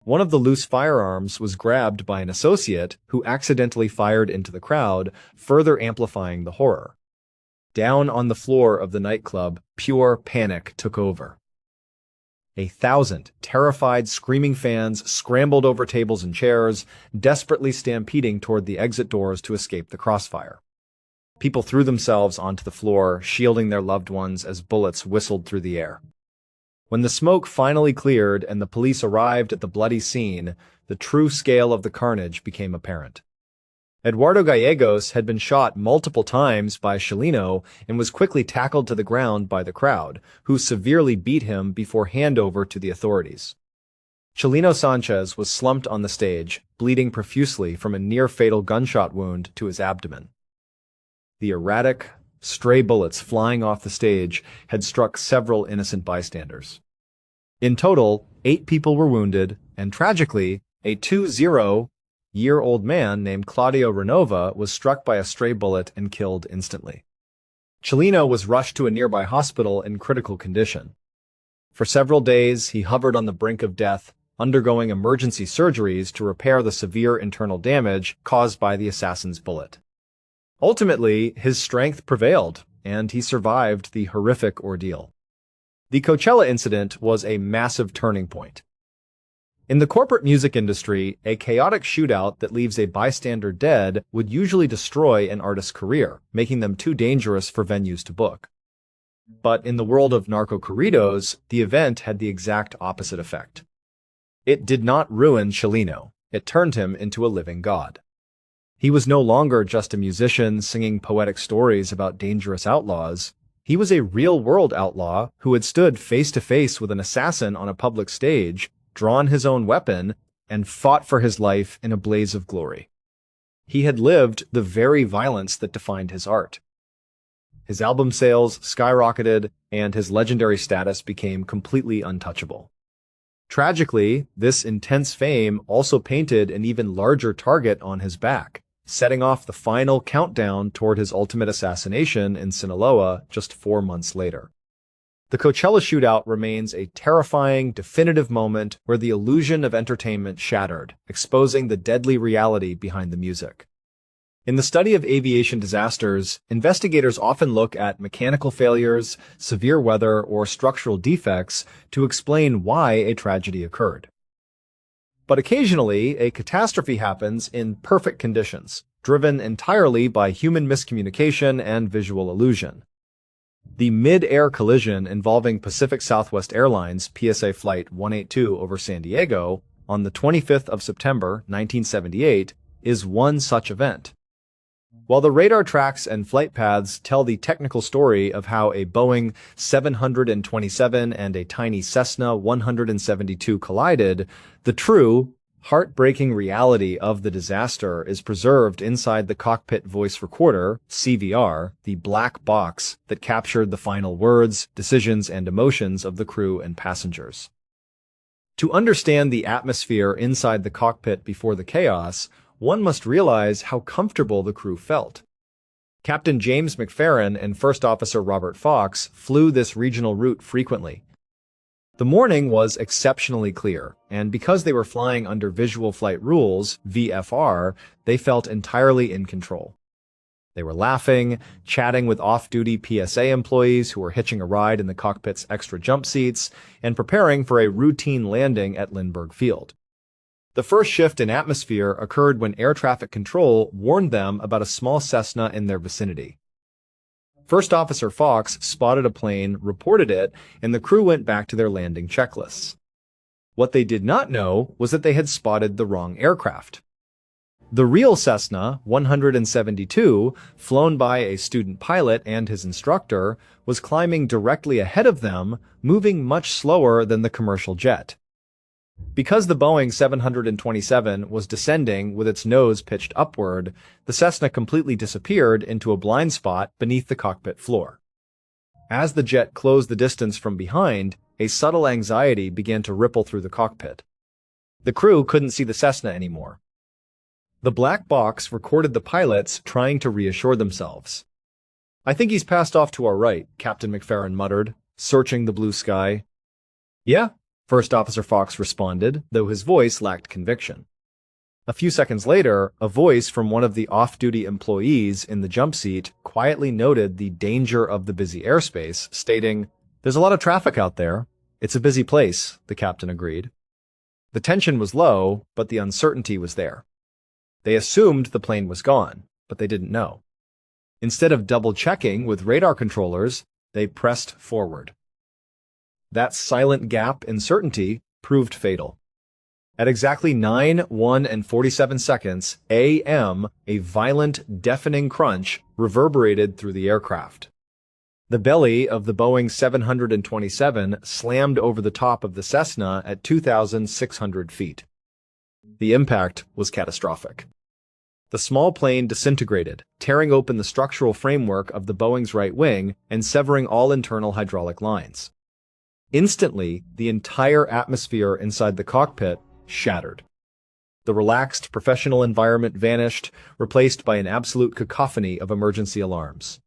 A: One of the loose firearms was grabbed by an associate who accidentally fired into the crowd, further amplifying the horror. Down on the floor of the nightclub, pure panic took over. 1,000 terrified, screaming fans scrambled over tables and chairs, desperately stampeding toward the exit doors to escape the crossfire. People threw themselves onto the floor, shielding their loved ones as bullets whistled through the air. When the smoke finally cleared and the police arrived at the bloody scene, the true scale of the carnage became apparent. Eduardo Gallegos had been shot multiple times by Chileno and was quickly tackled to the ground by the crowd, who severely beat him before handover to the authorities. Chileno Sanchez was slumped on the stage, bleeding profusely from a near-fatal gunshot wound to his abdomen. The erratic, stray bullets flying off the stage had struck several innocent bystanders. In total, 8 people were wounded, and tragically, a 20-year-old man named Claudio Renova was struck by a stray bullet and killed instantly. Chileno was rushed to a nearby hospital in critical condition. For several days, he hovered on the brink of death, undergoing emergency surgeries to repair the severe internal damage caused by the assassin's bullet. Ultimately, his strength prevailed, and he survived the horrific ordeal. The Coachella incident was a massive turning point. In the corporate music industry, a chaotic shootout that leaves a bystander dead would usually destroy an artist's career, making them too dangerous for venues to book. But in the world of narco-corridos, the event had the exact opposite effect. It did not ruin Chileno, it turned him into a living god. He was no longer just a musician singing poetic stories about dangerous outlaws. He was a real-world outlaw who had stood face-to-face with an assassin on a public stage, drawn his own weapon, and fought for his life in a blaze of glory. He had lived the very violence that defined his art. His album sales skyrocketed, and his legendary status became completely untouchable. Tragically, this intense fame also painted an even larger target on his back, setting off the final countdown toward his ultimate assassination in Sinaloa just 4 months later. The Coachella shootout remains a terrifying, definitive moment where the illusion of entertainment shattered, exposing the deadly reality behind the music. In the study of aviation disasters, investigators often look at mechanical failures, severe weather, or structural defects to explain why a tragedy occurred. But occasionally, a catastrophe happens in perfect conditions, driven entirely by human miscommunication and visual illusion. The mid-air collision involving Pacific Southwest Airlines PSA Flight 182 over San Diego on the 25th of September 1978 is one such event. While the radar tracks and flight paths tell the technical story of how a Boeing 727 and a tiny Cessna 172 collided, the true, heartbreaking reality of the disaster is preserved inside the cockpit voice recorder, CVR, the black box that captured the final words, decisions, and emotions of the crew and passengers. To understand the atmosphere inside the cockpit before the chaos, one must realize how comfortable the crew felt. Captain James McFerrin and First Officer Robert Fox flew this regional route frequently. The morning was exceptionally clear, and because they were flying under Visual Flight Rules, VFR, they felt entirely in control. They were laughing, chatting with off-duty PSA employees who were hitching a ride in the cockpit's extra jump seats, and preparing for a routine landing at Lindbergh Field. The first shift in atmosphere occurred when air traffic control warned them about a small Cessna in their vicinity. First Officer Fox spotted a plane, reported it, and the crew went back to their landing checklists. What they did not know was that they had spotted the wrong aircraft. The real Cessna 172, flown by a student pilot and his instructor, was climbing directly ahead of them, moving much slower than the commercial jet. Because the Boeing 727 was descending with its nose pitched upward, the Cessna completely disappeared into a blind spot beneath the cockpit floor. As the jet closed the distance from behind, a subtle anxiety began to ripple through the cockpit. The crew couldn't see the Cessna anymore. The black box recorded the pilots trying to reassure themselves. "I think he's passed off to our right," Captain McFerrin muttered, searching the blue sky. "Yeah," First Officer Fox responded, though his voice lacked conviction. A few seconds later, a voice from one of the off-duty employees in the jump seat quietly noted the danger of the busy airspace, stating, "There's a lot of traffic out there. It's a busy place, the captain agreed. The tension was low, but the uncertainty was there. They assumed the plane was gone, but they didn't know. Instead of double-checking with radar controllers, they pressed forward. That silent gap in certainty proved fatal. At exactly 9:47 a.m., a violent, deafening crunch reverberated through the aircraft. The belly of the Boeing 727 slammed over the top of the Cessna at 2,600 feet. The impact was catastrophic. The small plane disintegrated, tearing open the structural framework of the Boeing's right wing and severing all internal hydraulic lines. Instantly, the entire atmosphere inside the cockpit shattered. The relaxed, professional environment vanished, replaced by an absolute cacophony of emergency alarms.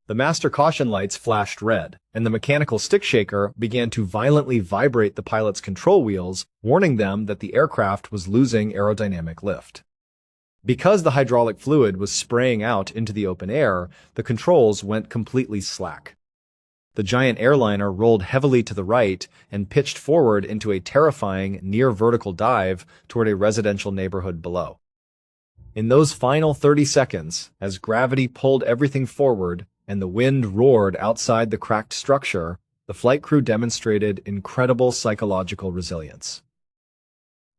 A: The master caution lights flashed red, and the mechanical stick shaker began to violently vibrate the pilot's control wheels, warning them that the aircraft was losing aerodynamic lift. Because the hydraulic fluid was spraying out into the open air, the controls went completely slack. The giant airliner rolled heavily to the right and pitched forward into a terrifying, near-vertical dive toward a residential neighborhood below. In those final 30 seconds, as gravity pulled everything forward and the wind roared outside the cracked structure, the flight crew demonstrated incredible psychological resilience.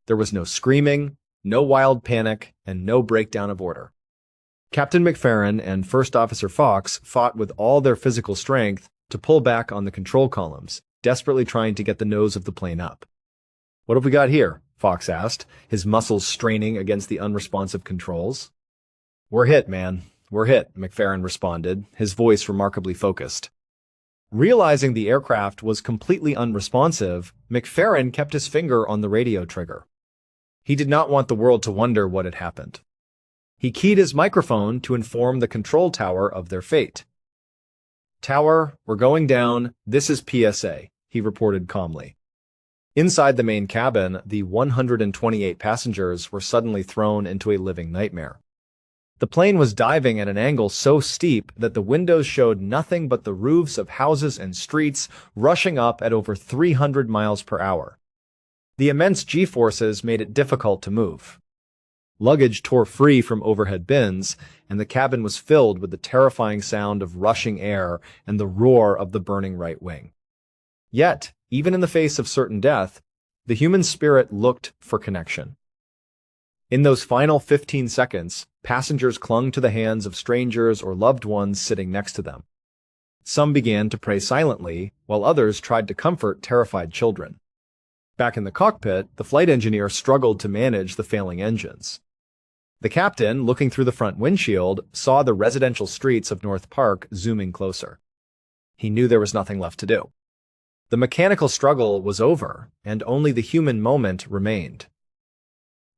A: There was no screaming, no wild panic, and no breakdown of order. Captain McFerrin and First Officer Fox fought with all their physical strength to pull back on the control columns, desperately trying to get the nose of the plane up. "What have we got here?" Fox asked, his muscles straining against the unresponsive controls. "We're hit, man. We're hit," McFerrin responded, his voice remarkably focused. Realizing the aircraft was completely unresponsive, McFerrin kept his finger on the radio trigger. He did not want the world to wonder what had happened. He keyed his microphone to inform the control tower of their fate. "Tower, we're going down. This is PSA," he reported calmly. Inside the main cabin, the 128 passengers were suddenly thrown into a living nightmare. The plane was diving at an angle so steep that the windows showed nothing but the roofs of houses and streets rushing up at over 300 miles per hour. The immense G-forces made it difficult to move. Luggage tore free from overhead bins, and the cabin was filled with the terrifying sound of rushing air and the roar of the burning right wing. Yet, even in the face of certain death, the human spirit looked for connection. In those final 15 seconds, passengers clung to the hands of strangers or loved ones sitting next to them. Some began to pray silently, while others tried to comfort terrified children. Back in the cockpit, the flight engineer struggled to manage the failing engines. The captain, looking through the front windshield, saw the residential streets of North Park zooming closer. He knew there was nothing left to do. The mechanical struggle was over, and only the human moment remained.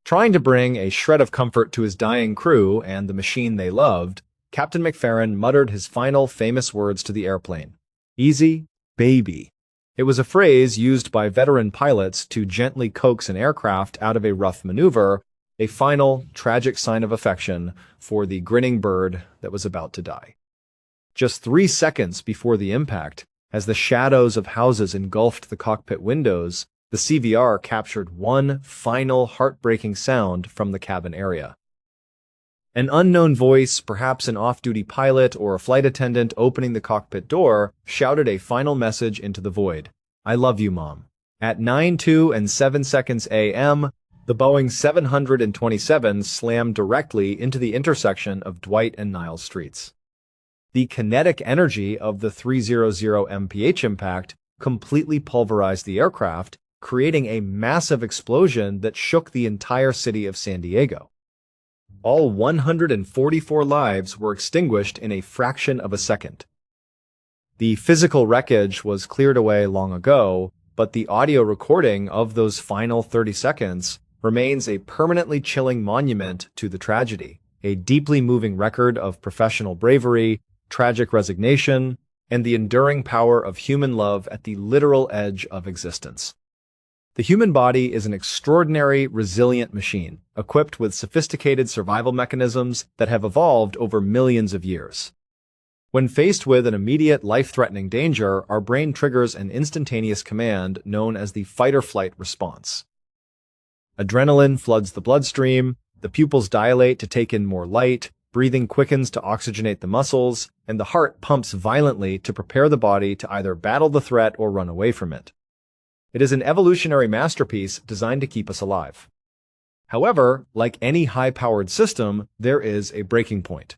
A: Trying to bring a shred of comfort to his dying crew and the machine they loved, Captain McFerrin muttered his final famous words to the airplane. "Easy, baby." It was a phrase used by veteran pilots to gently coax an aircraft out of a rough maneuver, a final, tragic sign of affection for the grinning bird that was about to die. Just 3 seconds before the impact, as the shadows of houses engulfed the cockpit windows, the CVR captured one final heartbreaking sound from the cabin area. An unknown voice, perhaps an off-duty pilot or a flight attendant opening the cockpit door, shouted a final message into the void. "I love you, Mom." At 9:07 a.m., the Boeing 727 slammed directly into the intersection of Dwight and Niles streets. The kinetic energy of the 300 mph impact completely pulverized the aircraft, creating a massive explosion that shook the entire city of San Diego. All 144 lives were extinguished in a fraction of a second. The physical wreckage was cleared away long ago, but the audio recording of those final 30 seconds remains a permanently chilling monument to the tragedy, a deeply moving record of professional bravery, tragic resignation, and the enduring power of human love at the literal edge of existence. The human body is an extraordinary, resilient machine, equipped with sophisticated survival mechanisms that have evolved over millions of years. When faced with an immediate life-threatening danger, our brain triggers an instantaneous command known as the fight-or-flight response. Adrenaline floods the bloodstream, the pupils dilate to take in more light, breathing quickens to oxygenate the muscles, and the heart pumps violently to prepare the body to either battle the threat or run away from it. It is an evolutionary masterpiece designed to keep us alive. However, like any high-powered system, there is a breaking point.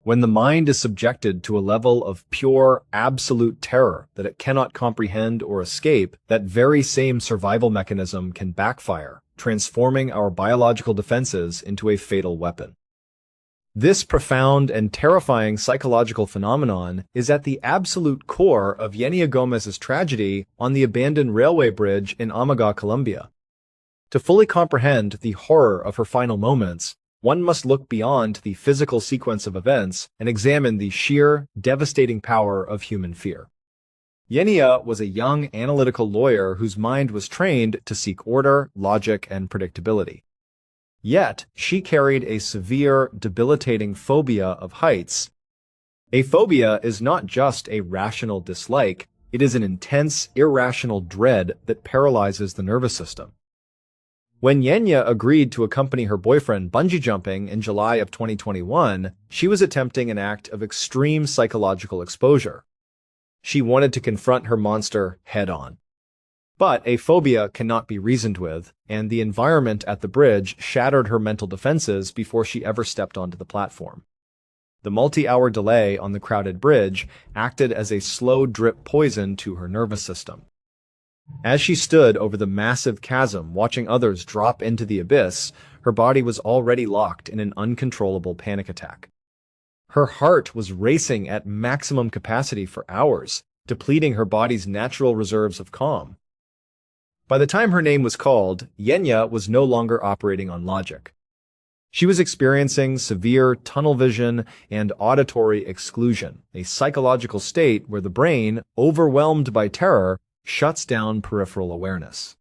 A: When the mind is subjected to a level of pure, absolute terror that it cannot comprehend or escape, that very same survival mechanism can backfire, transforming our biological defenses into a fatal weapon. This profound and terrifying psychological phenomenon is at the absolute core of Yenya Gomez's tragedy on the abandoned railway bridge in Amaga, Colombia. To fully comprehend the horror of her final moments, one must look beyond the physical sequence of events and examine the sheer, devastating power of human fear. Yenya was a young, analytical lawyer whose mind was trained to seek order, logic, and predictability. Yet, she carried a severe, debilitating phobia of heights. A phobia is not just a rational dislike, it is an intense, irrational dread that paralyzes the nervous system. When Yenya agreed to accompany her boyfriend bungee jumping in July of 2021, she was attempting an act of extreme psychological exposure. She wanted to confront her monster head-on. But a phobia cannot be reasoned with, and the environment at the bridge shattered her mental defenses before she ever stepped onto the platform. The multi-hour delay on the crowded bridge acted as a slow drip poison to her nervous system. As she stood over the massive chasm watching others drop into the abyss, her body was already locked in an uncontrollable panic attack. Her heart was racing at maximum capacity for hours, depleting her body's natural reserves of calm. By the time her name was called, Yenya was no longer operating on logic. She was experiencing severe tunnel vision and auditory exclusion, a psychological state where the brain, overwhelmed by terror, shuts down peripheral awareness.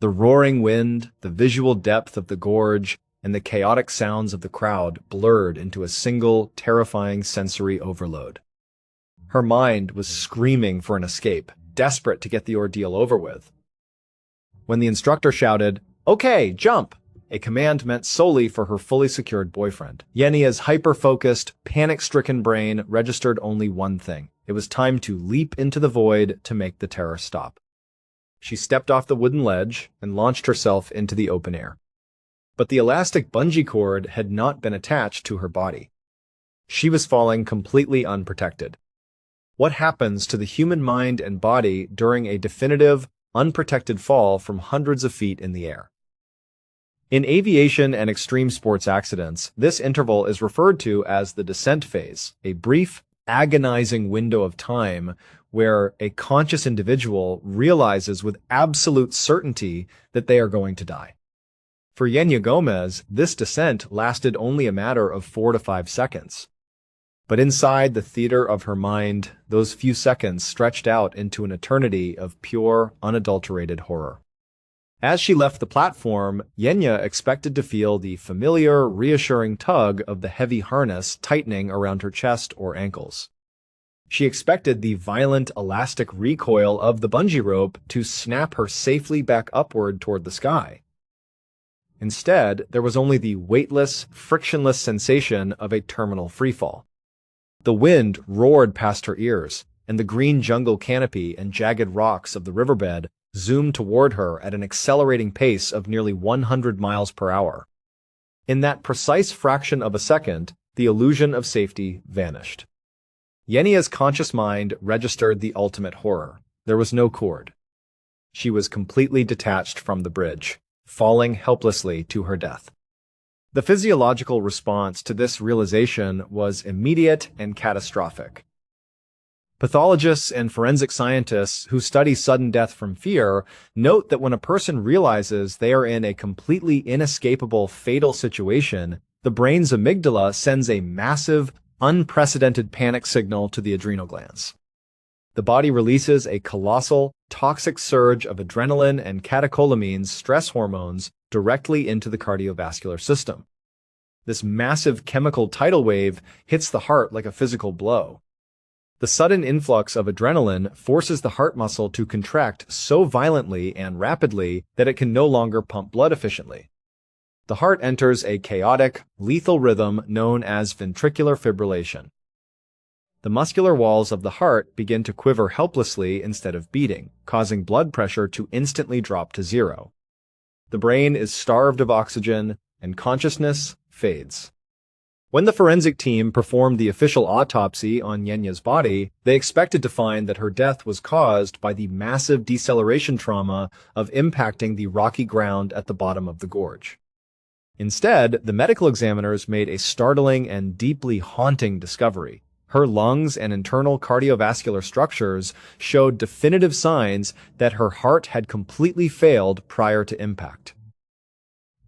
A: The roaring wind, the visual depth of the gorge, and the chaotic sounds of the crowd blurred into a single, terrifying sensory overload. Her mind was screaming for an escape, desperate to get the ordeal over with. When the instructor shouted, "Okay, jump!" a command meant solely for her fully secured boyfriend. Yenya's hyper-focused, panic-stricken brain registered only one thing. It was time to leap into the void to make the terror stop. She stepped off the wooden ledge and launched herself into the open air. But the elastic bungee cord had not been attached to her body. She was falling completely unprotected. What happens to the human mind and body during a definitive, unprotected fall from hundreds of feet in the air? In aviation and extreme sports accidents, this interval is referred to as the descent phase, a brief, agonizing window of time where a conscious individual realizes with absolute certainty that they are going to die. For Yenya Gomez, this descent lasted only a matter of 4 to 5 seconds. But inside the theater of her mind, those few seconds stretched out into an eternity of pure, unadulterated horror. As she left the platform, Yenya expected to feel the familiar, reassuring tug of the heavy harness tightening around her chest or ankles. She expected the violent, elastic recoil of the bungee rope to snap her safely back upward toward the sky. Instead, there was only the weightless, frictionless sensation of a terminal freefall. The wind roared past her ears, and the green jungle canopy and jagged rocks of the riverbed zoomed toward her at an accelerating pace of nearly 100 miles per hour. In that precise fraction of a second, the illusion of safety vanished. Yenya's conscious mind registered the ultimate horror. There was no cord. She was completely detached from the bridge, falling helplessly to her death. The physiological response to this realization was immediate and catastrophic. Pathologists and forensic scientists who study sudden death from fear note that when a person realizes they are in a completely inescapable fatal situation, the brain's amygdala sends a massive, unprecedented panic signal to the adrenal glands. The body releases a colossal, toxic surge of adrenaline and catecholamines stress hormones directly into the cardiovascular system. This massive chemical tidal wave hits the heart like a physical blow. The sudden influx of adrenaline forces the heart muscle to contract so violently and rapidly that it can no longer pump blood efficiently. The heart enters a chaotic, lethal rhythm known as ventricular fibrillation. The muscular walls of the heart begin to quiver helplessly instead of beating, causing blood pressure to instantly drop to zero. The brain is starved of oxygen, and consciousness fades. When the forensic team performed the official autopsy on Yenya's body, they expected to find that her death was caused by the massive deceleration trauma of impacting the rocky ground at the bottom of the gorge. Instead, the medical examiners made a startling and deeply haunting discovery. Her lungs and internal cardiovascular structures showed definitive signs that her heart had completely failed prior to impact.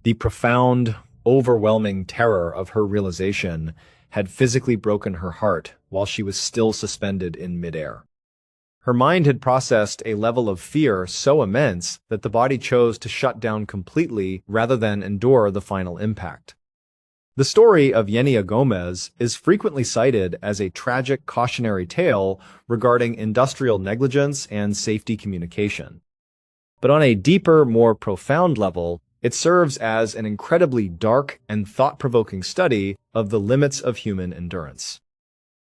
A: The profound, overwhelming terror of her realization had physically broken her heart while she was still suspended in midair. Her mind had processed a level of fear so immense that the body chose to shut down completely rather than endure the final impact. The story of Yenya Gomez is frequently cited as a tragic cautionary tale regarding industrial negligence and safety communication. But on a deeper, more profound level, it serves as an incredibly dark and thought-provoking study of the limits of human endurance.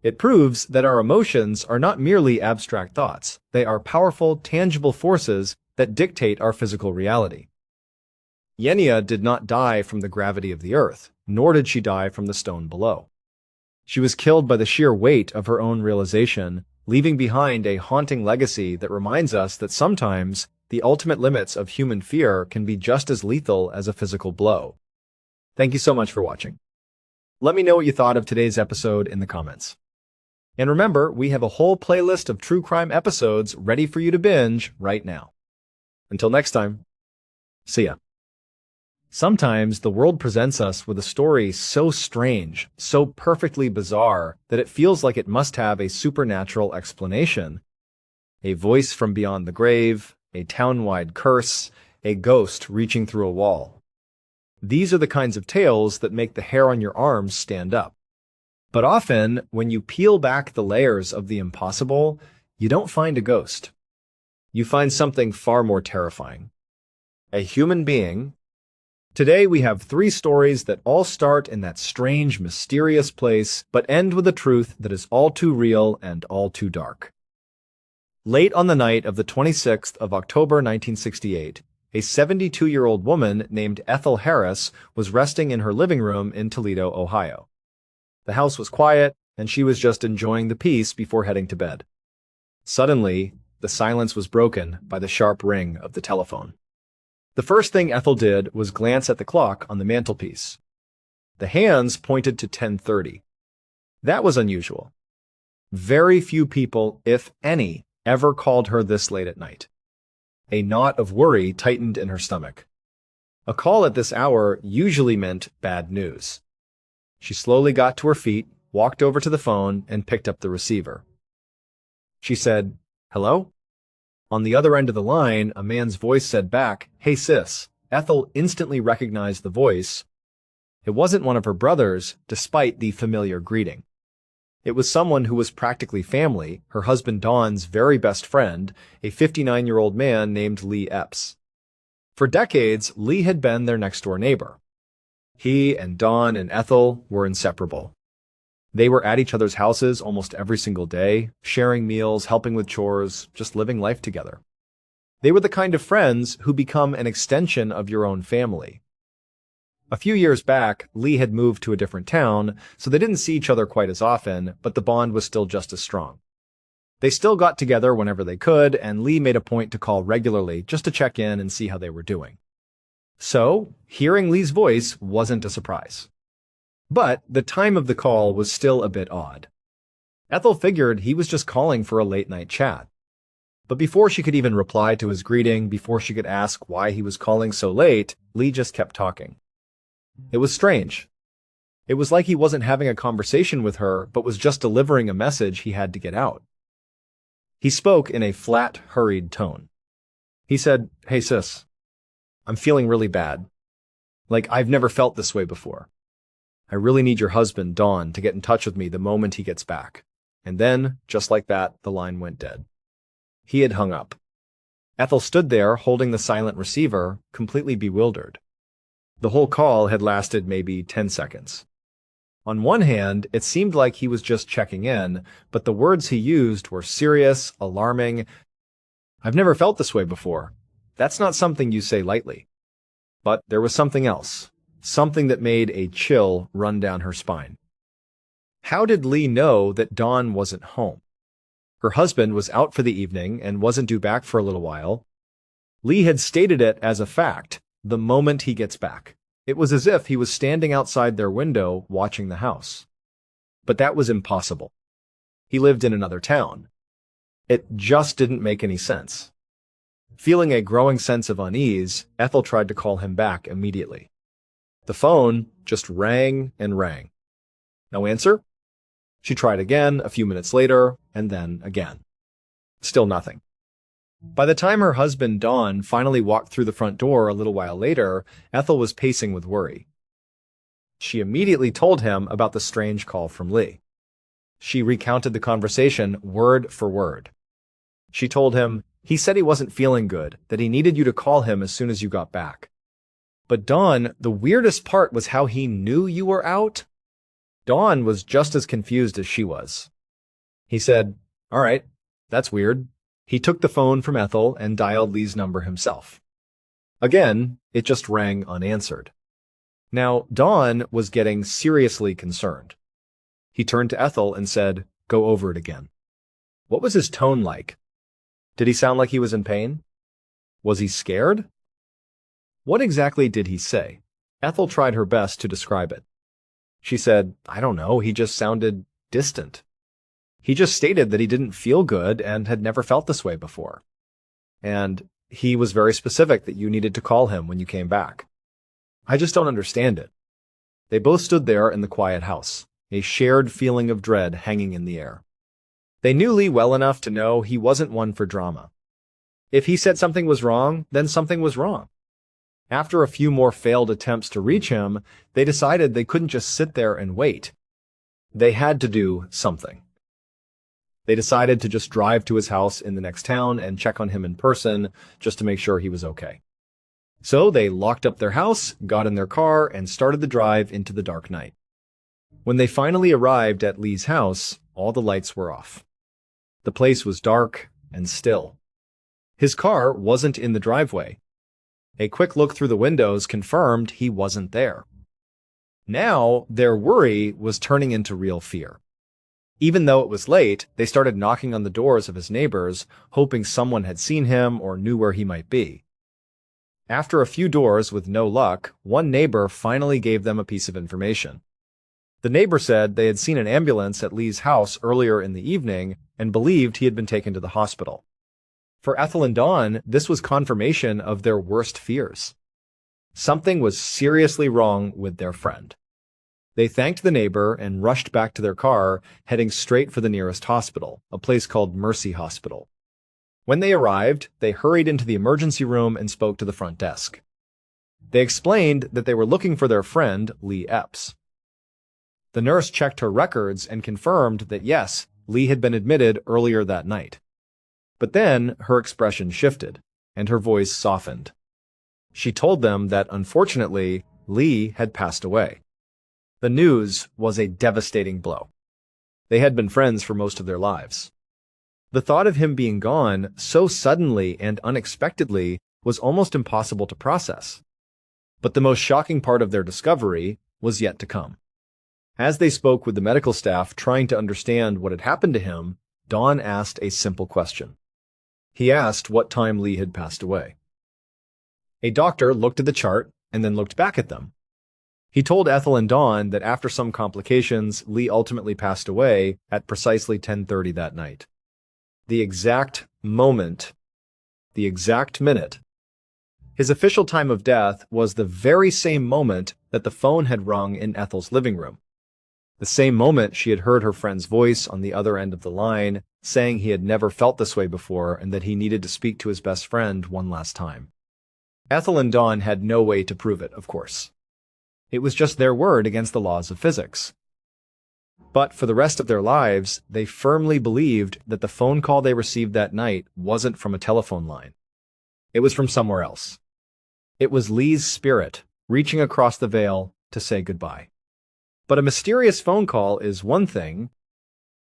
A: It proves that our emotions are not merely abstract thoughts. They are powerful, tangible forces that dictate our physical reality. Yenya did not die from the gravity of the earth, nor did she die from the stone below. She was killed by the sheer weight of her own realization, leaving behind a haunting legacy that reminds us that sometimes the ultimate limits of human fear can be just as lethal as a physical blow. Thank you so much for watching. Let me know what you thought of today's episode in the comments. And remember, we have a whole playlist of true crime episodes ready for you to binge right now. Until next time, see ya. Sometimes the world presents us with a story so strange, so perfectly bizarre, that it feels like it must have a supernatural explanation. A voice from beyond the grave, a town-wide curse, a ghost reaching through a wall. These are the kinds of tales that make the hair on your arms stand up. But often, when you peel back the layers of the impossible, you don't find a ghost. You find something far more terrifying. A human being. Today we have 3 stories that all start in that strange, mysterious place, but end with a truth that is all too real and all too dark. Late on the night of the 26th of October 1968, a 72-year-old woman named Ethel Harris was resting in her living room in Toledo, Ohio. The house was quiet, and she was just enjoying the peace before heading to bed. Suddenly, the silence was broken by the sharp ring of the telephone. The first thing Ethel did was glance at the clock on the mantelpiece. The hands pointed to 10:30. That was unusual. Very few people, if any, ever called her this late at night. A knot of worry tightened in her stomach. A call at this hour usually meant bad news. She slowly got to her feet, walked over to the phone, and picked up the receiver. She said, "Hello?" On the other end of the line, a man's voice said back, "Hey sis." Ethel instantly recognized the voice. It wasn't one of her brothers, despite the familiar greeting. It was someone who was practically family, her husband Don's very best friend, a 59-year-old man named Lee Epps. For decades, Lee had been their next-door neighbor. He and Don and Ethel were inseparable. They were at each other's houses almost every single day, sharing meals, helping with chores, just living life together. They were the kind of friends who become an extension of your own family. A few years back, Lee had moved to a different town, so they didn't see each other quite as often, but the bond was still just as strong. They still got together whenever they could, and Lee made a point to call regularly just to check in and see how they were doing. So, hearing Lee's voice wasn't a surprise. But the time of the call was still a bit odd. Ethel figured he was just calling for a late-night chat. But before she could even reply to his greeting, before she could ask why he was calling so late, Lee just kept talking. It was strange. It was like he wasn't having a conversation with her, but was just delivering a message he had to get out. He spoke in a flat, hurried tone. He said, "Hey sis, I'm feeling really bad. Like I've never felt this way before. I really need your husband, Don, to get in touch with me the moment he gets back. And then, just like that, the line went dead. He had hung up. Ethel stood there, holding the silent receiver, completely bewildered. The whole call had lasted maybe 10 seconds. On one hand, it seemed like he was just checking in, but the words he used were serious, alarming. I've never felt this way before. That's not something you say lightly. But there was something else, something that made a chill run down her spine. How did Lee know that Dawn wasn't home? Her husband was out for the evening and wasn't due back for a little while. Lee had stated it as a fact, the moment he gets back. It was as if he was standing outside their window watching the house. But that was impossible. He lived in another town. It just didn't make any sense. Feeling a growing sense of unease, Ethel tried to call him back immediately. The phone just rang and rang. No answer? She tried again a few minutes later, and then again. Still nothing. By the time her husband, Don, finally walked through the front door a little while later, Ethel was pacing with worry. She immediately told him about the strange call from Lee. She recounted the conversation word for word. She told him, he said he wasn't feeling good, that he needed you to call him as soon as you got back. But Don, the weirdest part was how he knew you were out. Don was just as confused as she was. He said, all right, that's weird. He took the phone from Ethel and dialed Lee's number himself. Again, it just rang unanswered. Now, Don was getting seriously concerned. He turned to Ethel and said, go over it again. What was his tone like? Did he sound like he was in pain? Was he scared? What exactly did he say? Ethel tried her best to describe it. She said, I don't know, he just sounded distant. He just stated that he didn't feel good and had never felt this way before. And he was very specific that you needed to call him when you came back. I just don't understand it. They both stood there in the quiet house, a shared feeling of dread hanging in the air. They knew Lee well enough to know he wasn't one for drama. If he said something was wrong, then something was wrong. After a few more failed attempts to reach him, they decided they couldn't just sit there and wait. They had to do something. They decided to just drive to his house in the next town and check on him in person just to make sure he was okay. So they locked up their house, got in their car, and started the drive into the dark night. When they finally arrived at Lee's house, all the lights were off. The place was dark and still. His car wasn't in the driveway. A quick look through the windows confirmed he wasn't there. Now, their worry was turning into real fear. Even though it was late, they started knocking on the doors of his neighbors, hoping someone had seen him or knew where he might be. After a few doors with no luck, one neighbor finally gave them a piece of information. The neighbor said they had seen an ambulance at Lee's house earlier in the evening and believed he had been taken to the hospital. For Ethel and Dawn, this was confirmation of their worst fears. Something was seriously wrong with their friend. They thanked the neighbor and rushed back to their car, heading straight for the nearest hospital, a place called Mercy Hospital. When they arrived, they hurried into the emergency room and spoke to the front desk. They explained that they were looking for their friend, Lee Epps. The nurse checked her records and confirmed that yes, Lee had been admitted earlier that night. But then her expression shifted, and her voice softened. She told them that, unfortunately, Lee had passed away. The news was a devastating blow. They had been friends for most of their lives. The thought of him being gone so suddenly and unexpectedly was almost impossible to process. But the most shocking part of their discovery was yet to come. As they spoke with the medical staff trying to understand what had happened to him, Don asked a simple question. He asked what time Lee had passed away. A doctor looked at the chart and then looked back at them. He told Ethel and Dawn that after some complications, Lee ultimately passed away at precisely 10:30 that night. The exact moment, the exact minute. His official time of death was the very same moment that the phone had rung in Ethel's living room. The same moment she had heard her friend's voice on the other end of the line, saying he had never felt this way before and that he needed to speak to his best friend one last time. Ethel and Dawn had no way to prove it, of course. It was just their word against the laws of physics. But for the rest of their lives, they firmly believed that the phone call they received that night wasn't from a telephone line. It was from somewhere else. It was Lee's spirit reaching across the veil to say goodbye. But a mysterious phone call is one thing.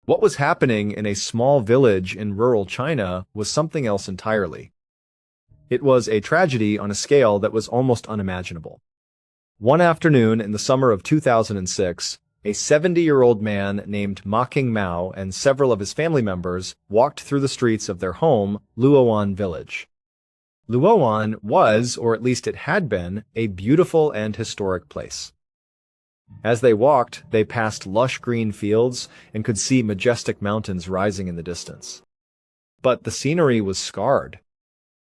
A: What was happening in a small village in rural China was something else entirely. It was a tragedy on a scale that was almost unimaginable. One afternoon in the summer of 2006, a 70-year-old man named Ma Mao and several of his family members walked through the streets of their home, Luoan village. Luoan was, or at least it had been, a beautiful and historic place. As they walked, they passed lush green fields and could see majestic mountains rising in the distance. But the scenery was scarred.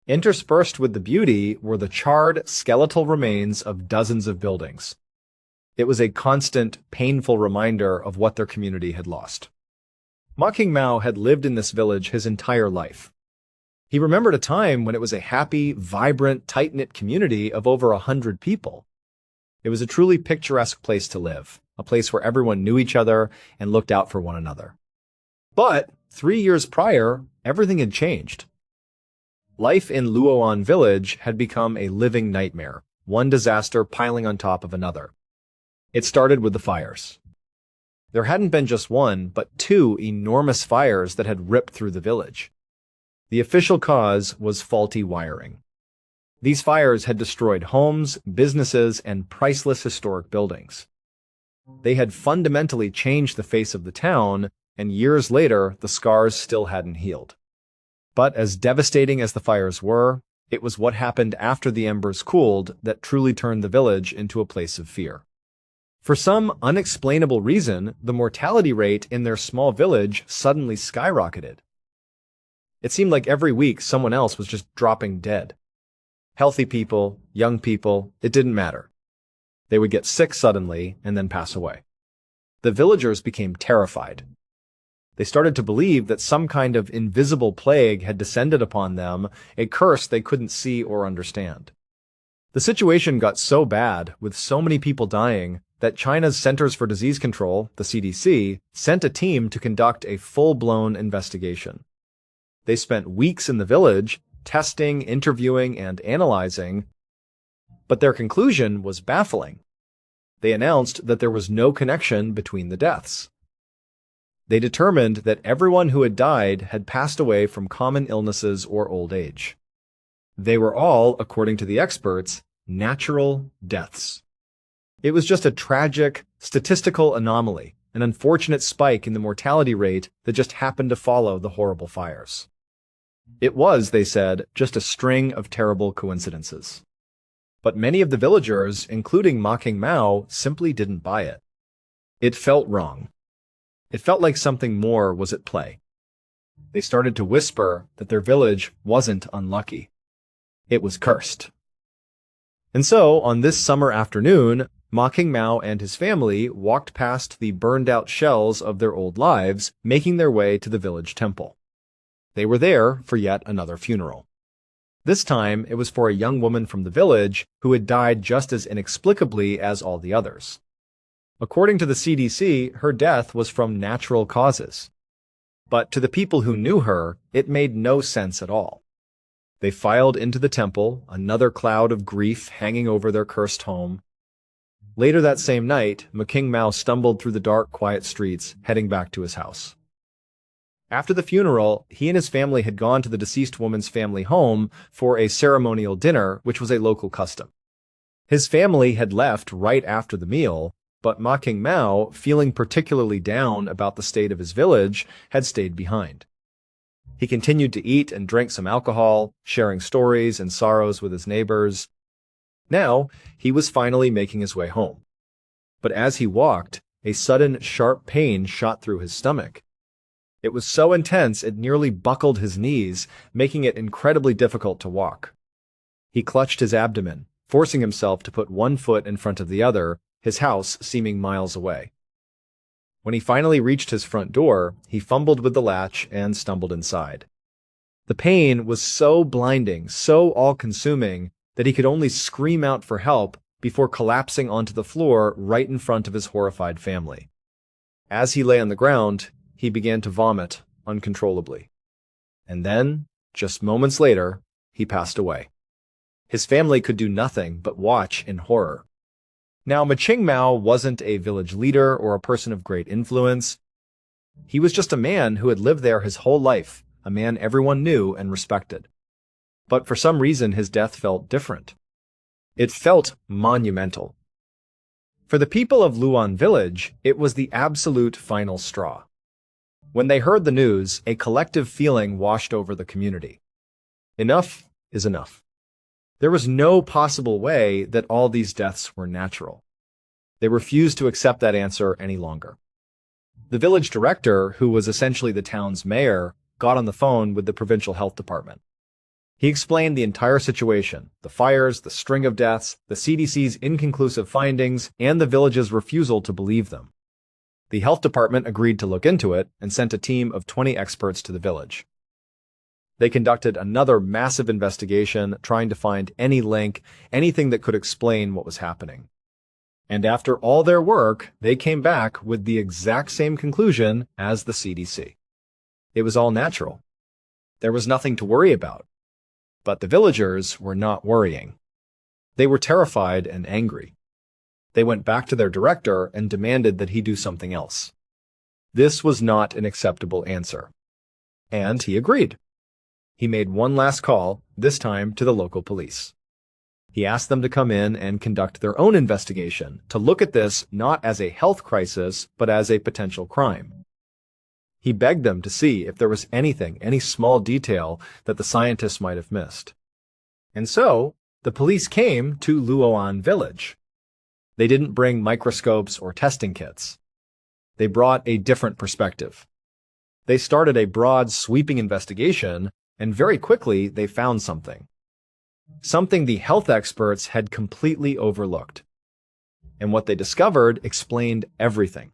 A: Interspersed with the beauty were the charred, skeletal remains of dozens of buildings. It was a constant, painful reminder of what their community had lost. Ma Mao had lived in this village his entire life. He remembered a time when it was a happy, vibrant, tight-knit community of over 100 people. It was a truly picturesque place to live, a place where everyone knew each other and looked out for one another. But 3 years prior, everything had changed. Life in Luoan village had become a living nightmare, one disaster piling on top of another. It started with the fires. There hadn't been just one, but two enormous fires that had ripped through the village. The official cause was faulty wiring. These fires had destroyed homes, businesses, and priceless historic buildings. They had fundamentally changed the face of the town, and years later, the scars still hadn't healed. But as devastating as the fires were, it was what happened after the embers cooled that truly turned the village into a place of fear. For some unexplainable reason, the mortality rate in their small village suddenly skyrocketed. It seemed like every week someone else was just dropping dead. Healthy people, young people, it didn't matter. They would get sick suddenly and then pass away. The villagers became terrified. They started to believe that some kind of invisible plague had descended upon them, a curse they couldn't see or understand. The situation got so bad, with so many people dying, that China's Centers for Disease Control, the CDC, sent a team to conduct a full-blown investigation. They spent weeks in the village, testing, interviewing, and analyzing, but their conclusion was baffling. They announced that there was no connection between the deaths. They determined that everyone who had died had passed away from common illnesses or old age. They were all, according to the experts, natural deaths. It was just a tragic, statistical anomaly, an unfortunate spike in the mortality rate that just happened to follow the horrible fires. It was, they said, just a string of terrible coincidences. But many of the villagers, including Ma Mao, simply didn't buy it. It felt wrong. It felt like something more was at play. They started to whisper that their village wasn't unlucky. It was cursed. And so, on this summer afternoon, Ma Mao and his family walked past the burned-out shells of their old lives, making their way to the village temple. They were there for yet another funeral. This time, it was for a young woman from the village who had died just as inexplicably as all the others. According to the CDC, her death was from natural causes. But to the people who knew her, it made no sense at all. They filed into the temple, another cloud of grief hanging over their cursed home. Later that same night, Ma Mao stumbled through the dark, quiet streets, heading back to his house. After the funeral, he and his family had gone to the deceased woman's family home for a ceremonial dinner, which was a local custom. His family had left right after the meal, but Ma Mao, feeling particularly down about the state of his village, had stayed behind. He continued to eat and drink some alcohol, sharing stories and sorrows with his neighbors. Now, he was finally making his way home. But as he walked, a sudden sharp pain shot through his stomach. It was so intense it nearly buckled his knees, making it incredibly difficult to walk. He clutched his abdomen, forcing himself to put one foot in front of the other, his house seeming miles away. When he finally reached his front door, he fumbled with the latch and stumbled inside. The pain was so blinding, so all-consuming, that he could only scream out for help before collapsing onto the floor right in front of his horrified family. As he lay on the ground, he began to vomit uncontrollably. And then, just moments later, he passed away. His family could do nothing but watch in horror. Now, Maching Mao wasn't a village leader or a person of great influence. He was just a man who had lived there his whole life, a man everyone knew and respected. But for some reason, his death felt different. It felt monumental. For the people of Luan village, it was the absolute final straw. When they heard the news, a collective feeling washed over the community. Enough is enough. There was no possible way that all these deaths were natural. They refused to accept that answer any longer. The village director, who was essentially the town's mayor, got on the phone with the provincial health department. He explained the entire situation, the fires, the string of deaths, the CDC's inconclusive findings, and the village's refusal to believe them. The health department agreed to look into it and sent a team of 20 experts to the village. They conducted another massive investigation, trying to find any link, anything that could explain what was happening. And after all their work, they came back with the exact same conclusion as the CDC. It was all natural. There was nothing to worry about. But the villagers were not worrying. They were terrified and angry. They went back to their director and demanded that he do something else. This was not an acceptable answer. And he agreed. He made one last call, this time to the local police. He asked them to come in and conduct their own investigation, to look at this not as a health crisis, but as a potential crime. He begged them to see if there was anything, any small detail that the scientists might have missed. And so, the police came to Luoan village. They didn't bring microscopes or testing kits. They brought a different perspective. They started a broad, sweeping investigation, and very quickly they found something. Something the health experts had completely overlooked. And what they discovered explained everything.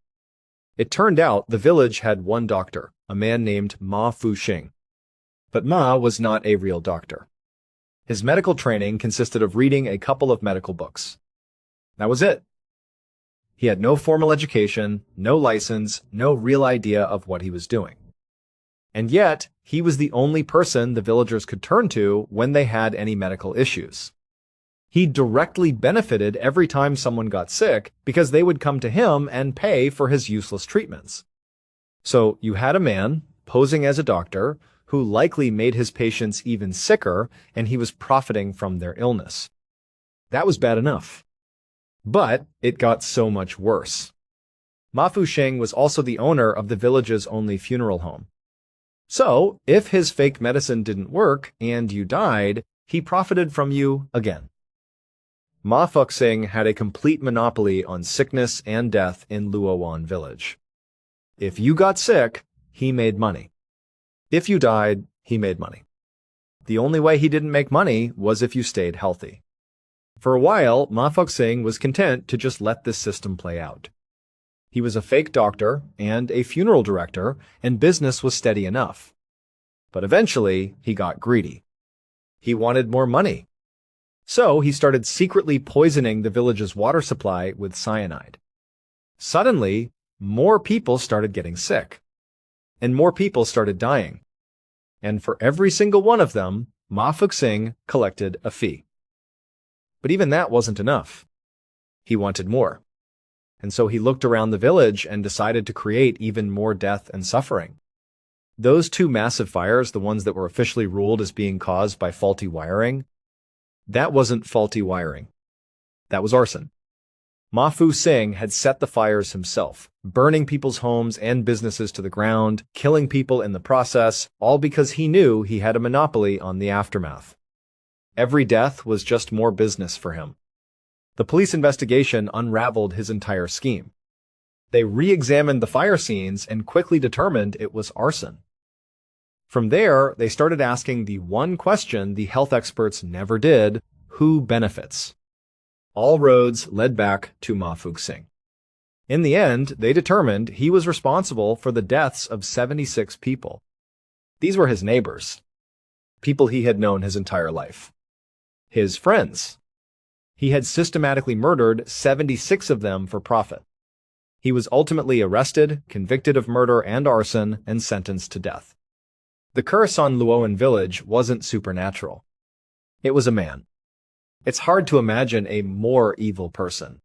A: It turned out the village had one doctor, a man named Ma Fuxing. But Ma was not a real doctor. His medical training consisted of reading a couple of medical books. That was it. He had no formal education, no license, no real idea of what he was doing. And yet, he was the only person the villagers could turn to when they had any medical issues. He directly benefited every time someone got sick because they would come to him and pay for his useless treatments. So you had a man, posing as a doctor, who likely made his patients even sicker, and he was profiting from their illness. That was bad enough. But it got so much worse. Ma Fuxing was also the owner of the village's only funeral home. So, if his fake medicine didn't work and you died, he profited from you again. Ma Fuxing had a complete monopoly on sickness and death in Luoan village. If you got sick, he made money. If you died, he made money. The only way he didn't make money was if you stayed healthy. For a while, Ma Fuxing was content to just let this system play out. He was a fake doctor and a funeral director, and business was steady enough. But eventually, he got greedy. He wanted more money. So he started secretly poisoning the village's water supply with cyanide. Suddenly, more people started getting sick. And more people started dying. And for every single one of them, Ma Fuxing collected a fee. But even that wasn't enough. He wanted more. And so he looked around the village and decided to create even more death and suffering. Those two massive fires, the ones that were officially ruled as being caused by faulty wiring, that wasn't faulty wiring. That was arson. Ma Fuxing had set the fires himself, burning people's homes and businesses to the ground, killing people in the process, all because he knew he had a monopoly on the aftermath. Every death was just more business for him. The police investigation unraveled his entire scheme. They re-examined the fire scenes and quickly determined it was arson. From there, they started asking the one question the health experts never did: who benefits? All roads led back to Ma Fuxing. In the end, they determined he was responsible for the deaths of 76 people. These were his neighbors, people he had known his entire life, his friends. He had systematically murdered 76 of them for profit. He was ultimately arrested, convicted of murder and arson, and sentenced to death. The curse on Luoan village wasn't supernatural. It was a man. It's hard to imagine a more evil person.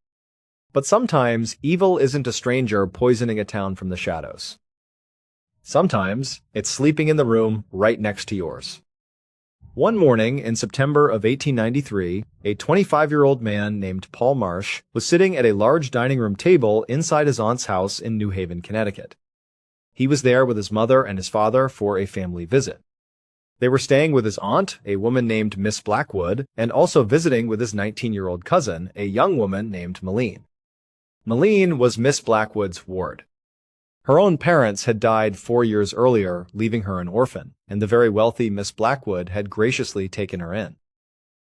A: But sometimes, evil isn't a stranger poisoning a town from the shadows. Sometimes, it's sleeping in the room right next to yours. One morning in September of 1893, a 25-year-old man named Paul Marsh was sitting at a large dining room table inside his aunt's house in New Haven, Connecticut. He was there with his mother and his father for a family visit. They were staying with his aunt, a woman named Miss Blackwood, and also visiting with his 19-year-old cousin, a young woman named Malene. Malene was Miss Blackwood's ward. Her own parents had died 4 years earlier, leaving her an orphan, and the very wealthy Miss Blackwood had graciously taken her in.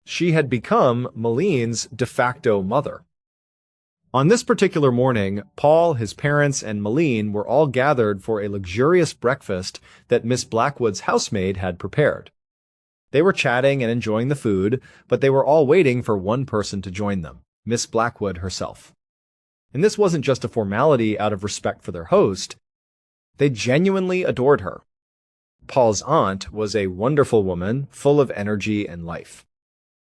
A: She had become Malene's de facto mother. On this particular morning, Paul, his parents, and Malene were all gathered for a luxurious breakfast that Miss Blackwood's housemaid had prepared. They were chatting and enjoying the food, but they were all waiting for one person to join them, Miss Blackwood herself. And this wasn't just a formality out of respect for their host. They genuinely adored her. Paul's aunt was a wonderful woman, full of energy and life.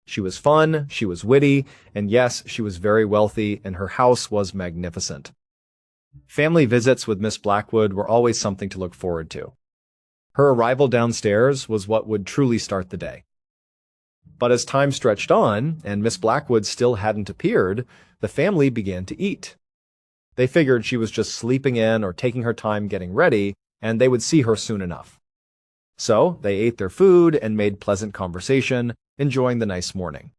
A: She was fun, she was witty, and yes, she was very wealthy, and her house was magnificent. Family visits with Miss Blackwood were always something to look forward to. Her arrival downstairs was what would truly start the day. But as time stretched on, and Miss Blackwood still hadn't appeared, the family began to eat. They figured she was just sleeping in or taking her time getting ready, and they would see her soon enough. So they ate their food and made pleasant conversation, enjoying the nice morning.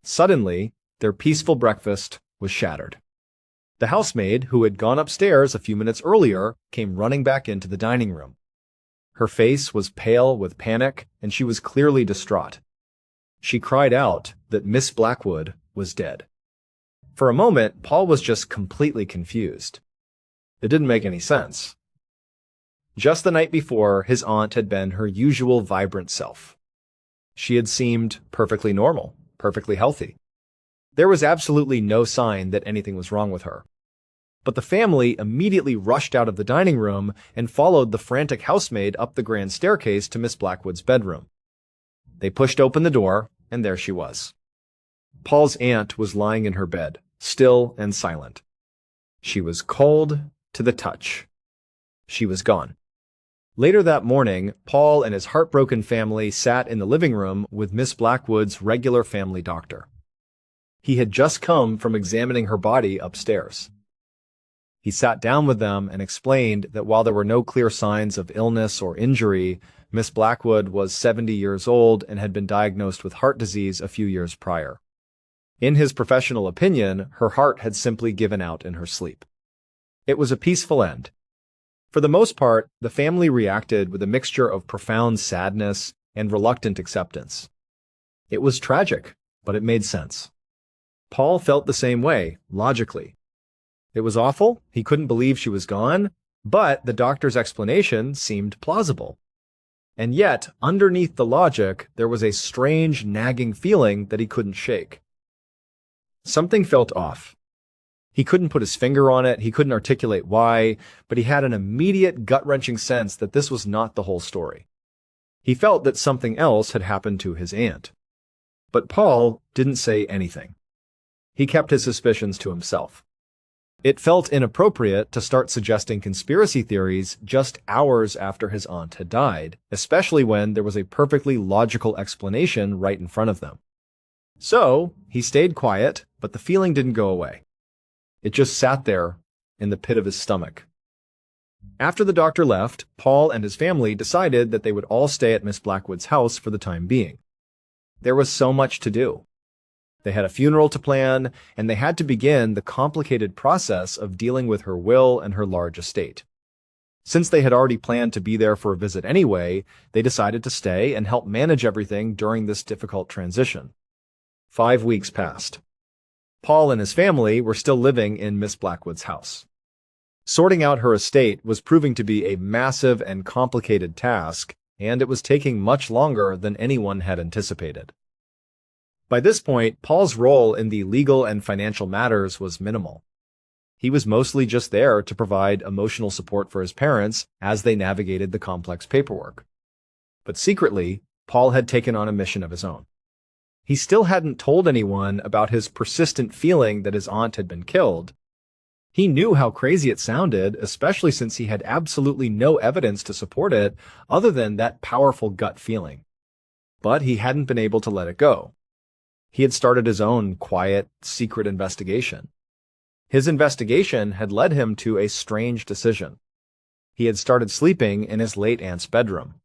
A: Suddenly, their peaceful breakfast was shattered. The housemaid, who had gone upstairs a few minutes earlier, came running back into the dining room. Her face was pale with panic, and she was clearly distraught. She cried out that Miss Blackwood was dead. For a moment, Paul was just completely confused. It didn't make any sense. Just the night before, his aunt had been her usual vibrant self. She had seemed perfectly normal, perfectly healthy. There was absolutely no sign that anything was wrong with her. But the family immediately rushed out of the dining room and followed the frantic housemaid up the grand staircase to Miss Blackwood's bedroom. They pushed open the door, and there she was. Paul's aunt was lying in her bed, still and silent. She was cold to the touch. She was gone. Later that morning, Paul and his heartbroken family sat in the living room with Miss Blackwood's regular family doctor. He had just come from examining her body upstairs. He sat down with them and explained that while there were no clear signs of illness or injury, Miss Blackwood was 70 years old and had been diagnosed with heart disease a few years prior. In his professional opinion, her heart had simply given out in her sleep. It was a peaceful end. For the most part, the family reacted with a mixture of profound sadness and reluctant acceptance. It was tragic, but it made sense. Paul felt the same way, logically. It was awful, he couldn't believe she was gone, but the doctor's explanation seemed plausible. And yet, underneath the logic, there was a strange, nagging feeling that he couldn't shake. Something felt off. He couldn't put his finger on it, he couldn't articulate why, but he had an immediate gut-wrenching sense that this was not the whole story. He felt that something else had happened to his aunt. But Paul didn't say anything. He kept his suspicions to himself. It felt inappropriate to start suggesting conspiracy theories just hours after his aunt had died, especially when there was a perfectly logical explanation right in front of them. So, he stayed quiet, but the feeling didn't go away. It just sat there in the pit of his stomach. After the doctor left, Paul and his family decided that they would all stay at Miss Blackwood's house for the time being. There was so much to do. They had a funeral to plan, and they had to begin the complicated process of dealing with her will and her large estate. Since they had already planned to be there for a visit anyway, they decided to stay and help manage everything during this difficult transition. 5 weeks passed. Paul and his family were still living in Miss Blackwood's house. Sorting out her estate was proving to be a massive and complicated task, and it was taking much longer than anyone had anticipated. By this point, Paul's role in the legal and financial matters was minimal. He was mostly just there to provide emotional support for his parents as they navigated the complex paperwork. But secretly, Paul had taken on a mission of his own. He still hadn't told anyone about his persistent feeling that his aunt had been killed. He knew how crazy it sounded, especially since he had absolutely no evidence to support it other than that powerful gut feeling. But he hadn't been able to let it go. He had started his own quiet, secret investigation. His investigation had led him to a strange decision. He had started sleeping in his late aunt's bedroom.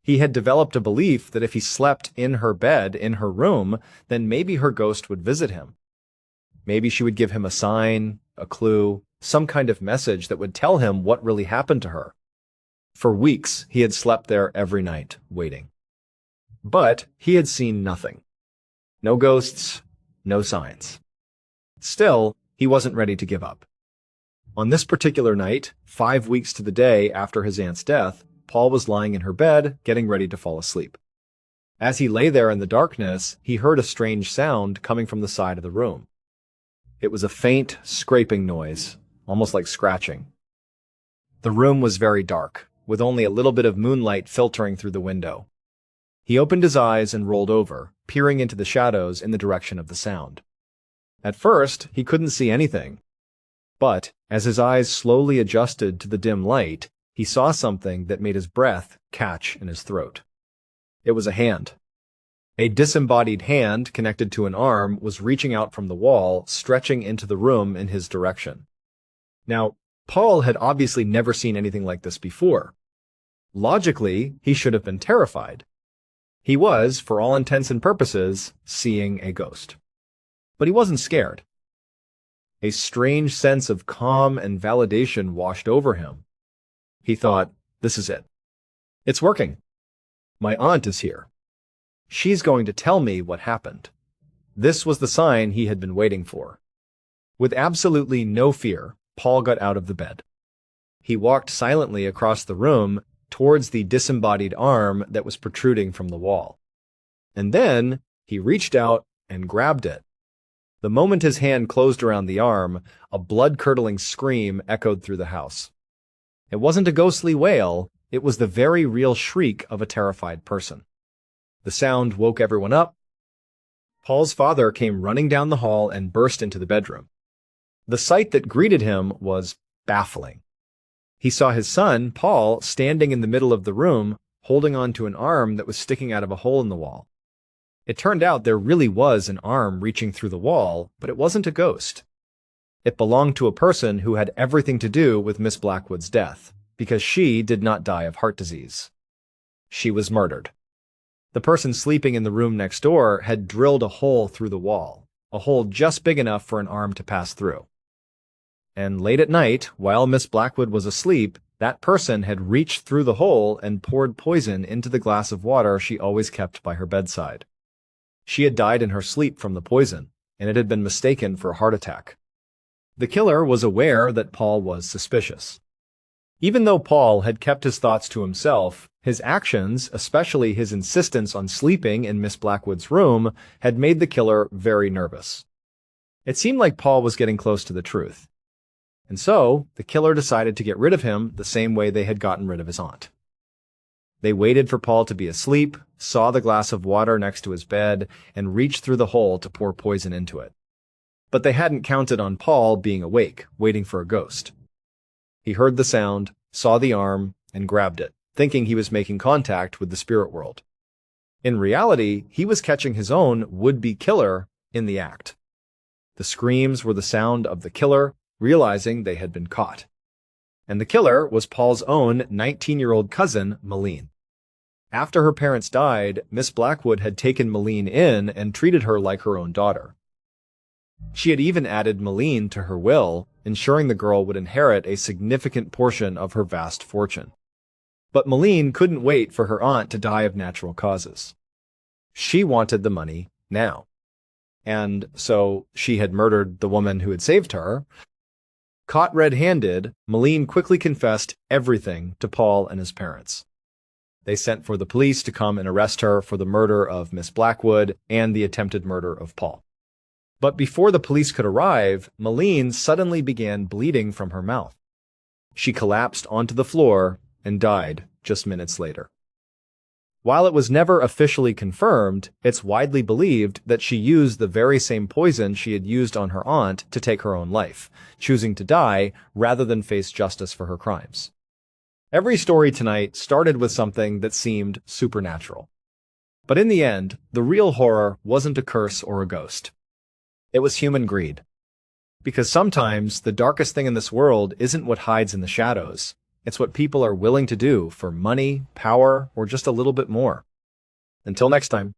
A: He had developed a belief that if he slept in her bed, in her room, then maybe her ghost would visit him. Maybe she would give him a sign, a clue, some kind of message that would tell him what really happened to her. For weeks, he had slept there every night, waiting. But he had seen nothing. No ghosts, no signs. Still, he wasn't ready to give up. On this particular night, 5 weeks to the day after his aunt's death, Paul was lying in her bed, getting ready to fall asleep. As he lay there in the darkness, he heard a strange sound coming from the side of the room. It was a faint, scraping noise, almost like scratching. The room was very dark, with only a little bit of moonlight filtering through the window. He opened his eyes and rolled over, peering into the shadows in the direction of the sound. At first, he couldn't see anything. But, as his eyes slowly adjusted to the dim light, he saw something that made his breath catch in his throat. It was a hand. A disembodied hand connected to an arm was reaching out from the wall, stretching into the room in his direction. Now, Paul had obviously never seen anything like this before. Logically, he should have been terrified. He was, for all intents and purposes, seeing a ghost. But he wasn't scared. A strange sense of calm and validation washed over him. He thought, this is it. It's working. My aunt is here. She's going to tell me what happened. This was the sign he had been waiting for. With absolutely no fear, Paul got out of the bed. He walked silently across the room towards the disembodied arm that was protruding from the wall. And then he reached out and grabbed it. The moment his hand closed around the arm, a blood-curdling scream echoed through the house. It wasn't a ghostly wail, it was the very real shriek of a terrified person. The sound woke everyone up. Paul's father came running down the hall and burst into the bedroom. The sight that greeted him was baffling. He saw his son, Paul, standing in the middle of the room, holding on to an arm that was sticking out of a hole in the wall. It turned out there really was an arm reaching through the wall, but it wasn't a ghost. It belonged to a person who had everything to do with Miss Blackwood's death, because she did not die of heart disease. She was murdered. The person sleeping in the room next door had drilled a hole through the wall, a hole just big enough for an arm to pass through. And late at night, while Miss Blackwood was asleep, that person had reached through the hole and poured poison into the glass of water she always kept by her bedside. She had died in her sleep from the poison, and it had been mistaken for a heart attack. The killer was aware that Paul was suspicious. Even though Paul had kept his thoughts to himself, his actions, especially his insistence on sleeping in Miss Blackwood's room, had made the killer very nervous. It seemed like Paul was getting close to the truth. And so, the killer decided to get rid of him the same way they had gotten rid of his aunt. They waited for Paul to be asleep, saw the glass of water next to his bed, and reached through the hole to pour poison into it. But they hadn't counted on Paul being awake, waiting for a ghost. He heard the sound, saw the arm, and grabbed it, thinking he was making contact with the spirit world. In reality, he was catching his own would-be killer in the act. The screams were the sound of the killer, realizing they had been caught. And the killer was Paul's own 19-year-old cousin, Ballen. After her parents died, Miss Blackwood had taken Ballen in and treated her like her own daughter. She had even added Ballen to her will, ensuring the girl would inherit a significant portion of her vast fortune. But Ballen couldn't wait for her aunt to die of natural causes. She wanted the money now. And so she had murdered the woman who had saved her. Caught red-handed, Ballen quickly confessed everything to Paul and his parents. They sent for the police to come and arrest her for the murder of Miss Blackwood and the attempted murder of Paul. But before the police could arrive, Malene suddenly began bleeding from her mouth. She collapsed onto the floor and died just minutes later. While it was never officially confirmed, it's widely believed that she used the very same poison she had used on her aunt to take her own life, choosing to die rather than face justice for her crimes. Every story tonight started with something that seemed supernatural. But in the end, the real horror wasn't a curse or a ghost. It was human greed. Because sometimes the darkest thing in this world isn't what hides in the shadows. It's what people are willing to do for money, power, or just a little bit more. Until next time.